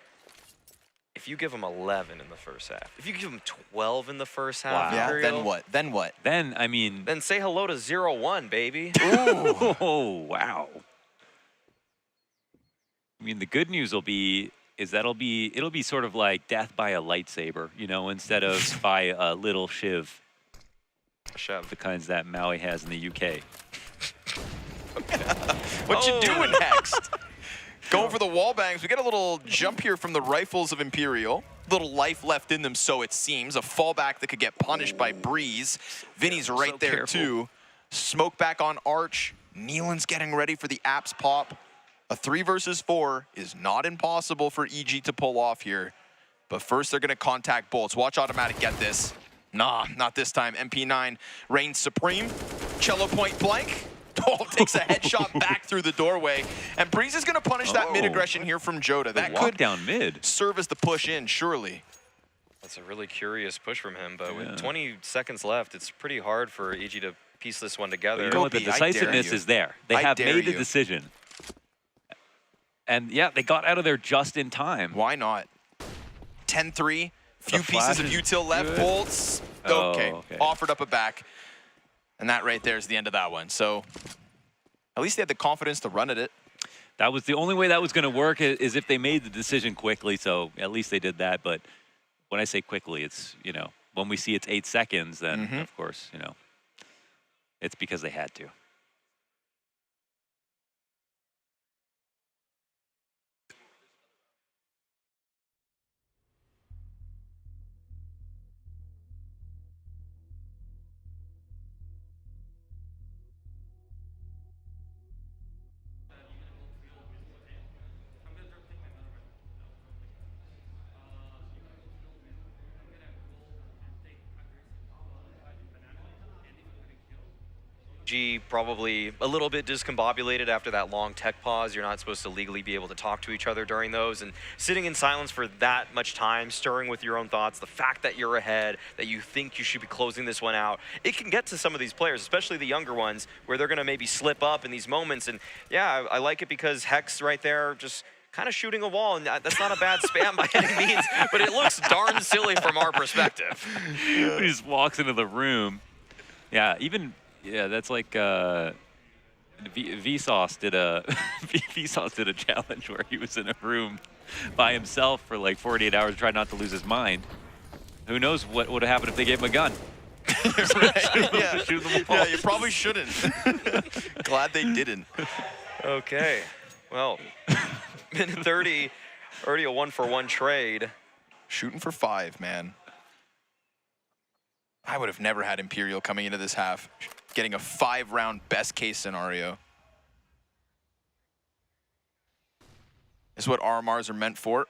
if you give him 11 in the first half, if you give him 12 in the first half, Yeah, Imperial, then what? Then what? Then, I mean... Then say hello to 0-1, baby. Ooh. Oh, wow. I mean, the good news will be is it'll be sort of like death by a lightsaber, you know, instead of by a little shiv. Shiv. The kinds that Maui has in the UK. What you doing next? Going for the wall bangs. We get a little jump here from the rifles of Imperial. Little life left in them, so it seems. A fallback that could get punished by Breeze. Vinny's right there, too. Smoke back on Arch. Neelan's getting ready for the apps pop. A 3 versus 4 is not impossible for EG to pull off here. But first, they're going to contact bolts. Watch Automatic get this. Nah, not this time. MP9 reigns supreme. Cello point blank. Oh, takes a headshot back through the doorway. And Breeze is going to punish that mid-aggression here from Jota. That could down mid serve as the push in, surely. That's a really curious push from him, but with 20 seconds left, it's pretty hard for EG to piece this one together. You know what? The decisiveness is there. They have made the decision. And yeah, they got out of there just in time. Why not? 10-3. Few The pieces of flash is util left. good. Bolts. Oh, Okay. okay. Offered up a back. And that right there is the end of that one. So at least they had the confidence to run at it. That was the only way that was going to work is if they made the decision quickly. So at least they did that. But when I say quickly, it's, you know, when we see it's 8 seconds, then of course, you know, it's because they had to. G probably a little bit discombobulated after that long tech pause. You're not supposed to legally be able to talk to each other during those, and sitting in silence for that much time, stirring with your own thoughts, the fact that you're ahead, that you think you should be closing this one out, it can get to some of these players, especially the younger ones, where they're gonna maybe slip up in these moments. And yeah, I like it because Hex right there just kind of shooting a wall, and that's not a bad spam by any means, but it looks darn silly from our perspective. He just walks into the room. Yeah, even, yeah, that's like Vsauce did a Vsauce did a challenge where he was in a room by himself for like 48 hours, trying not to lose his mind. Who knows what would have happened if they gave him a gun? Yeah, you probably shouldn't. Glad they didn't. Okay, well, minute 30, already a 1-for-1 trade. Shooting for 5, man. I would have never had Imperial coming into this half, getting a 5-round best case scenario. This is what RMRs are meant for.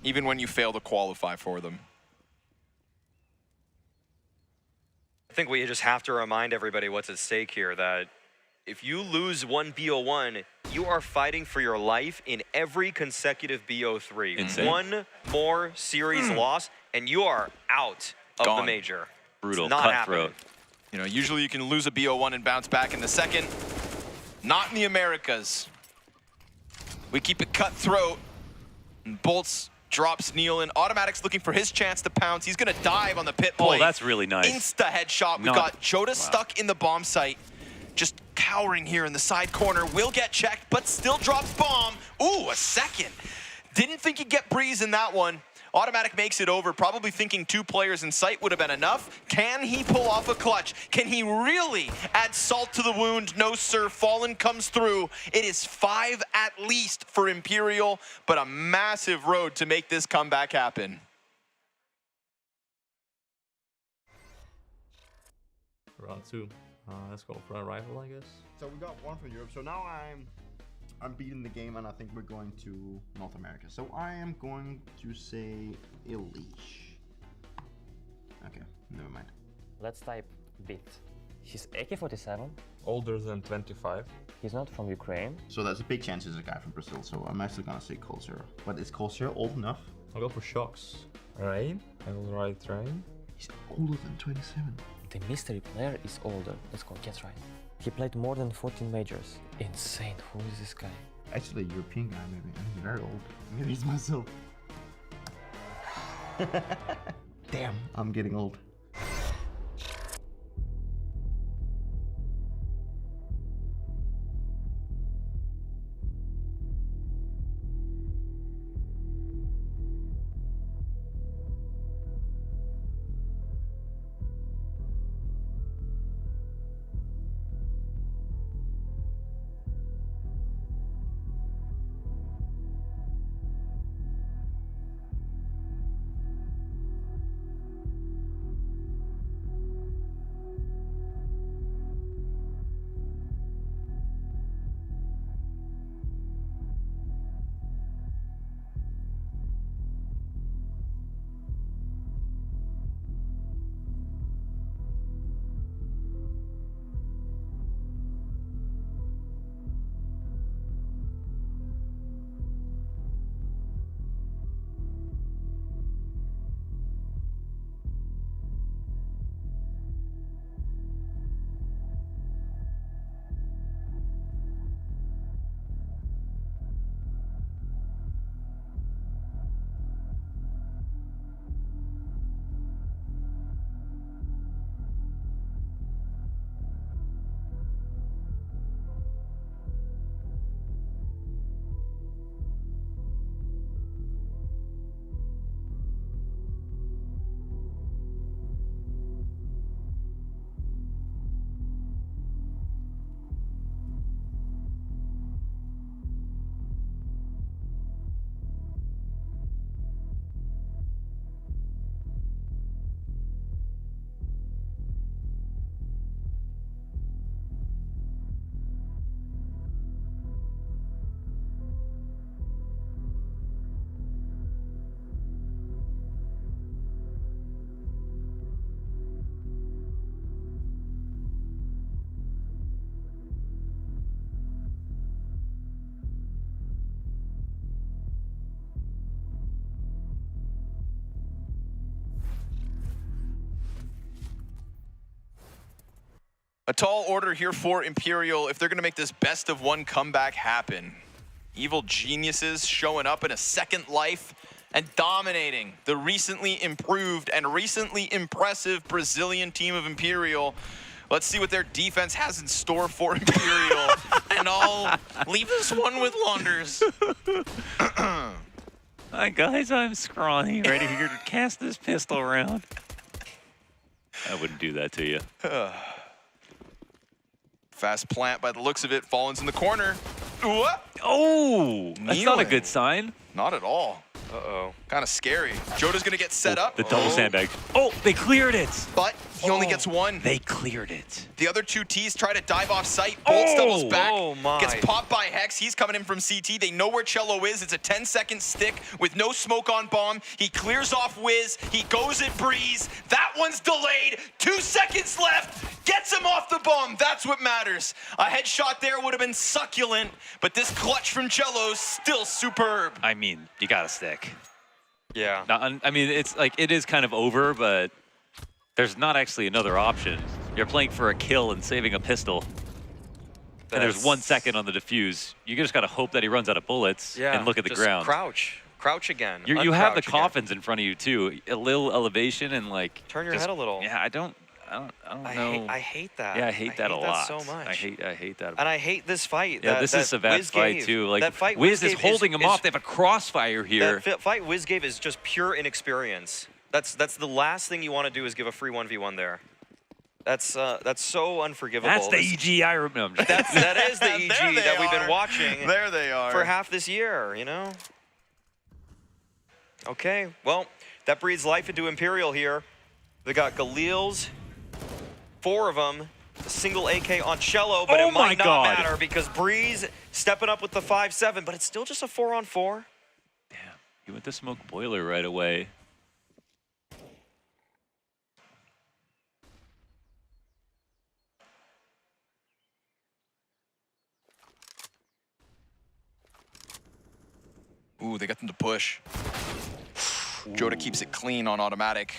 Even when you fail to qualify for them. I think we just have to remind everybody what's at stake here, that if you lose one BO1, you are fighting for your life in every consecutive BO3. Insane. One more series loss, and you are out of the major. Brutal, It's not cutthroat. happening. You know, usually you can lose a BO1 and bounce back in the second. Not in the Americas. We keep it cutthroat. And Bolts drops Neil in. Automatic's looking for his chance to pounce. He's gonna dive on the pit plate. Oh, that's really nice. Insta headshot. We've got Joda stuck in the bomb site. Just cowering here in the side corner. Will get checked, but still drops bomb. Ooh, a second. Didn't think he'd get breeze in that one. Automatic makes it over, probably thinking 2 players in sight would have been enough. Can he pull off a clutch? Can he really add salt to the wound? No, sir. Fallen comes through. It is 5 at least for Imperial, but a massive road to make this comeback happen. Round 2. Let's go for a rifle, I guess. So we got 1 for Europe. So now I'm beating the game, and I think we're going to North America. So I am going to say Elish. Okay, never mind. Let's type bit. He's AK-47. Older than 25. He's not from Ukraine. So there's a big chance he's a guy from Brazil. So I'm actually gonna say Cold Zero. But is Cold Zero old enough? I'll go for shocks. Rain. I will write Rain. He's older than 27. The mystery player is older. Let's go, guess right. He played more than 14 majors. Insane, who is this guy? Actually, a European guy maybe, and he's very old. Maybe he's myself. Damn, I'm getting old. A tall order here for Imperial if they're going to make this best of one comeback happen. Evil geniuses showing up in a second life and dominating the recently improved and recently impressive Brazilian team of Imperial. Let's see what their defense has in store for Imperial. And I'll leave this one with Launders. Hi guys, I'm Scrawny, ready here to cast this pistol around. I wouldn't do that to you. Fast plant by the looks of it. Fallen's in the corner. Ooh, oh, that's not a good sign. Not at all. Uh-oh. Kind of scary. Joda's going to get set up. The double sandbag. Oh, they cleared it. But he only gets one. They cleared it. The other two T's try to dive off site. Bolts doubles back. Oh my. Gets popped by Hex. He's coming in from CT. They know where Cello is. It's a 10-second stick with no smoke on bomb. He clears off Wiz. He goes at Breeze. That one's delayed. 2 seconds left. Gets him off the bomb. That's what matters. A headshot there would have been succulent, but this clutch from Cello's still superb. I mean, you got to stick. Yeah. I mean, it's like, it is kind of over, but there's not actually another option. You're playing for a kill and saving a pistol. And there's 1 second on the defuse. You just got to hope that he runs out of bullets and look at the just ground. Crouch. Crouch again. You have the Uncrouch coffins in front of you too. A little elevation and like turn your head a little. Yeah, I don't know. I hate that. Yeah, I hate that a lot. So much. I hate that. And I hate this fight. Yeah, this is a bad Wiz fight gave. too. Like that fight Wiz is holding him off. They have a crossfire here. That fight Wiz gave is just pure inexperience. That's the last thing you want to do is give a free 1v1 there. That's so unforgivable. That's the EG I remember. That is the EG that we've been watching. There they are. For half this year, you know. Okay, well, that breathes life into Imperial here. They got Galil's, 4 of them, a single AK on Cello, but it might not matter because Breeze stepping up with the 5-7, but it's still just a 4-on-4. Damn, he went to smoke boiler right away. Ooh, they got them to push. Joda keeps it clean on automatic.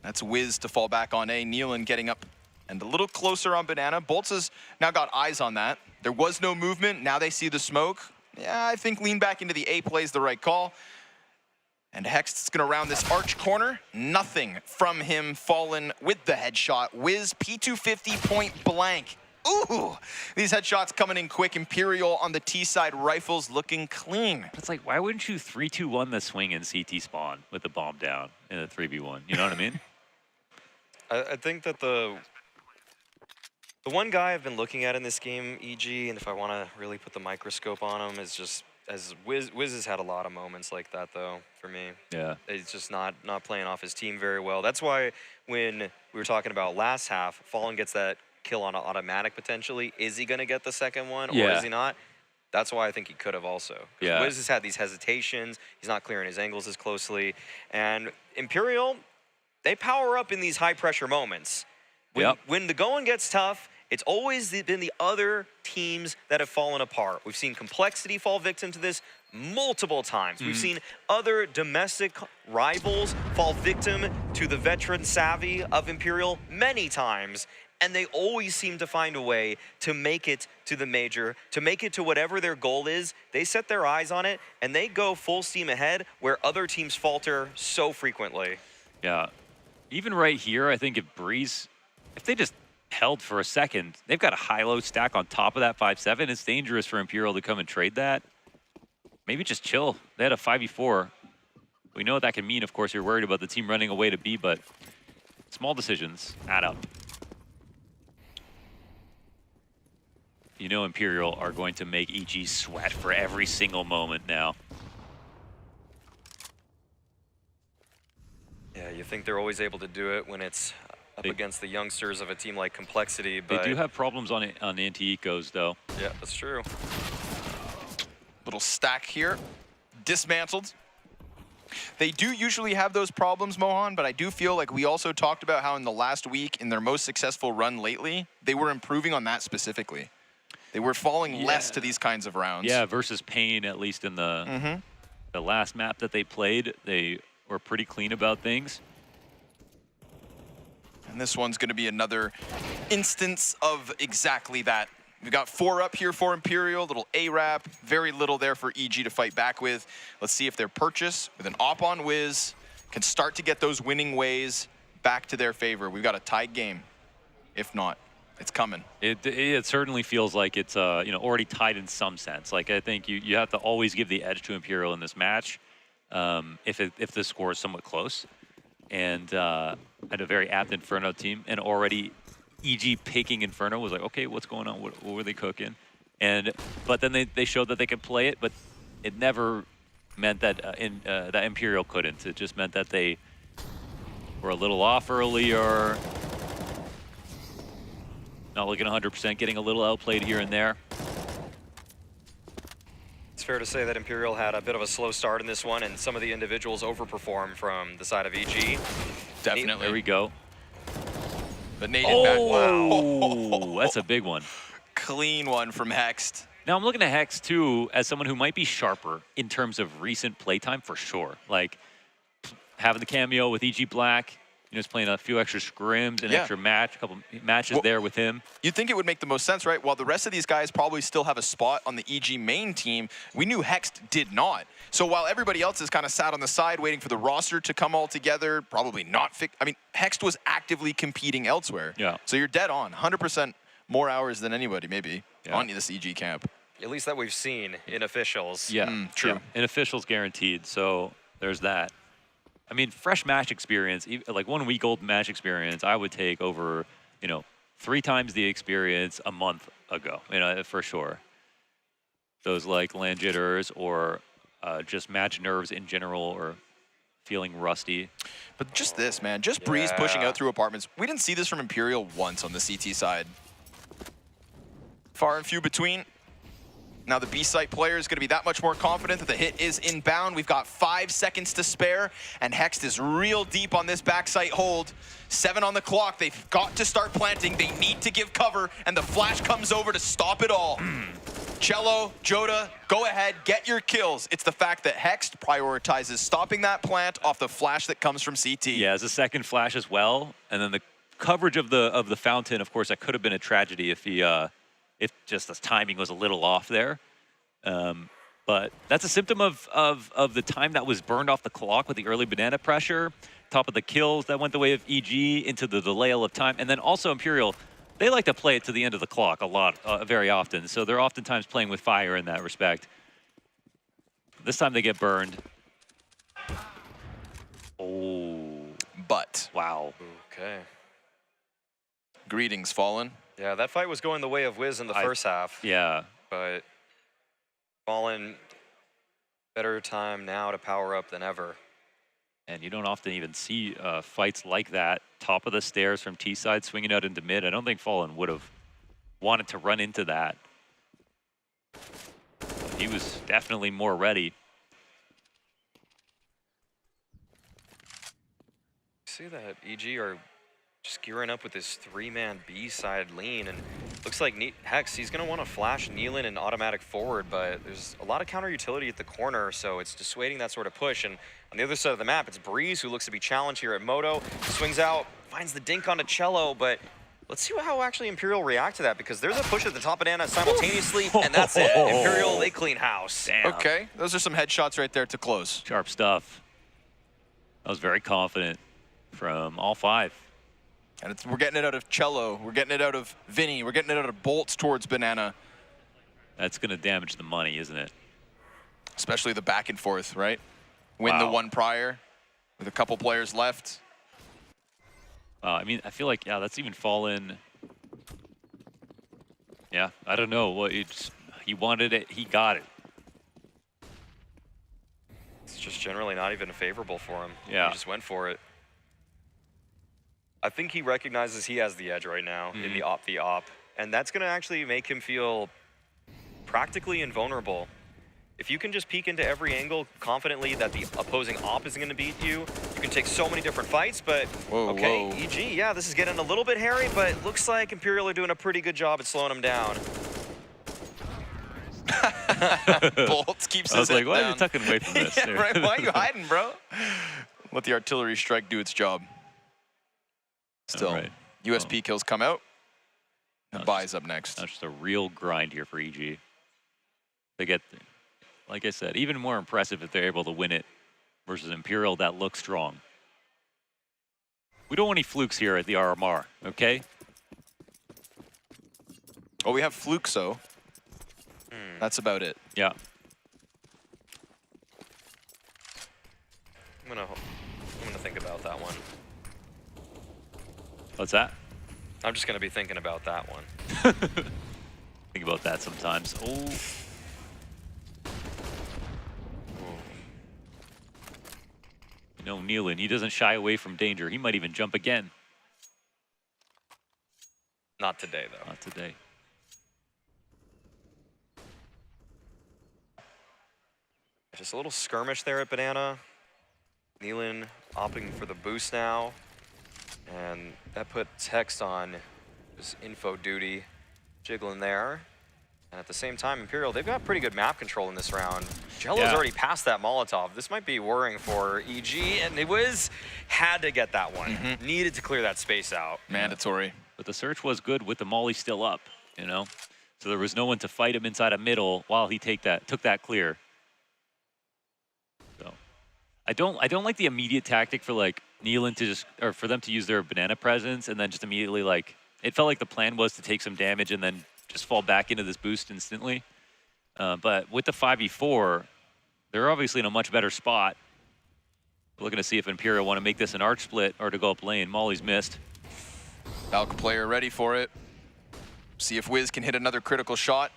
That's Wiz to fall back on A. Nealon getting up and a little closer on Banana. Bolts has now got eyes on that. There was no movement. Now they see the smoke. Yeah, I think lean back into the A play is the right call. And Hex is going to round this arch corner. Nothing from him. Fallen with the headshot. Wiz P250 point blank. Ooh, these headshots coming in quick. Imperial on the T side, rifles looking clean. It's like, why wouldn't you 3-2-1 the swing in CT spawn with the bomb down in a 3v1? You know what I mean? I think that the one guy I've been looking at in this game, EG, and if I want to really put the microscope on him, is just as Wiz has had a lot of moments like that though for me. Yeah, he's just not playing off his team very well. That's why when we were talking about last half, Fallen gets that kill on automatic potentially. Is he going to get the second one or is he not? That's why I think he could have also. Yeah. Wiz has had these hesitations. He's not clearing his angles as closely. And Imperial, they power up in these high pressure moments. When the going gets tough, it's always been the other teams that have fallen apart. We've seen Complexity fall victim to this multiple times. We've seen other domestic rivals fall victim to the veteran savvy of Imperial many times. And they always seem to find a way to make it to the major, to make it to whatever their goal is. They set their eyes on it, and they go full steam ahead where other teams falter so frequently. Yeah. Even right here, I think if they just held for a second, they've got a high-low stack on top of that 5-7. It's dangerous for Imperial to come and trade that. Maybe just chill. They had a 5v4. We know what that can mean. Of course, you're worried about the team running away to B, but small decisions add up. You know Imperial are going to make EG sweat for every single moment now. Yeah, you think they're always able to do it when it's up against the youngsters of a team like Complexity, but They do have problems on anti-ecos, though. Yeah, that's true. Little stack here, dismantled. They do usually have those problems, Mohan, but I do feel like we also talked about how in the last week, in their most successful run lately, they were improving on that specifically. They were falling less to these kinds of rounds. Yeah, versus Pain, at least in the last map that they played, they were pretty clean about things. And this one's going to be another instance of exactly that. We've got 4 up here for Imperial, little A-Rap, very little there for EG to fight back with. Let's see if their purchase with an op on Wiz can start to get those winning ways back to their favor. We've got a tied game. If not, it's coming. It certainly feels like it's already tied in some sense. Like, I think you have to always give the edge to Imperial in this match if the score is somewhat close. And had a very apt Inferno team, and already EG picking Inferno was like, okay, what's going on? What were they cooking? But then they showed that they could play it, but it never meant that that Imperial couldn't. It just meant that they were a little off earlier, not looking 100%, getting a little outplayed here and there. It's fair to say that Imperial had a bit of a slow start in this one, and some of the individuals overperformed from the side of EG. Definitely. There we go. But Nate back. Wow. That's a big one. Clean one from Hext. Now I'm looking at Hex too as someone who might be sharper in terms of recent playtime for sure. Like having the cameo with EG Black, he's playing a few extra scrims, an extra match, a couple matches there with him. You'd think it would make the most sense, right? While the rest of these guys probably still have a spot on the EG main team, we knew Hext did not. So while everybody else is kind of sat on the side waiting for the roster to come all together, probably not I mean, Hext was actively competing elsewhere. Yeah. So you're dead on. 100% more hours than anybody, maybe, on this EG camp. At least that we've seen in officials. Yeah, true. Yeah. And officials guaranteed, so there's that. I mean, fresh match experience, like 1 week old match experience, I would take over, 3 times the experience a month ago, for sure. Those like land jitters or just match nerves in general or feeling rusty. But just this, man, just Breeze pushing out through apartments. We didn't see this from Imperial once on the CT side. Far and few between. Now the B-site player is going to be that much more confident that the hit is inbound. We've got 5 seconds to spare, and Hext is real deep on this backside hold. 7 on the clock. They've got to start planting. They need to give cover, and the flash comes over to stop it all. Cello, Joda, go ahead, get your kills. It's the fact that Hext prioritizes stopping that plant off the flash that comes from CT. Yeah, as a second flash as well, and then the coverage of the fountain. Of course, that could have been a tragedy if just the timing was a little off there. But that's a symptom of the time that was burned off the clock with the early banana pressure, top of the kills that went the way of EG into the delay of time, and then also Imperial. They like to play it to the end of the clock a lot, very often. So they're oftentimes playing with fire in that respect. This time they get burned. Oh. But. Wow. Okay. Greetings, Fallen. Yeah, that fight was going the way of Wiz in the first half. Yeah. But Fallen, better time now to power up than ever. And you don't often even see fights like that. Top of the stairs from T-side, swinging out into mid. I don't think Fallen would have wanted to run into that. He was definitely more ready. See that EG are just gearing up with this 3-man B-side lean, and looks like Hex, he's going to want to flash Nealon and automatic forward, but there's a lot of counter utility at the corner, so it's dissuading that sort of push. And on the other side of the map, it's Breeze, who looks to be challenged here at Moto. Swings out, finds the dink onto Cello, but let's see how actually Imperial react to that, because there's a push at the top of Nana simultaneously, and that's it. Imperial, they clean house. Damn. Okay, those are some headshots right there to close. Sharp stuff. That was very confident from all 5. And we're getting it out of Cello. We're getting it out of Vinny. We're getting it out of Bolts towards Banana. That's going to damage the money, isn't it? Especially the back and forth, right? Win the one prior with a couple players left. I mean, I feel like, yeah, that's even Fallen. Yeah, I don't know. Well, he wanted it. He got it. It's just generally not even favorable for him. Yeah. He just went for it. I think he recognizes he has the edge right now in the op, and that's going to actually make him feel practically invulnerable. If you can just peek into every angle confidently that the opposing op isn't going to beat you, you can take so many different fights, but okay, EG, yeah, this is getting a little bit hairy, but it looks like Imperial are doing a pretty good job at slowing him down. Bolts keeps his I was like, head why down. are you tucking away from this? Yeah, right, why are you hiding, bro? Let the artillery strike do its job. Still, right. USP kills come out. And buys up next. That's just a real grind here for EG. They get, like I said, even more impressive if they're able to win it versus Imperial that looks strong. We don't want any flukes here at the RMR, okay? Well, we have Fluxo. That's about it. Yeah. I'm gonna think about that one. What's that? I'm just gonna be thinking about that one. Think about that sometimes. Oh. You know, Nealon, he doesn't shy away from danger. He might even jump again. Not today, though. Not today. Just a little skirmish there at Banana. Nealon opting for the boost now. And that puts Hex on his info duty, jiggling there. And at the same time, Imperial, they've got pretty good map control in this round. Jello's already passed that Molotov. This might be worrying for EG, and it had to get that one. Needed to clear that space out. Mandatory. But the search was good with the molly still up, you know? So there was no one to fight him inside a middle while he took that clear. So I don't like the immediate tactic for like Nealon to just, or for them to use their banana presence and then just immediately like, it felt like the plan was to take some damage and then just fall back into this boost instantly. But with the 5v4, they're obviously in a much better spot. We're looking to see if Imperial want to make this an arch split or to go up lane. Molly's missed. Falcon player ready for it. See if Wiz can hit another critical shot.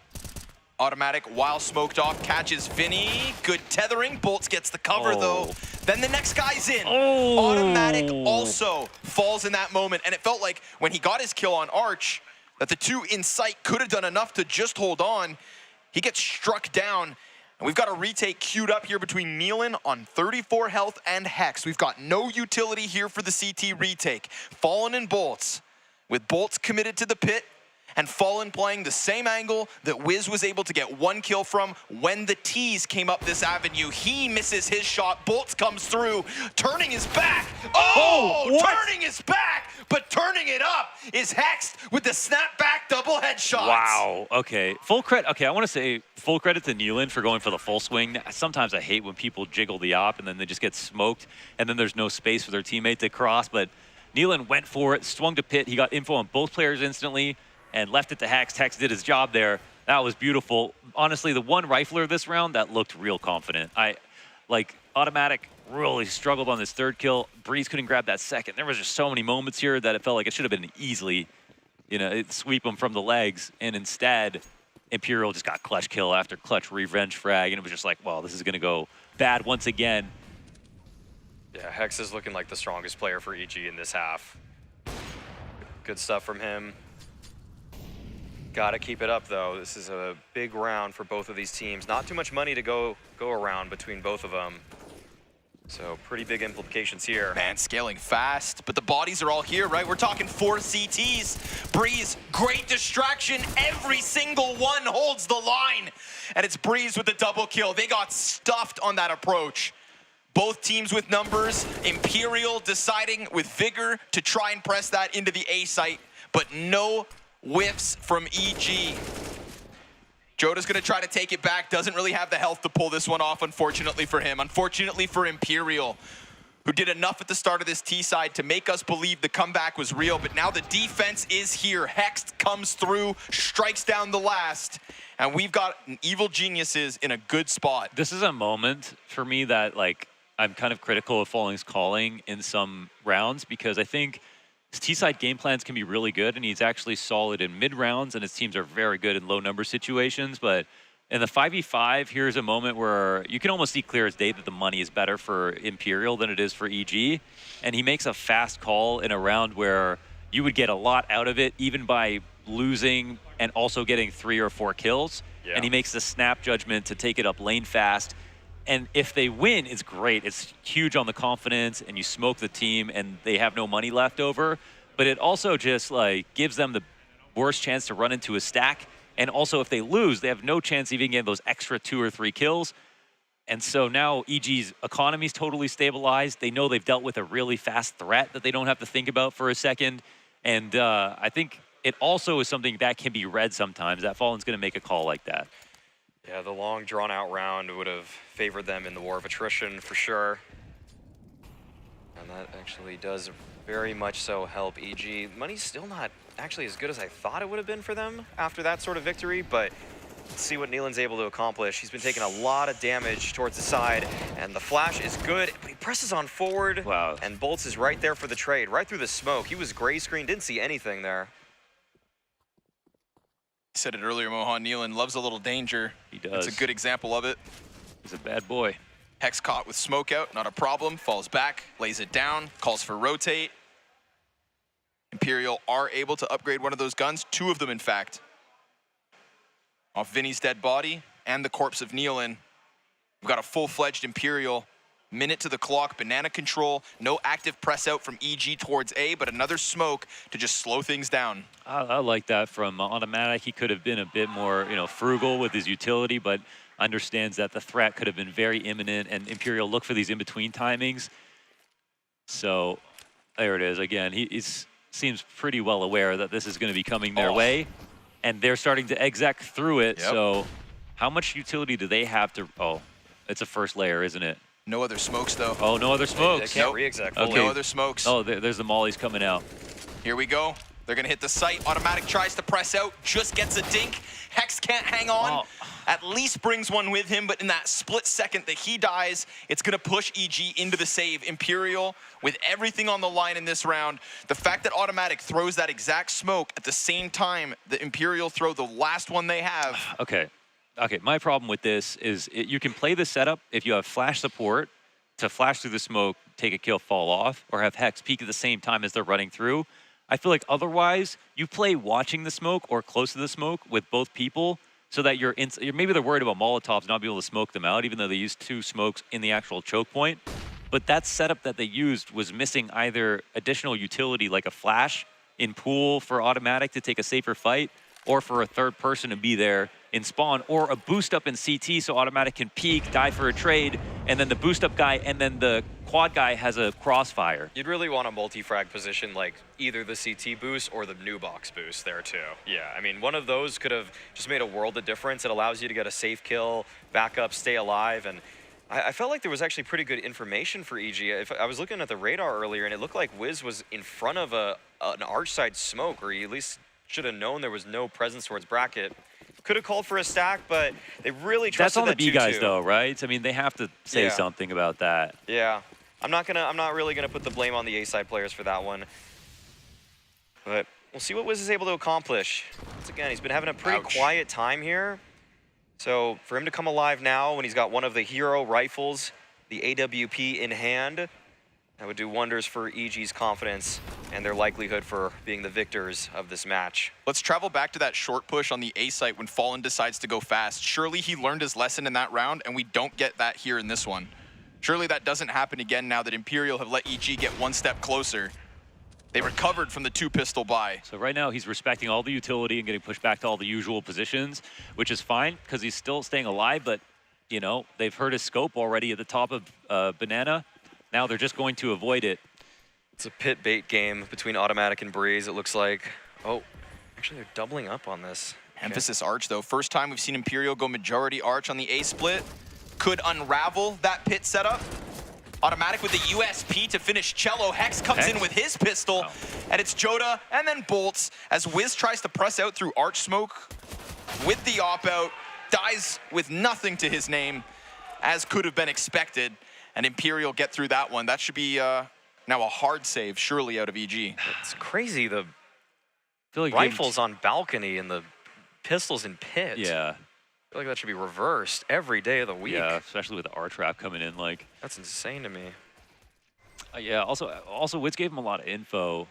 Automatic while smoked off, catches Vinny. Good tethering. Bolts gets the cover though. Then the next guy's in. Automatic also falls in that moment. And it felt like when he got his kill on Arch, that the two in sight could have done enough to just hold on. He gets struck down. And we've got a retake queued up here between Nealon on 34 health and Hex. We've got no utility here for the CT retake. Fallen and Bolts, with Bolts committed to the pit, and Fallen playing the same angle that Wiz was able to get one kill from when the T's came up this avenue. He misses his shot. Bolts comes through, turning his back. Turning his back, but turning it up is Hexed with the snapback double headshot. Wow. Okay. Full credit. Okay, I want to say full credit to Nealon for going for the full swing. Sometimes I hate when people jiggle the op and then they just get smoked, and then there's no space for their teammate to cross. But Nealon went for it, swung to pit. He got info on both players instantly and left it to Hex. Hex did his job there. That was beautiful. Honestly, the one rifler this round that looked real confident. Automatic really struggled on this third kill. Breeze couldn't grab that second. There was just so many moments here that it felt like it should have been easily, sweep him from the legs. And instead, Imperial just got clutch kill after clutch revenge frag. And it was just like, well, this is going to go bad once again. Yeah, Hex is looking like the strongest player for EG in this half. Good stuff from him. Gotta keep it up, though. This is a big round for both of these teams. Not too much money to go around between both of them. So pretty big implications here. Man, scaling fast, but the bodies are all here, right? We're talking 4 CTs. Breeze, great distraction. Every single one holds the line. And it's Breeze with the double kill. They got stuffed on that approach. Both teams with numbers. Imperial deciding with vigor to try and press that into the A site, but no whiffs from EG. Joda's gonna try to take it back. Doesn't really have the health to pull this one off, unfortunately for him. Unfortunately for Imperial, who did enough at the start of this T side to make us believe the comeback was real, but now the defense is here. Hext comes through, strikes down the last, and we've got Evil Geniuses in a good spot. This is a moment for me that, I'm kind of critical of Falling's calling in some rounds, because I think his T-side game plans can be really good, and he's actually solid in mid-rounds, and his teams are very good in low-number situations. But in the 5v5, here's a moment where you can almost see clear as day that the money is better for Imperial than it is for EG. And he makes a fast call in a round where you would get a lot out of it, even by losing and also getting 3 or 4 kills. Yeah. And he makes the snap judgment to take it up lane fast. And if they win, it's great. It's huge on the confidence, and you smoke the team, and they have no money left over. But it also just gives them the worst chance to run into a stack. And also, if they lose, they have no chance even getting those extra 2 or 3 kills. And so now EG's economy's totally stabilized. They know they've dealt with a really fast threat that they don't have to think about for a second. And I think it also is something that can be read sometimes, that Fallen's going to make a call like that. Yeah, the long, drawn-out round would have favored them in the war of attrition for sure. And that actually does very much so help EG. Money's still not actually as good as I thought it would have been for them after that sort of victory, but let's see what Neelan's able to accomplish. He's been taking a lot of damage towards the side, and the flash is good, but he presses on forward. Wow. And Bolts is right there for the trade, right through the smoke. He was gray screen, didn't see anything there. I said it earlier, Mohan. Neelan loves a little danger. He does. It's a good example of it. He's a bad boy. Hex caught with smoke out, not a problem. Falls back, lays it down, calls for rotate. Imperial are able to upgrade one of those guns, 2 of them in fact. Off Vinny's dead body and the corpse of Neelan. We've got a full-fledged Imperial. Minute to the clock, banana control, no active press out from EG towards A, but another smoke to just slow things down. I like that from Automatic. He could have been a bit more, frugal with his utility, but understands that the threat could have been very imminent, and Imperial look for these in-between timings. So there it is. Again, he seems pretty well aware that this is going to be coming their way, and they're starting to exec through it. Yep. So how much utility do they have to... Oh, it's a first layer, isn't it? No other smokes, though. Oh, no other smokes. They can't re-exec fully. No other smokes. Oh, there's the mollies coming out. Here we go. They're going to hit the site. Automatic tries to press out, just gets a dink. Hex can't hang on. Oh. At least brings one with him, but in that split second that he dies, it's going to push EG into the save. Imperial, with everything on the line in this round, the fact that Automatic throws that exact smoke at the same time that Imperial throw the last one they have. Okay, my problem with this is you can play the setup if you have flash support to flash through the smoke, take a kill, fall off, or have Hex peek at the same time as they're running through. I feel like otherwise, you play watching the smoke or close to the smoke with both people so that maybe they're worried about Molotovs not being able to smoke them out, even though they used 2 smokes in the actual choke point. But that setup that they used was missing either additional utility like a flash in pool for Automatic to take a safer fight, or for a third person to be there in spawn, or a boost up in CT so Automatic can peek, die for a trade, and then the boost up guy and then the quad guy has a crossfire. You'd really want a multi-frag position like either the CT boost or the new box boost there too. Yeah, I mean, one of those could have just made a world of difference. It allows you to get a safe kill, back up, stay alive, and I felt like there was actually pretty good information for EG. I was looking at the radar earlier, and it looked like Wiz was in front of an arch side smoke, or he at least should have known there was no presence towards bracket. Could have called for a stack, but they really trusted That's on the that B guys 2-2. though, right? I mean, they have to say something about that. Yeah, I'm not really gonna put the blame on the A side players for that one. But we'll see what Wiz is able to accomplish. Once again, he's been having a pretty quiet time here. So for him to come alive now when he's got one of the hero rifles, the AWP in hand, that would do wonders for EG's confidence and their likelihood for being the victors of this match. Let's travel back to that short push on the A site when Fallen decides to go fast. Surely he learned his lesson in that round, and we don't get that here in this one. Surely that doesn't happen again now that Imperial have let EG get one step closer. They recovered from the 2-pistol buy. So right now he's respecting all the utility and getting pushed back to all the usual positions, which is fine because he's still staying alive, but they've heard his scope already at the top of Banana. Now they're just going to avoid it. It's a pit bait game between Automatic and Breeze, it looks like. Oh, actually they're doubling up on this. Emphasis arch though. First time we've seen Imperial go majority arch on the A split. Could unravel that pit setup. Automatic with the USP to finish Cello. Hex comes in with his pistol, and it's Joda and then Bolts as Wiz tries to press out through arch smoke with the op out. Dies with nothing to his name, as could have been expected. And Imperial get through that one. That should be now a hard save, surely, out of EG. It's crazy, the rifles on balcony and the pistols in pit. Yeah. I feel like that should be reversed every day of the week. Yeah, especially with the R-Trap coming in. That's insane to me. Yeah, also Wiz gave him a lot of info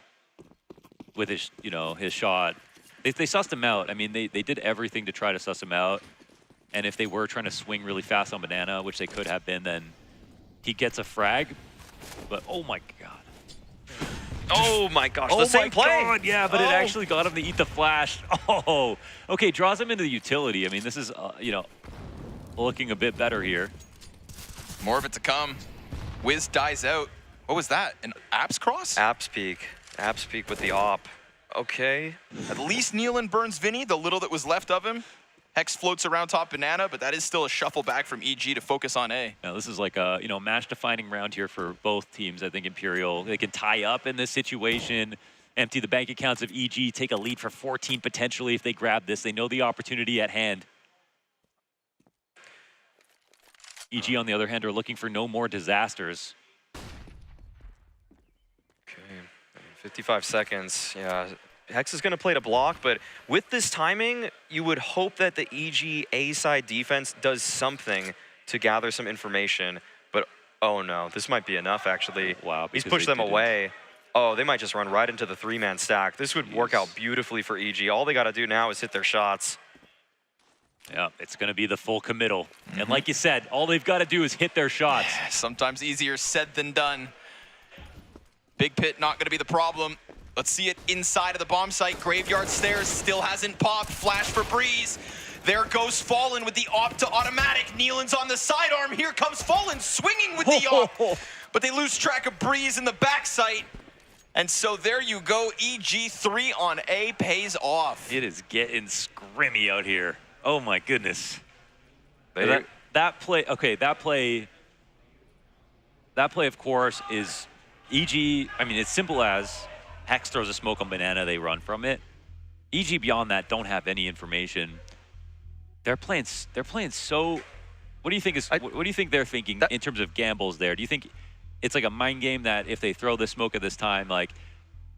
with his, his shot. They sussed him out. I mean, they did everything to try to suss him out. And if they were trying to swing really fast on Banana, which they could have been, then he gets a frag, but oh my god. Oh my gosh, the same play. God, yeah, but it actually got him to eat the flash. Oh, okay, draws him into the utility. I mean, this is, looking a bit better here. More of it to come. Wiz dies out. What was that? An Apps cross? Apps peek. Apps peek with the op. Okay. At least Nealon burns Vinny, the little that was left of him. Hex floats around top Banana, but that is still a shuffle back from EG to focus on A. Now, this is like a match-defining round here for both teams. I think Imperial, they can tie up in this situation, empty the bank accounts of EG, take a lead for 14 potentially if they grab this. They know the opportunity at hand. EG, on the other hand, are looking for no more disasters. Okay, 55 seconds. Yeah, Hex is going to play to block, but with this timing, you would hope that the EG A-side defense does something to gather some information. But, oh no, this might be enough, actually. Wow. He's pushed them away. Oh, they might just run right into the three-man stack. This would work out beautifully for EG. All they got to do now is hit their shots. Yeah, it's going to be the full committal. And like you said, all they've got to do is hit their shots. Sometimes easier said than done. Big Pit not going to be the problem. Let's see it inside of the bomb site. Graveyard Stairs still hasn't popped. Flash for Breeze. There goes Fallen with the op to automatic. Nealon's on the sidearm. Here comes Fallen swinging with the op. But they lose track of Breeze in the back site. And so there you go. EG3 on A pays off. It is getting scrimmy out here. Oh my goodness. That play, okay, that play, of course, is EG, I mean, it's simple as Hex throws a smoke on Banana, they run from it. EG beyond that don't have any information. They're playing so, what do you think they're thinking in terms of gambles there? Do you think it's like a mind game that if they throw the smoke at this time, like,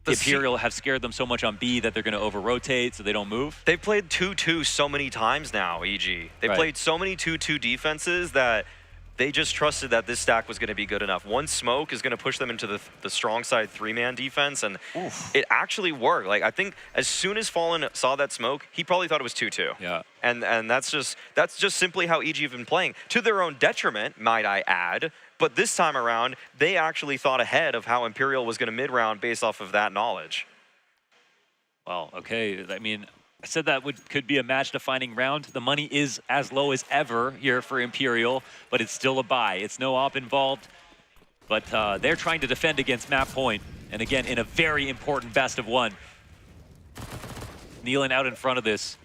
Imperial have scared them so much on B that they're going to over-rotate so they don't move? They've played 2-2 so many times now, EG. They've played so many 2-2 defenses that they just trusted that this stack was going to be good enough. One smoke is going to push them into the strong side three-man defense, and it actually worked. Like, I think as soon as Fallen saw that smoke, he probably thought it was 2-2. Yeah. And that's just simply how EG have been playing. To their own detriment, might I add. But this time around, they actually thought ahead of how Imperial was going to mid-round based off of that knowledge. Well, okay. I mean, I said that could be a match-defining round. The money is as low as ever here for Imperial, but it's still a buy. It's no op involved, but they're trying to defend against map point. And again, in a very important best of one. Nealon out in front of this.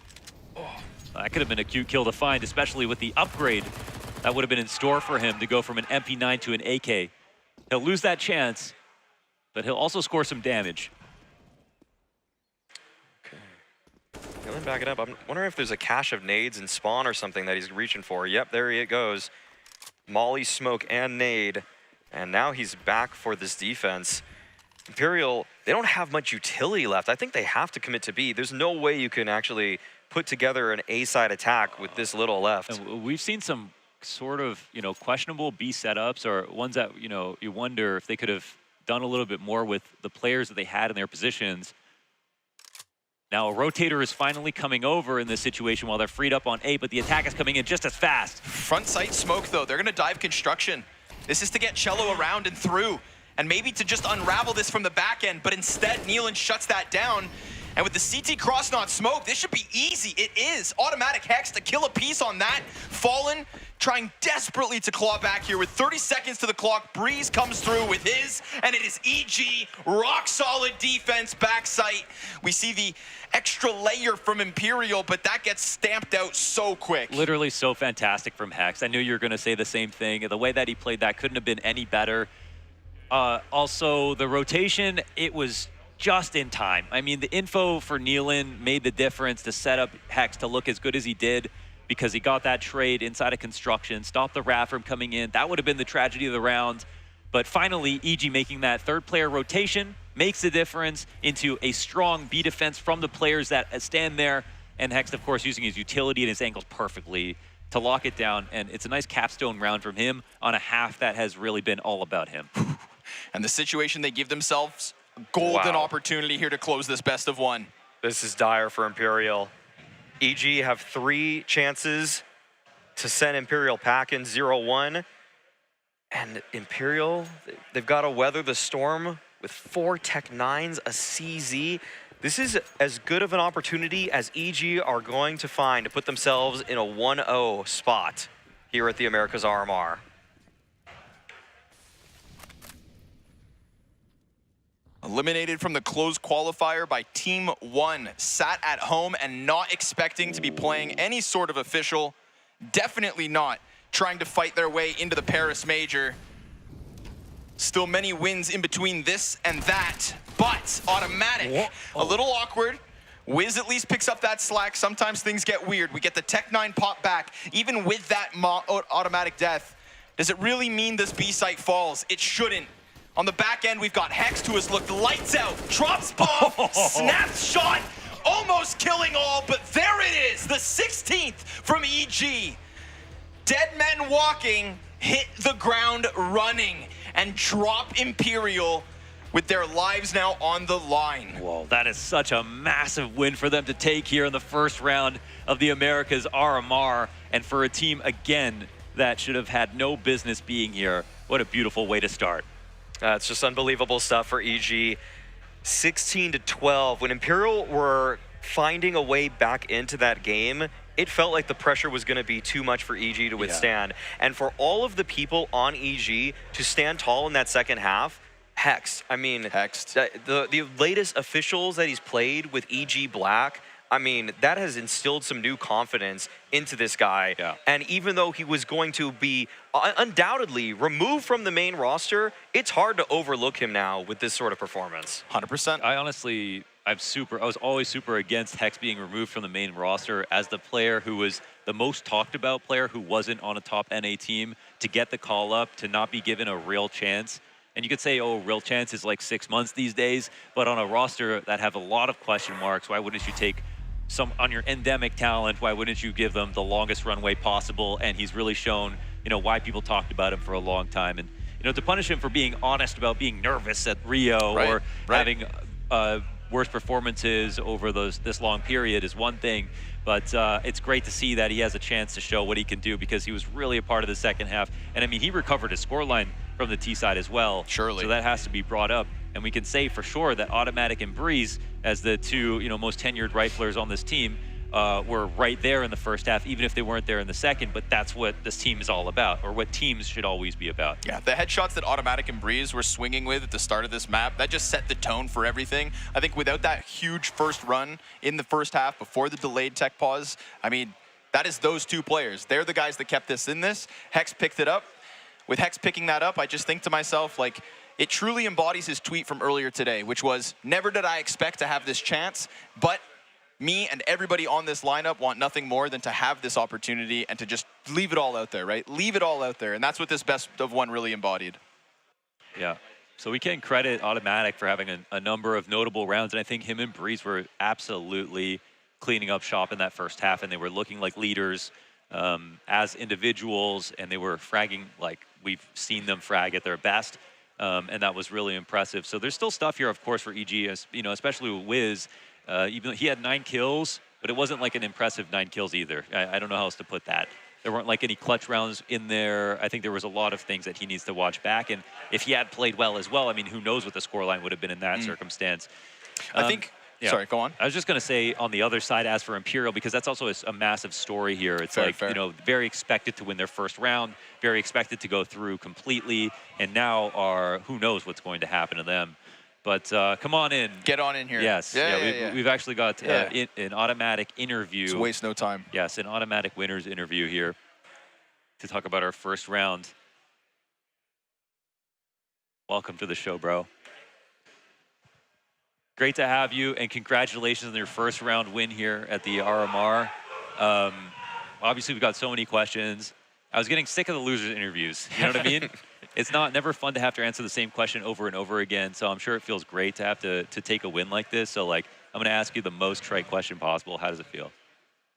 That could have been a cute kill to find, especially with the upgrade that would have been in store for him to go from an MP9 to an AK. He'll lose that chance, but he'll also score some damage. Let me back it up. I'm wondering if there's a cache of nades and spawn or something that he's reaching for. Yep, there it goes. Molly, smoke, and nade. And now he's back for this defense. Imperial, they don't have much utility left. I think they have to commit to B. There's no way you can actually put together an A-side attack with this little left. And we've seen some sort of, questionable B setups, or ones that, you wonder if they could have done a little bit more with the players that they had in their positions. Now a rotator is finally coming over in this situation while they're freed up on A, but the attack is coming in just as fast. Front sight smoke though, they're gonna dive construction. This is to get Cello around and through, and maybe to just unravel this from the back end, but instead Nealon shuts that down. And with the CT cross not smoke, this should be easy. It is. Automatic Hex to kill a piece on that. Fallen trying desperately to claw back here with 30 seconds to the clock. Breeze comes through with his, and it is EG, rock solid defense, backside. We see the extra layer from Imperial, but that gets stamped out so quick. Literally so fantastic from Hex. I knew you were gonna say the same thing. The way that he played that couldn't have been any better. Also, the rotation, it was just in time. I mean, the info for Nealon made the difference to set up Hex to look as good as he did, because he got that trade inside of construction, stopped the RAF from coming in. That would have been the tragedy of the round. But finally, EG making that third player rotation makes the difference into a strong B defense from the players that stand there. And Hex, of course, using his utility and his angles perfectly to lock it down. And it's a nice capstone round from him on a half that has really been all about him. And the situation they give themselves, golden opportunity here to close this best of one. This is dire for Imperial. EG have 3 chances to send Imperial packing 0-1. And Imperial, they've got to weather the storm with 4 Tech 9s, a CZ. This is as good of an opportunity as EG are going to find to put themselves in a 1-0 spot here at the Americas RMR. Eliminated from the closed qualifier by Team 1. Sat at home and not expecting to be playing any sort of official. Definitely not trying to fight their way into the Paris Major. Still many wins in between this and that, but automatic. A little awkward. Wiz at least picks up that slack. Sometimes things get weird. We get the Tech 9 pop back, even with that automatic death. Does it really mean this B site falls? It shouldn't. On the back end, we've got Hex, who has looked lights out. Drops bomb, snaps shot, almost killing all, but there it is, the 16th from EG. Dead men walking, hit the ground running, and drop Imperial with their lives now on the line. Whoa, that is such a massive win for them to take here in the first round of the Americas RMR, and for a team, again, that should have had no business being here. What a beautiful way to start. It's just unbelievable stuff for EG. 16-12. When Imperial were finding a way back into that game, it felt like the pressure was going to be too much for EG to withstand. And for all of the people on EG to stand tall in that second half, Hex. I mean, the latest officials that he's played with EG Black, I mean, that has instilled some new confidence into this guy. Yeah. And even though he was going to be undoubtedly removed from the main roster, it's hard to overlook him now with this sort of performance. 100%. I honestly, I was always super against Hex being removed from the main roster as the player who was the most talked about player who wasn't on a top NA team, to get the call up, to not be given a real chance. And you could say, oh, real chance is like 6 months these days, but on a roster that have a lot of question marks, why wouldn't you take some on your endemic talent? Why wouldn't you give them the longest runway possible? And he's really shown, you know, why people talked about him for a long time. And, you know, to punish him for being honest about being nervous at Rio or having worse performances over this long period is one thing, but it's great to see that he has a chance to show what he can do, because he was really a part of the second half. And I mean, he recovered his scoreline from the T side as well. Surely. So that has to be brought up. And we can say for sure that Automatic and Breeze, as the two, you know, most tenured riflers on this team, were right there in the first half, even if they weren't there in the second. But that's what this team is all about, or what teams should always be about. Yeah, the headshots that Automatic and Breeze were swinging with at the start of this map, that just set the tone for everything. I think without that huge first run in the first half before the delayed tech pause, I mean, that is those two players. They're the guys that kept this in this. Hex picked it up. With Hex picking that up, I just think to myself, like, it truly embodies his tweet from earlier today, which was, never did I expect to have this chance, but me and everybody on this lineup want nothing more than to have this opportunity and to just leave it all out there, right? Leave it all out there. And that's what this best of one really embodied. Yeah. So we can credit Automatic for having a number of notable rounds. And I think him and Breeze were absolutely cleaning up shop in that first half. And they were looking like leaders as individuals. And they were fragging like we've seen them frag at their best. And that was really impressive. So there's still stuff here, of course, for EG, as, you know, especially with Wiz. Even though he had 9 kills, but it wasn't like an impressive 9 kills either. I don't know how else to put that. There weren't like any clutch rounds in there. I think there was a lot of things that he needs to watch back. And if he had played well as well, I mean, who knows what the scoreline would have been in that circumstance. I think, sorry, go on. I was just going to say on the other side, as for Imperial, because that's also a massive story here. It's you know, very expected to win their first round, very expected to go through completely, and now who knows what's going to happen to them. But come on in. Get on in here. Yes. We've actually got an Automatic interview. Just waste no time. Yes, an Automatic winners interview here to talk about our first round. Welcome to the show, bro. Great to have you, and congratulations on your first round win here at the RMR. Obviously, we've got so many questions. I was getting sick of the losers interviews. You know what I mean? It's never fun to have to answer the same question over and over again. So I'm sure it feels great to have to take a win like this. So like, I'm going to ask you the most trite question possible. How does it feel?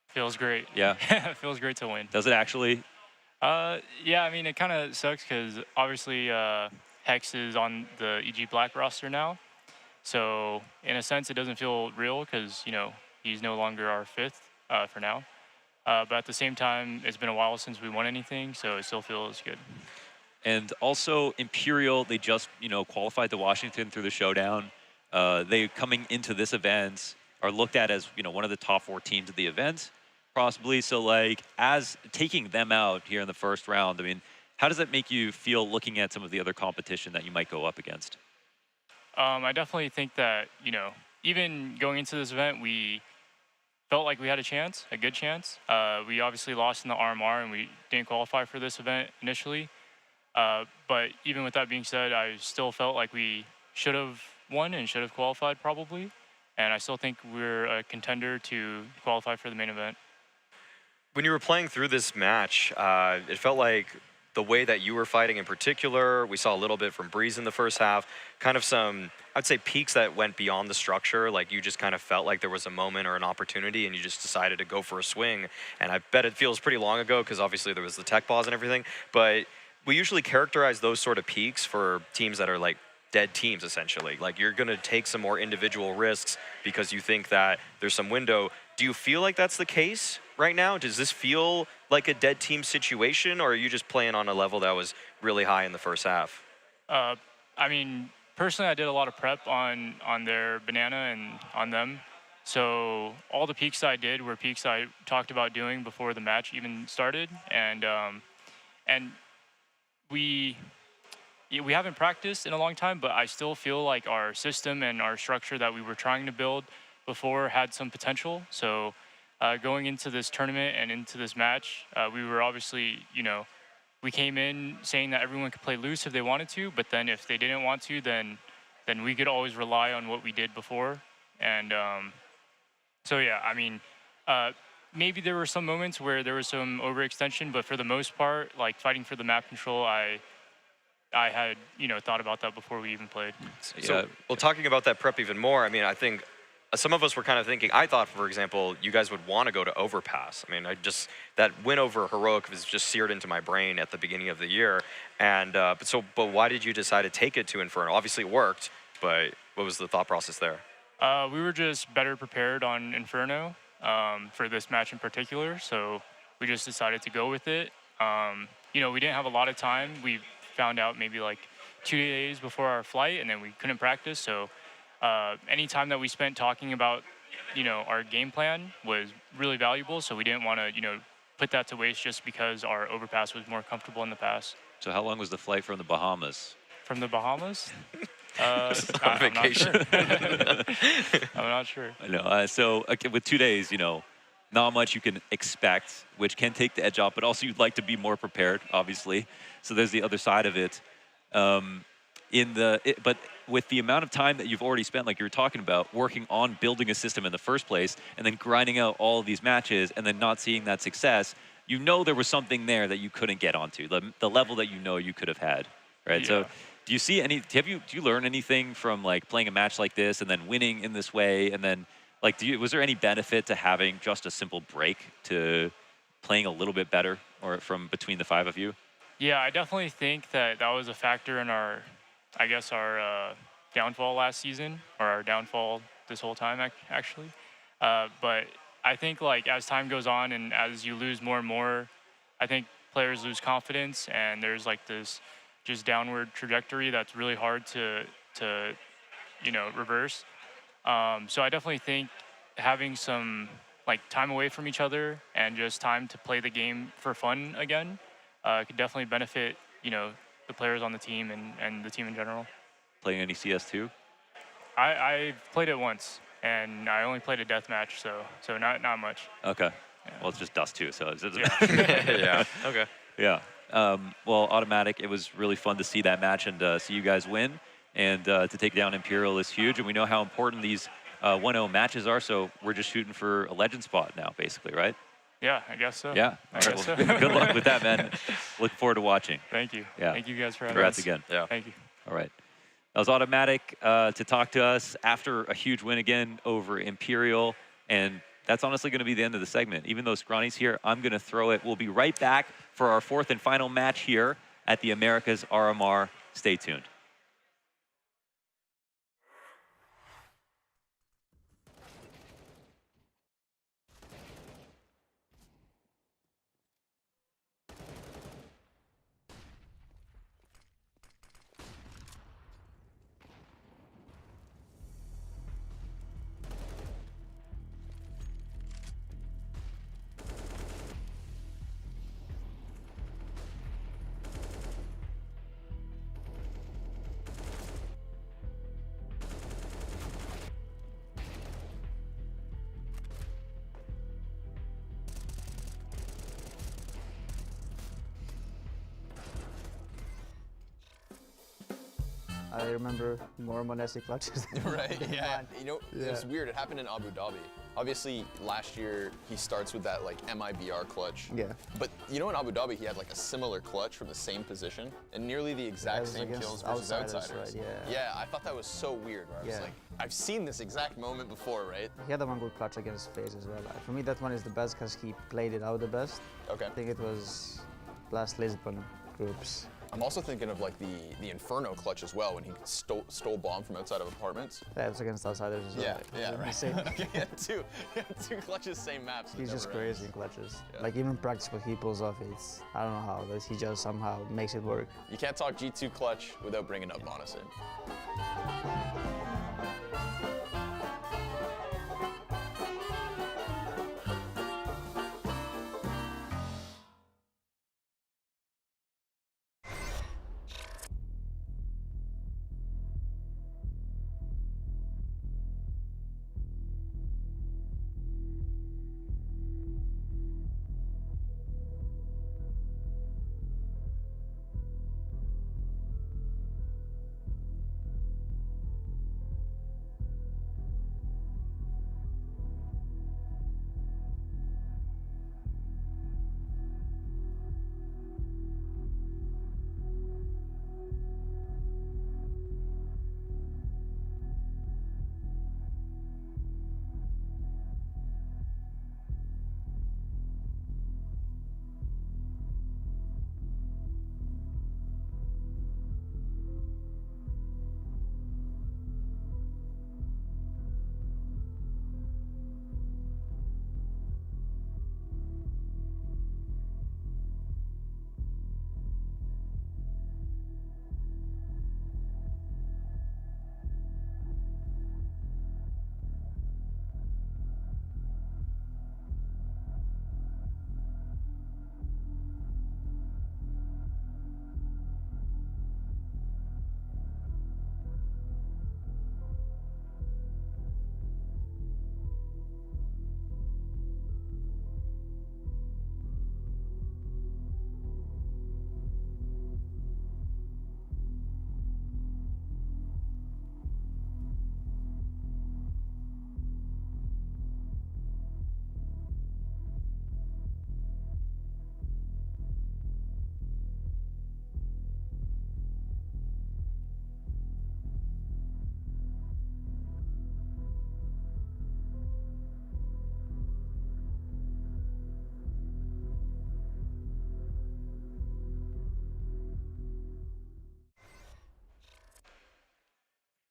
Feels great. Yeah. It feels great to win. Does it actually? Yeah, I mean, it kind of sucks because obviously Hex is on the EG Black roster now. So in a sense, it doesn't feel real because, you know, he's no longer our 5th for now. But at the same time, it's been a while since we won anything, so it still feels good. And also Imperial, they just, you know, qualified to Washington through the showdown. They, coming into this event, are looked at as, you know, one of the top 4 teams of the event, possibly. So like, as taking them out here in the first round, I mean, how does that make you feel looking at some of the other competition that you might go up against? I definitely think that, you know, even going into this event, we felt like we had a chance, a good chance. We obviously lost in the RMR and we didn't qualify for this event initially. But even with that being said, I still felt like we should have won and should have qualified probably. And I still think we're a contender to qualify for the main event. When you were playing through this match, it felt like the way that you were fighting in particular, we saw a little bit from Breeze in the first half, kind of some, I'd say, peaks that went beyond the structure. Like you just kind of felt like there was a moment or an opportunity and you just decided to go for a swing. And I bet it feels pretty long ago because obviously there was the tech pause and everything. But we usually characterize those sort of peaks for teams that are like dead teams, essentially. Like you're going to take some more individual risks because you think that there's some window. Do you feel like that's the case right now? Does this feel like a dead team situation, or are you just playing on a level that was really high in the first half? I mean, personally, I did a lot of prep on their banana and on them. So all the peaks I did were peaks I talked about doing before the match even started. And we haven't practiced in a long time, but I still feel like our system and our structure that we were trying to build before had some potential. So going into this tournament and into this match, we were obviously, you know, we came in saying that everyone could play loose if they wanted to, but then if they didn't want to, then we could always rely on what we did before. And so yeah, I mean, maybe there were some moments where there was some overextension, but for the most part, like fighting for the map control, I had, you know, thought about that before we even played. So, well, talking about that prep even more, I mean, I think some of us were kind of thinking, I thought, for example, you guys would want to go to Overpass. I mean, that win over Heroic was just seared into my brain at the beginning of the year. And, but why did you decide to take it to Inferno? Obviously it worked, but what was the thought process there? We were just better prepared on Inferno for this match in particular. So we just decided to go with it. You know, we didn't have a lot of time. We found out maybe like 2 days before our flight, and then we couldn't practice. So any time that we spent talking about, you know, our game plan was really valuable. So we didn't want to, you know, put that to waste just because our Overpass was more comfortable in the past. So how long was the flight from the Bahamas? From the Bahamas? On vacation. I'm not sure. I know. So okay, with 2 days, you know, not much you can expect, which can take the edge off, but also you'd like to be more prepared, obviously. So there's the other side of it. But with the amount of time that you've already spent, like you were talking about, working on building a system in the first place, and then grinding out all of these matches, and then not seeing that success, you know there was something there that you couldn't get onto, the level that you know you could have had, right? Yeah. So do you see any? Do you learn anything from like playing a match like this and then winning in this way, and then like was there any benefit to having just a simple break to playing a little bit better, or from between the five of you? Yeah, I definitely think that was a factor in our downfall last season, or our downfall this whole time, actually. But I think like as time goes on and as you lose more and more, I think players lose confidence, and there's like this just downward trajectory that's really hard to you know, reverse. So I definitely think having some like time away from each other and just time to play the game for fun again could definitely benefit, you know, the players on the team and the team in general. Playing any CS2? I've played it once, and I only played a deathmatch, so not much. Okay. Yeah. Well, it's just Dust 2, so it doesn't matter. Yeah. Okay. Yeah. Well, Automatic, it was really fun to see that match and see you guys win. And to take down Imperial is huge, and we know how important these 1-0 matches are, so we're just shooting for a legend spot now, basically, right? Yeah, I guess so. Yeah. I guess so. Good luck with that, man. Looking forward to watching. Thank you. Yeah. Thank you guys for having Congrats us. again. Yeah. Thank you. All right. That was Automatic to talk to us after a huge win again over Imperial. And that's honestly going to be the end of the segment. Even though Scrawny's here, I'm going to throw it. We'll be right back for our fourth and final match here at the Americas RMR. Stay tuned. I remember more Monesi clutches. Right, yeah. You know, Yeah. it was weird. It happened in Abu Dhabi. Obviously, last year he starts with that like MIBR clutch. Yeah. But you know, in Abu Dhabi he had like a similar clutch from the same position and nearly the exact was same against kills versus outsiders, right, yeah. Yeah, I thought that was so weird. Where I was Yeah. like, I've seen this exact moment before, right? He had one good clutch against FaZe as well. For me, that one is the best because he played it out the best. Okay. I think it was last Lisbon groups. I'm also thinking of like the Inferno clutch as well when he stole bomb from outside of apartments. Yeah, it was against outsiders as well. Yeah, right. Same. Okay, two clutches, same maps. He's just never ends. crazy in clutches. Yeah. Like even practice what he pulls off, it's, I don't know how, but he just somehow makes it work. You can't talk G2 clutch without bringing up Monasin.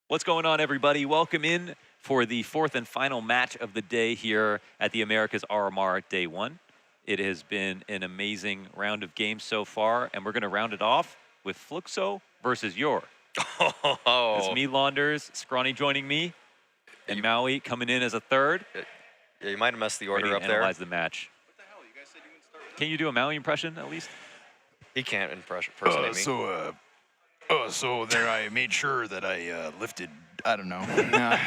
What's going on, everybody? Welcome in for the fourth and final match of the day here at the Americas RMR Day 1. It has been an amazing round of games so far, and we're going to round it off with Fluxo versus Yor. Oh. It's me, Launders, Scrawny joining me, and Maui coming in as a third. Yeah, you might have messed the order Ready up to there. analyze the match. Can you do a Maui impression at least? He can't impersonate me. So there I made sure that I lifted, I don't know.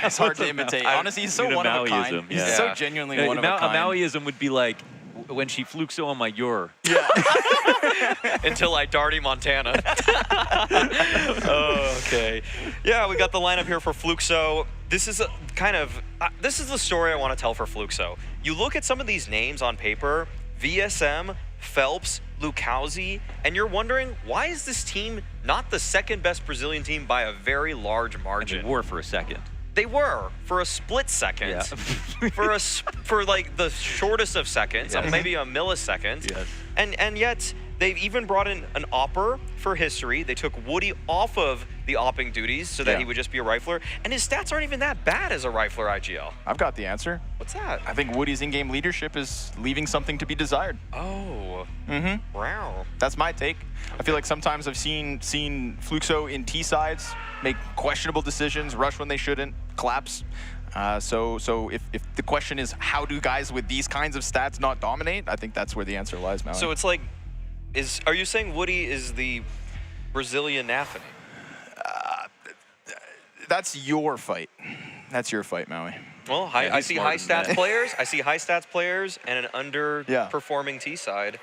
It's hard to imitate. Honestly, he's so Doing a one of a kind. Maoism, He's yeah. so genuinely one of a kind. A Maoism would be like when she Fluxo on my Yor. Until I Darty Montana. Oh, okay. Yeah, we got the lineup here for Fluxo. This is a kind of, this is the story I want to tell for Fluxo. You look at some of these names on paper, VSM, Phelps, Lucauzi, and you're wondering, why is this team not the second best Brazilian team by a very large margin? And they were for a second. They were for a split second, Yeah. for like the shortest of seconds, Yes. maybe a millisecond. Yes. And yet they've even brought in an opper for history. They took Woody off of the opping duties so that Yeah. he would just be a rifler, and his stats aren't even that bad as a rifler IGL. I've got the answer. What's that? I think Woody's in-game leadership is leaving something to be desired. Oh. Mm-hmm. Wow. That's my take. I feel like sometimes I've seen Fluxo in T-sides make questionable decisions, rush when they shouldn't, collapse. So if the question is how do guys with these kinds of stats not dominate, I think that's where the answer lies, Maui. So it's like, are you saying Woody is the Brazilian Nafany? That's your fight. That's your fight, Maui. Well, Yeah, I he's see smarter high than stats that. players. I see high stats players and an underperforming T side.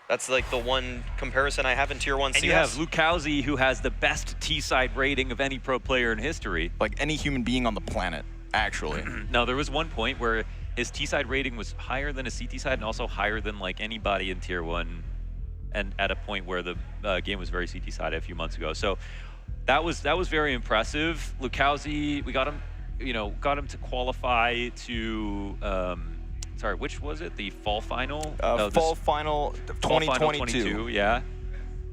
That's like the one comparison I have in Tier 1 CS. And you have Lucauzi, who has the best T-side rating of any pro player in history. Like any human being on the planet, actually. No, there was one point where his T-side rating was higher than his CT side and also higher than like anybody in Tier 1, and at a point where the game was very CT side a few months ago. So that was very impressive. Lucauzi, we got him, got him to qualify to sorry, which was it? The fall final? Fall final 2022. Yeah.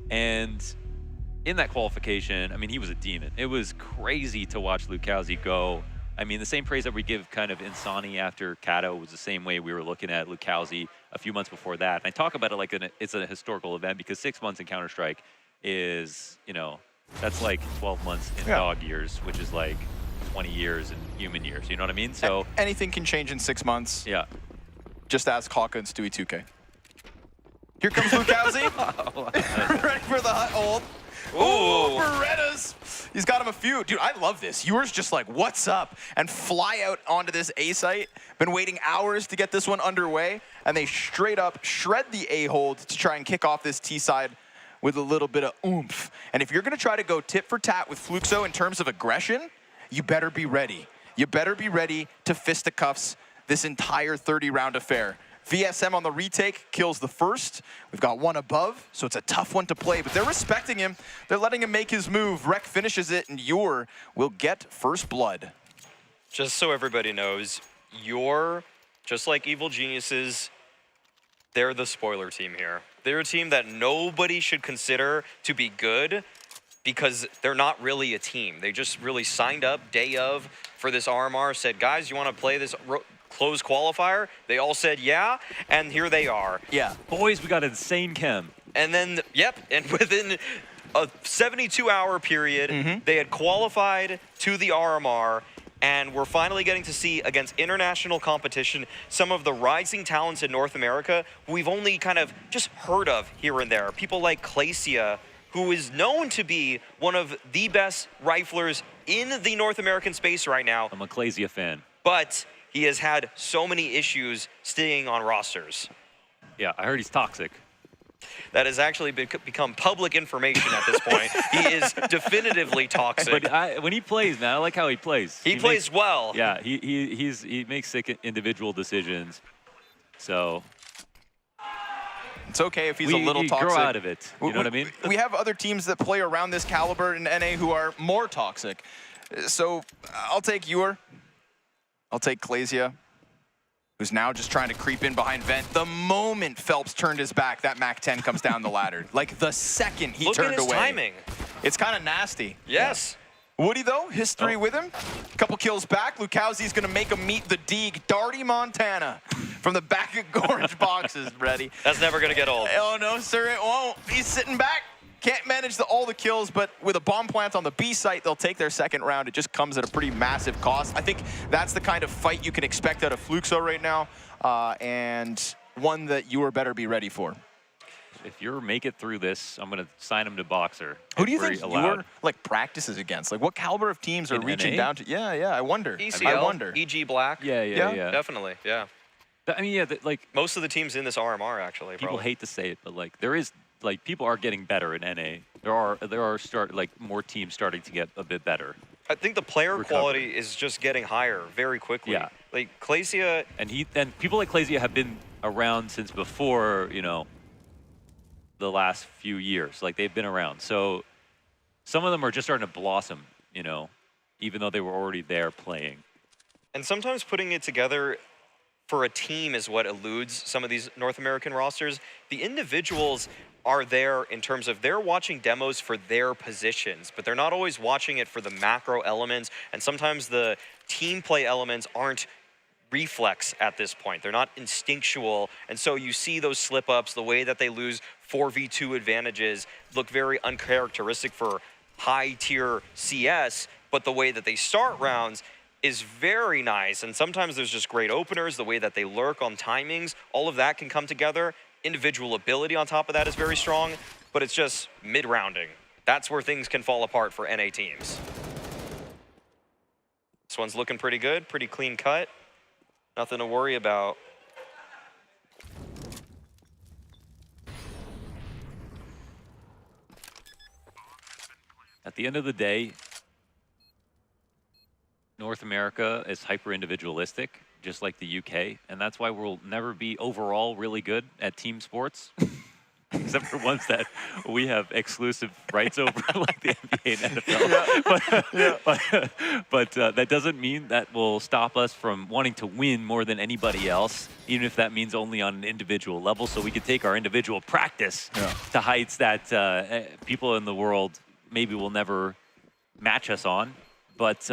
And in that qualification, I mean, he was a demon. It was crazy to watch Lucauzi go. I mean, the same praise that we give kind of Insani after Kato was the same way we were looking at Lucauzi a few months before that. And I talk about it like it's a historical event because 6 months in Counter-Strike is, that's like 12 months in dog years, which is like 20 years in human years. You know what I mean? So anything can change in 6 months. Yeah. Just ask Hawka and Stewie 2K. Here comes Lucauzi. Ready for the hut hold. Ooh, Berettas. He's got him a few. Dude, I love this. Yours just like, what's up? And fly out onto this A site. Been waiting hours to get this one underway. And they straight up shred the A hold to try and kick off this T side with a little bit of oomph. And if you're going to try to go tit for tat with Fluxo in terms of aggression, you better be ready. You better be ready to fisticuffs this entire 30-round affair. VSM on the retake kills the first. We've got one above, so it's a tough one to play, but they're respecting him. They're letting him make his move. Rek finishes it, and Yor will get first blood. Just so everybody knows, Yor, just like Evil Geniuses, they're the spoiler team here. They're a team that nobody should consider to be good because they're not really a team. They just really signed up day of for this RMR, said, guys, you want to play this closed qualifier? They all said yeah, and here they are. Yeah. Boys, we got insane chem. And then, yep, and within a 72-hour period, they had qualified to the RMR, and we're finally getting to see against international competition some of the rising talents in North America who we've only kind of just heard of here and there. People like Clacia, who is known to be one of the best riflers in the North American space right now. I'm a Clacia fan. But he has had so many issues staying on rosters. Yeah, I heard he's toxic. That has actually become public information at this point. He is definitively toxic. But when he plays, man, I like how he plays. He plays well. Yeah, he makes sick individual decisions. So it's okay if he's a little toxic. Grow out of it. You know what I mean? We have other teams that play around this caliber in NA who are more toxic. So I'll take Yor. I'll take Clacia, who's now just trying to creep in behind Vent. The moment Phelps turned his back, that MAC-10 comes down the ladder. Like the second he turned away. Look at his timing. It's kind of nasty. Yes. Woody, though, history with him. Couple kills back. Lucauzi's going to make him meet the Deeg. Darty Montana from the back of orange boxes, ready. That's never going to get old. Oh, no, sir, it won't. He's sitting back. Can't manage all the kills, but with a bomb plant on the B site, they'll take their second round. It just comes at a pretty massive cost. I think that's the kind of fight you can expect out of Fluxo right now, and one that you better be ready for. If you make it through this, I'm going to sign him to Boxer. Who do you think Yor practices against? Like, what caliber of teams are reaching down to? Yeah, I wonder. ECL, I wonder. EG Black. Yeah. Definitely, yeah. I mean, yeah, like most of the teams in this RMR actually. People hate to say it, but like there is. Like people are getting better in NA. There are more teams starting to get a bit better. I think the player quality is just getting higher very quickly. Yeah. Like Clacia and people like Clacia have been around since before, the last few years. Like they've been around. So some of them are just starting to blossom, even though they were already there playing. And sometimes putting it together for a team is what eludes some of these North American rosters. The individuals are there in terms of they're watching demos for their positions, but they're not always watching it for the macro elements, and sometimes the team play elements aren't reflex at this point. They're not instinctual, and so you see those slip-ups, the way that they lose 4v2 advantages look very uncharacteristic for high-tier CS, but the way that they start rounds is very nice, and sometimes there's just great openers, the way that they lurk on timings, all of that can come together. Individual ability on top of that is very strong, but it's just mid-rounding. That's where things can fall apart for NA teams. This one's looking pretty good, pretty clean cut. Nothing to worry about. at the end of the day, North America is hyper-individualistic, just like the UK, and that's why we'll never be overall really good at team sports, except for ones that we have exclusive rights over, like the NBA and NFL. But that doesn't mean that will stop us from wanting to win more than anybody else, even if that means only on an individual level, so we could take our individual practice to heights that people in the world maybe will never match us on. But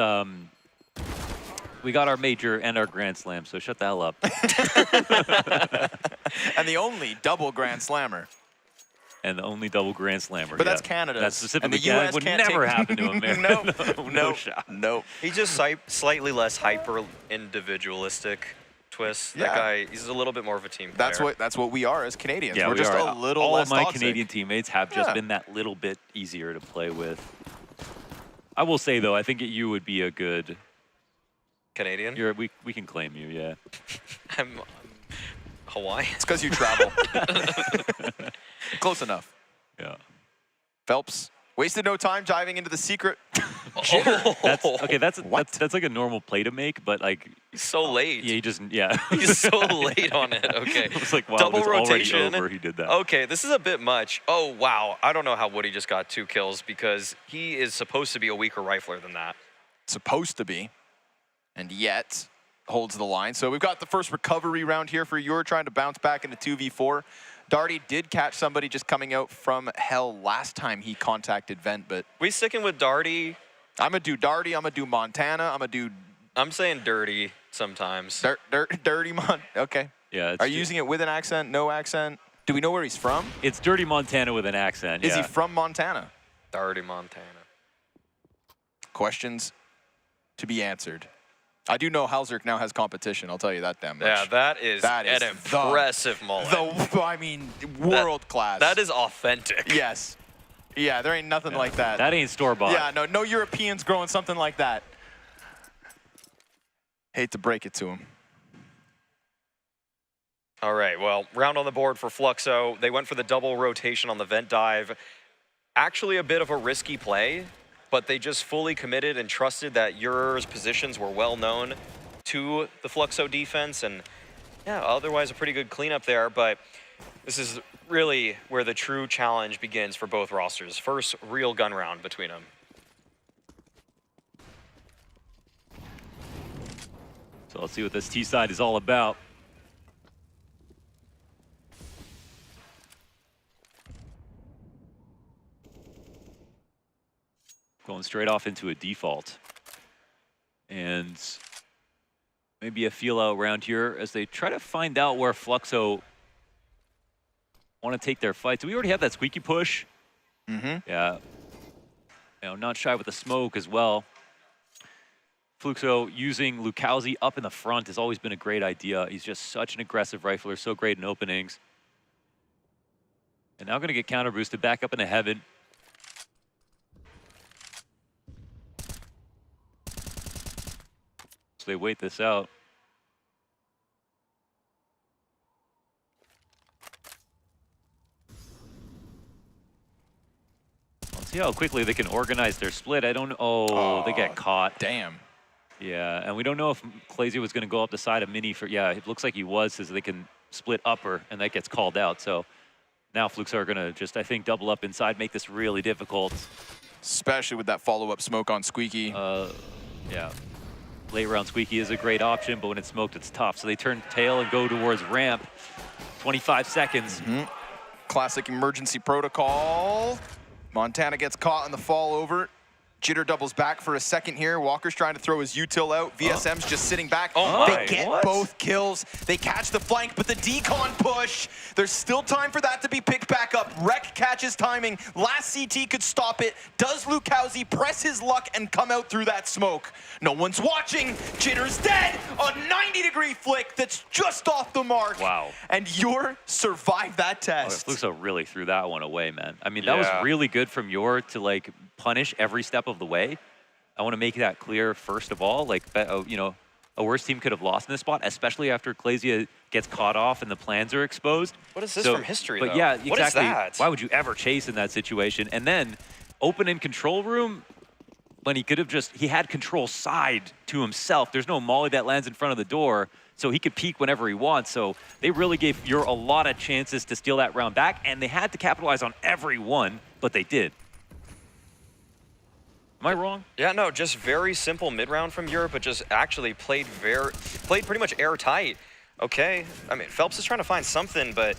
we got our major and our Grand Slam, so shut the hell up. And the only double Grand Slammer. And the only double Grand Slammer. But that's Canada. That's specifically and the US would can't never take... happen to America. No shot. No. He's just slightly less hyper-individualistic. Twist. That guy, he's a little bit more of a team player. That's what we are as Canadians. Yeah, we're just a little all less of my toxic. Canadian teammates have just been that little bit easier to play with. I will say though, I think you would be a good Canadian. We can claim you, yeah. I'm Hawaiian. It's because you travel. Close enough. Yeah. Phelps wasted no time diving into the secret. That's like a normal play to make, but like he's so late. Yeah, He's so late on it. Okay. It was like, wow, double it's rotation. already over. He did that. Okay, this is a bit much. Oh wow, I don't know how Woody just got 2 kills because he is supposed to be a weaker rifler than that. Supposed to be, and yet holds the line. So we've got the first recovery round here for Yor, trying to bounce back into 2v4. Darty did catch somebody just coming out from hell last time he contacted Vent, but... We sticking with Darty? I'm going to do Darty, I'm going to do Montana, I'm going to do... I'm saying dirty sometimes. Dirty Mon... Okay. Yeah. Are you using it with an accent, no accent? Do we know where he's from? It's Dirty Montana with an accent, Is he from Montana? Dirty Montana. Questions to be answered. I do know Halzerk now has competition, I'll tell you that damn much. Yeah, that is an impressive mullet. I mean, world class. That is authentic. Yes. Yeah, there ain't nothing like that. That ain't store-bought. Yeah, no Europeans growing something like that. Hate to break it to him. All right, well, round on the board for Fluxo. They went for the double rotation on the vent dive. Actually a bit of a risky play, but they just fully committed and trusted that Eur's positions were well known to the Fluxo defense. And yeah, otherwise a pretty good cleanup there, but this is really where the true challenge begins for both rosters. First real gun round between them. So let's see what this T side is all about. Going straight off into a default. And maybe a feel out round here as they try to find out where Fluxo want to take their fight. Do we already have that squeaky push? Mm-hmm. Yeah. You know, not shy with the smoke as well. Fluxo using Lukowski up in the front has always been a great idea. He's just such an aggressive rifler, so great in openings. And now going to get counter boosted back up into heaven. So they wait this out. Let's see how quickly they can organize their split. I don't know. Oh, they get caught. Damn. Yeah, and we don't know if Clazy was going to go up the side of Mini for, yeah, it looks like he was, so they can split upper, and that gets called out. So now Fluxo are going to just, I think, double up inside, make this really difficult. Especially with that follow-up smoke on Squeaky. Yeah. Late round Squeaky is a great option, but when it's smoked, it's tough. So they turn tail and go towards ramp. 25 seconds. Mm-hmm. Classic emergency protocol. Montana gets caught in the fall over. Jitter doubles back for a second here. Walker's trying to throw his util out. VSM's just sitting back. They get both kills. They catch the flank, but the decon push. There's still time for that to be picked back up. Rek catches timing. Last CT could stop it. Does Lukowski press his luck and come out through that smoke? No one's watching. Jitter's dead. A 90-degree flick that's just off the mark. Wow. And Yor survived that test. Fluxo really threw that one away, man. I mean, that was really good from Yor to, like, punish every step of the way. I want to make that clear first of all. Like, you know, a worse team could have lost in this spot, especially after Clazy gets caught off and the plans are exposed. What is this from history, But though? yeah, exactly. What is that? Why would you ever chase in that situation? And then open in control room when he could have just, he had control side to himself. There's no molly that lands in front of the door, so he could peek whenever he wants. So they really gave Furia a lot of chances to steal that round back, and they had to capitalize on every one, but they did. Am I wrong? Yeah, no, just very simple mid-round from Europe, but just actually played pretty much airtight. Okay, I mean, Phelps is trying to find something, but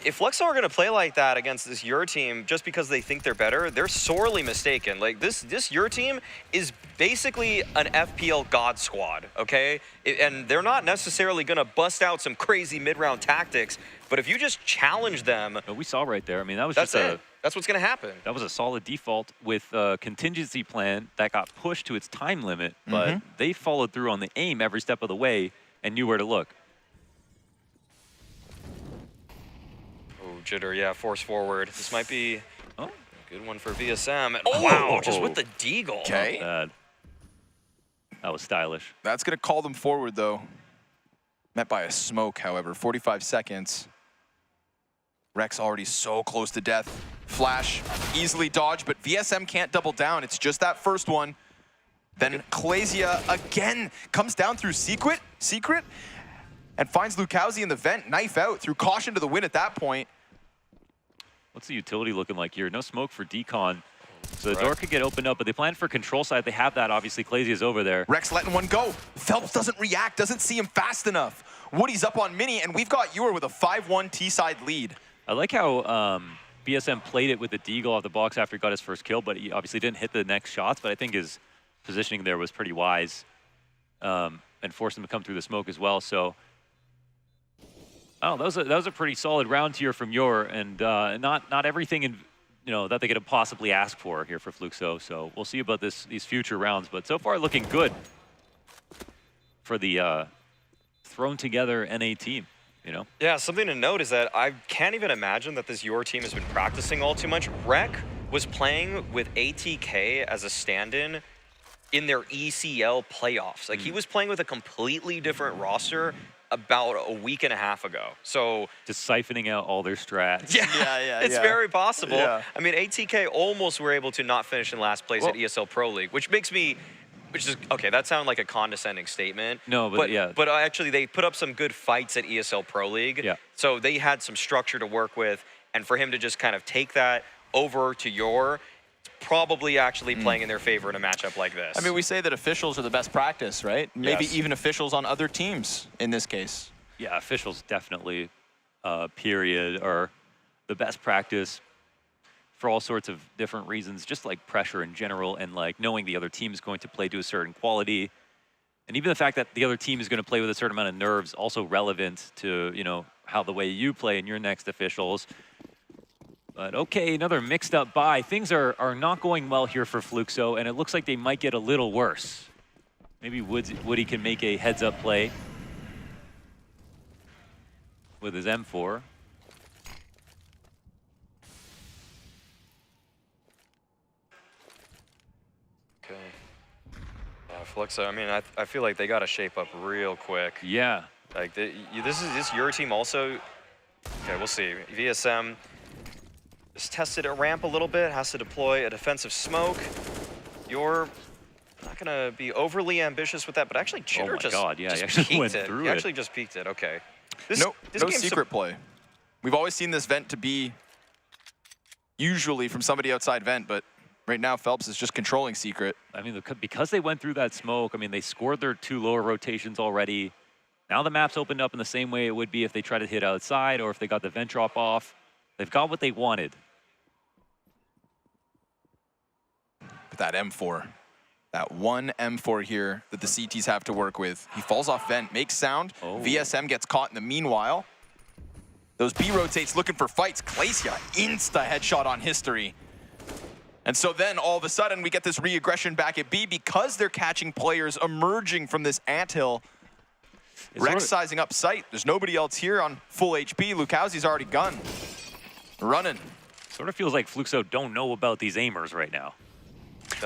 if Fluxo are going to play like that against this Euro team just because they think they're better, they're sorely mistaken. Like, this Euro team is basically an FPL God squad, okay? And they're not necessarily going to bust out some crazy mid-round tactics, but if you just challenge them... But we saw right there, I mean, that was that's just it. That's what's going to happen. That was a solid default with a contingency plan that got pushed to its time limit, but they followed through on the aim every step of the way and knew where to look. Oh, Jitter, yeah, force forward. This might be a good one for VSM. Oh, wow, just with the deagle. Okay. That was stylish. That's going to call them forward, though. Met by a smoke, however. 45 seconds. Rex already so close to death. Flash, easily dodged, but VSM can't double down. It's just that first one. Then Clasia again comes down through Secret, and finds Lukowski in the vent, knife out, through caution to the win at that point. What's the utility looking like here? No smoke for Decon. So the door could get opened up, but they planned for control side. They have that, obviously. Klasia's over there. Rex letting one go. Phelps doesn't react, doesn't see him fast enough. Woody's up on Mini, and we've got Ewer with a 5-1 T-side lead. I like how BSM played it with the deagle off the box after he got his first kill, but he obviously didn't hit the next shots, but I think his positioning there was pretty wise and forced him to come through the smoke as well. So, oh, that was a pretty solid round here from Yor, and not everything in, that they could possibly ask for here for Fluxo. So we'll see about these future rounds, but so far looking good for the thrown together NA team. Yeah, something to note is that I can't even imagine that this Yor team has been practicing all too much. Rec was playing with ATK as a stand-in in their ECL playoffs. Like, he was playing with a completely different roster about a week and a half ago. So just siphoning out all their strats. Yeah, it's very possible. Yeah. I mean, ATK almost were able to not finish in last place at ESL Pro League, which is, okay, that sounded like a condescending statement. No, but yeah. But actually, they put up some good fights at ESL Pro League. Yeah. So they had some structure to work with, and for him to just kind of take that over to Yor, probably actually playing in their favor in a matchup like this. I mean, we say that officials are the best practice, right? Maybe even officials on other teams in this case. Yeah, officials definitely, period, are the best practice for all sorts of different reasons, just like pressure in general and like knowing the other team is going to play to a certain quality. And even the fact that the other team is going to play with a certain amount of nerves, also relevant to, how the way you play in your next officials. But okay, another mixed up buy. Things are not going well here for Fluxo, and it looks like they might get a little worse. Maybe Woody can make a heads up play with his M4. Okay. Fluxo, I mean, I feel like they got to shape up real quick. Yeah. Like, this Euro team also, okay, we'll see. VSM just tested a ramp a little bit, has to deploy a defensive smoke. You're not going to be overly ambitious with that, but actually Jitter just he peeked it. He actually just peeked it, okay. No secret play. We've always seen this vent to be usually from somebody outside vent, but right now Phelps is just controlling secret. I mean, because they went through that smoke, I mean, they scored their 2 lower rotations already. Now the map's opened up in the same way it would be if they tried to hit outside or if they got the vent drop off. They've got what they wanted. But that M4, that one M4 here that the CTs have to work with. He falls off vent, makes sound. VSM gets caught in the meanwhile. Those B rotates looking for fights. Clasia, insta headshot on history. And so then all of a sudden we get this re-aggression back at B because they're catching players emerging from this anthill. Rex sizing up sight. There's nobody else here on full HP. Lukowski's already gunned. Running. Sort of feels like Fluxo don't know about these aimers right now.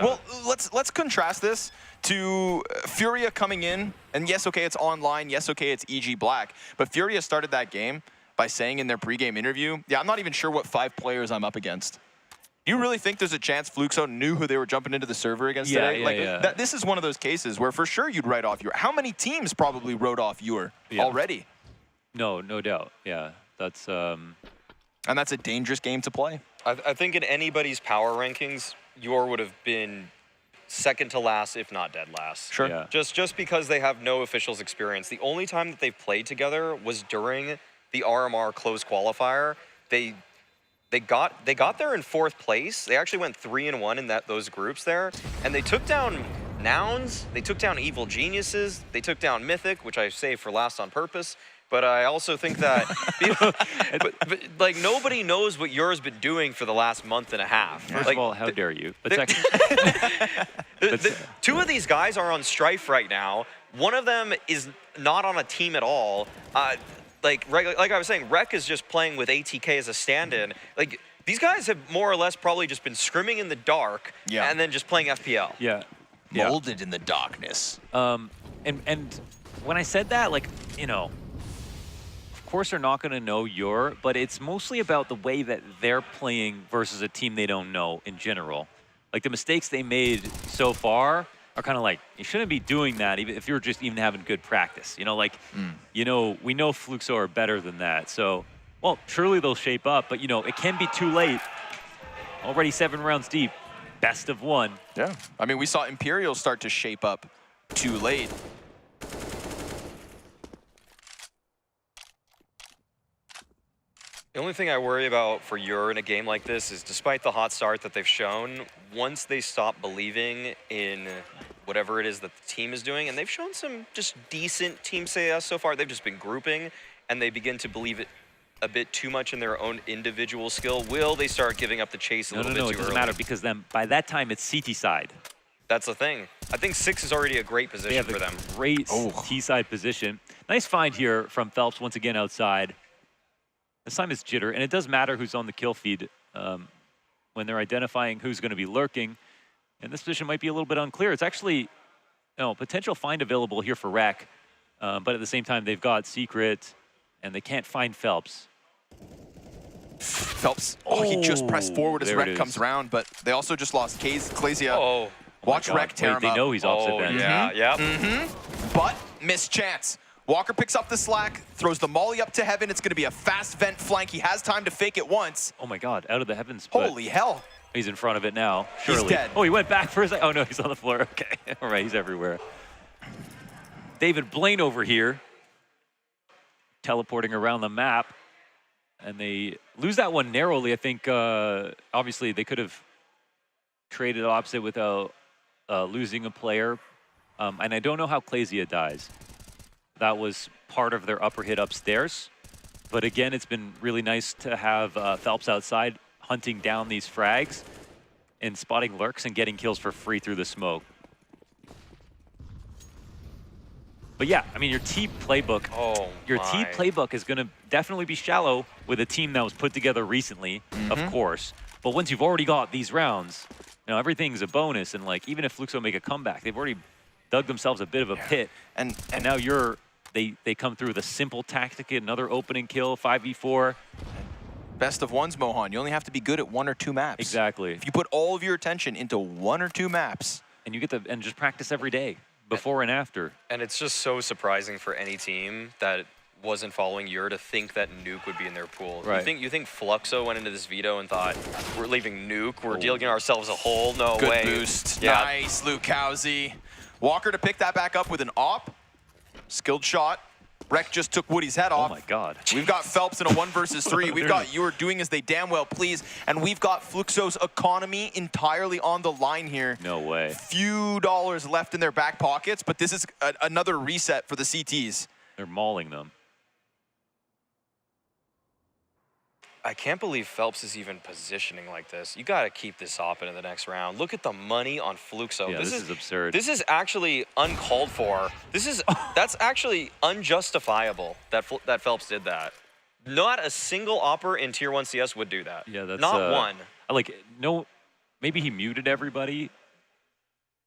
Well, let's contrast this to Furia coming in, and yes, okay, it's online, yes, okay, it's EG Black, but Furia started that game by saying in their pregame interview, yeah, I'm not even sure what 5 players I'm up against. Do you really think there's a chance Fluxo knew who they were jumping into the server against today? Like, this is one of those cases where for sure you'd write off Ewer. How many teams probably wrote off Ewer already? No doubt. Yeah, that's... And that's a dangerous game to play. I think in anybody's power rankings, Ewer would have been second to last, if not dead last. Sure. Yeah. Just because they have no officials experience. The only time that they've played together was during the RMR closed qualifier. They got there in 4th place. They actually went 3-1 in those groups there, and they took down Nouns. They took down Evil Geniuses. They took down Mythic, which I saved for last on purpose. But I also think that, but like nobody knows what Ewer's been doing for the last month and a half. First of all, how dare you? But second, two of these guys are on Strife right now. One of them is not on a team at all. Like I was saying, Rek is just playing with ATK as a stand-in. Like these guys have more or less probably just been scrimming in the dark and then just playing FPL. Yeah. Molded in the darkness. And when I said that, like, you know, of course they're not going to know Ewer, but it's mostly about the way that they're playing versus a team they don't know in general. Like the mistakes they made so far are kind of like, you shouldn't be doing that even if you're just even having good practice. You know, like, you know, we know Fluxo are better than that. So, well, surely they'll shape up, but you know, it can be too late. Already 7 rounds deep, best of 1. Yeah, I mean, we saw Imperial start to shape up too late. The only thing I worry about for Ewer in a game like this is despite the hot start that they've shown, once they stop believing in whatever it is that the team is doing, and they've shown some just decent team CS so far, they've just been grouping, and they begin to believe it a bit too much in their own individual skill, will they start giving up the chase a little bit too early? No, it doesn't matter because then by that time it's CT side. That's the thing. I think 6 is already a great position for them. Great T-side position. Nice find here from Phelps once again outside. This time it's Jitter, and it does matter who's on the kill feed when they're identifying who's going to be lurking. And this position might be a little bit unclear. It's actually, you know, potential find available here for Rek, but at the same time they've got Secret, and they can't find Phelps. Phelps, he just pressed forward as Rek comes around, but they also just lost Klazia. Watch Rek tear him up. They know he's opposite bench. But missed chance. Walker picks up the slack, throws the molly up to heaven. It's going to be a fast vent flank. He has time to fake it once. Oh my God, out of the heavens. Holy hell. He's in front of it now, surely. He's dead. Oh, he went back for a second. Oh no, he's on the floor. Okay, all right, he's everywhere. David Blaine over here, teleporting around the map. And they lose that one narrowly. I think, obviously, they could have traded opposite without losing a player. And I don't know how Klazia dies. That was part of their upper hit upstairs. But again, it's been really nice to have Phelps outside hunting down these frags and spotting lurks and getting kills for free through the smoke. But yeah, I mean, your T playbook, T playbook is going to definitely be shallow with a team that was put together recently, of course. But once you've already got these rounds, you know, everything's a bonus. And like, even if Fluxo make a comeback, they've already dug themselves a bit of a pit. And now they come through with a simple tactic, another opening kill, 5v4. Best of 1s, Mohan. You only have to be good at 1 or 2 maps. Exactly. If you put all of your attention into 1 or 2 maps. And you get and just practice every day, before and after. And it's just so surprising for any team that wasn't following Ewer to think that Nuke would be in their pool. Right. You think Fluxo went into this veto and thought, we're leaving Nuke, we're dealing ourselves a hole? No way. Good boost. Yeah. Nice, Luke Housie. Walker to pick that back up with an op. Skilled shot. Rek just took Woody's head off. Oh my God. We've got Phelps in a 1 versus 3. We've got Ewer doing as they damn well please. And we've got Fluxo's economy entirely on the line here. No way. Few dollars left in their back pockets, but this is another reset for the CTs. They're mauling them. I can't believe Phelps is even positioning like this. You got to keep this op into the next round. Look at the money on Fluxo. Yeah, this is absurd. This is actually uncalled for. That's actually unjustifiable that Phelps did that. Not a single opper in Tier 1 CS would do that. Yeah, that's not one. Maybe he muted everybody.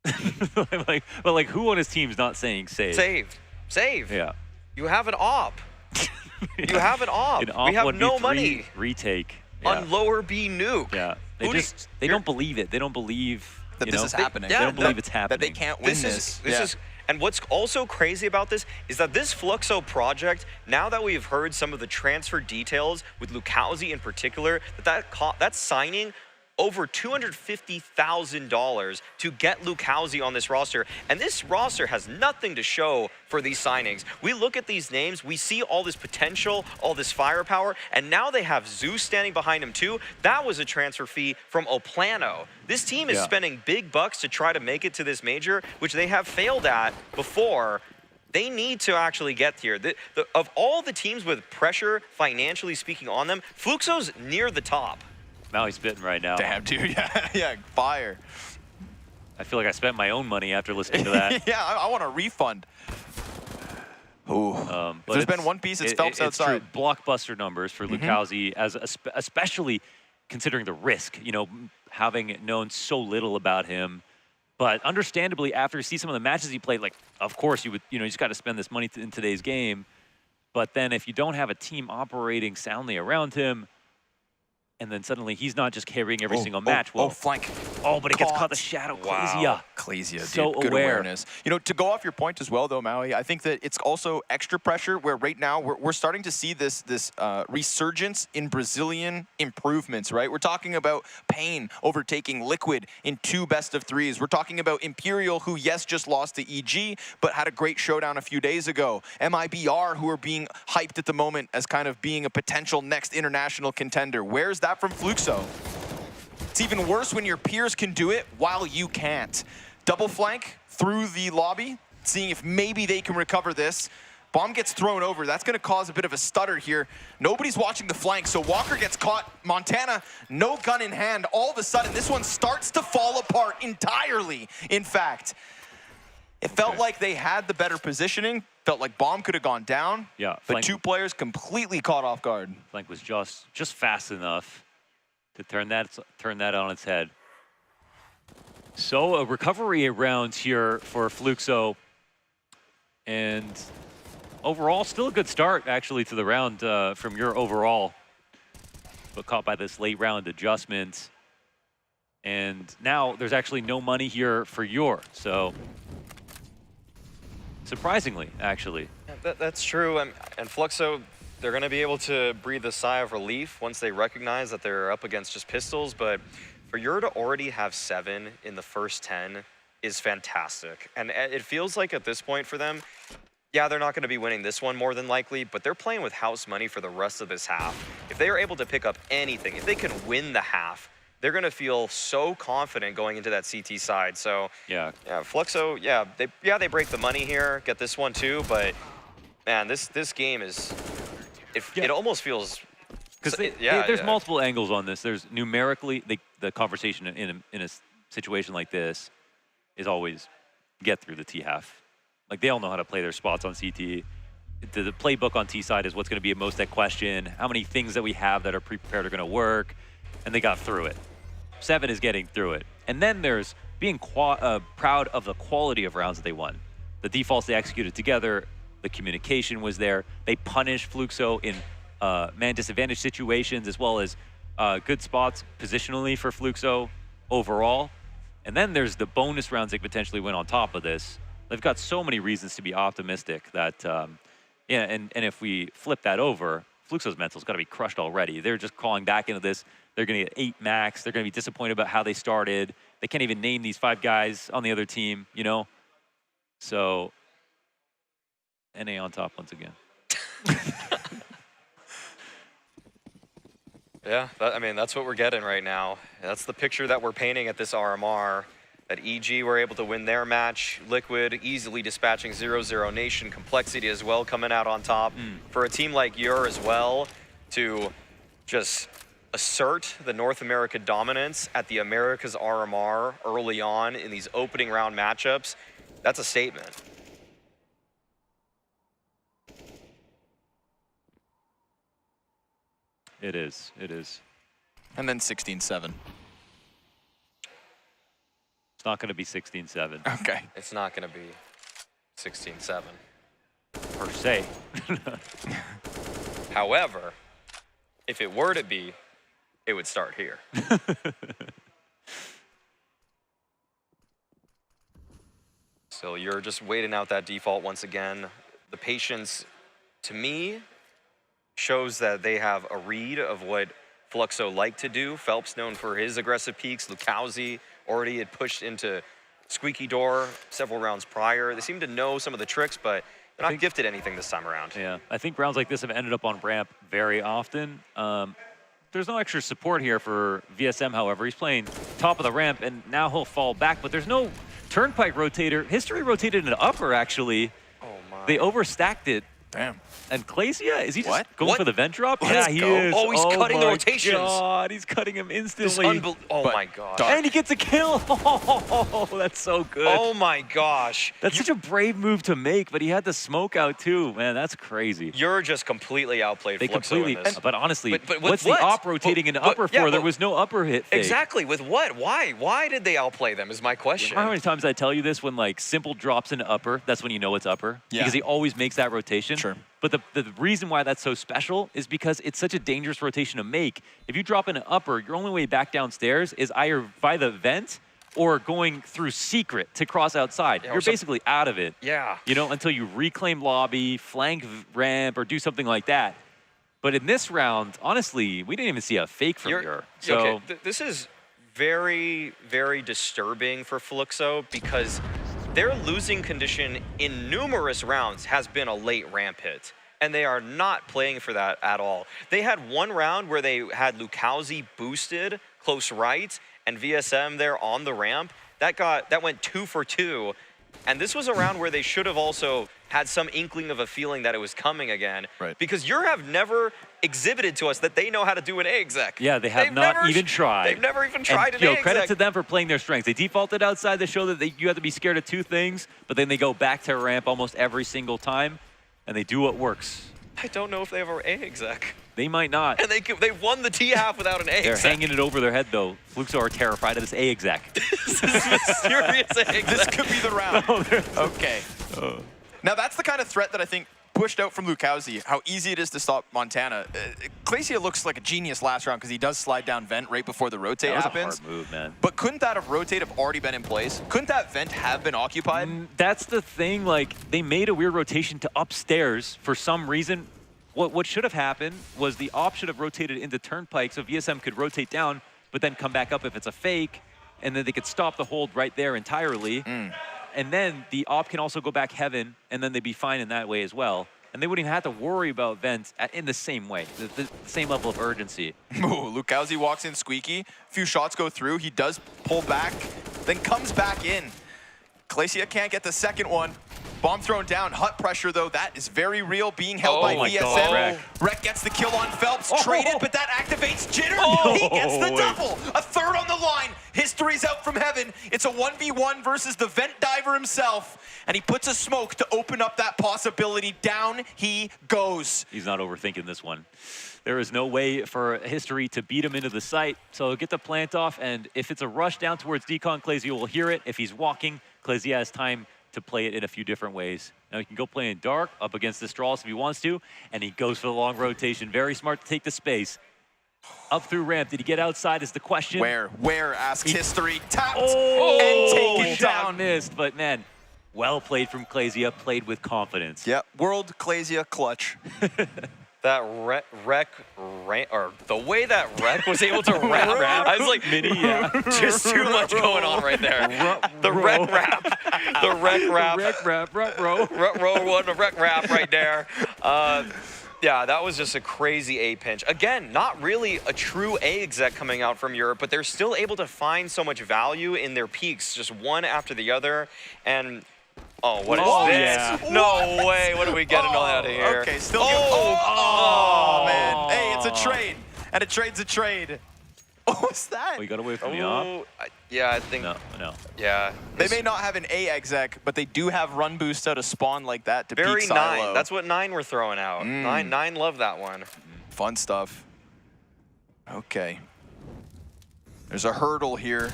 but who on his team's not saying save? Save. Yeah. You have an op. You have an op. We have no money. Retake. on lower B nuke. Yeah, they don't believe it. They don't believe that this is happening. They don't believe it's happening. That they can't win this. This is, and what's also crazy about this is that this Fluxo project, now that we've heard some of the transfer details with Lucauzi in particular, that's signing over $250,000 to get Lucauzi on this roster. And this roster has nothing to show for these signings. We look at these names, we see all this potential, all this firepower, and now they have Zeus standing behind him too. That was a transfer fee from Oplano. This team is spending big bucks to try to make it to this major, which they have failed at before. They need to actually get here. Of all the teams with pressure, financially speaking, on them, Fluxo's near the top. Now he's spitting right now. Damn, dude. Yeah, fire. I feel like I spent my own money after listening to that. Yeah, I want a refund. Ooh. But there's been one piece, it's Phelps outside. True. Blockbuster numbers for Lucauzi, especially considering the risk, you know, having known so little about him. But understandably, after you see some of the matches he played, like, of course, you just got to spend this money in today's game. But then if you don't have a team operating soundly around him, and then suddenly he's not just carrying every single match. Flank. Oh, but it gets caught the shadow. Wow. Klezia, dude. So good aware. awareness. You know, to go off your point as well, though, Maui, I think that it's also extra pressure where right now we're starting to see this resurgence in Brazilian improvements, right? We're talking about Pain overtaking Liquid in 2 best-of-3s. We're talking about Imperial, who, yes, just lost to EG, but had a great showdown a few days ago. MIBR, who are being hyped at the moment as kind of being a potential next international contender. Where's that from Fluxo? It's even worse when your peers can do it while you can't. Double flank through the lobby, seeing if maybe they can recover this. Bomb gets thrown over. That's going to cause a bit of a stutter here. Nobody's watching the flank, so Walker gets caught. Montana, no gun in hand. All of a sudden, this one starts to fall apart entirely, in fact. It felt like they had the better positioning. Felt like Bomb could have gone down. Yeah, but 2 players completely caught off guard. Flank was just fast enough to turn that on its head. So a recovery round here for Fluxo, and overall still a good start actually to the round from your overall, but caught by this late round adjustment. And now there's actually no money here for your, so surprisingly, actually. That's true, and Fluxo, they're going to be able to breathe a sigh of relief once they recognize that they're up against just pistols, but for Ur to already have 7 in the first 10 is fantastic. And it feels like at this point for them, yeah, they're not going to be winning this one more than likely, but they're playing with house money for the rest of this half. If they are able to pick up anything, if they can win the half, they're going to feel so confident going into that CT side. So yeah, Fluxo, they break the money here, get this one too, but man, this game is, it almost feels, because there's multiple angles on this. There's numerically, the conversation in a situation like this is always get through the T half. Like, they all know how to play their spots on CT. The playbook on T side is what's going to be most at question. How many things that we have that are pre-prepared are going to work, and they got through it. 7 is getting through it. And then there's being proud of the quality of rounds that they won. The defaults they executed together, the communication was there. They punished Fluxo in man disadvantage situations, as well as good spots positionally for Fluxo overall. And then there's the bonus rounds they potentially win on top of this. They've got so many reasons to be optimistic that, and if we flip that over, Fluxo's mental's got to be crushed already. They're just crawling back into this. They're going to get 8 max. They're going to be disappointed about how they started. They can't even name these 5 guys on the other team, you know? So, NA on top once again. Yeah, I mean, that's what we're getting right now. That's the picture that we're painting at this RMR. That EG were able to win their match. Liquid easily dispatching 0-0 Nation. Complexity as well coming out on top. For a team like Ur as well to just assert the North America dominance at the Americas RMR early on in these opening round matchups, that's a statement. It is. It is. And then 16-7. It's not going to be 16-7. Okay. It's not going to be 16-7. Per se. However, if it were to be it would start here. So you're just waiting out that default once again. The patience, to me, shows that they have a read of what Fluxo like to do. Phelps known for his aggressive peaks. Lukowski already had pushed into Squeaky Door several rounds prior. They seem to know some of the tricks, but they're not gifted anything this time around. Yeah, I think rounds like this have ended up on ramp very often. There's no extra support here for VSM, however. He's playing top of the ramp, and now he'll fall back, but there's no turnpike rotator. History rotated an upper, actually. Oh, my. They overstacked it. Damn. And Glacia, is he just going What? for the vent drop? Let's Yeah, he go. is. Oh, he's cutting the my rotations. God, he's cutting him instantly. Oh, my God. And he gets a kill. Oh, that's so good. Oh, my gosh. That's such a brave move to make, but he had the smoke out too. Man, that's crazy. You're just completely outplayed They Fluxo completely, in this. but honestly, But with what's the what? op rotating into upper yeah, for? There but- was no upper hit fake. Exactly. With what? Why? Why did they outplay them is my question. How many times I tell you this when like Simple drops into upper, that's when you know it's upper. Yeah. Because he always makes that rotation. Sure. But the reason why that's so special is because it's such a dangerous rotation to make. If you drop into upper, your only way back downstairs is either via the vent or going through secret to cross outside. Yeah, or You're some- basically out of it. Yeah. You know, until you reclaim lobby, flank ramp, or do something like that. But in this round, honestly, we didn't even see a fake from here. So Okay, this is very, very disturbing for Fluxo because their losing condition in numerous rounds has been a late ramp hit, and they are not playing for that at all. They had one round where they had Lukowski boosted close right and VSM there on the ramp. That went 2 for 2, and this was a round where they should have also had some inkling of a feeling that it was coming again. Right. Because you have never exhibited to us that they know how to do an A exec. yeah, they have They've not never- even tried. They've never even tried and, an A credit exec. to them for playing their strengths. They defaulted outside to show that you have to be scared of two things, but then they go back to ramp almost every single time, and they do what works. I don't know if they have an A exec. They might not. And they won the T half without an A They're exec. hanging it over their head, though. Fluxo are terrified of this A exec. This is a serious A exec. This could be the round. Okay. Now that's the kind of threat that I think pushed out from Lukowski, how easy it is to stop Montana. Glacia looks like a genius last round because he does slide down vent right before the rotate That was happens. a hard move, man. But couldn't that have rotate have already been in place? Couldn't that vent have been occupied? That's the thing. Like, they made a weird rotation to upstairs for some reason. What should have happened was the op should have rotated into turnpike so VSM could rotate down, but then come back up if it's a fake, and then they could stop the hold right there entirely. And then the op can also go back heaven, and then they'd be fine in that way as well. And they wouldn't even have to worry about vents in the same way, the same level of urgency. Ooh, Lukowski walks in squeaky. A few shots go through. He does pull back, then comes back in. Glacia can't get the second one. Bomb thrown down. Hut pressure, though, that is very real, being held by my VSM. God. Rek gets the kill on Phelps. Traded, but that activates Jitter. He gets the wait. double. A third on the line. History's out from heaven. It's a 1v1 versus the vent diver himself. And he puts a smoke to open up that possibility. Down he goes. He's not overthinking this one. There is no way for History to beat him into the site. So get the plant off, and if it's a rush down towards Decon, Glacia will hear it. If he's walking, Glacia has time to play it in a few different ways. Now he can go play in dark up against the Strauss if he wants to, and he goes for the long rotation. Very smart to take the space. Up through ramp, did he get outside is the question. Where, asks History. Tapped and taken shot down. missed, but man, well played from Glacia, played with confidence. Yep, World Glacia clutch. That the way that Rek was able to rap, I was like, just too much going on right there. The Rek rap. The Rek rap. Rek rap, rut row. Rut row one, the Rek rap right there. Yeah, that was just a crazy A pinch. Again, not really a true A exec coming out from Europe, but they're still able to find so much value in their peaks, just one after the other. And oh, what is this? Yeah. No way. What are we getting out of here? Okay, still oh, man. Hey, it's a trade. And a trade's a trade. What was that? We got away from the op. Yeah, I think. No. Yeah. They may not have an A exec, but they do have run boost out of spawn like that to Very peak silo. 9. That's what 9 were throwing out. 9 love that one. Fun stuff. Okay. There's a hurdle here.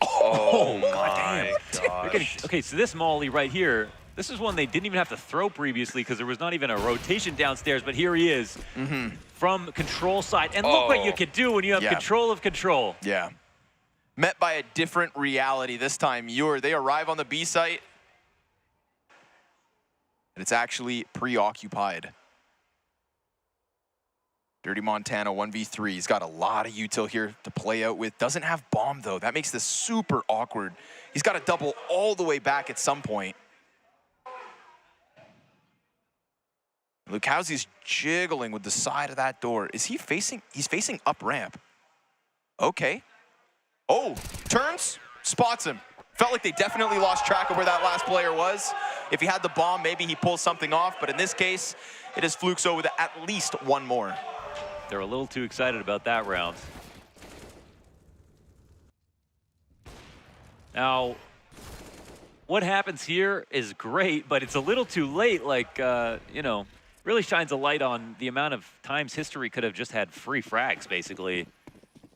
Oh my gosh. Okay, so this molly right here, This is one they didn't even have to throw previously because there was not even a rotation downstairs, but here he is from control side. And look what you can do when you have control of control. Yeah. Met by a different reality this time. They arrive on the B site, and it's actually preoccupied. Dirty Montana 1v3. He's got a lot of util here to play out with. Doesn't have bomb, though. That makes this super awkward. He's got to double all the way back at some point. Lukowski's jiggling with the side of that door. Is he facing? He's facing up ramp. Okay. Oh, turns, spots him. Felt like they definitely lost track of where that last player was. If he had the bomb, maybe he pulls something off. But in this case, it is Fluxo with at least one more. They're a little too excited about that round. Now, what happens here is great, but it's a little too late. Like, you know, really shines a light on the amount of times history could have just had free frags, basically.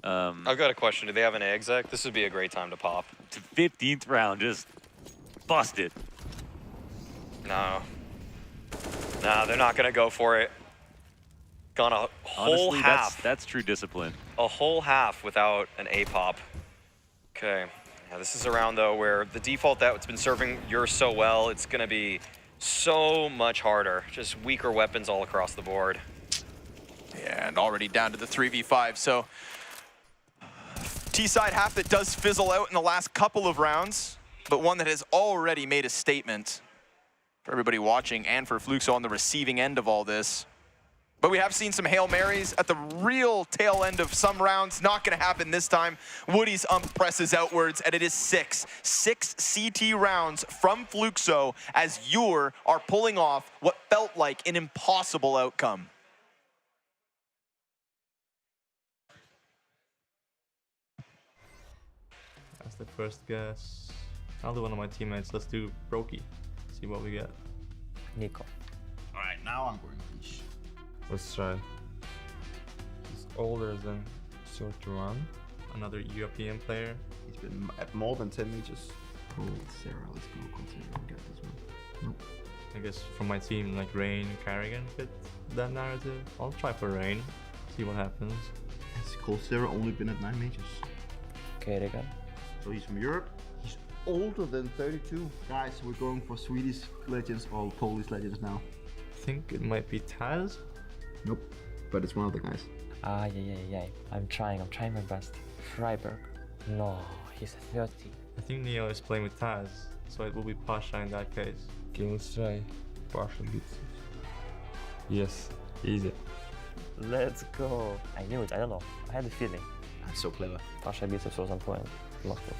I've got a question. Do they have an exec? This would be a great time to pop. 15th round, just busted. No. No, they're not going to go for it. Gone a whole Honestly, half. That's true discipline. A whole half without an A-pop. Okay. Yeah, this is a round, though, where the default that's been serving yours so well, it's going to be so much harder. Just weaker weapons all across the board. Yeah, and already down to the 3v5. So T-side half that does fizzle out in the last couple of rounds, but one that has already made a statement for everybody watching and for Fluxo on the receiving end of all this. But we have seen some Hail Marys at the real tail end of some rounds. Not going to happen this time. Woody's ump presses outwards, and it is six CT rounds from Fluxo as Ure are pulling off what felt like an impossible outcome. That's the first guess. I'll do one of my teammates. Let's do Brokey. See what we get. Nico. All right, now I'm going leash. Let's try. He's older than Sortuan. Another European player. He's been at more than 10 meters. Cold Sarah, let's go. Cold Sarah, get this one. Nope. I guess from my team, like Rain, Carrigan fit that narrative. I'll try for Rain. See what happens. Has Cold Sarah only been at 9 meters? Carrigan. So he's from Europe. He's older than 32. Guys, we're going for Swedish legends or Polish legends now. I think it might be Taz. Nope, but it's one of the guys. Yeah. I'm trying my best. Freiberg. No, he's 30. I think Neo is playing with Taz, so it will be Pasha in that case. Okay, let's try. Pasha beats it. Yes, easy. Let's go. I knew it, I don't know. I had a feeling. That's so clever. Pasha beats it was on point. Not close.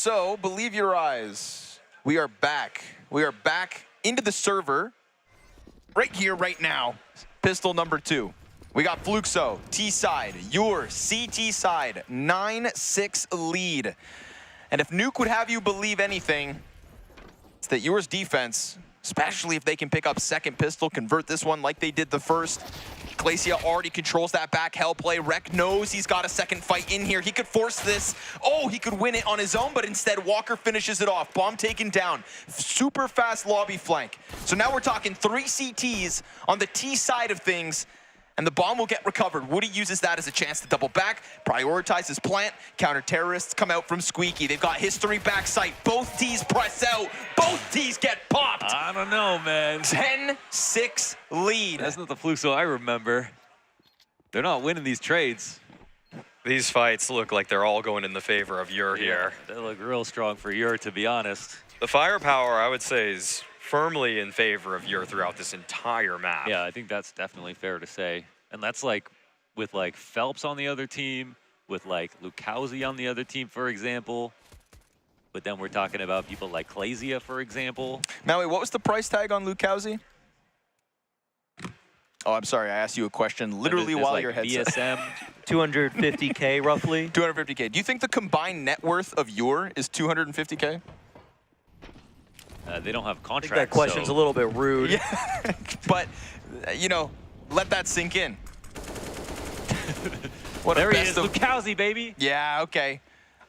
So, believe your eyes. We are back. We are back into the server right here, right now. Pistol number 2. We got Fluxo, T side, your CT side, 9-6 lead. And if Nuke would have you believe anything, it's that yours defense, especially if they can pick up second pistol, convert this one like they did the first. Glacia already controls that back hell play. Rec knows he's got a second fight in here. He could force this. Oh, he could win it on his own, but instead Walker finishes it off. Bomb taken down. Super fast lobby flank. So now we're talking 3 CTs on the T side of things, and the bomb will get recovered. Woody uses that as a chance to double back, prioritize his plant. Counter-terrorists come out from Squeaky. They've got history back sight. Both T's press out. Both T's get popped. I don't know, man. 10-6 lead. That's not the Fluxo I remember. They're not winning these trades. These fights look like they're all going in the favor of Ur here. They look real strong for Ur, to be honest. The firepower, I would say, is firmly in favor of Ur throughout this entire map. Yeah, I think that's definitely fair to say. And that's like with like Phelps on the other team, with like Lukowski on the other team, for example. But then we're talking about people like Glacia, for example. Maui, what was the price tag on Lukowski? Oh, I'm sorry, I asked you a question literally while like your headset. BSM. 250K roughly. 250K. Do you think the combined net worth of Ur is 250K? They don't have I think contracts. that question's a little bit rude. Yeah, but, you know, let that sink in. What there he is, Lukowski, baby. Yeah, okay.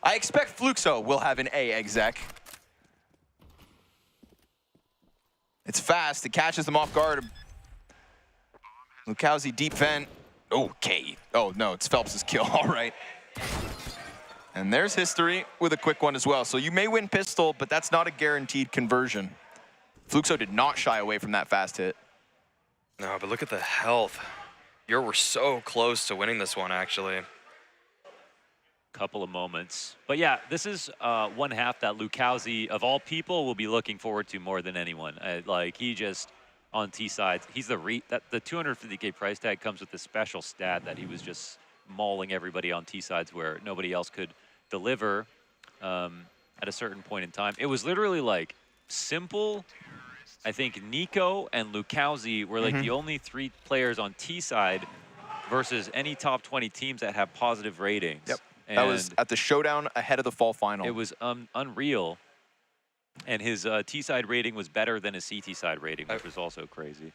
I expect Fluxo will have an A exec. It's fast, it catches them off guard. Lukowski deep vent. Okay. Oh, no, it's Phelps' kill, all right. And there's history with a quick one as well. So you may win pistol, but that's not a guaranteed conversion. Fluxo did not shy away from that fast hit. No, but look at the health. Ur were so close to winning this one, actually. Couple of moments. But yeah, this is one half that Lukowski, of all people, will be looking forward to more than anyone. Like, he just, on T sides, he's the the 250K price tag comes with this special stat that he was just mauling everybody on T sides where nobody else could deliver at a certain point in time. It was literally like simple. I think Nico and Lukowski were like the only 3 players on T side versus any top 20 teams that have positive ratings. Yep. And that was at the showdown ahead of the fall final. It was unreal. And his T side rating was better than his CT side rating, which was also crazy.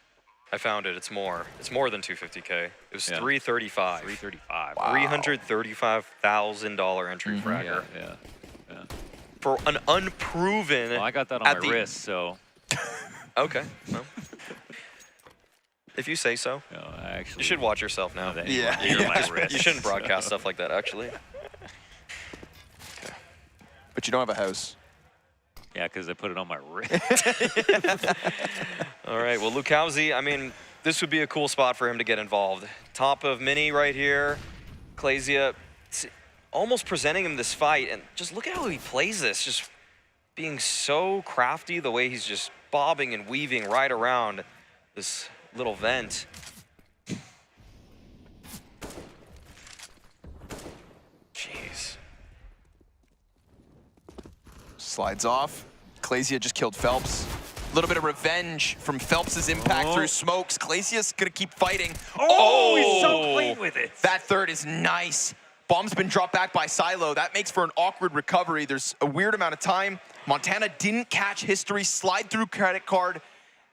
I found it. It's more. It's more than 250K. It was 335. 335. Wow. $335,000 entry fragger. Yeah. For an unproven. Well, I got that on my wrist, so. Okay. Well. If you say so. No, actually. You should watch yourself now. Yeah. You shouldn't broadcast stuff like that, actually. Okay. But you don't have a house. Yeah, because I put it on my wrist. All right, well, Lukowski, I mean, this would be a cool spot for him to get involved. Top of mini right here. Glacia almost presenting him this fight, and just look at how he plays this. Just being so crafty, the way he's just bobbing and weaving right around this little vent. Jeez. Slides off. Glacia just killed Phelps. A little bit of revenge from Phelps' impact through smokes. Glacia's gonna keep fighting. Oh, he's so clean with it. That third is nice. Bomb's been dropped back by Silo. That makes for an awkward recovery. There's a weird amount of time. Montana didn't catch history, slide through credit card.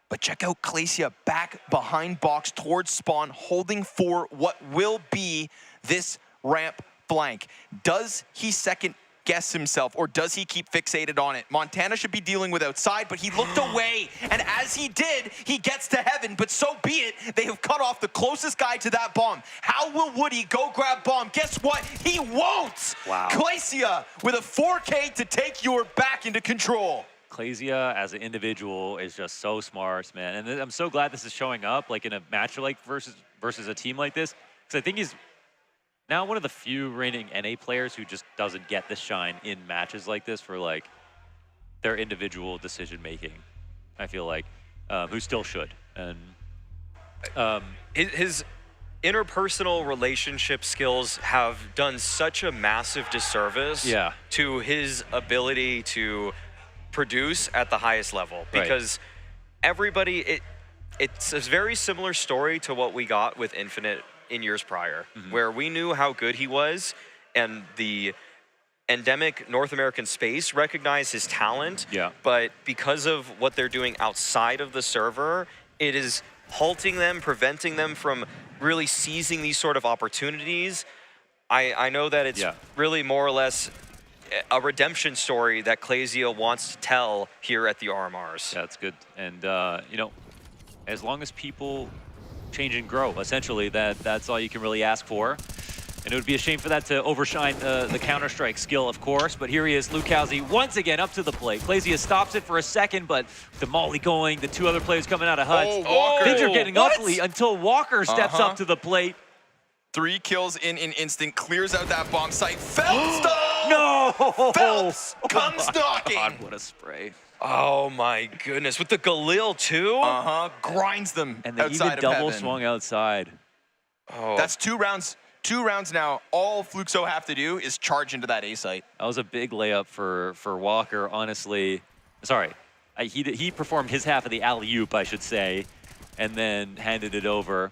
But check out Glacia back behind box towards spawn, holding for what will be this ramp flank. Does he second guess himself, or does he keep fixated on it? Montana should be dealing with outside, but he looked away, and as he did, he gets to heaven, but so be it. They have cut off the closest guy to that bomb. How will Woody go grab bomb? Guess what? He won't! Wow. Glacia with a 4K to take your back into control. Glacia as an individual is just so smart, man. And I'm so glad this is showing up, like in a match like versus a team like this, because I think he's now one of the few reigning NA players who just doesn't get the shine in matches like this for like their individual decision making. I feel like who still should. And his interpersonal relationship skills have done such a massive disservice to his ability to produce at the highest level. Because everybody, it's a very similar story to what we got with Infinite in years prior, where we knew how good he was, and the endemic North American space recognized his talent, but because of what they're doing outside of the server, it is halting them, preventing them from really seizing these sort of opportunities. I know that it's really more or less a redemption story that Klazia wants to tell here at the RMRs. Yeah, that's good. And, you know, as long as people change and grow, essentially, that's all you can really ask for. And it would be a shame for that to overshine the Counter-Strike skill, of course. But here he is, Lucauzi, once again up to the plate. Klazia stops it for a second, but the molly going, the two other players coming out of Huts. Walker. Things are getting ugly until Walker steps up to the plate. 3 kills in an instant, clears out that bomb site. Phelps, no! Phelps comes knocking. God, what a spray. Oh my goodness, with the Galil too? Grinds them and they outside even double of heaven. swung outside. That's 2 rounds. 2 rounds now. All Fluxo have to do is charge into that A site. That was a big layup for Walker, honestly. Sorry, he performed his half of the alley-oop, I should say, and then handed it over.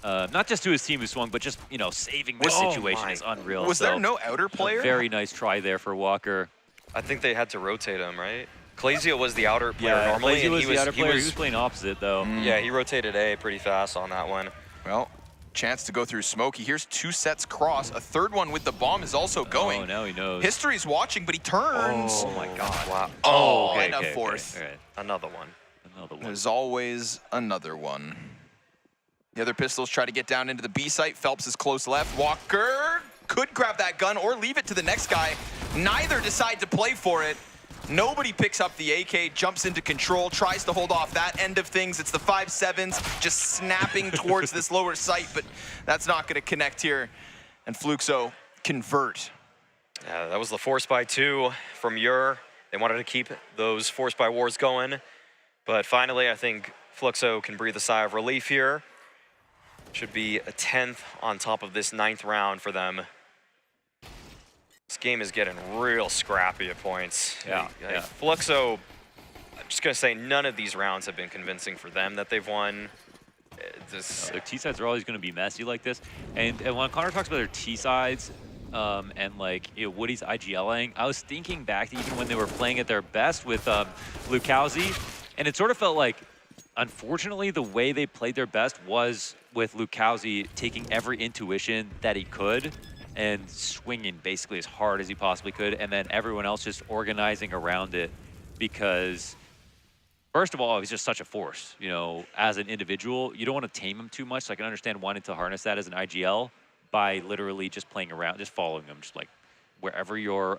Not just to his team who swung, but just, you know, saving the situation is unreal. Was there no outer player? Very nice try there for Walker. I think they had to rotate him, right? Klazia was the outer player normally. Klazia was the outer player. He was playing opposite, though. Yeah, he rotated A pretty fast on that one. Well, chance to go through smoke. He hears 2 sets cross. A third one with the bomb is also going. Oh, now he knows. History's watching, but he turns. Oh my God! Wow. Oh, okay, and a okay, fourth. okay. Another one. Another one. There's always another one. The other pistols try to get down into the B site. Phelps is close left. Walker could grab that gun or leave it to the next guy. Neither decide to play for it. Nobody picks up the AK, jumps into control, tries to hold off that end of things. It's the 5-7s just snapping towards this lower site, but that's not going to connect here. And Fluxo convert. Yeah, that was the force by 2 from Ur. They wanted to keep those force by wars going, but finally I think Fluxo can breathe a sigh of relief here. Should be a 10th on top of this 9th round for them. This game is getting real scrappy at points. Yeah. Fluxo, I'm just going to say none of these rounds have been convincing for them that they've won. Their T-sides are always going to be messy like this. And when Connor talks about their T-sides and like Woody's IGLing, I was thinking back to even when they were playing at their best with Lucauzi, and it sort of felt like, unfortunately, the way they played their best was with Lucauzi taking every intuition that he could and swinging basically as hard as he possibly could, and then everyone else just organizing around it because, first of all, he's just such a force. You know, as an individual, you don't want to tame him too much, so I can understand wanting to harness that as an IGL by literally just playing around, just following him, just like wherever your,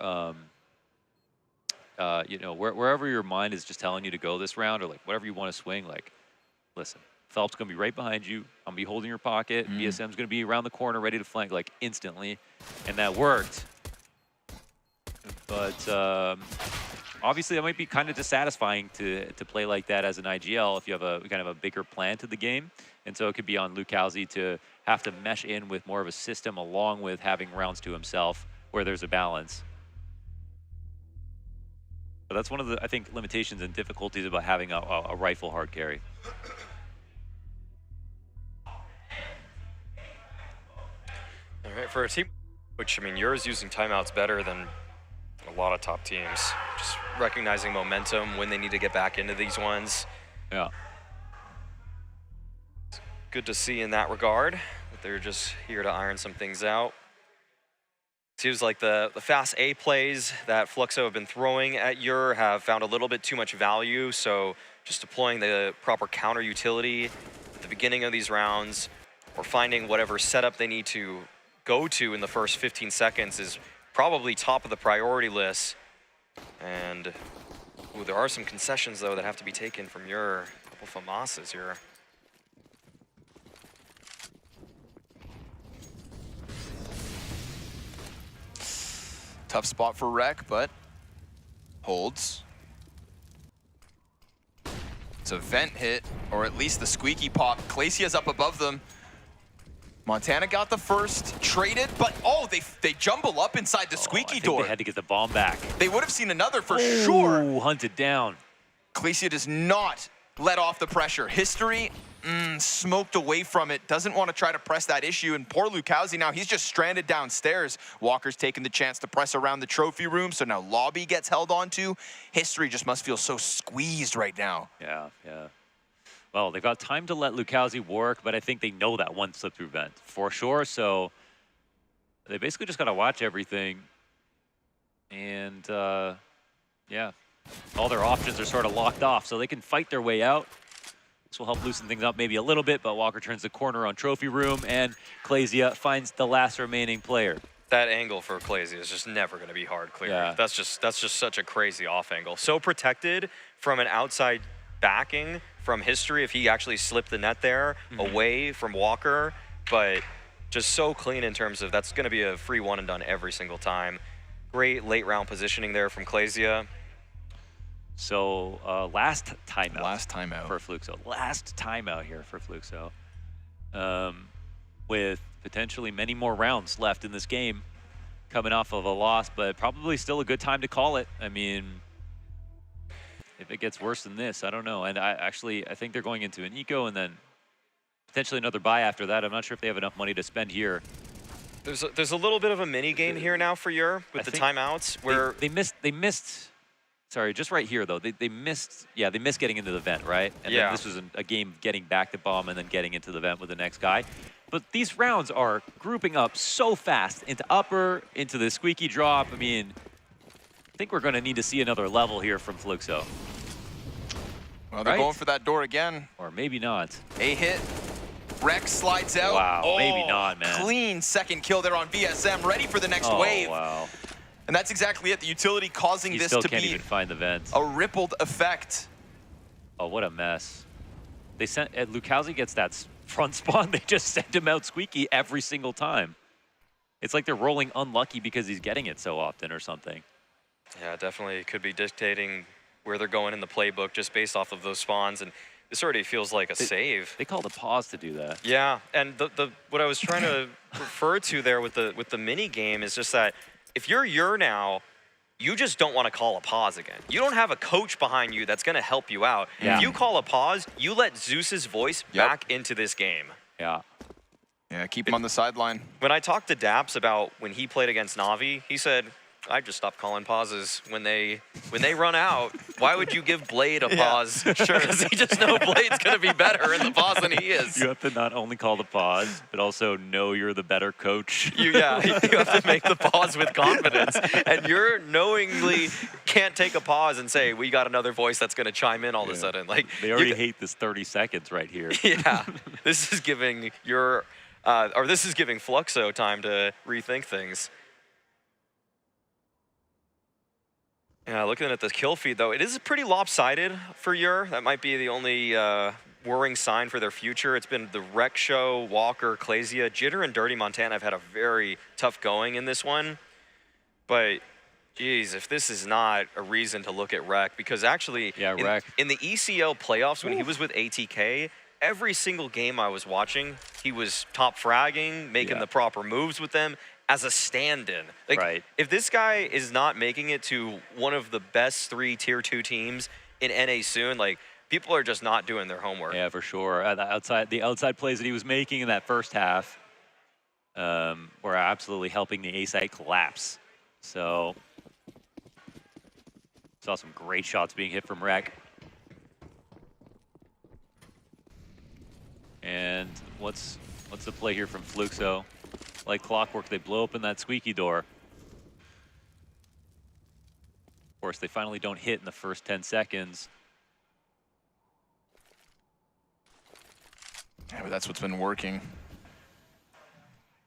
you know, wherever your mind is just telling you to go this round, or like whatever you want to swing, like, listen, Phelps going to be right behind you. I'm going to be holding your pocket. BSM's going to be around the corner, ready to flank, like, instantly. And that worked. But obviously, that might be kind of dissatisfying to play like that as an IGL if you have a kind of a bigger plan to the game. And so it could be on Lucauzi to have to mesh in with more of a system along with having rounds to himself where there's a balance. But that's one of the, I think, limitations and difficulties about having a rifle hard carry. All right, for a team, which, I mean, yours using timeouts better than a lot of top teams. Just recognizing momentum when they need to get back into these ones. Yeah. It's good to see in that regard, that they're just here to iron some things out. Seems like the fast A plays that Fluxo have been throwing at Ur have found a little bit too much value, so just deploying the proper counter utility at the beginning of these rounds, or finding whatever setup they need to go to in the first 15 seconds is probably top of the priority list. And ooh, there are some concessions, though, that have to be taken from Ur. A couple FAMASs here. Tough spot for Rec, but holds. It's a vent hit, or at least the squeaky pop. Glacia's up above them. Montana got the first, traded, but oh, they jumble up inside the squeaky door. They had to get the bomb back. They would have seen another for sure. Hunted down. Claysia does not let off the pressure. History smoked away from it. Doesn't want to try to press that issue. And poor Lukowski now, he's just stranded downstairs. Walker's taking the chance to press around the trophy room. So now Lobby gets held onto. History just must feel so squeezed right now. Yeah, yeah. Well, they've got time to let Lukowski work, but I think they know that one slip-through vent for sure. So they basically just got to watch everything. And, yeah, all their options are sort of locked off, so they can fight their way out. This will help loosen things up maybe a little bit, but Walker turns the corner on trophy room, and Claysia finds the last remaining player. That angle for Claysia is just never going to be hard clear. Yeah. That's just such a crazy off angle. So protected from an outside backing from History if he actually slipped the net there away from Walker, but just so clean in terms of that's going to be a free one and done every single time. Great late round positioning there from Claysia. So last timeout. Last timeout. For Fluxo. Last timeout here for Fluxo. With potentially many more rounds left in this game coming off of a loss, but probably still a good time to call it. I mean, if it gets worse than this, I don't know. And I think they're going into an eco and then potentially another buy after that. I'm not sure if they have enough money to spend here. There's a little bit of a mini game here now for Ur with the timeouts where they missed. Sorry, just right here though. They missed. Yeah, they missed getting into the vent, right? And then this was a game getting back to bomb and then getting into the vent with the next guy. But these rounds are grouping up so fast into upper, into the squeaky drop. I mean, I think we're going to need to see another level here from Fluxo. Well, they're going for that door again. Or maybe not. A hit. Rex slides out. Wow, maybe not, man. Clean second kill there on VSM, ready for the next wave. Wow. And that's exactly it. The utility causing this to can't be even find the vent. A rippled effect. Oh, what a mess. They sent Lukowski gets that front spawn. They just send him out squeaky every single time. It's like they're rolling unlucky because he's getting it so often or something. Yeah, definitely could be dictating where they're going in the playbook just based off of those spawns. And this already feels like a save. They called a pause to do that. Yeah, and what I was trying to refer to there with the mini game is just that if you're Ur now, you just don't want to call a pause again. You don't have a coach behind you that's going to help you out. Yeah. If you call a pause, you let Zeus's voice back into this game. Yeah. Yeah, keep him on the sideline. When I talked to Daps about when he played against Na'Vi, he said, I just stopped calling pauses when they run out. Why would you give Blade a pause? Sure, because he just know Blade's gonna be better in the pause than he is. You have to not only call the pause, but also know you're the better coach. You have to make the pause with confidence, and you're knowingly can't take a pause and say we got another voice that's gonna chime in all of a sudden. Like they already hate this 30 seconds right here. Yeah, this is giving this is giving Fluxo time to rethink things. Yeah, looking at the kill feed, though, it is pretty lopsided for Ur. That might be the only worrying sign for their future. It's been the Rec Show, Walker, Claysia, Jitter, and Dirty Montana have had a very tough going in this one. But, geez, if this is not a reason to look at Rec, because actually, in the ECL playoffs, when he was with ATK, every single game I was watching, he was top fragging, making the proper moves with them, as a stand-in. Like, if this guy is not making it to one of the best 3 Tier 2 teams in NA soon, like, people are just not doing their homework. Yeah, for sure. The outside plays that he was making in that first half were absolutely helping the A site collapse. So, saw some great shots being hit from Rec. And what's the play here from Fluxo? Like clockwork, they blow open that squeaky door. Of course, they finally don't hit in the first 10 seconds. Yeah, but that's what's been working.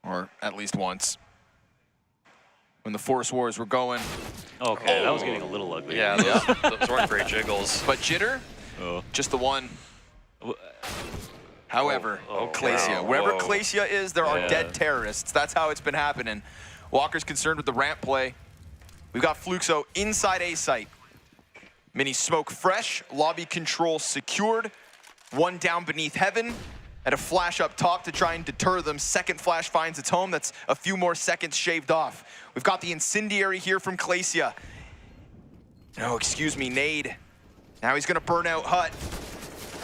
Or at least once. When the Force Wars were going. Okay, that was getting a little ugly. Yeah, those weren't great jiggles. But Jitter, just the one. However, Claysia. Wherever Claysia is, there are dead terrorists. That's how it's been happening. Walker's concerned with the ramp play. We've got Fluxo inside A site. Mini smoke fresh, lobby control secured. One down beneath heaven. and a flash up top to try and deter them. Second flash finds its home. That's a few more seconds shaved off. We've got the incendiary here from Glacia. No, excuse me, nade. Now he's gonna burn out Hut.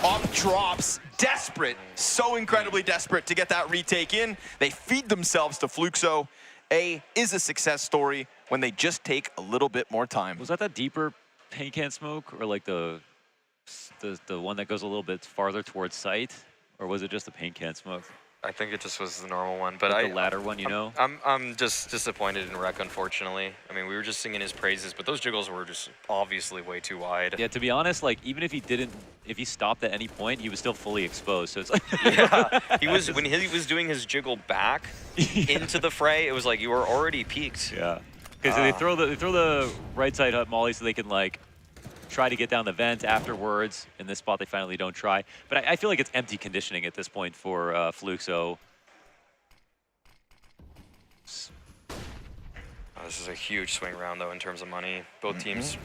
Up drops, desperate, so incredibly desperate to get that retake in. They feed themselves to Fluxo. A is a success story when they just take a little bit more time. Was that the deeper paint can smoke, or like the one that goes a little bit farther towards sight, or was it just the paint can smoke? I think it just was the normal one, but like the latter one, you know? I'm just disappointed in Rec, unfortunately. I mean, we were just singing his praises, but those jiggles were just obviously way too wide. Yeah, to be honest, like even if he stopped at any point, he was still fully exposed. So it's like yeah, when he was doing his jiggle back into the fray, it was like you were already peaked. Yeah, because they throw the right side Hut molly so they can like try to get down the vent afterwards. In this spot, they finally don't try. But I feel like it's empty conditioning at this point for Fluxo. This is a huge swing round, though, in terms of money. Both teams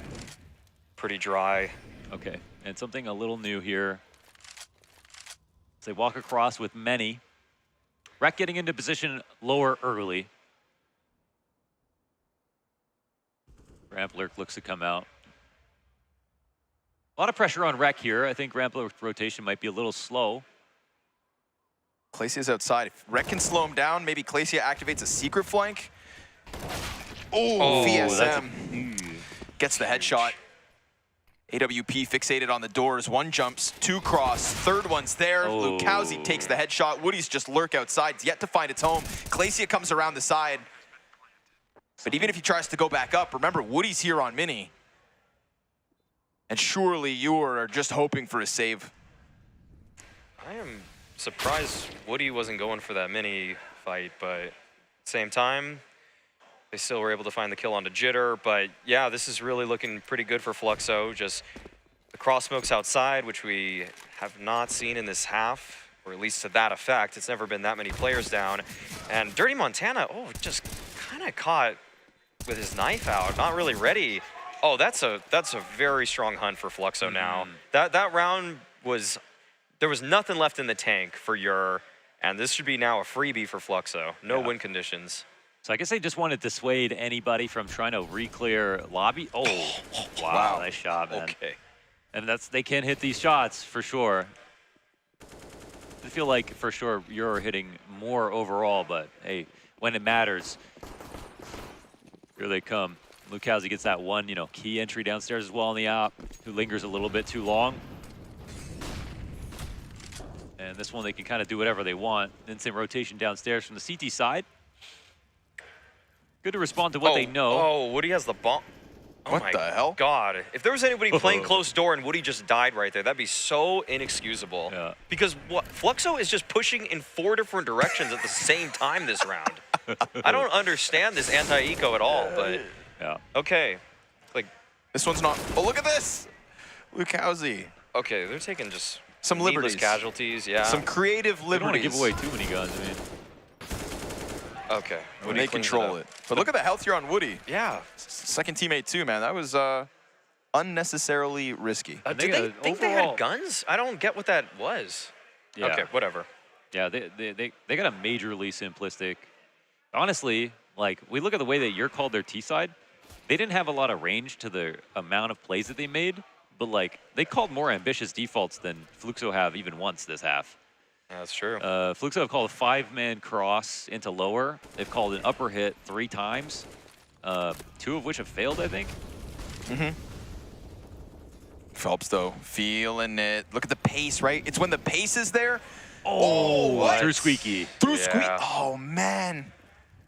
pretty dry. Okay, and something a little new here. So they walk across with many. Rec getting into position lower early. Rampler looks to come out. A lot of pressure on Rec here. I think Rampler rotation might be a little slow. Glacia's outside. If Rec can slow him down, maybe Glacia activates a secret flank. Oh, VSM gets the headshot. AWP fixated on the doors. One jumps, two cross, third one's there. Lukowski takes the headshot. Woody's just lurk outside. It's yet to find its home. Glacia comes around the side. But even if he tries to go back up, remember, Woody's here on Mini. And surely you are just hoping for a save. I am surprised Woody wasn't going for that mini fight, but at the same time, they still were able to find the kill onto Jitter. But yeah, this is really looking pretty good for Fluxo. Just the cross smokes outside, which we have not seen in this half, or at least to that effect. It's never been that many players down. And Dirty Montana, just kind of caught with his knife out, not really ready. Oh, that's a very strong hunt for Fluxo now. That round there was nothing left in the tank for Ur, and this should be now a freebie for Fluxo. No win conditions. So I guess they just want to dissuade anybody from trying to re-clear lobby. Oh, wow, nice shot, man. Okay. And they can hit these shots for sure. I feel like for sure you're hitting more overall, but hey, when it matters, here they come. Lukowski gets that one, key entry downstairs as well on the op, who lingers a little bit too long. And this one, they can kind of do whatever they want. Instant rotation downstairs from the CT side. Good to respond to what they know. Oh, Woody has the bomb. Oh what the hell? God. If there was anybody playing close door and Woody just died right there, that'd be so inexcusable. Yeah. Because Fluxo is just pushing in 4 different directions at the same time this round. I don't understand this anti-eco at all, but... Yeah. Okay. Like this one's not. Oh, look at this, Lukowski. Okay, they're taking just some liberties, casualties. Yeah. Some creative liberties. They don't want to give away too many guns. I mean. Okay. When they control it. But look at the health here on Woody. Yeah. Second teammate too, man. That was unnecessarily risky. Did they think they had guns? I don't get what that was. Yeah. Okay. Whatever. Yeah. They got a majorly simplistic. Honestly. Like, we look at the way that you're called their T-side, they didn't have a lot of range to the amount of plays that they made, but, like, they called more ambitious defaults than Fluxo have even once this half. Yeah, that's true. Fluxo have called a 5-man cross into lower. They've called an upper hit 3 times, 2 of which have failed, I think. Phelps, though, feeling it. Look at the pace, right? It's when the pace is there. Through Squeaky. Squeaky. Oh, man.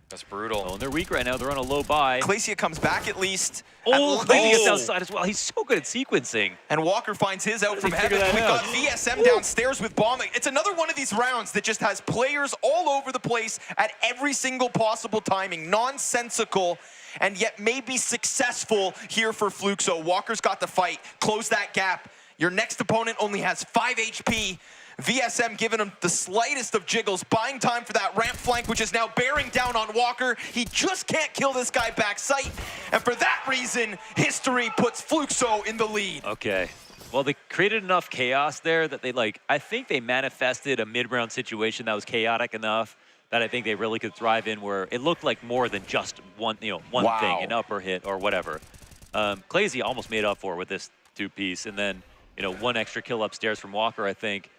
That's brutal. Oh, and they're weak right now. They're on a low buy. Glacia comes back at least. Glacia gets outside as well. He's so good at sequencing. And Walker finds his out from heaven. We've got VSM downstairs with bombing. It's another one of these rounds that just has players all over the place at every single possible timing. Nonsensical, and yet maybe successful here for Fluxo. Walker's got the fight. Close that gap. Your next opponent only has 5 HP. VSM giving him the slightest of jiggles, buying time for that ramp flank, which is now bearing down on Walker. He just can't kill this guy back sight. And for that reason, history puts Fluxo in the lead. Okay. Well, they created enough chaos there that they I think they manifested a mid-round situation that was chaotic enough that I think they really could thrive in, where it looked like more than just one thing, an upper hit or whatever. Clazy almost made up for it with this 2-piece, and then, one extra kill upstairs from Walker, I think.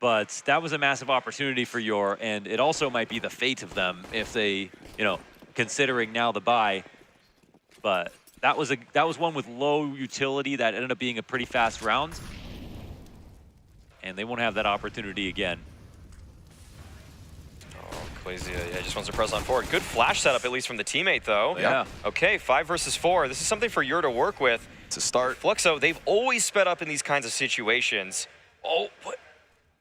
But that was a massive opportunity for Yor, and it also might be the fate of them if they, considering now the bye. But that was one with low utility that ended up being a pretty fast round. And they won't have that opportunity again. Oh, Clazy, yeah, just wants to press on forward. Good flash setup, at least from the teammate, though. Yeah. Okay, 5 versus 4. This is something for Yor to work with. To start. Fluxo, they've always sped up in these kinds of situations. Oh, what?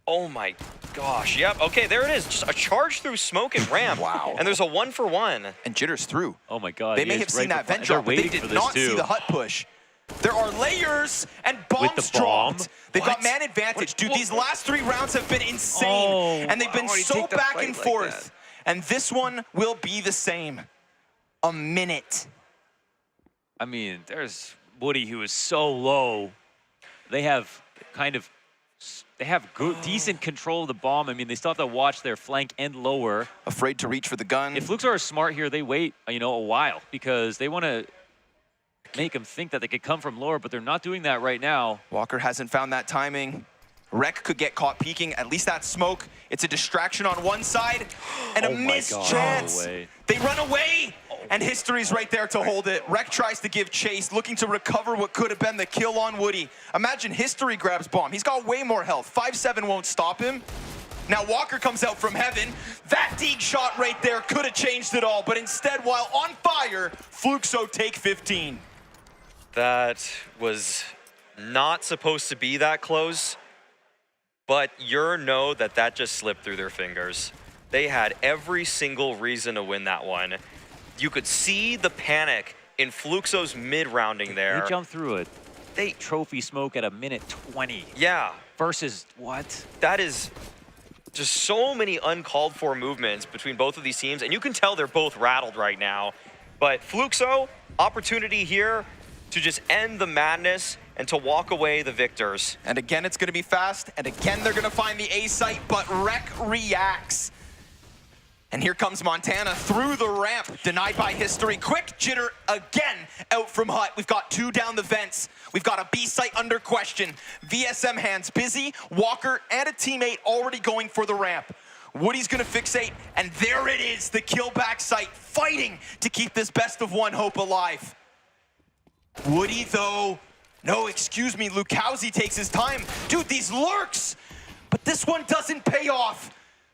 Oh my gosh, yep, okay, there it is. Just a charge through smoke and ramp. Wow. And there's a 1-for-1. And Jitter's through. Oh my god. They may have seen that vent drop, but they did not see the hut push. There are layers and bombs dropped. They've got man advantage. Dude, these last 3 rounds have been insane. And they've been so back and forth. And this one will be the same. A minute. I mean, there's Woody, who is so low. They have good, decent control of the bomb. I mean, they still have to watch their flank and lower. Afraid to reach for the gun. If Fluxo are smart here, they wait, a while, because they want to make them think that they could come from lower, but they're not doing that right now. Walker hasn't found that timing. Rec could get caught peeking. At least that smoke. It's a distraction on one side and a missed chance. They run away. And history's right there to hold it. Rec tries to give chase, looking to recover what could have been the kill on Woody. Imagine history grabs bomb. He's got way more health. 5-7 won't stop him. Now Walker comes out from heaven. That Deeg shot right there could have changed it all, but instead, while on fire, Fluxo take 15. That was not supposed to be that close, but Yor know that just slipped through their fingers. They had every single reason to win that one. You could see the panic in Fluxo's mid-rounding there. They jumped through it. They trophy smoke at a minute 20. Yeah. Versus what? That is just so many uncalled for movements between both of these teams, and you can tell they're both rattled right now. But Fluxo, opportunity here to just end the madness and to walk away the victors. And again, it's going to be fast, and again, they're going to find the A site, but Rec reacts. And here comes Montana through the ramp, denied by history. Quick Jitter again out from hut. We've got 2 down the vents. We've got a B site under question. VSM hands busy, Walker and a teammate already going for the ramp. Woody's gonna fixate, and there it is, the kill back site, fighting to keep this best of 1 hope alive. Woody though, no, excuse me, Lukowski takes his time. Dude, these lurks, but this one doesn't pay off.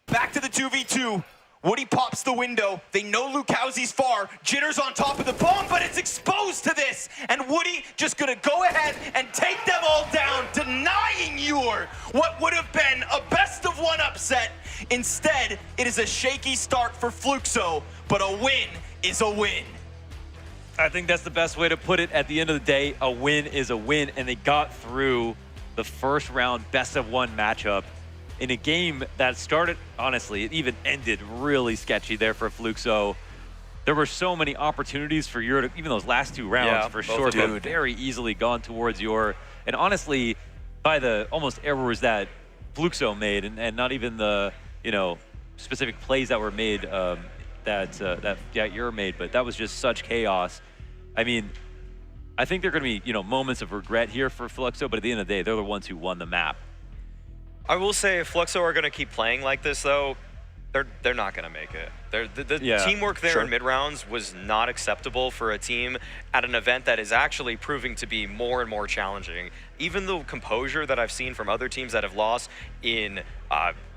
Back to the 2v2. Woody pops the window. They know Lukowski's far. Jitter's on top of the bomb, but it's exposed to this. And Woody just gonna go ahead and take them all down, denying Yor what would have been a best of 1 upset. Instead, it is a shaky start for Fluxo, but a win is a win. I think that's the best way to put it. At the end of the day, a win is a win, and they got through the first round best of 1 matchup in a game that started, honestly, it even ended really sketchy there for Fluxo. There were so many opportunities for Yor to, even those last 2 rounds for sure, but very easily gone towards Yor. And honestly, by the almost errors that Fluxo made, and not even the, specific plays that were made that Yor made, but that was just such chaos. I mean, I think there are going to be, moments of regret here for Fluxo, but at the end of the day, they're the ones who won the map. I will say, if Fluxo are going to keep playing like this, though, they're not going to make it. The teamwork there in mid-rounds was not acceptable for a team at an event that is actually proving to be more and more challenging. Even the composure that I've seen from other teams that have lost in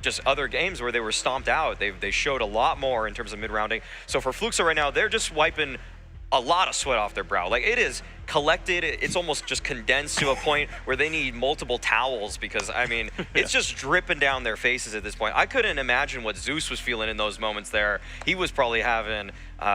just other games where they were stomped out, they showed a lot more in terms of mid-rounding. So for Fluxo right now, they're just wiping a lot of sweat off their brow. Like, it is collected, it's almost just condensed to a point where they need multiple towels because, I mean, it's just dripping down their faces at this point. I couldn't imagine what Zeus was feeling in those moments there. He was probably having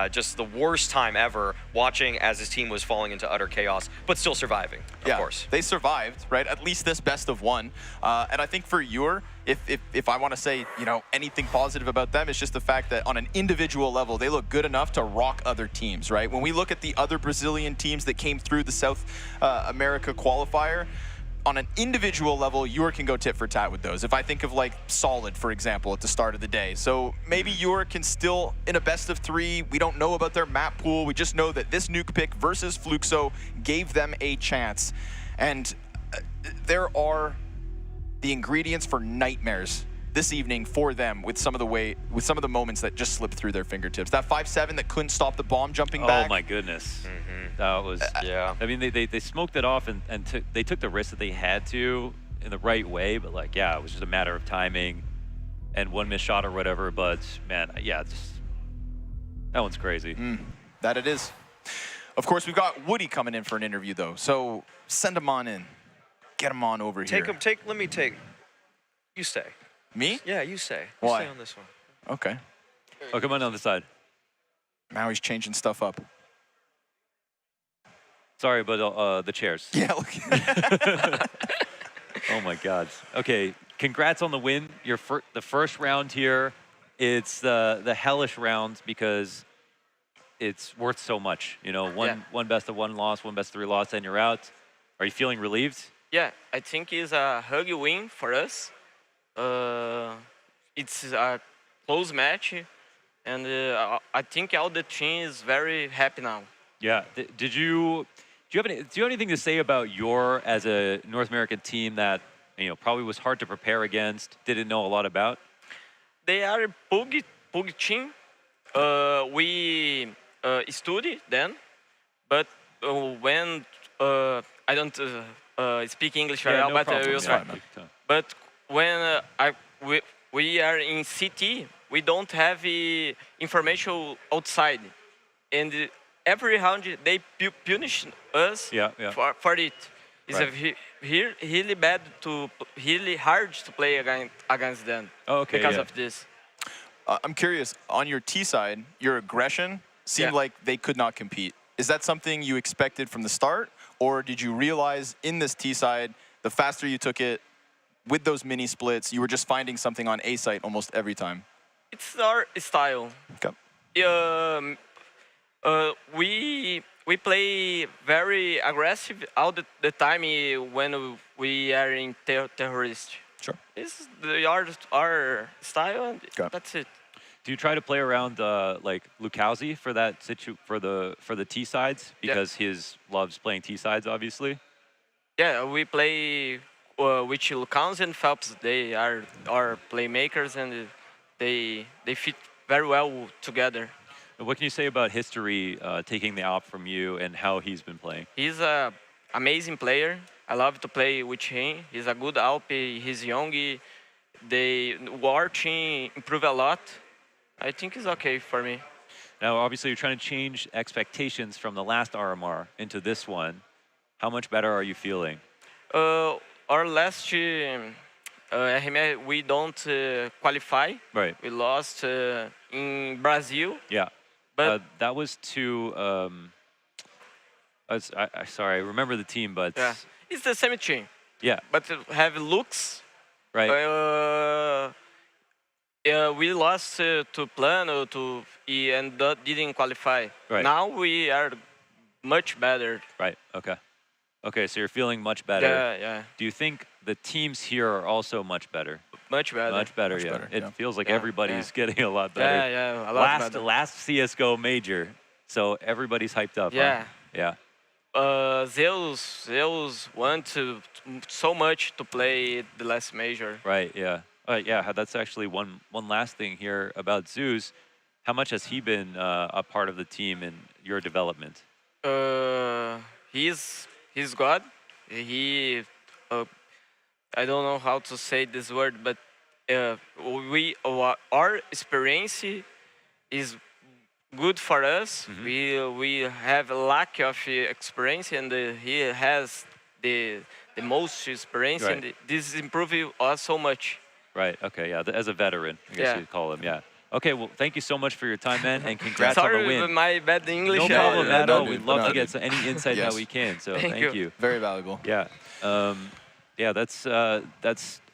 just the worst time ever watching as his team was falling into utter chaos, but still surviving, of course. They survived, right? At least this best of 1. And I think for Yor, if I want to say, anything positive about them, it's just the fact that on an individual level, they look good enough to rock other teams, right? When we look at the other Brazilian teams that came through the South America qualifier, on an individual level, Yor can go tit for tat with those. If I think of like Solid, for example, at the start of the day. So maybe Yor can still, in a best of 3, we don't know about their map pool. We just know that this nuke pick versus Fluxo gave them a chance. And there are the ingredients for nightmares this evening for them with some of the moments that just slipped through their fingertips. That 5-7 that couldn't stop the bomb jumping back. Oh my goodness. That was, yeah. I mean, they smoked it off and they took the risk that they had to in the right way, but like, yeah, it was just a matter of timing and one missed shot or whatever, but man, yeah, that one's crazy. That it is. Of course, we've got Woody coming in for an interview though, so send him on in. Get him on over here. Let me take, you stay. Me? Yeah, you stay. Why? You stay on this one. Okay. Oh, come on the side. Now he's changing stuff up. Sorry, but the chairs. Yeah. Oh my God. Okay, congrats on the win. The first round here, it's the hellish round because it's worth so much. You know, one best of 1 loss, 1 best of 3 loss, and you're out. Are you feeling relieved? Yeah, I think it's a hug win for us. It's a close match, and I think all the team is very happy now. Yeah. Do you have anything to say about your as a North American team that probably was hard to prepare against, didn't know a lot about? They are a pug team. We study then, but when I don't speak English very well, but I will try. But when we are in CT, we don't have information outside, and every round they punish us for it. It's really hard to play against them because of this. I'm curious, on your T side, your aggression seemed like they could not compete. Is that something you expected from the start, or did you realize in this T side, the faster you took it, with those mini splits, you were just finding something on A site almost every time? It's our style. Okay. We play very aggressive all the time when we are in terrorist. Sure. It's our style, and that's it. Do you try to play around like Lukowski for that for the T sides because he loves playing T sides, obviously? Yeah, we play with Lukowski and Phelps. They are our playmakers, and they fit very well together. What can you say about history taking the op from you and how he's been playing? He's an amazing player. I love to play with him. He's a good AWP. He's young. The war team improved a lot. I think it's okay for me. Now, obviously, you're trying to change expectations from the last RMR into this one. How much better are you feeling? Our last RMR, we don't qualify. Right. We lost in Brazil. Yeah. But that was to. Sorry, I remember the team, but. Yeah. It's the same team. Yeah. But have looks. Right. We lost to Plano and didn't qualify. Right. Now we are much better. Right. Okay. Okay, so you're feeling much better. Yeah. Do you think the teams here are also much better? Much better. Much better, much yeah. better, it feels like everybody's getting a lot better. Yeah, a lot better. Last CSGO major, so everybody's hyped up. Yeah. Huh? Yeah. Zeus want so much to play the last major. Right. Yeah. Yeah. That's actually one last thing here about Zeus. How much has he been a part of the team in your development? He's God. He I don't know how to say this word, but our experience is good for us. Mm-hmm. We have a lack of experience, and he has the most experience, Right. and this improves us so much. Right. Okay. Yeah. As a veteran, I guess you'd call him. Yeah. Okay. Well, thank you so much for your time, man, and congrats on the win. Sorry, my bad English. No problem at all. We'd love to get any insight that we can. So Thank you. Very valuable. Yeah. Yeah. That's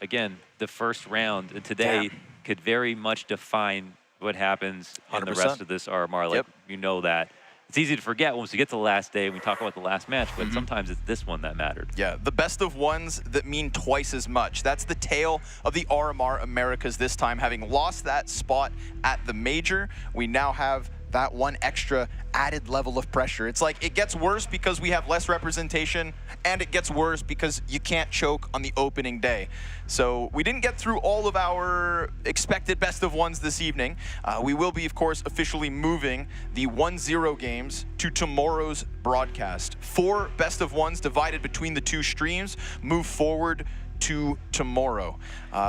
again the first round, and today could very much define what happens in the 100%. rest of this RMR. Like you know that. it's easy to forget once we get to the last day and we talk about the last match, but sometimes it's this one that mattered. Yeah, the best of ones that mean twice as much. That's the tale of the RMR Americas this time. Having lost that spot at the major, we now have that one extra added level of pressure. It's like it gets worse because we have less representation, and it gets worse because you can't choke on the opening day. So we didn't get through all of our expected best of ones this evening. We will be, of course, officially moving the 1-0 games to tomorrow's broadcast. 4 best of ones divided between the 2 streams move forward to tomorrow.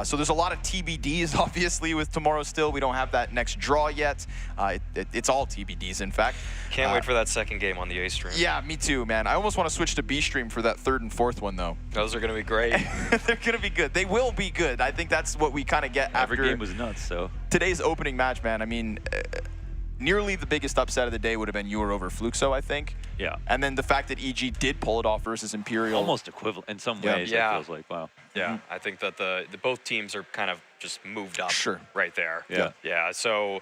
So there's a lot of TBDs, obviously, with tomorrow still. We don't have that next draw yet. It's all TBDs, in fact. Can't wait for that second game on the A stream. Yeah, me too, man. I almost want to switch to B stream for that 3rd and 4th one, though. Those are going to be great. They're going to be good. They will be good. I think that's what we kind of get after Every game was nuts, so. Today's opening match, man. I mean, nearly the biggest upset of the day would have been Ewer over Fluxo, I think. Yeah. And then the fact that EG did pull it off versus Imperial. Almost equivalent in some ways, it feels like, wow. Yeah, I think that the both teams are kind of just moved up right there. Yeah. Yeah, so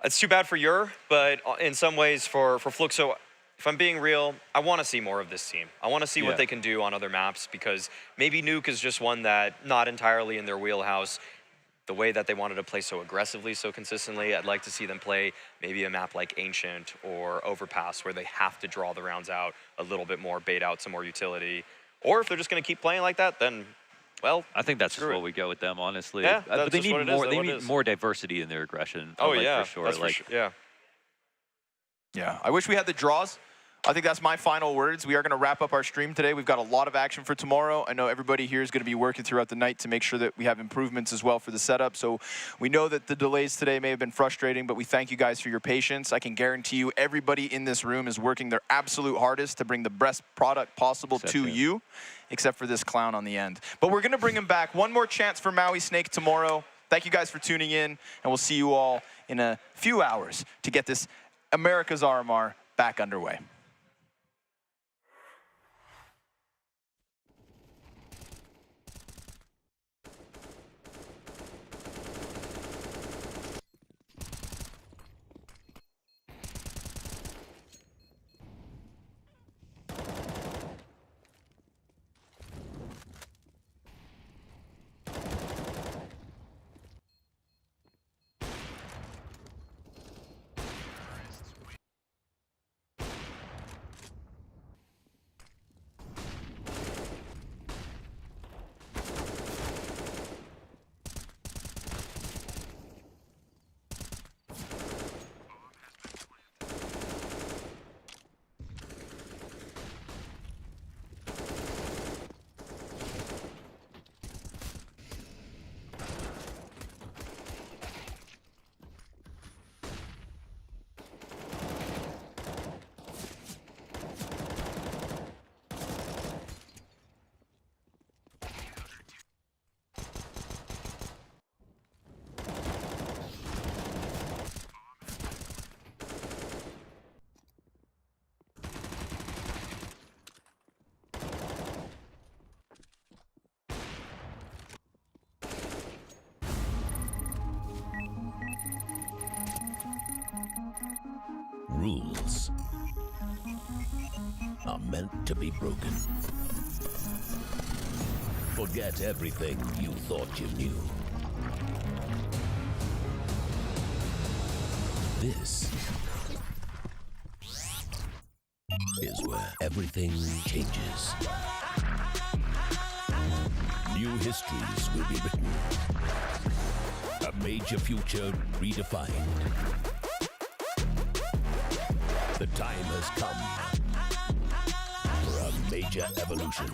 it's too bad for Ewer, but in some ways for Fluxo, if I'm being real, I want to see more of this team. I want to see what they can do on other maps, because maybe Nuke is just one that not entirely in their wheelhouse. The way that they wanted to play so aggressively, so consistently, I'd like to see them play maybe a map like Ancient or Overpass, where they have to draw the rounds out a little bit more, bait out some more utility. Or if they're just going to keep playing like that, then, well, I think that's just what we go with them, honestly. Yeah, but they that's need what it more. is, They what it need is. more diversity in their aggression. Oh, like, yeah, for sure. that's like, for sure. Yeah. Yeah, I wish we had the draws. I think that's my final words. We are going to wrap up our stream today. We've got a lot of action for tomorrow. I know everybody here is going to be working throughout the night to make sure that we have improvements as well for the setup. So we know that the delays today may have been frustrating, but we thank you guys for your patience. I can guarantee you everybody in this room is working their absolute hardest to bring the best product possible to you, except for this clown on the end. But we're going to bring him back. One more chance for Maui Snake tomorrow. Thank you guys for tuning in, and we'll see you all in a few hours to get this America's RMR back underway. Rules are meant to be broken. Forget everything you thought you knew. This is where everything changes. New histories will be written. A major future redefined. The time has come for a major evolution.